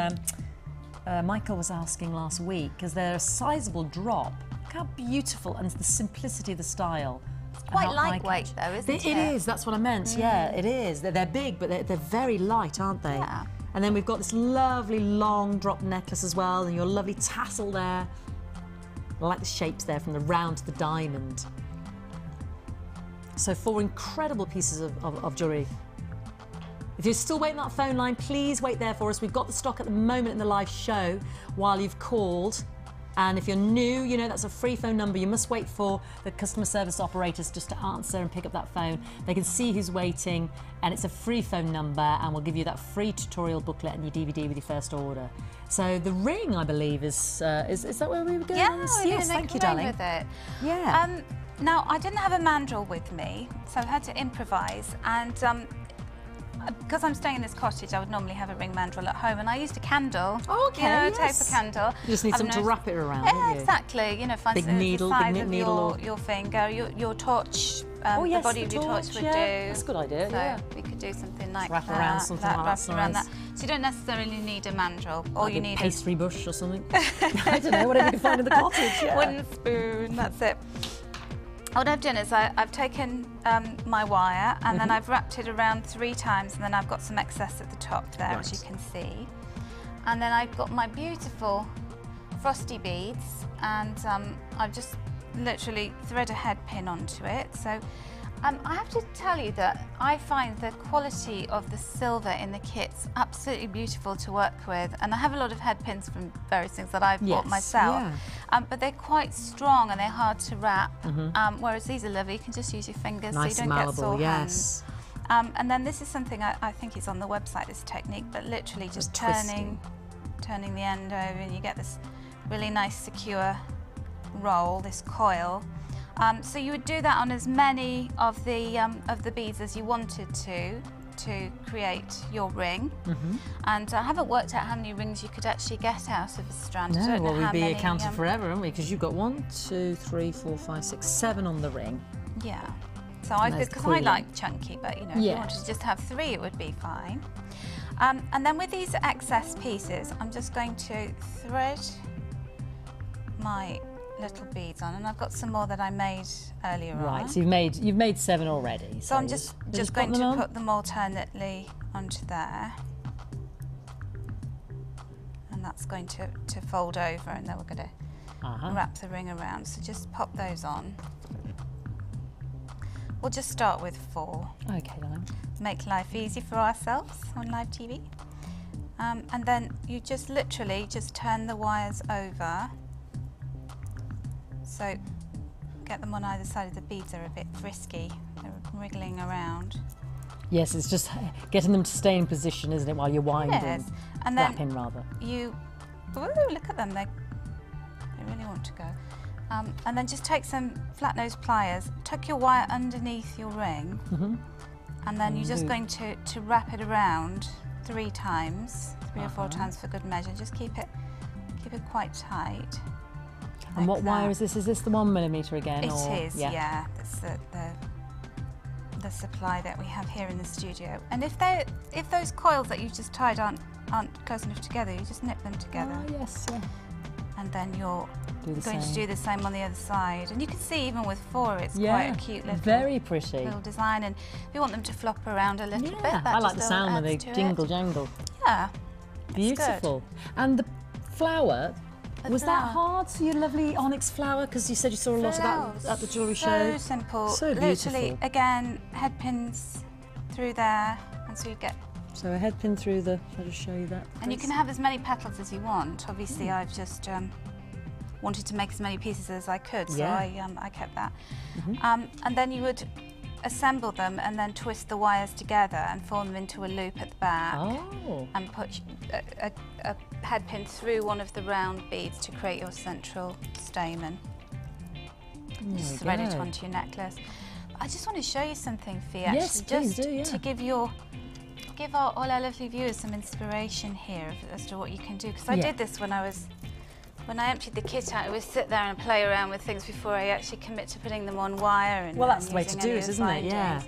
Michael was asking last week, because they're a sizable drop. Look how beautiful, and the simplicity of the style. Quite lightweight though, isn't it? It is, that's what I meant, yeah, it is. They're big, but they're very light, aren't they? Yeah. And then we've got this lovely long drop necklace as well, and your lovely tassel there. I like the shapes there from the round to the diamond. So 4 incredible pieces of jewellery. If you're still waiting on that phone line, please wait there for us. We've got the stock at the moment in the live show while you've called. And if you're new, you know that's a free phone number. You must wait for the customer service operators just to answer and pick up that phone. They can see who's waiting, and it's a free phone number, and we'll give you that free tutorial booklet and your DVD with your first order. So the ring, I believe, is that where we were going? Yes, thank you, darling. With it. Yeah. Now, I didn't have a mandrel with me, so I had to improvise, and because I'm staying in this cottage, I would normally have a ring mandrel at home, and I used a candle. Oh, okay, You know, yes. tape a candle. You just need something to wrap it around, Yeah, don't you? exactly. You know, find Big something needle, the size big of needle your finger, your torch. Oh, yes, the body the of your torch torch, would yeah. do. That's a good idea, So yeah. we could do something like Wrap that. around something like wrap that's around nice. that. So you don't necessarily need a mandrel. All Like you a need pastry bush or something. I don't know, whatever you can find in the cottage. Yeah. wooden spoon. That's it. What I've done is I've taken my wire and then I've wrapped it around 3 times, and then I've got some excess at the top there, as you can see. And then I've got my beautiful frosty beads, and I've just literally thread a head pin onto it. So I have to tell you that I find the quality of the silver in the kits absolutely beautiful to work with, and I have a lot of head pins from various things that I've bought myself, but they're quite strong and they're hard to wrap, whereas these are lovely. You can just use your fingers, Nice so you and don't get malleable, sore yes. hands. And then this is something I think is on the website, this technique, but literally just turning the end over, and you get this really nice secure roll, this coil. So you would do that on as many of the beads as you wanted to create your ring. And I haven't worked out how many rings you could actually get out of a strand. I No, don't know well, how we'd be many, accounted forever, haven't we? Because you've got 1, 2, 3, 4, 5, 6, 7 on the ring. Yeah. So there's because I queen. like chunky, but you know, if you wanted to just have 3, it would be fine. And then with these excess pieces, I'm just going to thread my little beads on, and I've got some more that I made earlier on. Right, so you've made 7 already. So I'm just going to put them alternately onto there. And that's going to fold over, and then we're going to wrap the ring around. So just pop those on. We'll just start with 4. Okay, darling. Make life easy for ourselves on live TV. And then you just literally just turn the wires over. So get them on either side of the beads. They're a bit frisky. They're wriggling around. Yes, it's just getting them to stay in position, isn't it, while you're winding? Yes. And then wrapping, rather. Ooh, look at them. They really want to go. And then just take some flat nose pliers, tuck your wire underneath your ring, and then you're just going to wrap it around 3 times, 3 or 4 times for good measure. Just keep it quite tight. And what wire is this? Is this the 1mm again? It is, yeah. That's the supply that we have here in the studio. And if those coils that you just tied aren't close enough together, you just nip them together. Oh, yes, yeah. And then you're going to do the same on the other side. And you can see even with 4, it's quite a cute little, very pretty little design. And we want them to flop around a little bit. I like the sound when they jingle jangle. Yeah. Beautiful. And the flower, was that hard? So your lovely onyx flower? Because you said you saw a lot of that at the jewellery show. So simple. So beautiful. Literally, again, head pins through there, and so you get. So a head pin through the. I'll just show you that. And you can have as many petals as you want. Obviously, I've just wanted to make as many pieces as I could, so I kept that. And then you would assemble them and then twist the wires together and form them into a loop at the back. Oh. And put a head pin through one of the round beads to create your central stamen. Just thread it onto your necklace. I just want to show you something, Fee, actually. Yes, please do, to give all our lovely viewers some inspiration here as to what you can do. Because I did this when I emptied the kit out. I would sit there and play around with things before I actually commit to putting them on wire. And well, that's the way to do it, isn't it? Yeah.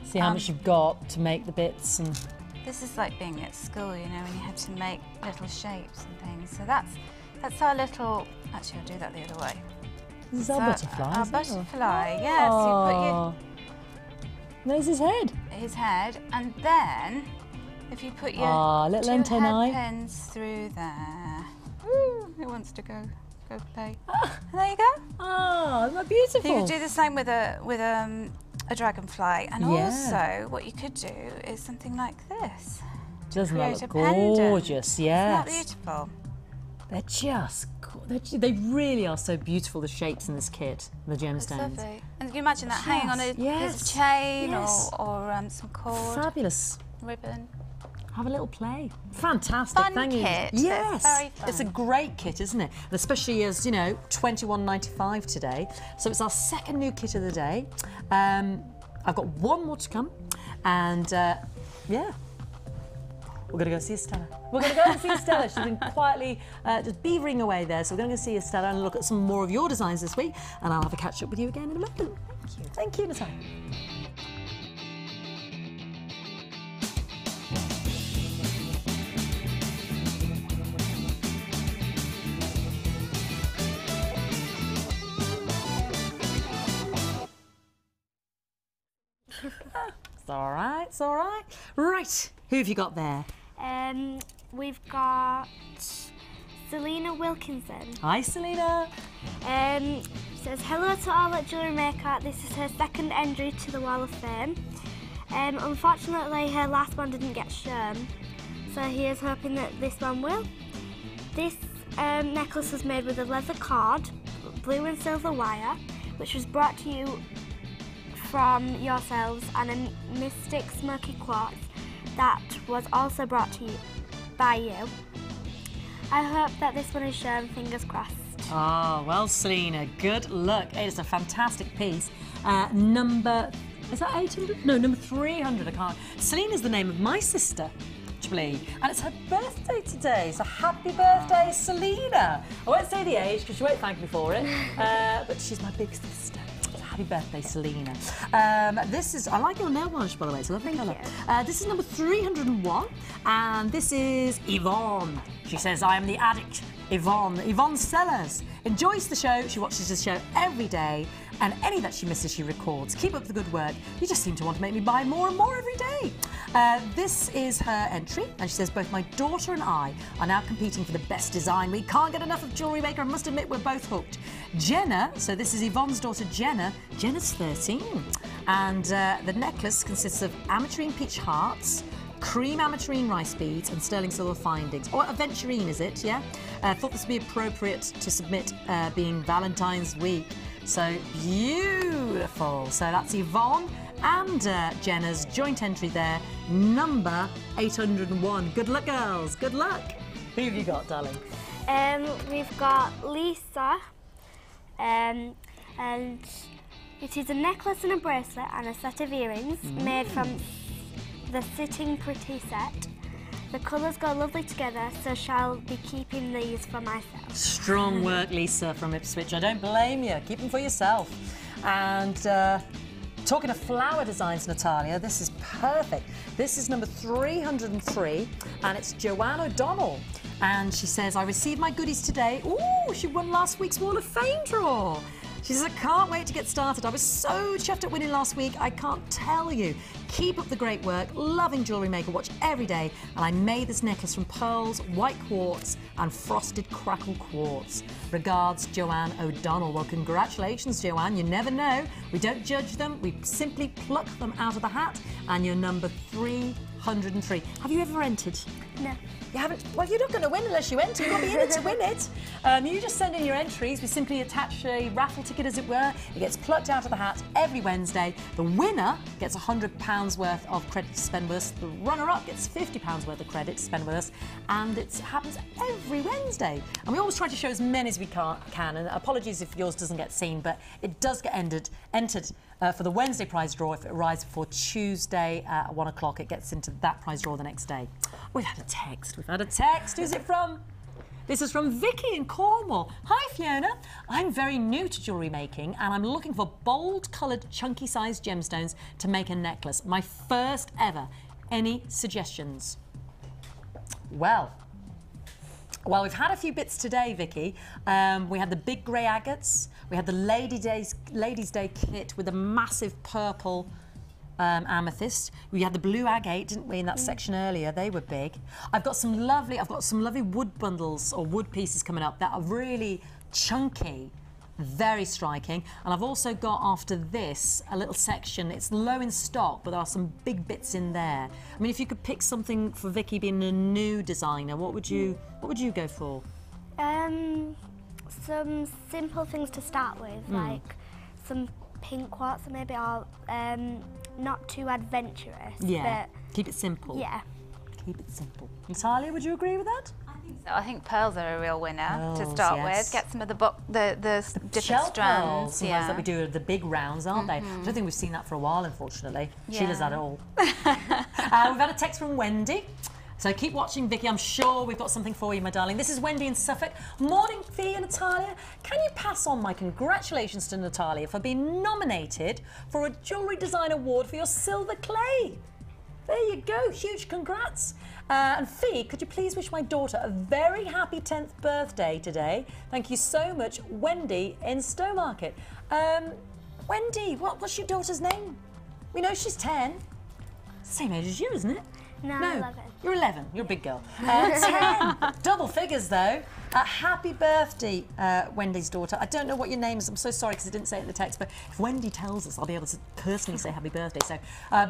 See how much you've got to make the bits. And this is like being at school, you know, when you had to make little shapes and things. So that's our little. Actually, I'll do that the other way. This is our butterfly. Our butterfly. Yes. So there's his head. His head, and then if you put your little 2 antennae head pins through there. Ooh, who wants to go play? And there you go. Oh, that's beautiful. You could do the same with a dragonfly, and also what you could do is something like this. Doesn't that look gorgeous? Yes. Isn't that beautiful? They're just. They really are so beautiful. The shapes in this kit, the gemstones. Lovely. And can you imagine that hanging on a piece of chain or some cord? Fabulous. Ribbon. Have a little play. Fantastic. Fun kit. Yes. Very fun. It's a great kit, isn't it? And especially as, you know, $21.95 today. So it's our second new kit of the day. I've got one more to come. And yeah. We're going to go see Estella. We're going to go and see Estella. She's been quietly just beavering away there. So we're going to go see Estella and look at some more of your designs this week. And I'll have a catch up with you again in a moment. Thank you. Thank you, Natalia. It's all right, it's all right. Right, who have you got there? We've got Selena Wilkinson. Hi, Selena. Says, hello to all at Jewellery Maker. This is her second entry to the Wall of Fame. Unfortunately, her last one didn't get shown, so he is hoping that this one will. This necklace was made with a leather cord, blue and silver wire, which was brought to you from yourselves, and a Mystic Smoky Quartz that was also brought to you by you. I hope that this one is shown, fingers crossed. Oh, well, Selena, good luck. It is a fantastic piece. Number, is that 800? No, number 300, I can't. Selena's the name of my sister, actually, and it's her birthday today, so happy birthday, Selena. I won't say the age, because she won't thank me for it, but she's my big sister. Happy birthday, Selena. This is, I like your nail varnish, by the way, it's a lovely colour. This is number 301, and this is Yvonne. She says, I am the addict Yvonne. Yvonne Sellers enjoys the show. She watches the show every day, and any that she misses, she records. Keep up the good work. You just seem to want to make me buy more and more every day. This is her entry, and she says, both my daughter and I are now competing for the best design. We can't get enough of Jewellery Maker. I must admit, we're both hooked. Jenna, so this is Yvonne's daughter, Jenna. Jenna's 13, and the necklace consists of ametrine peach hearts, cream ametrine rice beads and sterling silver findings. Or aventurine, is it? Yeah? Thought this would be appropriate to submit being Valentine's week. So beautiful. So that's Yvonne and Jenna's joint entry there, number 801. Good luck, girls. Good luck. Who have you got, darling? We've got Lisa, and it is a necklace and a bracelet and a set of earrings made from the Sitting Pretty set. The colours go lovely together, so shall be keeping these for myself. Strong work, Lisa from Ipswich. I don't blame you. Keep them for yourself. And talking of flower designs, Natalia, this is perfect. This is number 303, and it's Joanne O'Donnell. And she says, I received my goodies today. Ooh, she won last week's Wall of Fame draw. She says, I can't wait to get started. I was so chuffed at winning last week, I can't tell you. Keep up the great work. Loving Jewellery Maker. Watch every day. And I made this necklace from pearls, white quartz and frosted crackle quartz. Regards, Joanne O'Donnell. Well, congratulations, Joanne. You never know. We don't judge them. We simply pluck them out of the hat. And you're number 303. Have you ever entered? No. You haven't? Well, you're not going to win unless you enter. You've got to be in it to win it. You just send in your entries. We simply attach a raffle ticket, as it were. It gets plucked out of the hat every Wednesday. The winner gets £100 worth of credit to spend with us. The runner-up gets £50 worth of credit to spend with us. And it happens every Wednesday. And we always try to show as many as we can. And apologies if yours doesn't get seen, but it does get entered for the Wednesday prize draw. If it arrives before Tuesday at 1 o'clock, it gets into that prize draw the next day. We've had a text. We've had a text. Who's it from? This is from Vicky in Cornwall. Hi, Fiona. I'm very new to jewellery making, and I'm looking for bold coloured, chunky sized gemstones to make a necklace. My first ever. Any suggestions? Well, we've had a few bits today, Vicky. We had the big grey agates. We had the Ladies' Day kit with a massive purple amethyst. We had the blue agate, didn't we, in that section earlier? They were big. I've got some lovely wood bundles or wood pieces coming up that are really chunky, very striking. And I've also got, after this, a little section. It's low in stock, but there are some big bits in there. I mean, if you could pick something for Vicky being a new designer, what would you go for? Some simple things to start with, like some pink quartz, maybe all not too adventurous. Yeah, but keep it simple. Yeah. Keep it simple. Natalia, would you agree with that? I think so. I think pearls are a real winner to Pearls, start yes. with. Get some of the different Shell strands. pearls, the ones that we do, the big rounds, aren't they? I don't think we've seen that for a while, unfortunately. Sheila's had it all. We've had a text from Wendy. So keep watching, Vicky. I'm sure we've got something for you, my darling. This is Wendy in Suffolk. Morning, Fee and Natalia. Can you pass on my congratulations to Natalia for being nominated for a Jewellery Design Award for your silver clay? There you go. Huge congrats. And Fee, could you please wish my daughter a very happy 10th birthday today? Thank you so much, Wendy in Stowmarket. Wendy, what's your daughter's name? We know she's 10. Same age as you, isn't it? No, 11. You're 11. You're a big girl. 10. Double figures, though. Happy birthday, Wendy's daughter. I don't know what your name is. I'm so sorry because I didn't say it in the text, but if Wendy tells us, I'll be able to personally say happy birthday. So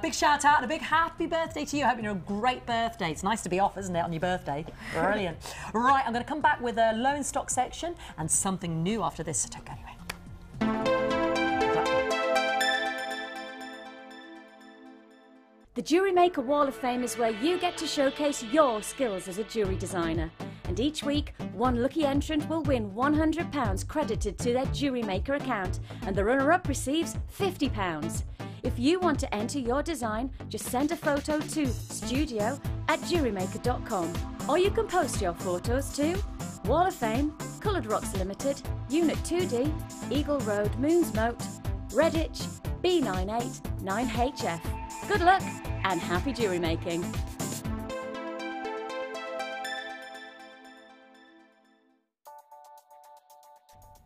big shout out and a big happy birthday to you. I hope you're a great birthday. It's nice to be off, isn't it, on your birthday? Brilliant. Right, I'm going to come back with a low in stock section and something new after this, so don't go anywhere. The Jewellery Maker Wall of Fame is where you get to showcase your skills as a jewellery designer. And each week, one lucky entrant will win £100 credited to their Jewellery Maker account, and the runner-up receives £50. If you want to enter your design, just send a photo to studio@jewellerymaker.com, or you can post your photos to Wall of Fame, Coloured Rocks Limited, Unit 2D, Eagle Road, Moonsmote, Redditch, B98 9HF. Good luck and happy jewellery making!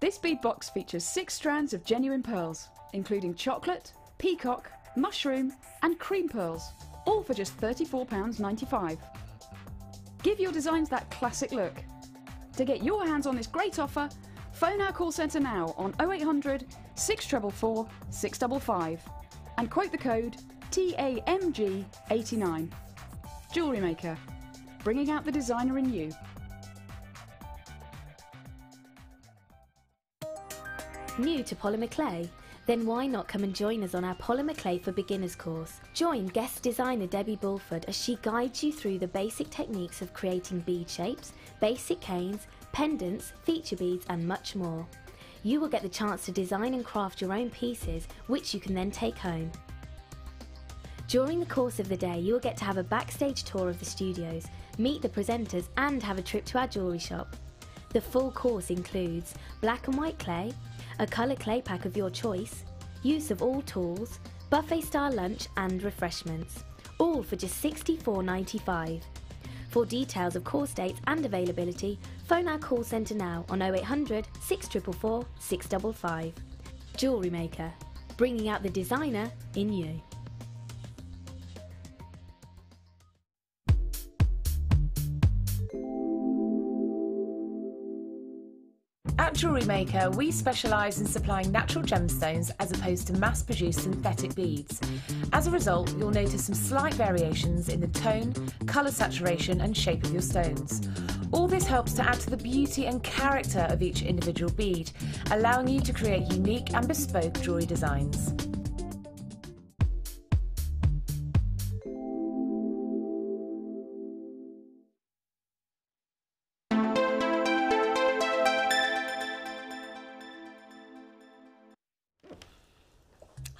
This bead box features 6 strands of genuine pearls, including chocolate, peacock, mushroom and cream pearls, all for just £34.95. Give your designs that classic look. To get your hands on this great offer, phone our call centre now on 0800 644 655 and quote the code TAMG89. Jewellery Maker, bringing out the designer in you. New to polymer clay? Then why not come and join us on our Polymer Clay for Beginners course? Join guest designer Debbie Bulford as she guides you through the basic techniques of creating bead shapes, basic canes, pendants, feature beads and much more. You will get the chance to design and craft your own pieces, which you can then take home. During the course of the day, you will get to have a backstage tour of the studios, meet the presenters and have a trip to our jewellery shop. The full course includes black and white clay, a colour clay pack of your choice, use of all tools, buffet style lunch and refreshments, all for just £64.95. For details of course dates and availability, phone our call centre now on 0800 644 655. Jewellery Maker, bringing out the designer in you. At Jewellery Maker, we specialise in supplying natural gemstones as opposed to mass-produced synthetic beads. As a result, you'll notice some slight variations in the tone, colour saturation and shape of your stones. All this helps to add to the beauty and character of each individual bead, allowing you to create unique and bespoke jewellery designs.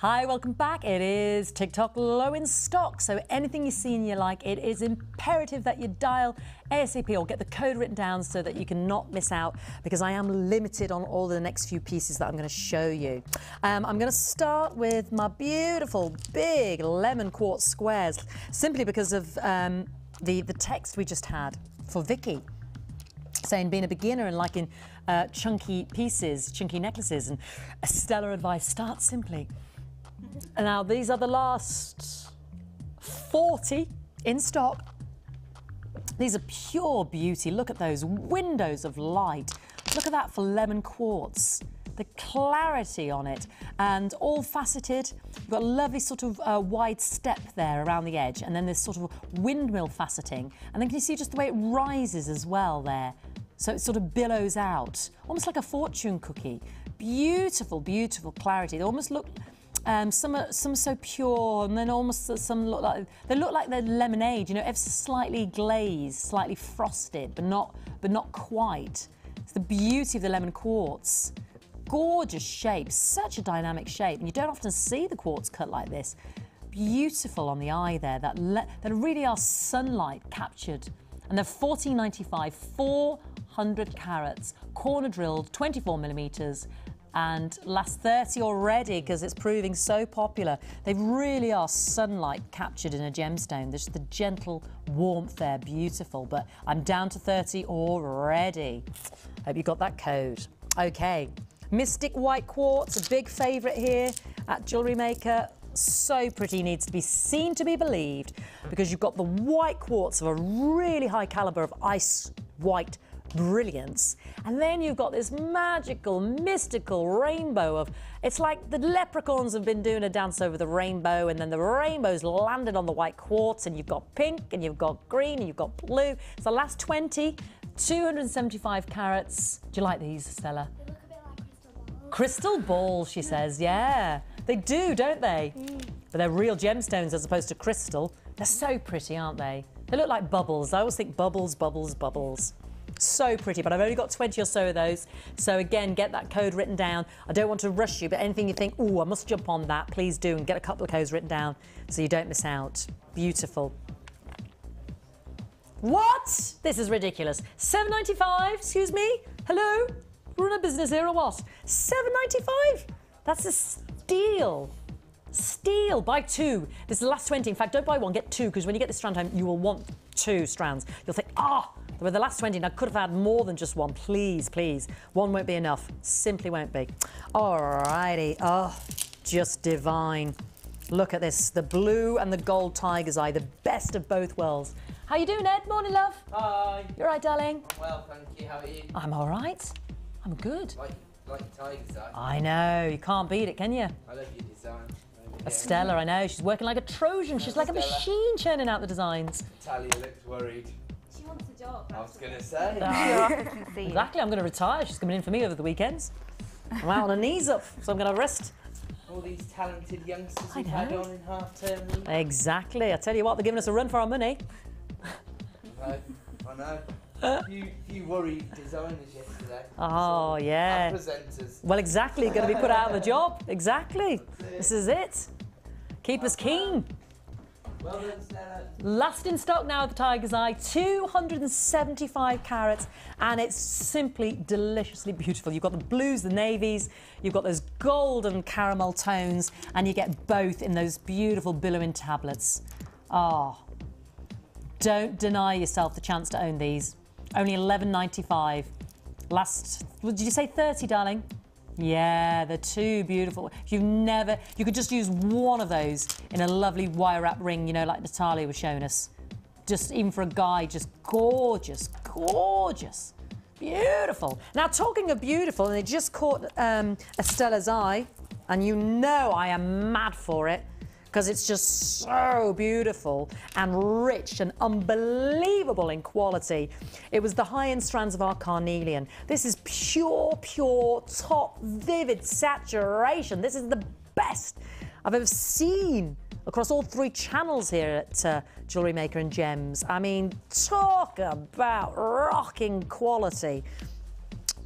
Hi, welcome back. It is TikTok low in stock, so anything you see and you like, it is imperative that you dial ASAP or get the code written down so that you cannot miss out, because I am limited on all the next few pieces that I'm going to show you. I'm going to start with my beautiful big lemon quartz squares, simply because of the text we just had for Vicky, saying being a beginner and liking chunky pieces, chunky necklaces, and Stella advice, start simply. Now, these are the last 40 in stock. These are pure beauty. Look at those windows of light. Look at that for lemon quartz. The clarity on it, and all faceted. You've got a lovely sort of wide step there around the edge, and then this sort of windmill faceting. And then can you see just the way it rises as well there? So it sort of billows out, almost like a fortune cookie. Beautiful, beautiful clarity. They almost look, some are so pure, and then almost some look like they're lemonade. You know, ever so slightly glazed, slightly frosted, but not quite. It's the beauty of the lemon quartz. Gorgeous shape, such a dynamic shape, and you don't often see the quartz cut like this. Beautiful on the eye there. That really are sunlight captured, and they're $14.95, 400 carats, corner drilled, 24 millimeters. And last 30 already, because it's proving so popular. They really are sunlight captured in a gemstone. There's the gentle warmth there, beautiful. But I'm down to 30 already. Hope you got that code. Okay, Mystic White Quartz, a big favourite here at Jewellery Maker. So pretty, needs to be seen to be believed, because you've got the white quartz of a really high calibre of ice white brilliance, and then you've got this magical, mystical rainbow of, it's like the leprechauns have been doing a dance over the rainbow, and then the rainbow's landed on the white quartz, and you've got pink, and you've got green, and you've got blue. It's the last 20, 275 carats. Do you like these, Stella? They look a bit like crystal balls, she says. Yeah, they do, don't they? But they're real gemstones as opposed to crystal. They're so pretty, aren't they? They look like bubbles. I always think bubbles, bubbles, bubbles. So pretty, but I've only got 20 or so of those. So again, get that code written down. I don't want to rush you, but anything you think, oh, I must jump on that, please do, and get a couple of codes written down so you don't miss out. Beautiful. What? This is ridiculous. $7.95, excuse me? Hello? We're in a business here or what? $7.95? That's a steal. Steal, buy 2. This is the last 20. In fact, don't buy 1, get 2, because when you get this strand home, you will want 2 strands. You'll think, they were the last 20, and I could have had more than just 1. Please, please. 1 won't be enough. Simply won't be. Alrighty. Oh, just divine. Look at this. The blue and the gold tiger's eye. The best of both worlds. How you doing, Ed? Morning, love. Hi. You all right, darling? I'm well, thank you. How are you? I'm all right. I'm good. Like tiger's eye. I know. You can't beat it, can you? I love your design. Estella, I know. She's working like a Trojan. She's like a machine churning out the designs. Talia looks worried. She wants a job. I was going to say. Exactly. I'm going to retire. She's coming in for me over the weekends. I'm out on her knees up, so I'm going to rest. All these talented youngsters we've had on in half-term. Exactly. I tell you what, they're giving us a run for our money. I know. Few worried designers yesterday. Oh, yeah. And presenters. Well, exactly. Going to be put out of a job. Exactly. This is it. Keep us keen. Well done, Stella. Last in stock now at the Tiger's Eye, 275 carats, and it's simply deliciously beautiful. You've got the blues, the navies, you've got those golden caramel tones, and you get both in those beautiful billowing tablets. Don't deny yourself the chance to own these. Only $11.95. Did you say 30, darling? Yeah, they're too beautiful. You could just use one of those in a lovely wire wrap ring, you know, like Natalia was showing us. Just even for a guy, just gorgeous, gorgeous, beautiful. Now, talking of beautiful, and it just caught Estella's eye, and you know I am mad for it, because it's just so beautiful and rich and unbelievable in quality. It was the high-end strands of our carnelian. This is pure, top, vivid saturation. This is the best I've ever seen across all 3 channels here at Jewellery Maker and Gems. I mean, talk about rocking quality.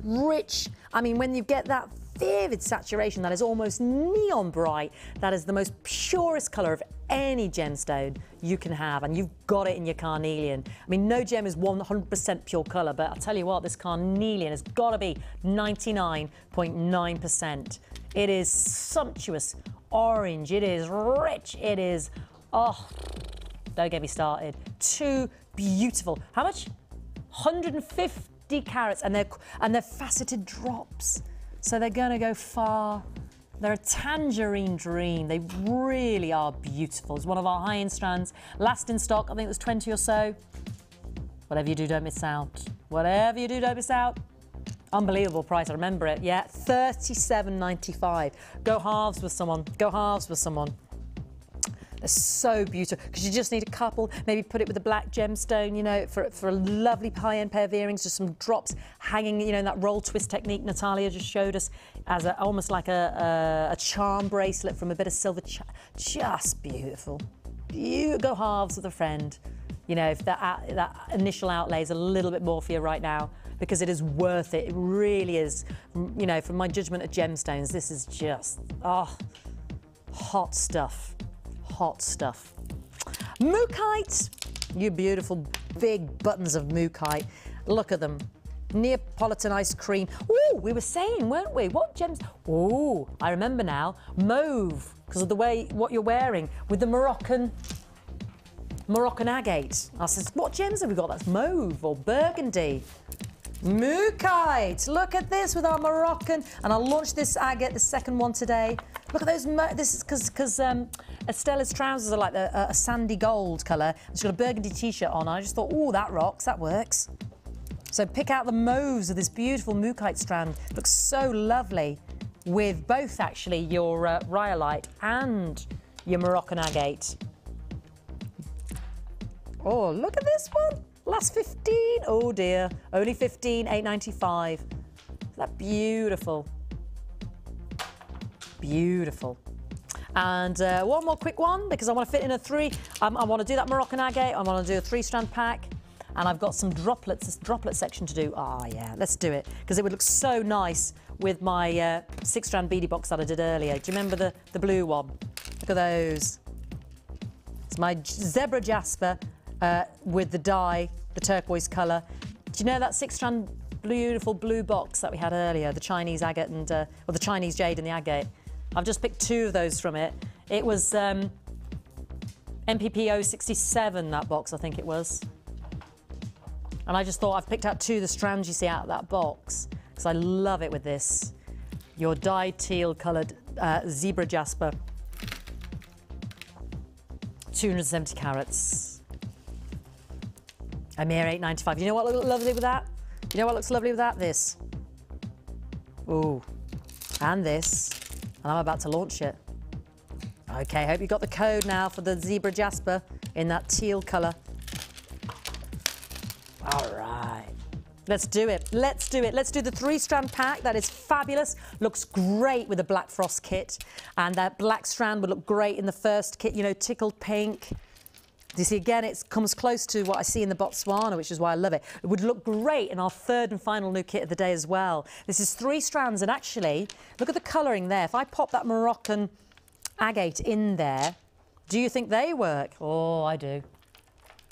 Rich, I mean, when you get that vivid saturation that is almost neon bright, that is the most purest colour of any gemstone you can have, and you've got it in your carnelian. I mean, no gem is 100% pure colour, but I'll tell you what, this carnelian has got to be 99.9%. It is sumptuous orange, it is rich, it is, don't get me started. Too beautiful. How much? 150 carats, and they're faceted drops. So they're going to go far. They're a tangerine dream. They really are beautiful. It's one of our high-end strands. Last in stock, I think it was 20 or so. Whatever you do, don't miss out. Whatever you do, don't miss out. Unbelievable price, I remember it. Yeah, $37.95. Go halves with someone. Go halves with someone. They're so beautiful, because you just need a couple, maybe put it with a black gemstone, you know, for a lovely high-end pair of earrings, just some drops hanging, you know, in that roll twist technique Natalia just showed us, as almost like a charm bracelet from a bit of silver. Just beautiful. You go halves with a friend. You know, if that initial outlay is a little bit more for you right now, because it is worth it. It really is. You know, from my judgment of gemstones, this is just, hot stuff. Hot stuff. Mookaite, you beautiful big buttons of mookaite. Look at them. Neapolitan ice cream. Oh, we were saying, weren't we? What gems? Oh, I remember now. Mauve, because of the way what you're wearing with the Moroccan agate. I says, what gems have we got? That's mauve or burgundy. Mookaite. Look at this with our Moroccan, and I'll launch this agate, the second one today. Look at those. This is because Estella's trousers are like a sandy gold colour. She's got a burgundy t-shirt on. I just thought, oh, that rocks. That works. So pick out the mauves of this beautiful mookaite strand. Looks so lovely with both actually your rhyolite and your Moroccan agate. Oh, look at this one. Last 15. Oh dear. Only 15, $8.95. Isn't that beautiful? Beautiful. And one more quick one, because I want to fit in a 3. I want to do that Moroccan agate. I want to do a 3-strand pack. And I've got some droplets, this droplet section to do. Yeah, let's do it. Because it would look so nice with my 6-strand beadie box that I did earlier. Do you remember the blue one? Look at those. It's my zebra jasper with the dye, the turquoise colour. Do you know that 6-strand beautiful blue box that we had earlier, the Chinese agate and, or the Chinese jade and the agate? I've just picked 2 of those from it It was MPP 067, that box, I think it was. And I just thought I've picked out 2 of the strands you see out of that box because I love it with this. Your dyed teal coloured zebra jasper. 270 carats. A mere £8.95. You know what looks lovely with that? You know what looks lovely with that? This. Ooh. And this. And I'm about to launch it. Okay, hope you got the code now for the zebra jasper in that teal colour. All right. Let's do it. Let's do it. Let's do the 3-strand pack. That is fabulous. Looks great with the black frost kit. And that black strand would look great in the first kit, you know, tickled pink. You see, again, it comes close to what I see in the Botswana, which is why I love it. It would look great in our 3rd and final new kit of the day as well. This is 3 strands, and actually, look at the colouring there. If I pop that Moroccan agate in there, do you think they work? Oh, I do.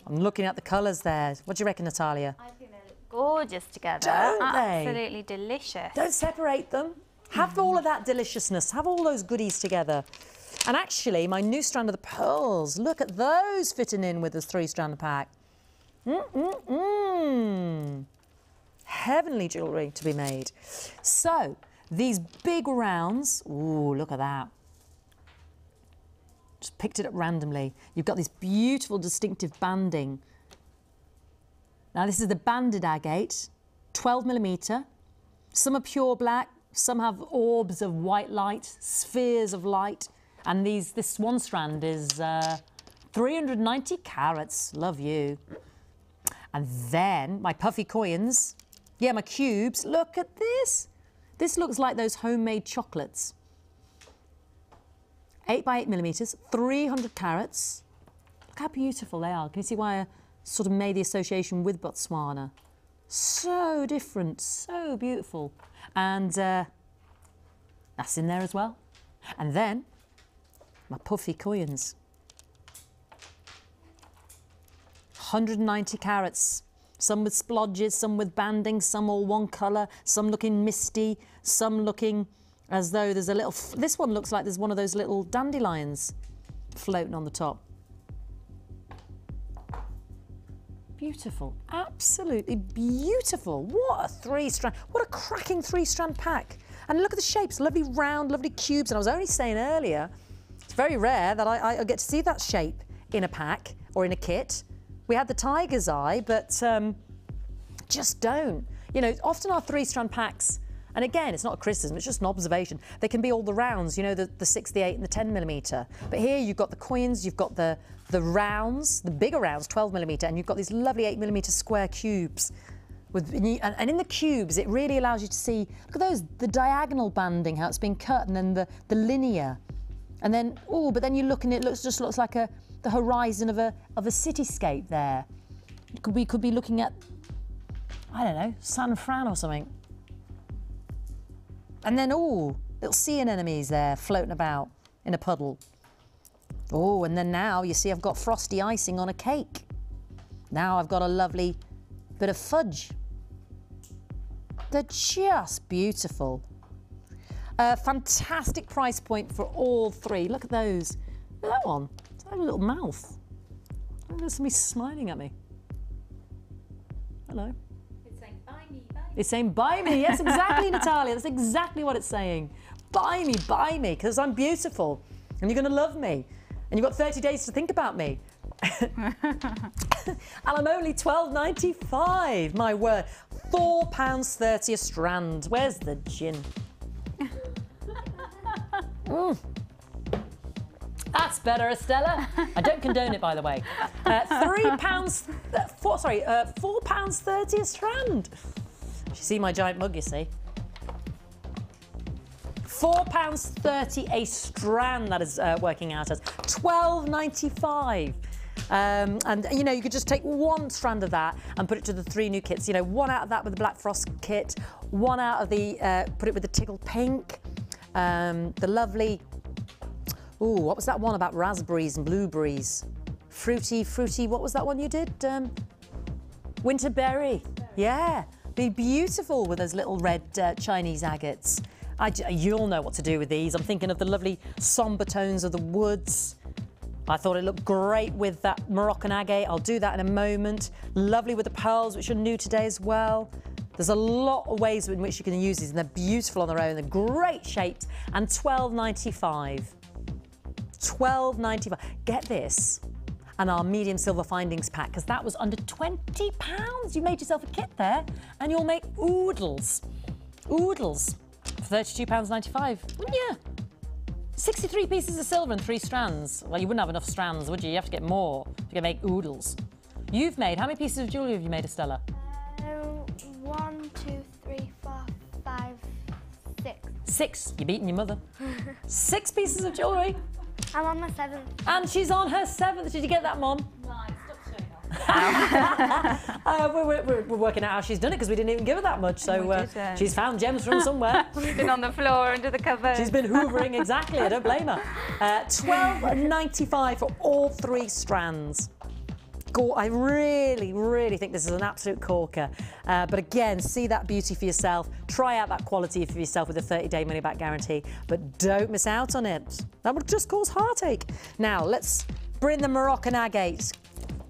I'm looking at the colours there. What do you reckon, Natalia? I think they look gorgeous together. Don't they? Absolutely delicious. Don't separate them. Have all of that deliciousness. Have all those goodies together. And actually, my new strand of the pearls, look at those fitting in with this 3-strand pack. Heavenly jewellery to be made. So, these big rounds, ooh, look at that. Just picked it up randomly. You've got this beautiful distinctive banding. Now this is the banded agate, 12mm. Some are pure black, some have orbs of white light, spheres of light. And this one strand is 390 carats, love you. And then my puffy coins, yeah, my cubes, look at this. This looks like those homemade chocolates. 8 by 8mm, 300 carats. Look how beautiful they are. Can you see why I sort of made the association with Botswana? So different, so beautiful. And that's in there as well. And then my puffy coins. 190 carats. Some with splodges, some with banding, some all one colour, some looking misty, some looking as though there's a little... This one looks like there's one of those little dandelions floating on the top. Beautiful. Absolutely beautiful. What a 3-strand... What a cracking 3-strand pack. And look at the shapes. Lovely round, lovely cubes. And I was only saying earlier, it's very rare that I get to see that shape in a pack or in a kit. We had the tiger's eye, but just don't. You know, often our 3-strand packs, and again, it's not a criticism, it's just an observation. They can be all the rounds, you know, the 6, the 8 and the 10mm. But here you've got the coins, you've got the rounds, the bigger rounds, 12mm, and you've got these lovely 8mm square cubes. And in the cubes, it really allows you to see, look at those, the diagonal banding, how it's been cut, and then the linear. And then, oh, but then you look and it just looks like the horizon of a cityscape there. We could be looking at, I don't know, San Fran or something. And then, oh, little sea anemones there floating about in a puddle. Oh, and then now you see I've got frosty icing on a cake. Now I've got a lovely bit of fudge. They're just beautiful. A fantastic price point for all 3. Look at those. Look at that one. It's like a little mouth. Oh, there's somebody smiling at me. Hello. It's saying, buy me, buy me. It's saying, buy me. Yes, exactly, Natalia. That's exactly what it's saying. Buy me, because I'm beautiful. And you're going to love me. And you've got 30 days to think about me. And I'm only £12.95, my word. £4.30 a strand. Where's the gin? That's better, Estella. I don't condone it, by the way. £4.30 a strand. You see my giant mug, you see. £4.30 a strand, that is working out as £12.95. And, you know, you could just take one strand of that and put it to the 3 new kits. You know, one out of that with the Black Frost kit, one out of the, put it with the tickled pink, the lovely, ooh, what was that one about raspberries and blueberries? Fruity, what was that one you did? Winterberry. Yeah, be beautiful with those little red Chinese agates. You'll know what to do with these. I'm thinking of the lovely sombre tones of the woods. I thought it looked great with that Moroccan agate. I'll do that in a moment. Lovely with the pearls, which are new today as well. There's a lot of ways in which you can use these, and they're beautiful on their own. They're great shaped, and £12.95. £12.95. Get this, and our medium silver findings pack, because that was under £20. You made yourself a kit there, and you'll make oodles. Oodles for £32.95. Yeah. 63 pieces of silver and 3 strands. Well, you wouldn't have enough strands, would you? You have to get more if you're going to make oodles. You've made, how many pieces of jewellery have you made, Estella? 1, 2, 3, 4, 5, 6. 6. You're beating your mother. 6 pieces of jewellery. I'm on my 7th. And she's on her 7th. Did you get that, Mom? We're working out how she's done it, because we didn't even give her that much. So she's found gems from somewhere. She's been on the floor under the covers. She's been hoovering, exactly. I don't blame her. £12.95 for all 3 strands. I really, really think this is an absolute corker. But again, see that beauty for yourself. Try out that quality for yourself with a 30-day money-back guarantee. But don't miss out on it. That would just cause heartache. Now, let's bring the Moroccan agate.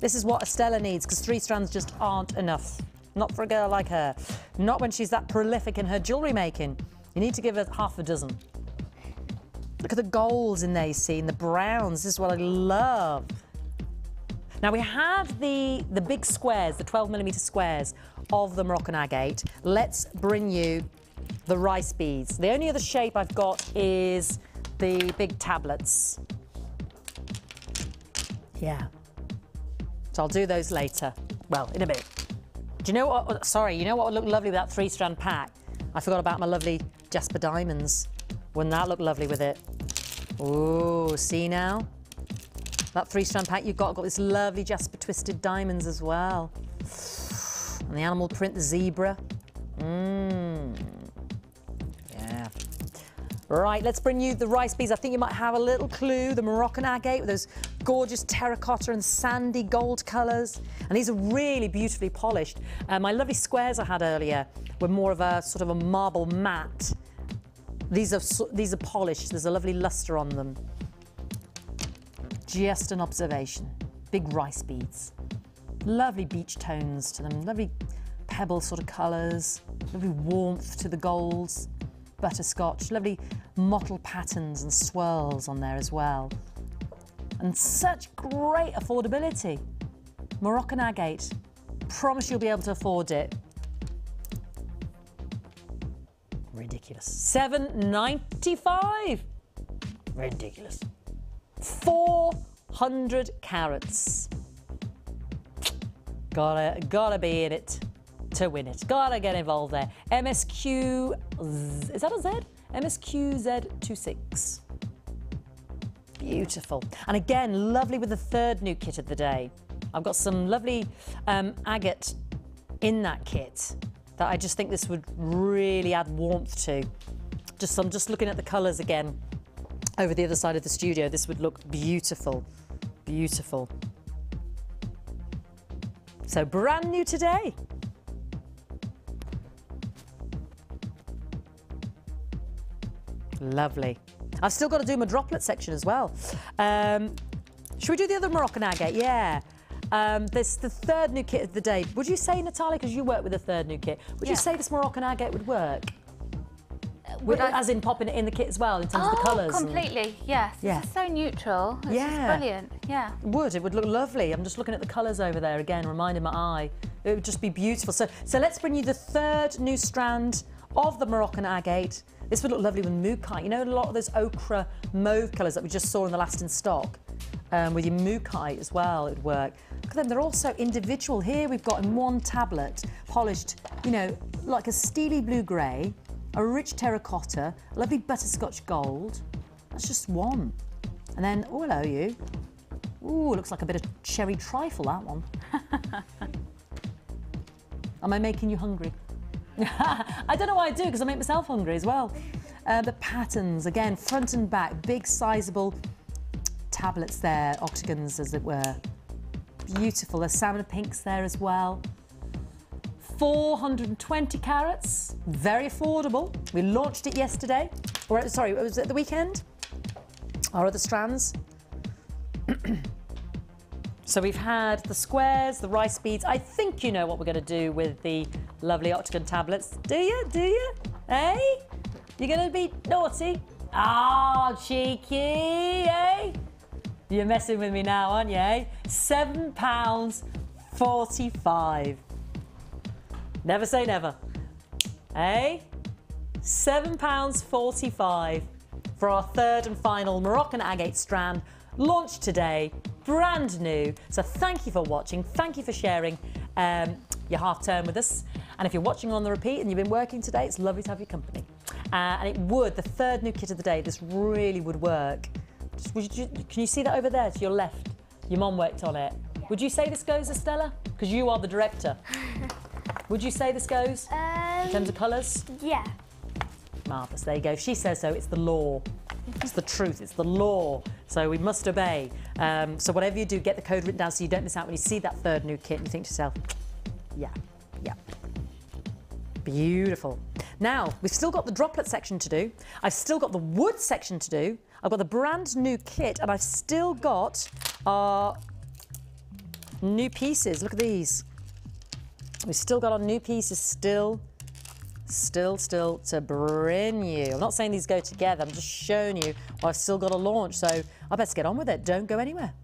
This is what Estella needs, because 3 strands just aren't enough. Not for a girl like her. Not when she's that prolific in her jewellery making. You need to give her half a dozen. Look at the golds in there, you see, and the browns. This is what I love. Now, we have the big squares, the 12mm squares of the Moroccan agate. Let's bring you the rice beads. The only other shape I've got is the big tablets. Yeah. So I'll do those later. Well, in a bit. Do you know what? Sorry, you know what would look lovely with that 3-strand pack? I forgot about my lovely Jasper diamonds. Wouldn't that look lovely with it? Oh, see now? That 3-strand pack you've got this lovely Jasper twisted diamonds as well. And the animal print, the zebra. Yeah. Right, let's bring you the rice beads. I think you might have a little clue. The Moroccan agate with those gorgeous terracotta and sandy gold colours. And these are really beautifully polished. My lovely squares I had earlier were more of a sort of a marble matte. These are polished. There's a lovely lustre on them. Just an observation. Big rice beads. Lovely beach tones to them. Lovely pebble sort of colours. Lovely warmth to the golds. Butterscotch. Lovely mottled patterns and swirls on there as well. And such great affordability. Moroccan agate. Promise you'll be able to afford it. Ridiculous. £7.95. Ridiculous. 400 carats. Gotta be in it to win it. Gotta get involved there. MSQ, is that a Z? MSQZ26. Beautiful. And again, lovely with the 3rd new kit of the day. I've got some lovely agate in that kit that I just think this would really add warmth to. I'm just looking at the colours again over the other side of the studio. This would look beautiful, beautiful. So brand new today. Lovely. I've still got to do my droplet section as well. Should we do the other Moroccan agate? Yeah. This the 3rd new kit of the day. Would you say, Natalia, because you work with the 3rd new kit, would you say this Moroccan agate would work? As in popping it in the kit as well, in terms of the colours? Completely, yes. Yeah. It's so neutral. It's just brilliant, yeah. It would look lovely. I'm just looking at the colours over there again, reminding my eye. It would just be beautiful. So let's bring you the 3rd new strand of the Moroccan agate. This would look lovely with mookai. You know, a lot of those ochre mauve colours that we just saw in the last in stock. With your mookai as well, it would work. Look at them, they're also individual. Here we've got in one tablet, polished, you know, like a steely blue-grey, a rich terracotta, a lovely butterscotch gold. That's just one. And then, oh, hello, you. Ooh, looks like a bit of cherry trifle, that one. Am I making you hungry? I don't know why I do, because I make myself hungry as well. The patterns, again, front and back, big, sizable tablets there, octagons, as it were. Beautiful. There's salmon pinks there as well. 420 carats, very affordable. We launched it yesterday, or sorry, it was at the weekend. Our other strands. So we've had the squares, the rice beads. I think you know what we're going to do with the lovely octagon tablets. Do you? Do you? Eh? You're going to be naughty? Ah, cheeky, eh? You're messing with me now, aren't you, eh? £7.45. Never say never. Eh? £7.45 for our third and final Moroccan agate strand, launched today, brand new. So thank you for watching. Thank you for sharing your half term with us. And if you're watching on the repeat and you've been working today, it's lovely to have your company. And it would, the third new kit of the day, this really would work. Can you see that over there to your left? Your mum worked on it. Yeah. Would you say this goes, Estella? Because you are the director. Would you say this goes in terms of colours? Yeah. Marvellous, there you go. She says so, it's the law. It's the truth, it's the law. So we must obey. So whatever you do, get the code written down so you don't miss out when you see that third new kit and you think to yourself, yeah, yeah. Beautiful. Now, we've still got the droplet section to do. I've still got the wood section to do. I've got the brand new kit and I've still got our new pieces. Look at these. We've still got our new pieces still to bring you. I'm not saying these go together, I'm just showing you I've still got to launch, so I best get on with it. Don't go anywhere.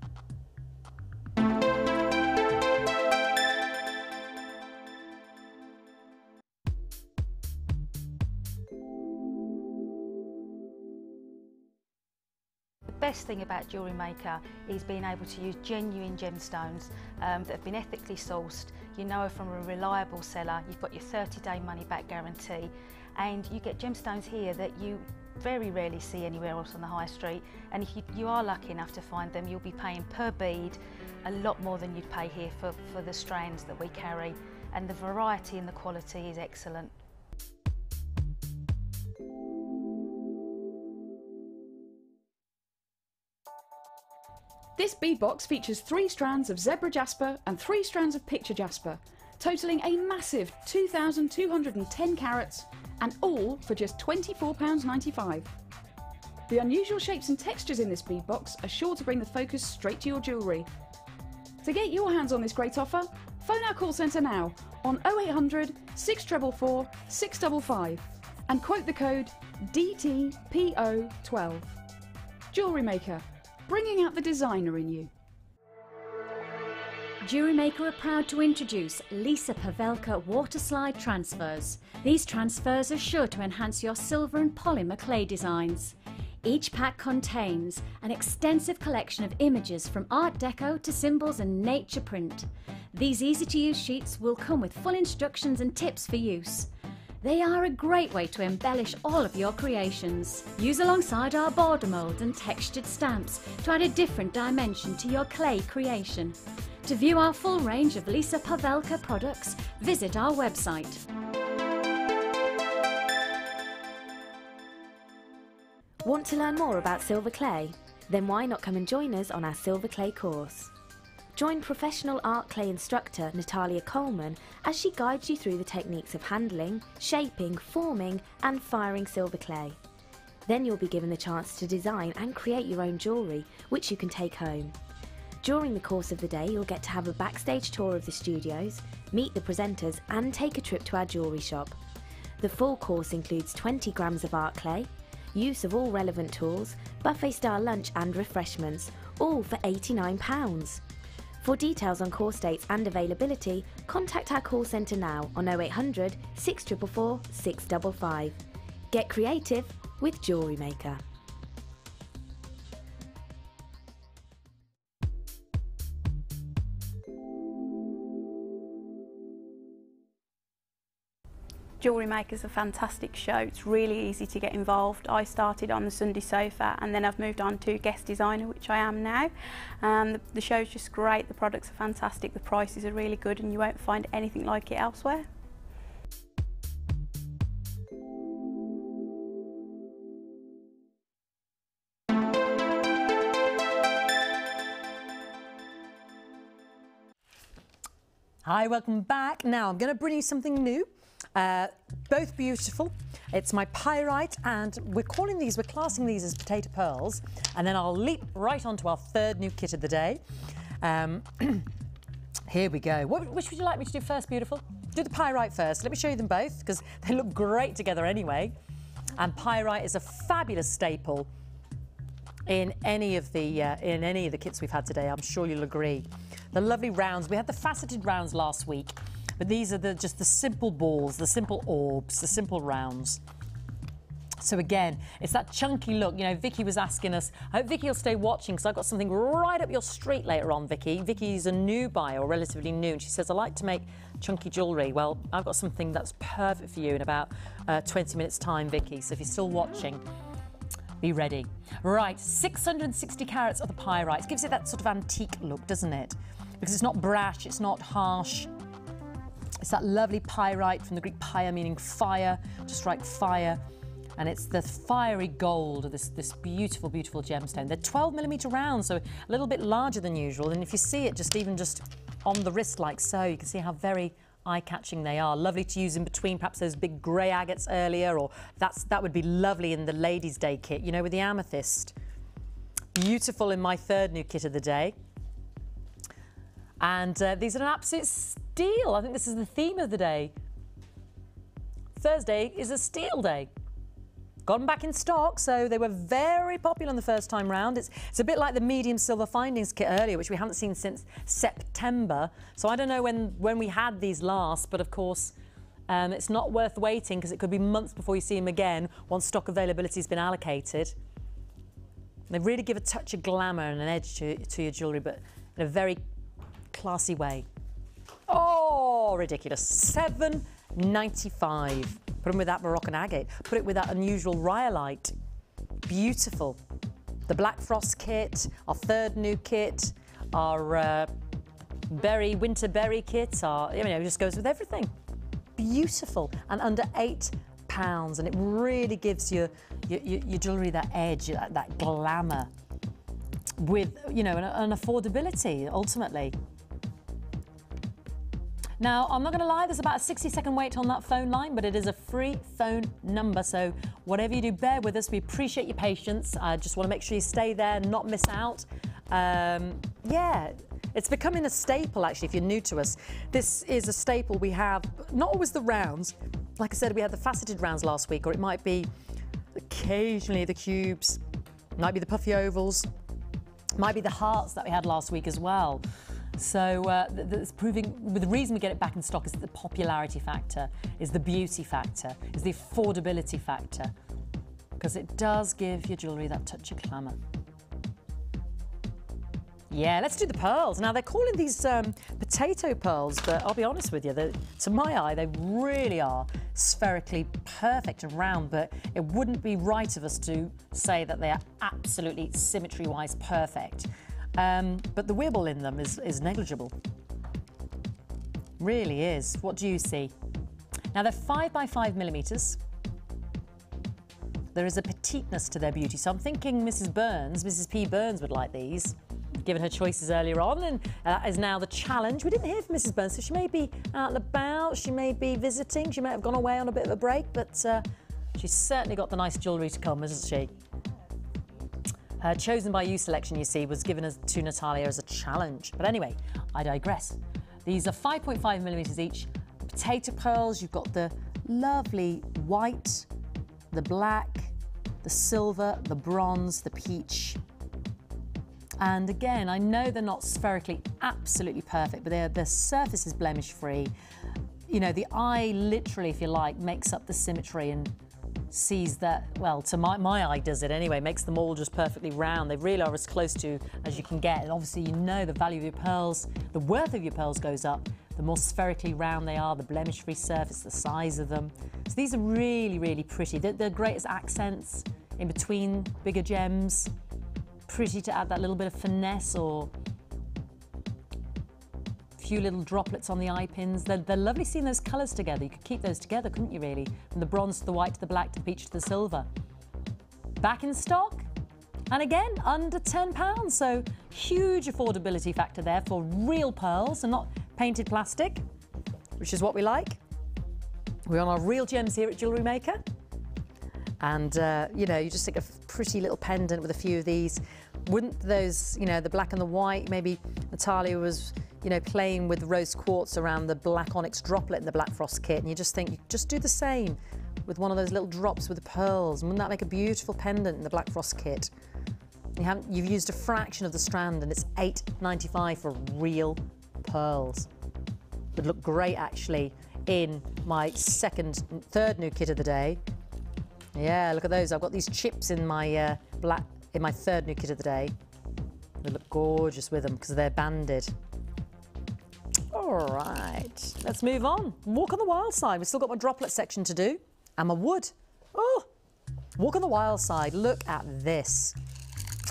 The best thing about Jewellery Maker is being able to use genuine gemstones that have been ethically sourced. You know are from a reliable seller, you've got your 30-day money-back guarantee, and you get gemstones here that you very rarely see anywhere else on the high street. And if you are lucky enough to find them, you'll be paying per bead a lot more than you'd pay here for the strands that we carry. And the variety and the quality is excellent. This bead box features 3 strands of zebra jasper and 3 strands of picture jasper, totalling a massive 2,210 carats, and all for just £24.95. The unusual shapes and textures in this bead box are sure to bring the focus straight to your jewellery. To get your hands on this great offer, phone our call centre now on 0800 644 655 and quote the code DTPO12. Jewellery Maker, bringing out the designer in you. Jewellery Maker are proud to introduce Lisa Pavelka water slide transfers. These transfers are sure to enhance your silver and polymer clay designs. Each pack contains an extensive collection of images from Art Deco to symbols and nature print. These easy-to-use sheets will come with full instructions and tips for use. They are a great way to embellish all of your creations. Use alongside our border mould and textured stamps to add a different dimension to your clay creation. To view our full range of Lisa Pavelka products, visit our website. Want to learn more about silver clay? Then why not come and join us on our silver clay course? Join professional art clay instructor Natalia Coleman as she guides you through the techniques of handling, shaping, forming and firing silver clay. Then you'll be given the chance to design and create your own jewellery, which you can take home. During the course of the day, you'll get to have a backstage tour of the studios, meet the presenters and take a trip to our jewellery shop. The full course includes 20 grams of art clay, use of all relevant tools, buffet-style lunch and refreshments, all for £89. For details on course dates and availability, contact our call centre now on 0800 644 655. Get creative with Jewellery Maker. Jewellery Maker's a fantastic show. It's really easy to get involved. I started on the Sunday sofa and then I've moved on to guest designer, which I am now. The show's just great, the products are fantastic, the prices are really good and you won't find anything like it elsewhere. Hi, welcome back. Now I'm going to bring you something new. Both beautiful. It's my pyrite, and we're classing these as potato pearls, and then I'll leap right onto our third new kit of the day. Here we go. Which would you like me to do first, beautiful? Do the pyrite first. Let me show you them both because they look great together anyway. And pyrite is a fabulous staple in any of the kits we've had today. I'm sure you'll agree. The lovely rounds. We had the faceted rounds last week, but these are just the simple balls, the simple orbs, the simple rounds. So again, it's that chunky look. You know, Vicky was asking us. I hope Vicky will stay watching because I've got something right up your street later on, Vicky. Vicky's a new buyer, or relatively new, and she says, I like to make chunky jewellery. Well, I've got something that's perfect for you in about 20 minutes time, Vicky. So if you're still watching, be ready. Right, 660 carats of the pyrite. It gives it that sort of antique look, doesn't it? Because it's not brash, it's not harsh. It's that lovely pyrite from the Greek pyre, meaning fire, to strike fire. And it's the fiery gold of this beautiful, beautiful gemstone. They're 12mm rounds, so a little bit larger than usual. And if you see it even just on the wrist like so, you can see how very eye-catching they are. Lovely to use in between perhaps those big grey agates earlier, or that would be lovely in the Ladies' Day kit, you know, with the amethyst. Beautiful in my third new kit of the day. And these are an absolute steal. I think this is the theme of the day. Thursday is a steal day. Got them back in stock, so they were very popular on the first time round. It's a bit like the medium silver findings kit earlier, which we haven't seen since September. So I don't know when we had these last, but of course, it's not worth waiting because it could be months before you see them again once stock availability has been allocated. They really give a touch of glamour and an edge to your jewellery, but in a very classy way. Oh, ridiculous. $7.95. Put them with that Moroccan agate. Put it with that unusual rhyolite. Beautiful. The Black Frost kit, our third new kit, our winter berry kit, it just goes with everything. Beautiful. And under £8. And it really gives your jewellery that edge, that glamour with, you know, an affordability, ultimately. Now, I'm not going to lie, there's about a 60-second wait on that phone line, but it is a free phone number. So whatever you do, bear with us. We appreciate your patience. I just want to make sure you stay there, not miss out. Yeah, it's becoming a staple, actually, if you're new to us. This is a staple we have, not always the rounds. Like I said, we had the faceted rounds last week, or it might be occasionally the cubes, might be the puffy ovals, might be the hearts that we had last week as well. So that's proving, the reason we get it back in stock is the popularity factor, is the beauty factor, is the affordability factor, because it does give your jewellery that touch of glamour. Yeah, let's do the pearls. Now, they're calling these potato pearls, but I'll be honest with you, to my eye, they really are spherically perfect and round, but it wouldn't be right of us to say that they are absolutely symmetry-wise perfect. But the wibble in them is negligible. Really is. What do you see? Now, they're 5 by 5mm. There is a petiteness to their beauty. So I'm thinking Mrs. P. Burns would like these, given her choices earlier on, and that is now the challenge. We didn't hear from Mrs. Burns, so she may be out and about, she may be visiting, she may have gone away on a bit of a break, but she's certainly got the nice jewellery to come, isn't she? Her Chosen by You selection, you see, was given to Natalia as a challenge. But anyway, I digress. These are 5.5mm each. Potato pearls, you've got the lovely white, the black, the silver, the bronze, the peach. And again, I know they're not spherically absolutely perfect, but their surface is blemish-free. You know, the eye literally, if you like, makes up the symmetry and sees that, well, to my eye does it anyway, makes them all just perfectly round. They really are as close to as you can get. And obviously, you know, the value of your pearls, the worth of your pearls goes up, the more spherically round they are, the blemish-free surface, the size of them. So these are really, really pretty. They're great as accents in between bigger gems. Pretty to add that little bit of finesse or few little droplets on the eye pins. They're lovely seeing those colours together. You could keep those together, couldn't you, really? From the bronze to the white to the black to the peach to the silver. Back in stock, and again, under £10. So huge affordability factor there for real pearls, and not painted plastic, which is what we like. We're on our real gems here at Jewellery Maker. And, you know, you just take a pretty little pendant with a few of these. Wouldn't those, you know, the black and the white, maybe Natalia was, you know, playing with rose quartz around the black onyx droplet in the Black Frost kit, and you just think, you just do the same with one of those little drops with the pearls. Wouldn't that make a beautiful pendant in the Black Frost kit? You've used a fraction of the strand, and it's $8.95 for real pearls. Would look great, actually, in my third new kit of the day. Yeah, look at those. I've got these chips in my my third new kit of the day. They look gorgeous with them because they're banded. All right, let's move on. Walk on the wild side. We've still got my droplet section to do and my wood. Oh, walk on the wild side. Look at this.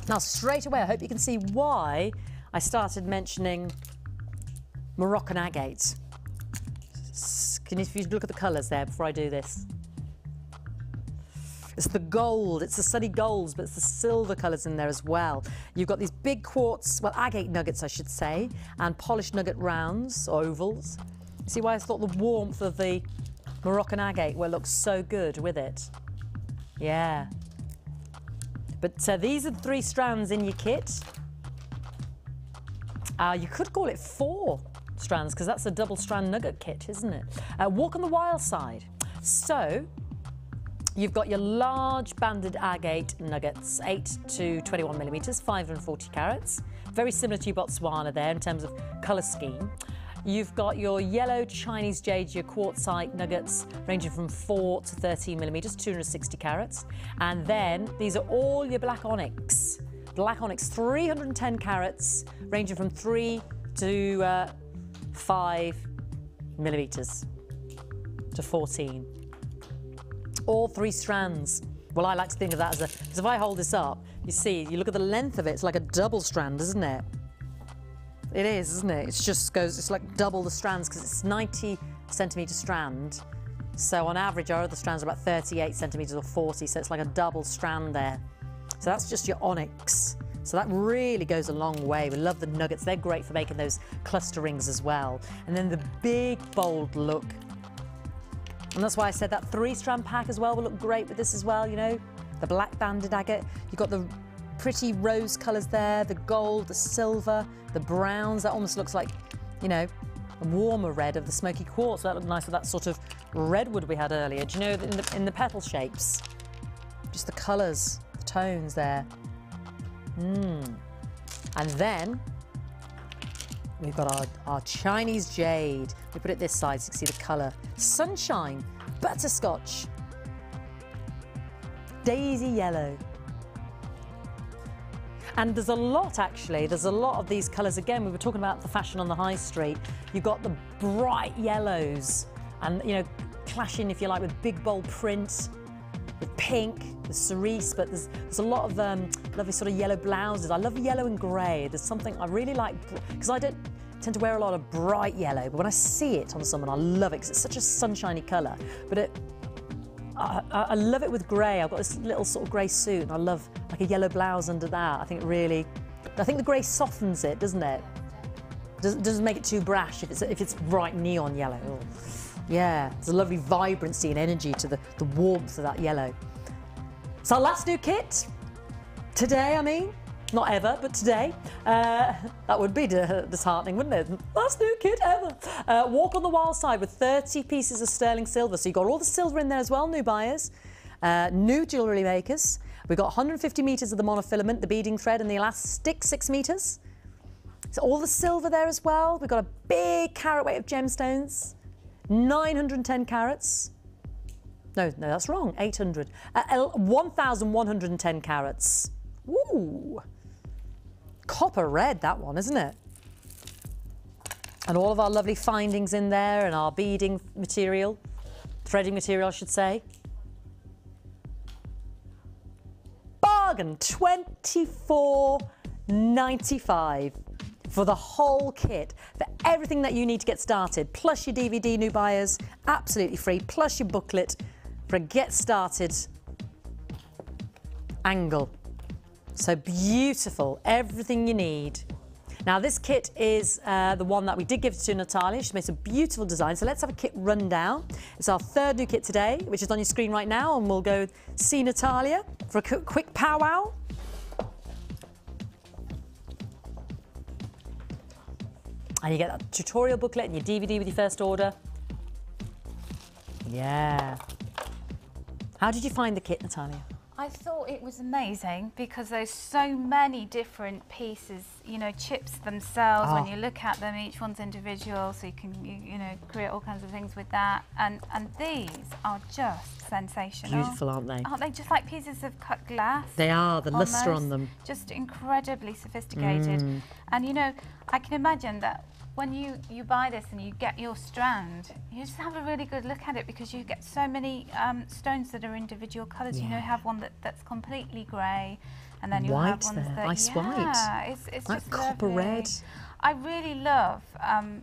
Now, straight away, I hope you can see why I started mentioning Moroccan agate. If you look at the colours there before I do this. It's the gold, it's the sunny golds, but it's the silver colours in there as well. You've got these big quartz, well, agate nuggets, I should say, and polished nugget rounds, ovals. You see why I thought the warmth of the Moroccan agate will look so good with it? Yeah. But these are the 3 strands in your kit. You could call it 4 strands, because that's a double strand nugget kit, isn't it? Walk on the wild side. So, you've got your large banded agate nuggets, 8 to 21 millimetres, 540 carats. Very similar to your Botswana there in terms of colour scheme. You've got your yellow Chinese jade, your quartzite nuggets ranging from 4 to 13 millimetres, 260 carats. And then these are all your black onyx. Black onyx, 310 carats, ranging from 3 to 5 millimetres to 14. All 3 strands. Well, I like to think of that as because if I hold this up, you see, you look at the length of it, it's like a double strand, isn't it? It is, isn't it? It's like double the strands because it's 90 centimetre strand. So on average, our other strands are about 38 centimetres or 40, so it's like a double strand there. So that's just your onyx. So that really goes a long way. We love the nuggets. They're great for making those cluster rings as well. And then the big, bold look. And that's why I said that 3-strand pack as well will look great with this as well, you know. The black banded agate. You've got the pretty rose colours there, the gold, the silver, the browns. That almost looks like, you know, a warmer red of the smoky quartz. That looked nice with that sort of redwood we had earlier. Do you know, in the petal shapes? Just the colours, the tones there. And then we've got our Chinese jade. We put it this side so you can see the colour. Sunshine, butterscotch, daisy yellow. And there's a lot, actually. There's a lot of these colours. Again, we were talking about the fashion on the high street. You've got the bright yellows and, you know, clashing, if you like, with big, bold prints, with pink, with cerise, but there's a lot of lovely sort of yellow blouses. I love yellow and grey. There's something I really like, because I don't tend to wear a lot of bright yellow, but when I see it on someone, I love it because it's such a sunshiny colour. But I love it with grey. I've got this little sort of grey suit, and I love like a yellow blouse under that. I think the grey softens it, doesn't it? Doesn't make it too brash if it's bright neon yellow. Oh. Yeah, there's a lovely vibrancy and energy to the warmth of that yellow. So our last new kit, today I mean, not ever, but today. That would be disheartening, wouldn't it? Last new kit ever. Walk on the wild side with 30 pieces of sterling silver. So you've got all the silver in there as well, new buyers. New jewellery makers. We've got 150 metres of the monofilament, the beading thread and the elastic, 6 metres. So all the silver there as well. We've got a big carat weight of gemstones. 910 carats. No, that's wrong. 800. 1,110 carats. Ooh. Copper red, that one, isn't it? And all of our lovely findings in there and our beading material, threading material, I should say. Bargain, $24.95. For the whole kit, for everything that you need to get started, plus your DVD, new buyers, absolutely free, plus your booklet for a get started angle. So beautiful, everything you need. Now this kit is the one that we did give to Natalia. She's made a beautiful design. So let's have a kit rundown. It's our third new kit today, which is on your screen right now, and we'll go see Natalia for a quick powwow. And you get that tutorial booklet and your DVD with your first order. Yeah. How did you find the kit, Natalia? I thought it was amazing because there's so many different pieces, you know, chips themselves, when you look at them, each one's individual, so you can, you know, create all kinds of things with that. And these are just sensational. Beautiful, aren't they? Aren't they just like pieces of cut glass? They are, the lustre on them. Just incredibly sophisticated. And, you know, I can imagine that when you buy this and you get your strand, you just have a really good look at it because you get so many stones that are individual colours. You know, you have one that's completely grey, and then you have ones that ice white, it's like just copper lovely. red. I really love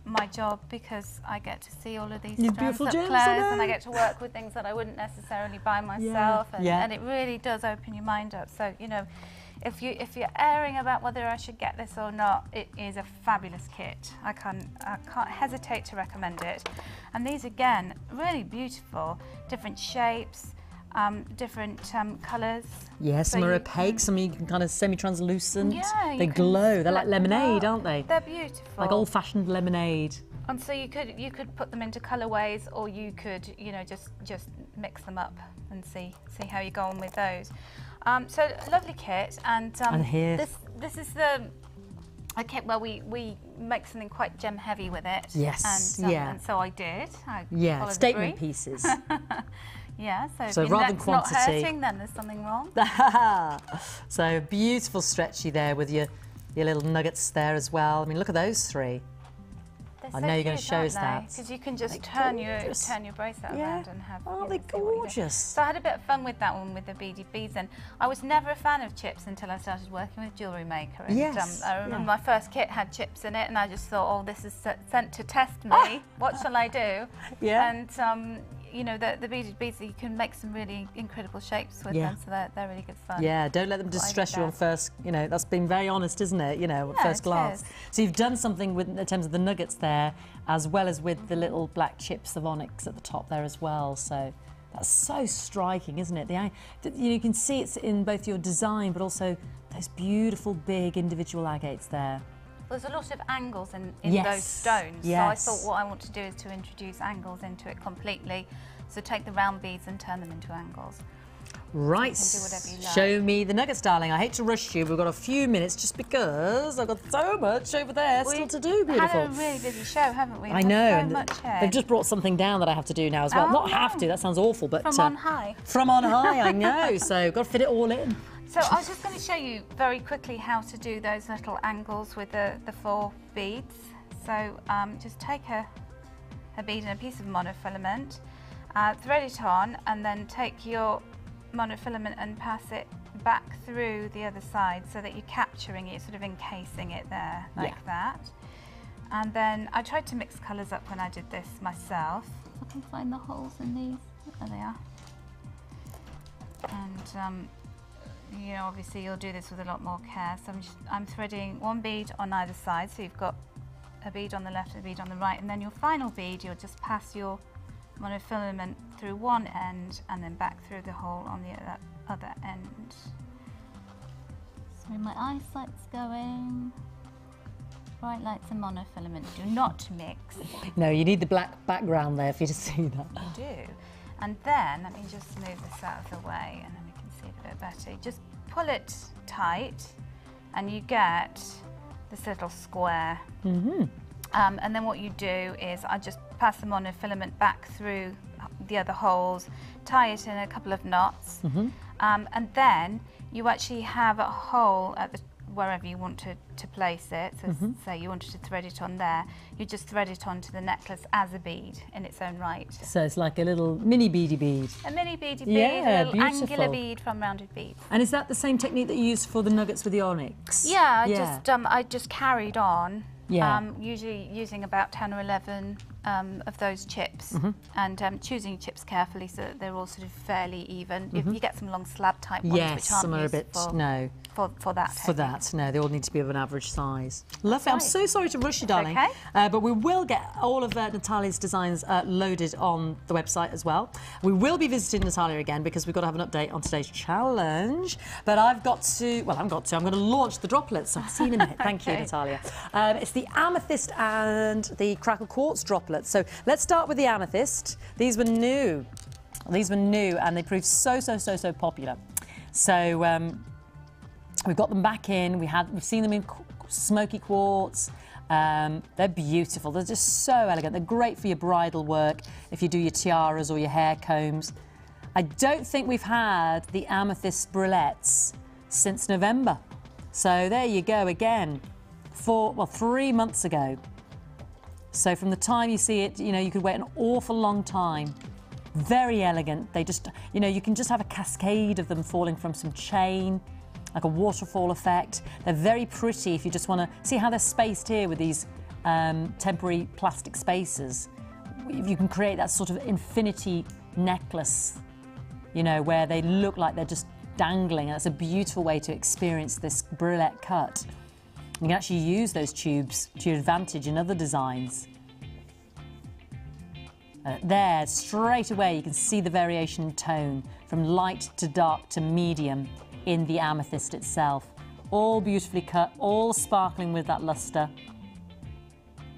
my job because I get to see all of these strands beautiful up gems, close, I know. and I get to work with things that I wouldn't necessarily buy myself, and it really does open your mind up. So, you know, if you're erring about whether I should get this or not, it is a fabulous kit. I can't hesitate to recommend it. And these, again, really beautiful, different shapes, different colours. Yeah, some So are you opaque, some you can kind of semi-translucent. Yeah, they you can glow. They're like split them lemonade, up. aren't they? They're beautiful. Like old-fashioned lemonade. And so you could put them into colourways, or you could, you know, just mix them up and see how you go on with those. So lovely kit, and here. this is a kit where we make something quite gem heavy with it. Yes, and, yeah. And so I did. I followed the statement brief. pieces. Yeah, So if rather your than neck's quantity. not hurting, then there's something wrong. So beautiful stretchy there with your little nuggets there as well. I mean, look at those three. I know you're going to show us that. Because you can just turn your bracelet around and have. Oh, they're gorgeous. So I had a bit of fun with that one with the beady beads, and I was never a fan of chips until I started working with Jewellery Maker. And I remember my first kit had chips in it, and I just thought, oh, this is sent to test me. What shall I do? Yeah. And you know, the beaded beads, you can make some really incredible shapes with them, so they're really good fun. Yeah, don't let them distress you on first, you know, that's been very honest, isn't it? You know, at first glance. Is. So you've done something with, in terms of the nuggets there, as well as with the little black chips of onyx at the top there as well. So that's so striking, isn't it? You can see it's in both your design, but also those beautiful big individual agates there. There's a lot of angles in those stones, so I thought what I want to do is to introduce angles into it completely. So take the round beads and turn them into angles. Right, So you can do whatever you like. show me the nuggets, darling. I hate to rush you, we've got a few minutes just because I've got so much over there still to do, beautiful. We've had a really busy show, haven't we? I know, so and much here. they've just brought something down that I have to do now as well. Oh, Not no. have to, that sounds awful, but... From on high. From on high, I know, so got to fit it all in. So I was just going to show you very quickly how to do those little angles with the 4 beads. So just take a bead and a piece of monofilament, thread it on, and then take your monofilament and pass it back through the other side so that you're capturing it, sort of encasing it there, like that. And then I tried to mix colours up when I did this myself. I can find the holes in these. There they are. And you know, obviously you'll do this with a lot more care. So I'm threading 1 bead on either side, so you've got a bead on the left and a bead on the right, and then your final bead, you'll just pass your monofilament through one end and then back through the hole on the other end. Sorry, my eyesight's going. Bright lights and monofilament do not mix. No, you need the black background there for you to see that. You do. And then, let me just move this out of the way and then we can see it a bit better. You just pull it tight and you get this little square. And then what you do is I just pass the monofilament back through the other holes, tie it in a couple of knots, and then you actually have a hole at the wherever you want to place it. So say you wanted to thread it on there, you just thread it onto the necklace as a bead in its own right. So it's like a little mini beady bead. A mini beady bead, Yeah, a little angular beautiful. bead from rounded beads. And is that the same technique that you use for the nuggets with the onyx? Yeah, I just carried on. Yeah. Usually using about 10 or 11 of those chips, and choosing chips carefully so that they're all sort of fairly even. If you get some long slab type ones, Yes, which aren't some are a used bit, for that. For that, no, they all need to be of an average size. Lovely. I'm right. so sorry to rush you, darling. Okay. But we will get all of Natalia's designs loaded on the website as well. We will be visiting Natalia again because we've got to have an update on today's challenge. But I'm going to launch the droplets. So I'll see you in a minute. Thank you, Natalia. It's the amethyst and the crackle quartz droplets. So let's start with the amethyst. These were new. These were new and they proved so popular. So we've got them back in. We've seen them in smoky quartz. They're beautiful. They're just so elegant. They're great for your bridal work if you do your tiaras or your hair combs. I don't think we've had the amethyst bralettes since November. So there you go again. 3 months ago. So from the time you see it, you could wait an awful long time. Very elegant. They just, you can just have a cascade of them falling from some chain, like a waterfall effect. They're very pretty if you just want to see how they're spaced here with these temporary plastic spaces. You can create that sort of infinity necklace, where they look like they're just dangling. That's a beautiful way to experience this brulette cut. You can actually use those tubes to your advantage in other designs. There, straight away, you can see the variation in tone from light to dark to medium in the amethyst itself. All beautifully cut, all sparkling with that luster.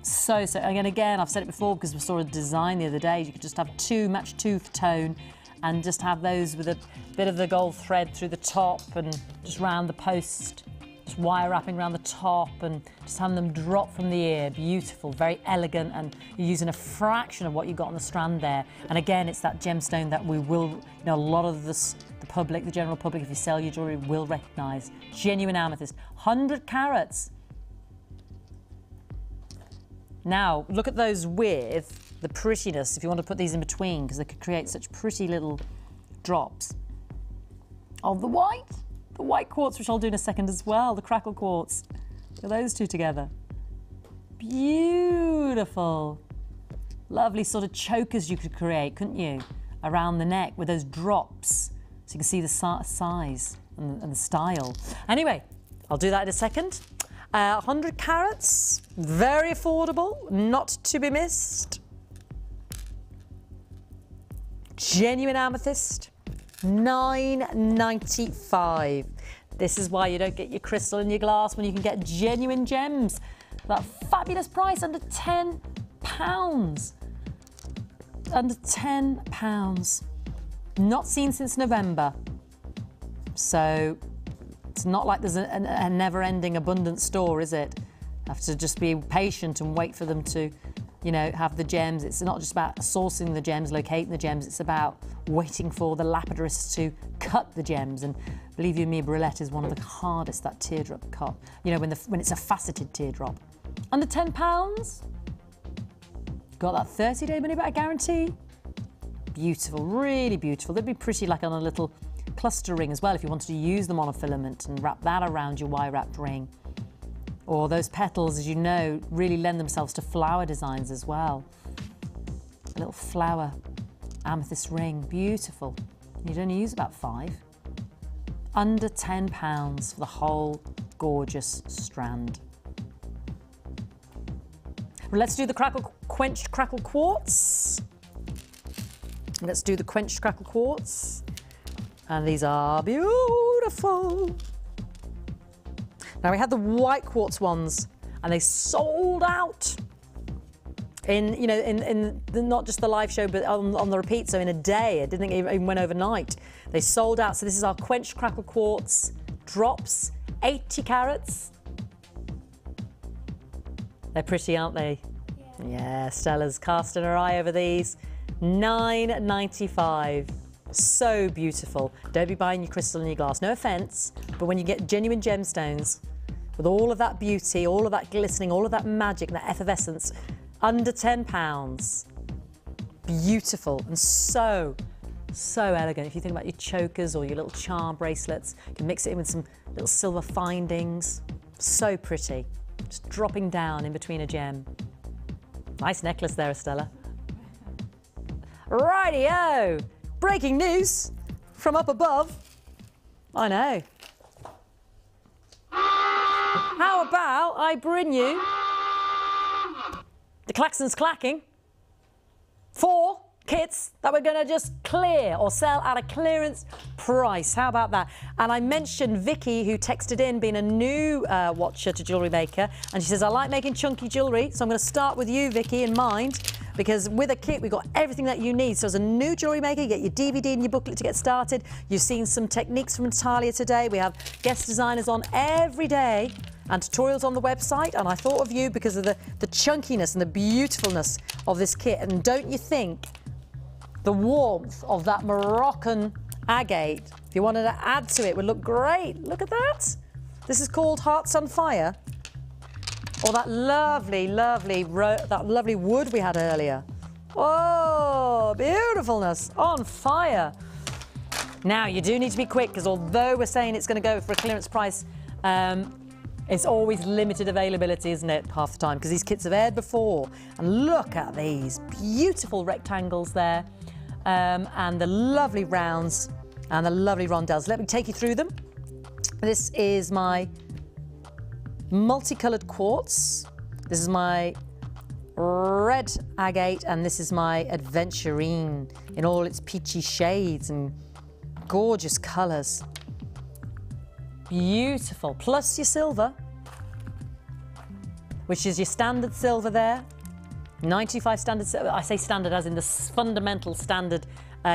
So, again, I've said it before because we saw a design the other day. You could just have two match tooth tone and just have those with a bit of the gold thread through the top and just round the post. Just wire wrapping around the top and just having them drop from the ear. Beautiful, very elegant, and you're using a fraction of what you got on the strand there. And again, it's that gemstone that we will, a lot of the public, the general public, if you sell your jewellery, will recognise. Genuine amethyst, 100 carats. Now, look at those with the prettiness, if you want to put these in between, because they could create such pretty little drops of the white. The white quartz, which I'll do in a second as well, the crackle quartz. Look at those two together. Beautiful. Lovely sort of chokers you could create, couldn't you? Around the neck with those drops. So you can see the size and the style. Anyway, I'll do that in a second. 100 carats, very affordable, not to be missed. Genuine amethyst. $9.95. This is why you don't get your crystal in your glass when you can get genuine gems. That fabulous price, under £10. Under £10. Not seen since November. So it's not like there's a never-ending abundant store, is it? Have to just be patient and wait for them to, have the gems. It's not just about sourcing the gems, locating the gems. It's about waiting for the lapidarists to cut the gems. And believe you me, brulette is one of the hardest, that teardrop cut. When it's a faceted teardrop. Under £10. Got that 30-day money-back guarantee. Beautiful, really beautiful. They'd be pretty like on a little cluster ring as well if you wanted to use them on a filament and wrap that around your wire-wrapped ring. Or those petals, as you know, really lend themselves to flower designs as well. A little flower amethyst ring, beautiful. You'd only use about 5. Under £10 for the whole gorgeous strand. Well, let's do the quenched crackle quartz. Let's do the quenched crackle quartz. And these are beautiful. Now, we had the white quartz ones, and they sold out in not just the live show, but on the repeat. So in a day, I didn't think it even went overnight. They sold out. So this is our quenched crackle quartz drops, 80 carats. They're pretty, aren't they? Yeah, Stella's casting her eye over these. $9.95. So beautiful. Don't be buying your crystal in your glass. No offence, but when you get genuine gemstones with all of that beauty, all of that glistening, all of that magic, that effervescence, under £10. Beautiful and so elegant. If you think about your chokers or your little charm bracelets, you can mix it in with some little silver findings. So pretty. Just dropping down in between a gem. Nice necklace there, Estella. Rightio! Breaking news from up above. I know. How about I bring you the klaxon's clacking 4 kits that we're going to just clear or sell at a clearance price. How about that? And I mentioned Vicky, who texted in, being a new watcher to Jewellery Maker, and she says, I like making chunky jewellery, so I'm going to start with you, Vicky, in mind, because with a kit, we've got everything that you need. So as a new jewellery maker, you get your DVD and your booklet to get started. You've seen some techniques from Natalia today. We have guest designers on every day and tutorials on the website, and I thought of you because of the chunkiness and the beautifulness of this kit. And don't you think the warmth of that Moroccan agate, if you wanted to add to it, would look great? Look at that. This is called Hearts on Fire. Or that lovely wood we had earlier. Oh, beautifulness, on fire. Now, you do need to be quick, because although we're saying it's going to go for a clearance price, it's always limited availability, isn't it, half the time, because these kits have aired before. And look at these beautiful rectangles there, and the lovely rounds and the lovely rondelles. Let me take you through them. This is my multicoloured quartz. This is my red agate, and this is my adventurine in all its peachy shades and gorgeous colours. Beautiful, plus your silver, which is your standard silver there. 95 standard silver. I say standard as in the fundamental standard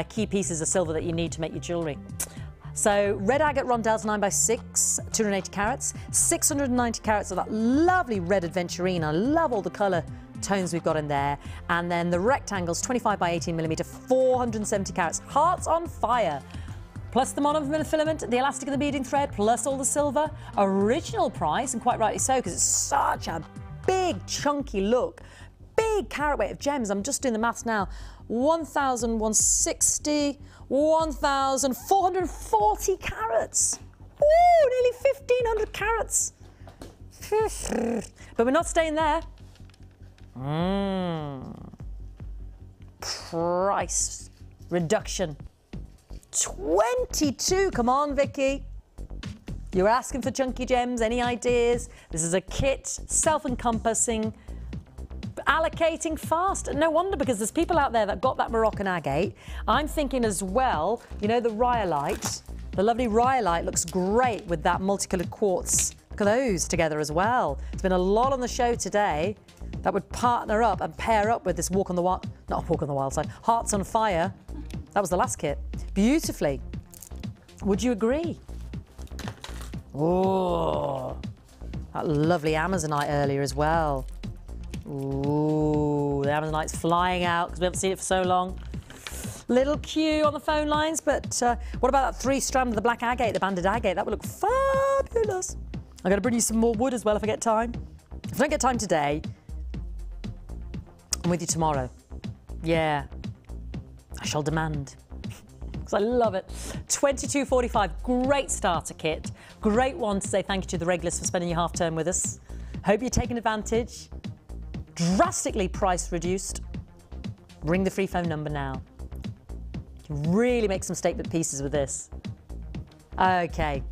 key pieces of silver that you need to make your jewellery. So red agate rondelles 9x6, 280 carats, 690 carats of that lovely red adventurine. I love all the colour tones we've got in there. And then the rectangles 25x18mm, 470 carats. Hearts on fire. Plus the monofilament, the elastic and the beading thread, plus all the silver. Original price, and quite rightly so, because it's such a big, chunky look. Big carat weight of gems. I'm just doing the maths now. 1,160, 1,440 carats. Woo, nearly 1,500 carats. But we're not staying there. Price reduction. 22, come on, Vicky. You're asking for chunky gems, any ideas? This is a kit, self-encompassing, allocating fast. No wonder, because there's people out there that got that Moroccan agate. I'm thinking as well, you know, the rhyolite, the lovely rhyolite looks great with that multicoloured quartz. Look at those together as well. There's been a lot on the show today that would partner up and pair up with this Walk on the Wild, not Walk on the Wild Side, Hearts on Fire. That was the last kit. Beautifully. Would you agree? Oh, that lovely Amazonite earlier as well. Ooh, the Amazonite's flying out because we haven't seen it for so long. Little queue on the phone lines, but what about that 3-strand of the black agate, the banded agate? That would look fabulous. I'm going to bring you some more wood as well if I get time. If I don't get time today, I'm with you tomorrow. Yeah, I shall demand. Because I love it. $22.45, great starter kit. Great one to say thank you to the regulars for spending your half term with us. Hope you're taking advantage. Drastically price reduced. Ring the free phone number now. You can really make some statement pieces with this. Okay.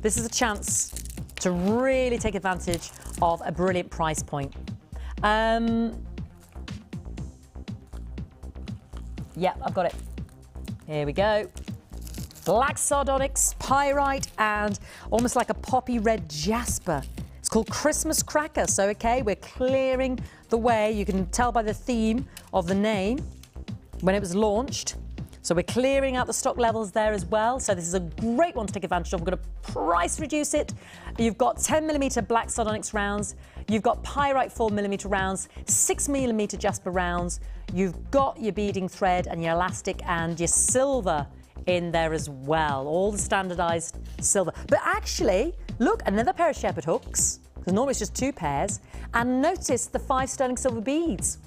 This is a chance to really take advantage of a brilliant price point. Yep, I've got it. Here we go. Black sardonyx, pyrite, and almost like a poppy red jasper. It's called Christmas Cracker. So, okay, we're clearing the way. You can tell by the theme of the name when it was launched. So we're clearing out the stock levels there as well. So this is a great one to take advantage of. We're going to price reduce it. You've got 10mm black sardonyx rounds. You've got pyrite 4mm rounds, 6mm jasper rounds. You've got your beading thread and your elastic and your silver in there as well. All the standardized silver. But actually, look, another pair of shepherd hooks, because normally it's just 2 pairs. And notice the 5 sterling silver beads.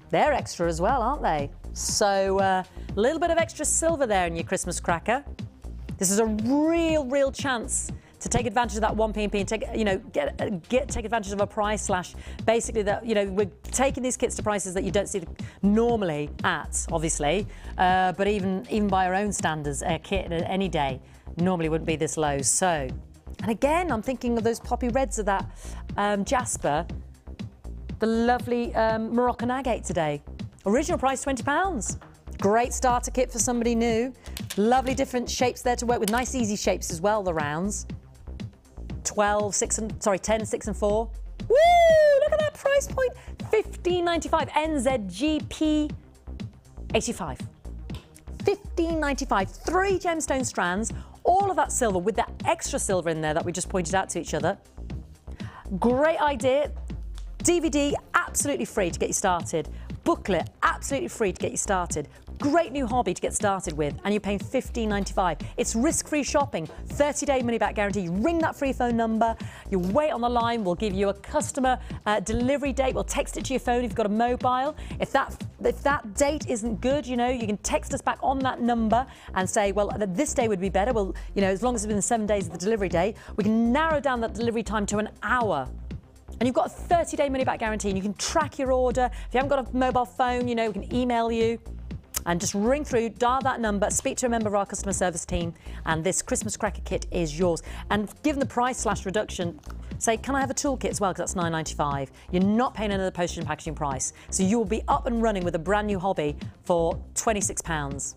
They're extra as well, aren't they? So a little bit of extra silver there in your Christmas cracker. This is a real chance to take advantage of that 1p and take, you know, take advantage of a price slash. Basically, that, you know, we're taking these kits to prices that you don't see normally at, obviously, but even by our own standards, a kit any day normally wouldn't be this low. So, and again, I'm thinking of those poppy reds of that jasper, the lovely Moroccan agate today. Original price £20. Great starter kit for somebody new. Lovely different shapes there to work with. Nice easy shapes as well, the rounds. 10, 6 and 4. Woo! Look at that price point. $15.95. NZGP 85. $15.95. 3 gemstone strands. All of that silver with that extra silver in there that we just pointed out to each other. Great idea. DVD, absolutely free to get you started. Booklet, absolutely free to get you started. Great new hobby to get started with, and you're paying $15.95. It's risk-free shopping, 30-day money-back guarantee. You ring that free phone number, you wait on the line, we'll give you a customer delivery date, we'll text it to your phone if you've got a mobile. If that date isn't good, you know, you can text us back on that number and say, well, this day would be better. Well, you know, as long as it's within 7 days of the delivery date, we can narrow down that delivery time to an hour. And you've got a 30-day money-back guarantee, and you can track your order. If you haven't got a mobile phone, you know, we can email you. And just ring through, dial that number, speak to a member of our customer service team, and this Christmas cracker kit is yours. And given the price slash reduction, say, can I have a toolkit as well, because that's £9.95. You're not paying another postage and packaging price. So you will be up and running with a brand new hobby for £26.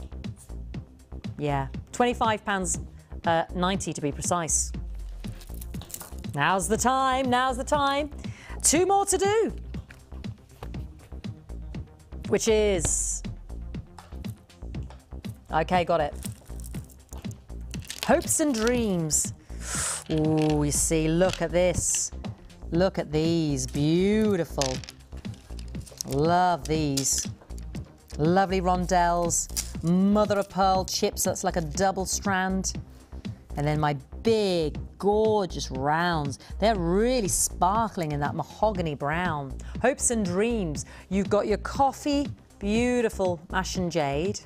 Yeah, £25.90 to be precise. Now's the time, now's the time. 2 more to do, which is, okay, got it. Hopes and dreams. Ooh, you see, look at this. Look at these, beautiful. Love these. Lovely rondelles, mother of pearl chips, that's like a double strand. And then my big, gorgeous rounds. They're really sparkling in that mahogany brown. Hopes and dreams. You've got your coffee, beautiful ash and jade,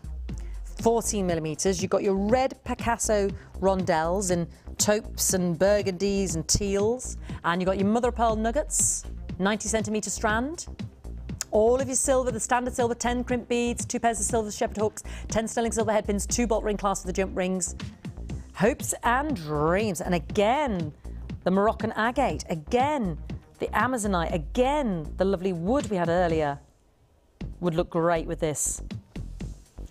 14 millimeters. You've got your red Picasso rondelles in taupes and burgundies and teals. And you've got your mother of pearl nuggets, 90 centimeter strand. All of your silver, the standard silver, 10 crimp beads, 2 pairs of silver shepherd hooks, 10 sterling silver headpins, 2 bolt ring clasps with the jump rings. Hopes and dreams. And again, the Moroccan agate. Again, the Amazonite. Again, the lovely wood we had earlier. Would look great with this.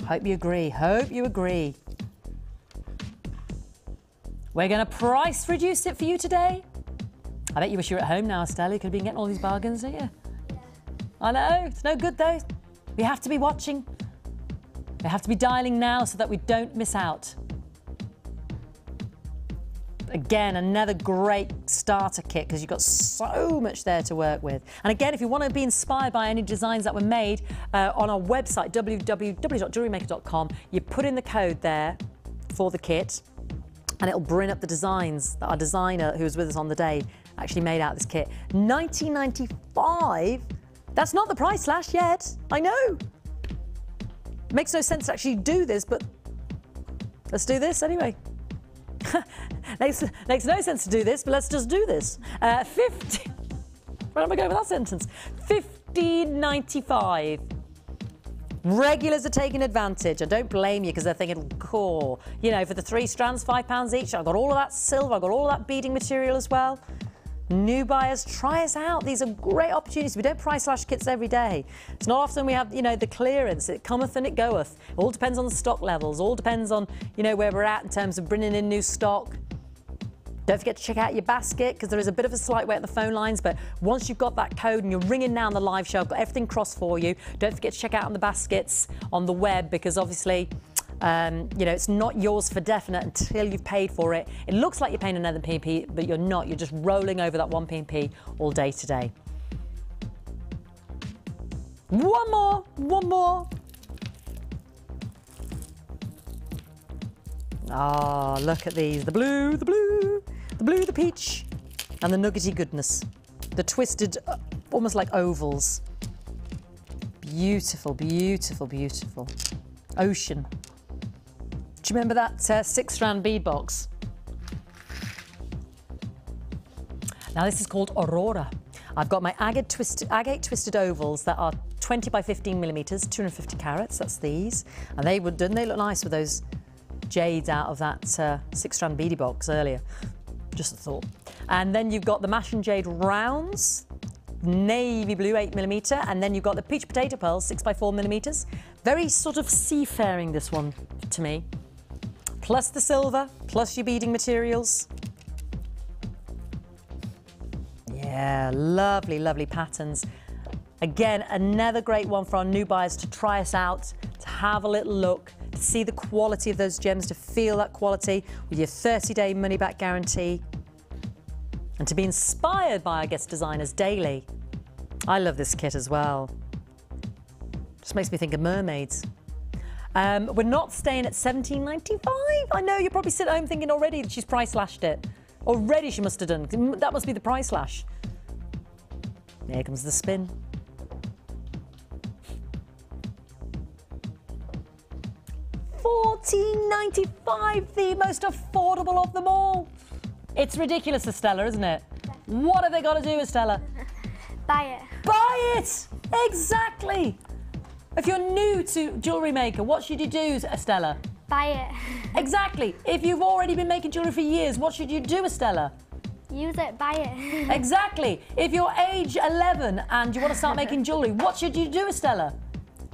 Hope you agree. Hope you agree. We're going to price reduce it for you today. I bet you wish you were at home now, Estelle. You could have been getting all these bargains, don't you? I know. It's no good, though. We have to be watching. We have to be dialing now so that we don't miss out. Again, another great starter kit because you've got so much there to work with. And again, if you want to be inspired by any designs that were made on our website, www.jewellerymaker.com, you put in the code there for the kit and it'll bring up the designs that our designer who was with us on the day actually made out of this kit. $19.95? That's not the price slash yet. I know. Makes no sense to actually do this, but let's do this anyway. Makes no sense to do this, but let's just do this. 50. Where am I going with that sentence? $15.95. Regulars are taking advantage. I don't blame you because they're thinking, cool, you know, for the 3 strands, £5 each. I've got all of that silver. I've got all of that beading material as well. New buyers, try us out. These are great opportunities. We don't price slash kits every day. It's not often we have, you know, the clearance. It cometh and it goeth. It all depends on the stock levels. All depends on, you know, where we're at in terms of bringing in new stock. Don't forget to check out your basket because there is a bit of a slight wait at the phone lines, but once you've got that code and you're ringing now on the live show, I've got everything crossed for you. Don't forget to check out on the baskets on the web because obviously, you know, it's not yours for definite until you've paid for it. It looks like you're paying another p&p, but you're not. You're just rolling over that 1 p&p all day today. One more. Ah, oh, look at these. The blue, the peach, and the nuggety goodness. The twisted, almost like ovals. Beautiful, beautiful, beautiful. Ocean. Do you remember that 6-strand bead box? Now this is called Aurora. I've got my agate twisted ovals that are 20 by 15 millimeters, 250 carats, that's these. And they look nice with those jades out of that 6-strand beadie box earlier. Just a thought. And then you've got the Mash and Jade rounds, navy blue 8mm, and then you've got the peach potato pearls 6 by 4 millimeters. Very sort of seafaring, this one to me. Plus the silver, plus your beading materials. Yeah, lovely, lovely patterns. Again, another great one for our new buyers to try us out, to have a little look, to see the quality of those gems, to feel that quality with your 30-day money-back guarantee, and to be inspired by our guest designers daily. I love this kit as well. Just makes me think of mermaids. We're not staying at $17.95. I know you're probably sitting at home thinking already that she's price slashed it. Already she must have done. That must be the price slash. Here comes the spin. $14.95, the most affordable of them all. It's ridiculous, Estella, isn't it? What have they got to do, Estella? Buy it. Buy it! Exactly! If you're new to Jewellery Maker, what should you do, Estella? Buy it. Exactly. If you've already been making jewellery for years, what should you do, Estella? Use it, buy it. Exactly. If you're age 11 and you want to start making jewellery, what should you do, Estella?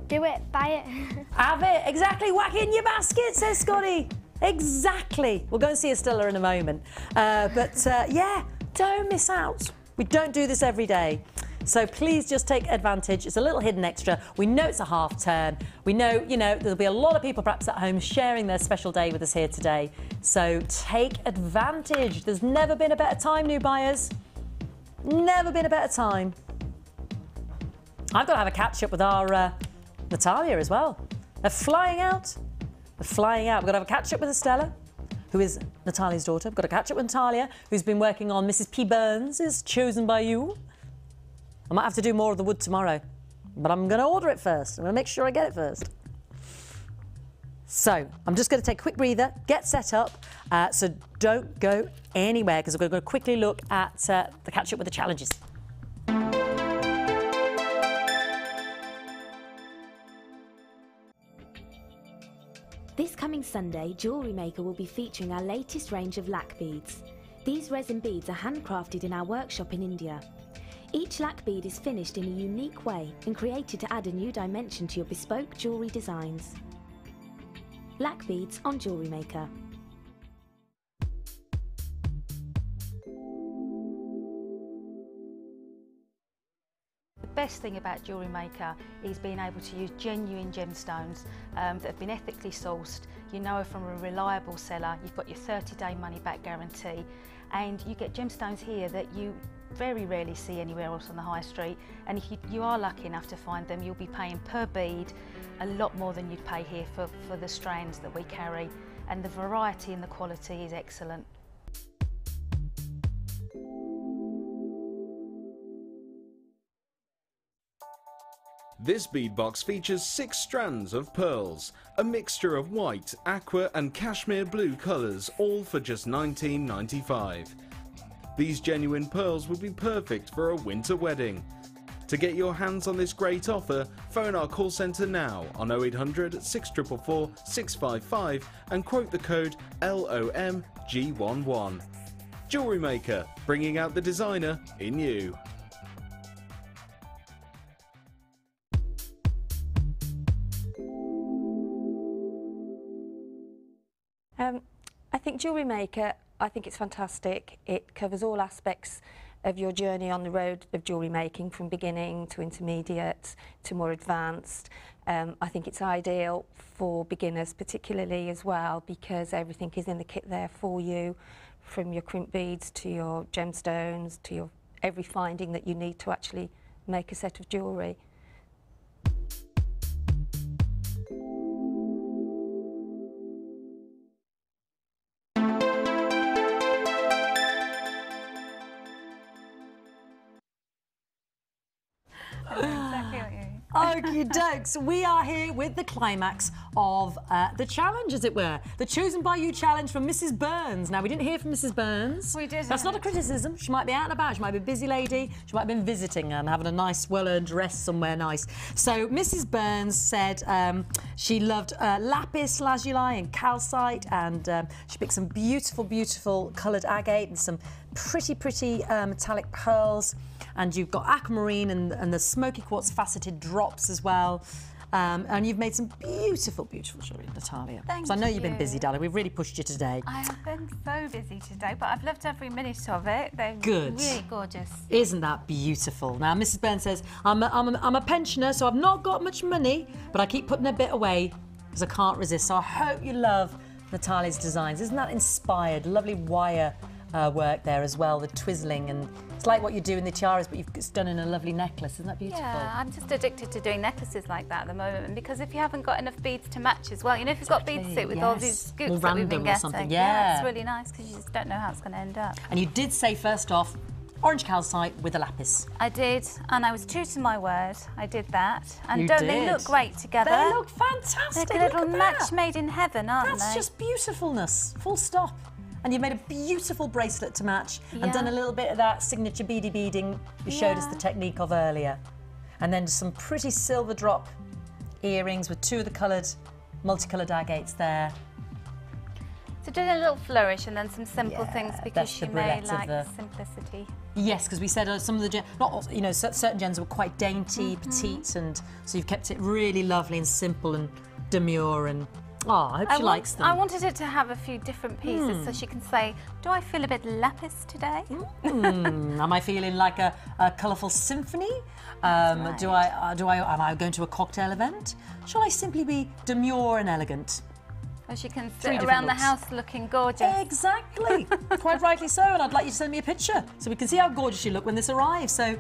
Do it, buy it. Have it. Exactly. Whack it in your basket, says Scotty. Exactly. We'll go and see Estella in a moment. Yeah, don't miss out. We don't do this every day. So please just take advantage. It's a little hidden extra. We know it's a half term. We know, there'll be a lot of people perhaps at home sharing their special day with us here today. So take advantage. There's never been a better time, new buyers. Never been a better time. I've got to have a catch up with our Natalia as well. They're flying out. They're flying out. We've got to have a catch up with Estella, who is Natalia's daughter. We've got to catch up with Natalia, who's been working on Mrs. P. Burns' Chosen by You. I might have to do more of the wood tomorrow, but I'm going to order it first. I'm going to make sure I get it first. So I'm just going to take a quick breather, get set up, so don't go anywhere, because we're going to quickly look at the catch up with the challenges. This coming Sunday, Jewellery Maker will be featuring our latest range of lac beads. These resin beads are handcrafted in our workshop in India. Each lac bead is finished in a unique way and created to add a new dimension to your bespoke jewellery designs. Lac beads on Jewellery Maker. The best thing about Jewellery Maker is being able to use genuine gemstones that have been ethically sourced. You know from a reliable seller, you've got your 30-day money-back guarantee, and you get gemstones here that you very rarely see anywhere else on the high street, and if you are lucky enough to find them, you'll be paying per bead a lot more than you'd pay here for the strands that we carry, and the variety and the quality is excellent. This bead box features 6 strands of pearls, a mixture of white, aqua and cashmere blue colours, all for just $19.95. These genuine pearls would be perfect for a winter wedding. To get your hands on this great offer, phone our call centre now on 0800 644 655 and quote the code LOMG11. Jewellery Maker, bringing out the designer in you. I think Jewellery Maker, I think it's fantastic. It covers all aspects of your journey on the road of jewellery making, from beginning to intermediate to more advanced. I think it's ideal for beginners particularly as well, because everything is in the kit there for you, from your crimp beads to your gemstones to your every finding that you need to actually make a set of jewellery. I Okie dokes. We are here with the climax of the challenge, as it were. The Chosen by You challenge from Mrs. Burns. Now, we didn't hear from Mrs. Burns. We didn't. That's not a criticism. She might be out and about. She might be a busy lady. She might have been visiting and having a nice, well-earned rest somewhere nice. So, Mrs. Burns said she loved lapis lazuli and calcite, and she picked some beautiful, beautiful coloured agate and some pretty metallic pearls, and you've got aquamarine and the smoky quartz faceted drops as well, and you've made some beautiful jewellery, Natalia. Thank so I know you've you. been busy, darling. We've really pushed you today. I have been so busy today, but I've loved every minute of it. They're Good. really gorgeous. Isn't that beautiful? Now, Mrs. Burns says, I'm a pensioner, so I've not got much money, but I keep putting a bit away because I can't resist. So I hope you love Natalia's designs. Isn't that inspired? Lovely wire work there as well, the twizzling, and it's like what you do in the tiaras, but it's done in a lovely necklace. Isn't that beautiful? Yeah, I'm just addicted to doing necklaces like that at the moment, because if you haven't got enough beads to match as well, you know, if you've got bead suit with all these scoops More that we've been random or getting, something, it's really nice because you just don't know how it's going to end up. And you did say first off, orange calcite with a lapis. I did, and I was true to my word. I did that, and You don't did. they look great together? They look fantastic. They're a little Look at match that. made in heaven, aren't That's they? just beautifulness, full stop. And you've made a beautiful bracelet to match and Yeah. done a little bit of that signature beady beading you showed us Yeah. the technique of earlier. And then some pretty silver drop earrings with two of the multicoloured agates there. So doing a little flourish and then some simple things because that's she the may brulette of like the- simplicity. Yes, because we said some of the certain gems were quite dainty, petite, and so you've kept it really lovely and simple and demure, and I hope she likes them. I wanted it to have a few different pieces so she can say, do I feel a bit lapis today? Am I feeling like a colourful symphony? Am I going to a cocktail event? Shall I simply be demure and elegant? Or she can Three sit different around the looks. house looking gorgeous. Exactly. Quite rightly so, and I'd like you to send me a picture so we can see how gorgeous you look when this arrives. So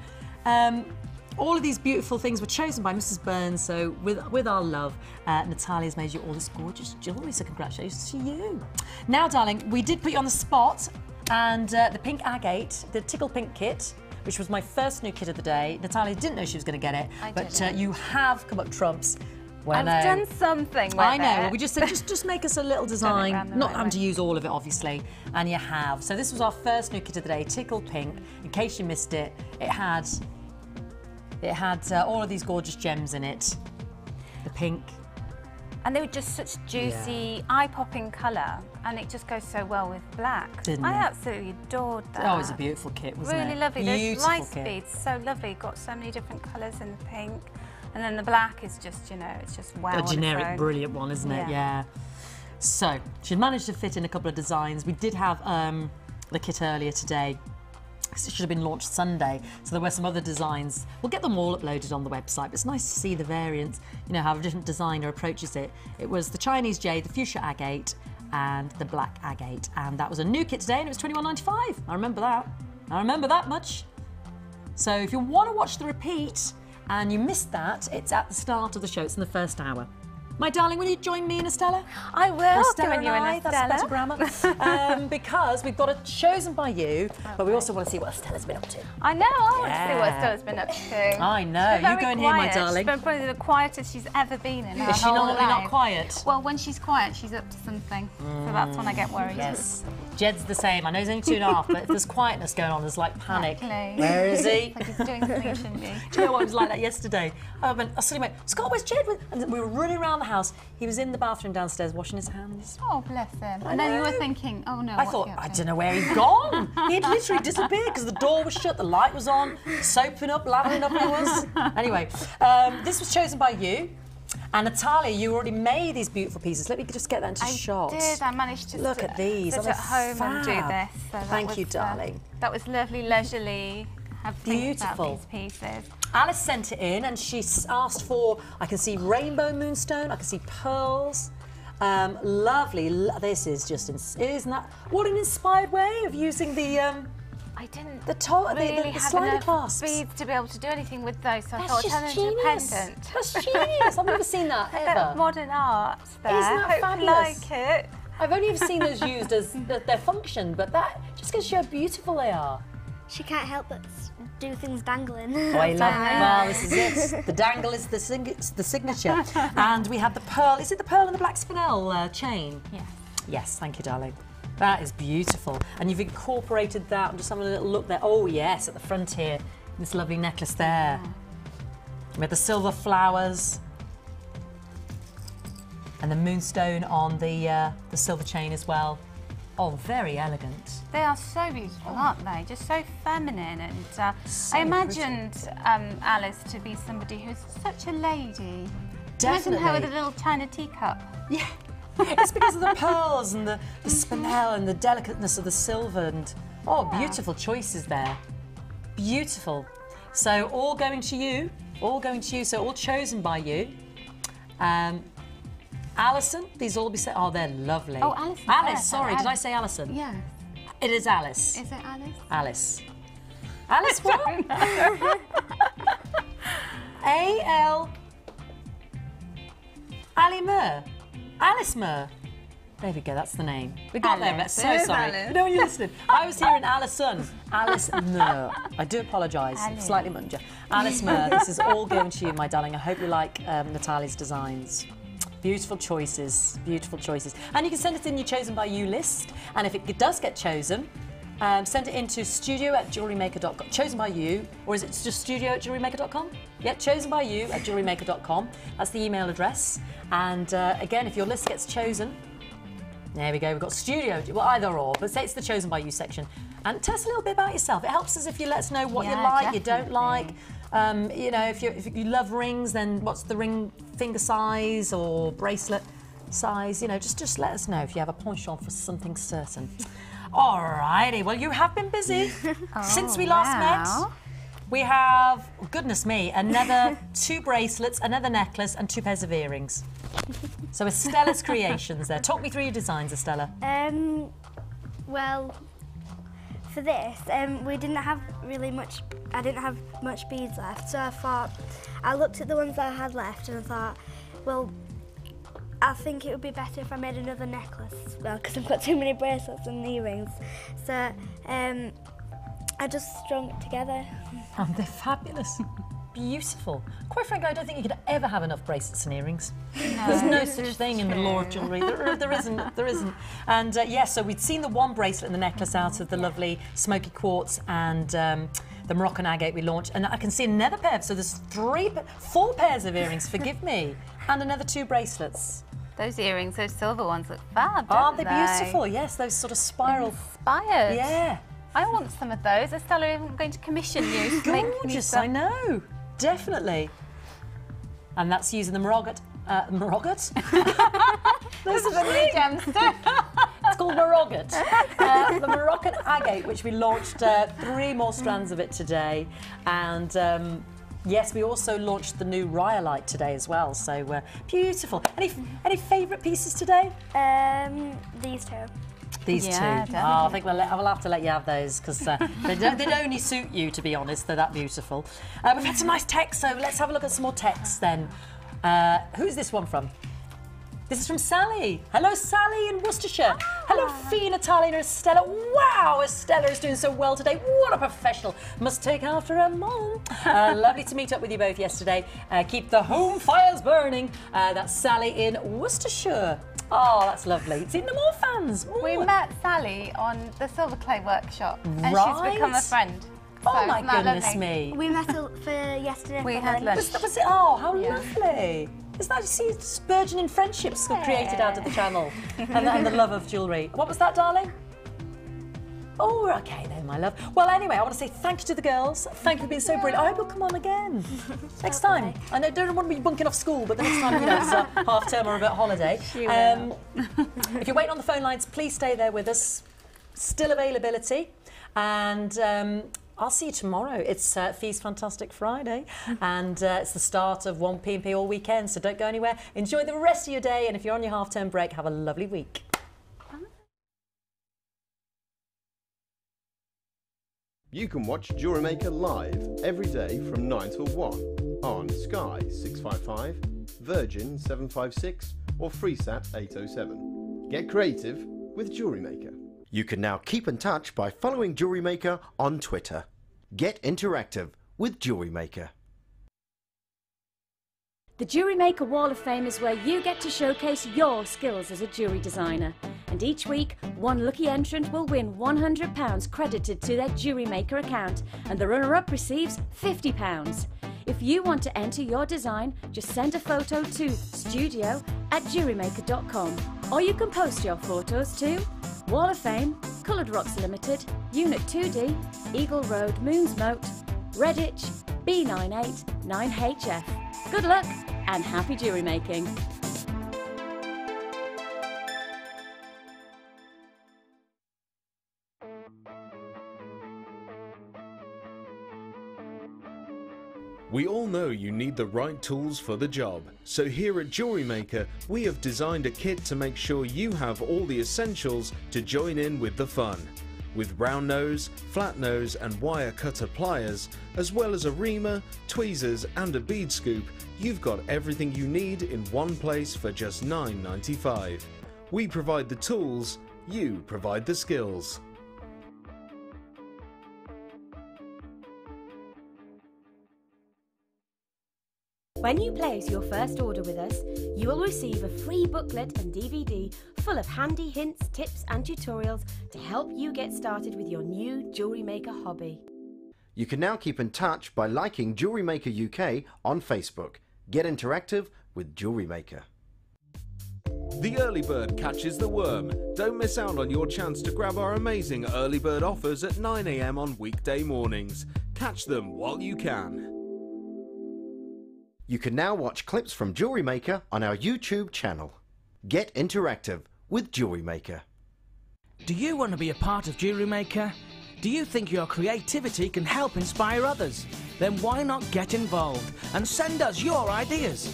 all of these beautiful things were chosen by Mrs. Burns, so with our love, Natalia's made you all this gorgeous jewellery, so congratulations to you. Now, darling, we did put you on the spot, and the pink agate, the tickle pink kit, which was my first new kit of the day. Natalia didn't know she was going to get it, but you have come up trumps. I've done something with I know. it. Well, we just said, just make us a little design, not having to use all of it, obviously, and you have. So this was our first new kit of the day, tickle pink. In case you missed it, it had all of these gorgeous gems in it. The pink. And they were just such juicy, eye-popping colour, and it just goes so well with black. Didn't I it? absolutely adored that. Oh, it was a beautiful kit, wasn't it? Really lovely. Beautiful Those rice kit. beads, so lovely. Got so many different colours in the pink. And then the black is just, you know, it's just wow. A on its generic, own. brilliant one, isn't it? Yeah. So, she managed to fit in a couple of designs. We did have the kit earlier today. It should have been launched Sunday, so there were some other designs. We'll get them all uploaded on the website, but it's nice to see the variants, you know, how a different designer approaches it. It was the Chinese jade, the fuchsia agate, and the black agate, and that was a new kit today, and it was $21.95. I remember that. I remember that much. So if you want to watch the repeat, and you missed that, it's at the start of the show. It's in the first hour. My darling, will you join me and Estella? I will. Or Estella join and you and I, that's better grammar. Because we've got a chosen by you, but we also want to see what Estella's been up to. I know, I want to see what Stella's been up to. I know. You go in here, my darling. She's been probably the quietest she's ever been in her Is she whole normally not life. quiet? Well, when she's quiet, she's up to something. So that's when I get worried. Yes. Jed's the same. I know he's only 2.5, but if there's quietness going on, there's like panic. Exactly. Where is he? Like he's doing something he shouldn't be. Do you know what it was like that yesterday? I suddenly went, Scott, where's Jed? And we were running around the house. He was in the bathroom downstairs washing his hands. Oh, bless him. And then you were thinking, oh no. I thought, I don't know where he'd gone. He'd literally disappeared because the door was shut, the light was on, soaping up, lathering up he was. Anyway, this was chosen by you. And Natalia, you already made these beautiful pieces. Let me just get that into shot. I did. I managed to look at these. sit at home and do this. So Thank you, darling. That was lovely, leisurely. Have Beautiful. About these pieces. Alice sent it in and she asked for, I can see rainbow moonstone, I can see pearls. Lovely. This is just, isn't that, what an inspired way of using the, I didn't the really have slider enough clasps. beads to be able to do anything with those, so I That's thought I'd just turn genius. independent. That's genius. I've never seen that A bit ever. of modern art there. Isn't that Hope fabulous? you like it. I've only ever seen those used as their function, but that just goes to show how beautiful they are. She can't help but do things dangling. Oh, I love it. Well, this is it. The dangle is the signature. And we have the pearl. Is it the pearl and the black spinel chain? Yes. Yes, thank you, darling. That is beautiful. And you've incorporated that. I'm just having a little look there. Oh, yes, at the front here. This lovely necklace there. With the silver flowers. And the moonstone on the silver chain as well. Oh, very elegant. They are so beautiful, aren't they? Just so feminine. And So I imagined Alice to be somebody who's such a lady. Imagine her with a little china teacup. Yeah. It's because of the pearls and the spinel and the delicateness of the silver and beautiful choices there. Beautiful. So all going to you. All going to you. So all chosen by you. Alison, these all be said. Oh, they're lovely. Oh, Alice. Alice, sorry, did I say Alison? Yeah. It is Alice. Is it Alice? Alice. Alice what? A-L... Ali Mur. Alice Mur. There we go, that's the name. We got there, but so sorry. Alice. You know when you're listening? I was hearing Alison. Alice Mur. I do apologise, slightly munger. Alice Mur, this is all going to you, my darling. I hope you like Natalia's designs. Beautiful choices, beautiful choices. And you can send it in your chosen by you list. And if it does get chosen, send it into studio@jewellerymaker.com. Chosen by you, or is it just studio@jewellerymaker.com? Yeah, chosen by you at jewellerymaker.com. That's the email address. And again, if your list gets chosen, there we go, we've got studio, well, either or, but say it's the chosen by you section. And tell us a little bit about yourself. It helps us if you let us know what you like, you don't like. You know, if you love rings, then what's the ring finger size or bracelet size? You know, just let us know if you have a penchant for something certain. Alrighty, well, you have been busy since we last met. We have, goodness me, another 2 bracelets, another necklace, and 2 pairs of earrings. So Estella's creations there. Talk me through your designs, Estella. Well, for this, we didn't have really much. I didn't have much beads left, so I thought I looked at the ones that I had left, and I thought, well, I think it would be better if I made another necklace as well, because I've got too many bracelets and earrings. So I just strung it together. Oh, they're fabulous. Beautiful. Quite frankly, I don't think you could ever have enough bracelets and earrings. No, there's no such thing in the law of jewellery. There isn't. And yes, so we'd seen the 1 bracelet and the necklace out of the lovely smoky quartz and the Moroccan agate we launched, and I can see another pair. So there's 4 pairs of earrings. Forgive me, and another 2 bracelets. Those earrings, those silver ones, look fab, Aren't they beautiful? Yes, those sort of spiral. Inspired. Yeah. I want some of those. Estella, I'm going to commission you to make me Gorgeous, some. I know. Definitely. And that's using the Moroccan. Those are the new gemstones. It's called Moroccan. The Moroccan agate, which we launched 3 more strands of it today. And yes, we also launched the new rhyolite today as well. So beautiful. Any favourite pieces today? These 2. These 2. Definitely. Oh, I think we'll have to let you have those because they'd only suit you, to be honest. They're that beautiful. We've had some nice text, so let's have a look at some more text then. Who's this one from? This is from Sally. Hello, Sally in Worcestershire. Hello, Fee, Natalia and Estella. Wow, Estella is doing so well today. What a professional. Must take after her mom. Lovely to meet up with you both yesterday. Keep the home fires burning. That's Sally in Worcestershire. Oh, that's lovely. See, no more fans. More. We met Sally on the silver clay workshop, and Right. she's become a friend. Oh So my isn't that goodness lovely? me. We met for yesterday. We for had lunch. lunch. Was it? Oh, how lovely. It's nice to see burgeoning friendships created out of the channel and the love of jewellery. What was that, darling? Oh, okay then, my love. Well, anyway, I want to say thank you to the girls. Thank you for being so brilliant. I hope you'll come on again next time. I know, don't want to be bunking off school, but the next time, you know, it's a half term or a bit of holiday. If you're waiting on the phone lines, please stay there with us. Still availability. And I'll see you tomorrow. It's Fee's Fantastic Friday, and it's the start of 1P&P all weekend, so don't go anywhere. Enjoy the rest of your day, and if you're on your half-term break, have a lovely week. You can watch Jewellery Maker live every day from 9 till 1 on Sky 655, Virgin 756 or Freesat 807. Get creative with Jewellery Maker. You can now keep in touch by following Jewellery Maker on Twitter. Get interactive with Jewellery Maker. The Jewellery Maker Wall of Fame is where you get to showcase your skills as a jewellery designer. And each week, one lucky entrant will win £100 credited to their Jewellery Maker account, and the runner-up receives £50. If you want to enter your design, just send a photo to studio@jewellerymaker.com, or you can post your photos to Wall of Fame, Coloured Rocks Limited, Unit 2D, Eagle Road, Moonsmoat, Redditch, B98 9HF. Good luck and happy jewellery making! We all know you need the right tools for the job, so here at Jewellery Maker we have designed a kit to make sure you have all the essentials to join in with the fun. With round nose, flat nose and wire cutter pliers, as well as a reamer, tweezers and a bead scoop, you've got everything you need in one place for just $9.95. We provide the tools, you provide the skills. When you place your first order with us, you will receive a free booklet and DVD full of handy hints, tips and tutorials to help you get started with your new Jewellery Maker hobby. You can now keep in touch by liking Jewellery Maker UK on Facebook. Get interactive with Jewellery Maker. The early bird catches the worm. Don't miss out on your chance to grab our amazing early bird offers at 9 AM on weekday mornings. Catch them while you can. You can now watch clips from Jewellery Maker on our YouTube channel. Get interactive with Jewellery Maker. Do you want to be a part of Jewellery Maker? Do you think your creativity can help inspire others? Then why not get involved and send us your ideas?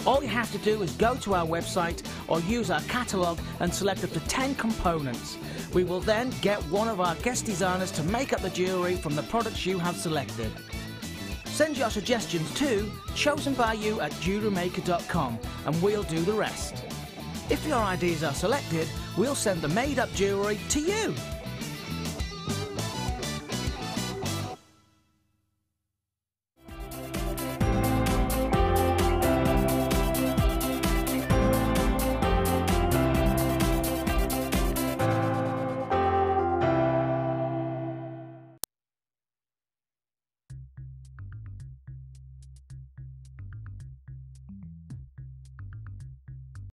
All you have to do is go to our website or use our catalogue and select up to 10 components. We will then get one of our guest designers to make up the jewellery from the products you have selected. Send your suggestions to chosenbyyou@jewellerymaker.com and we'll do the rest. If your ideas are selected, we'll send the made-up jewellery to you.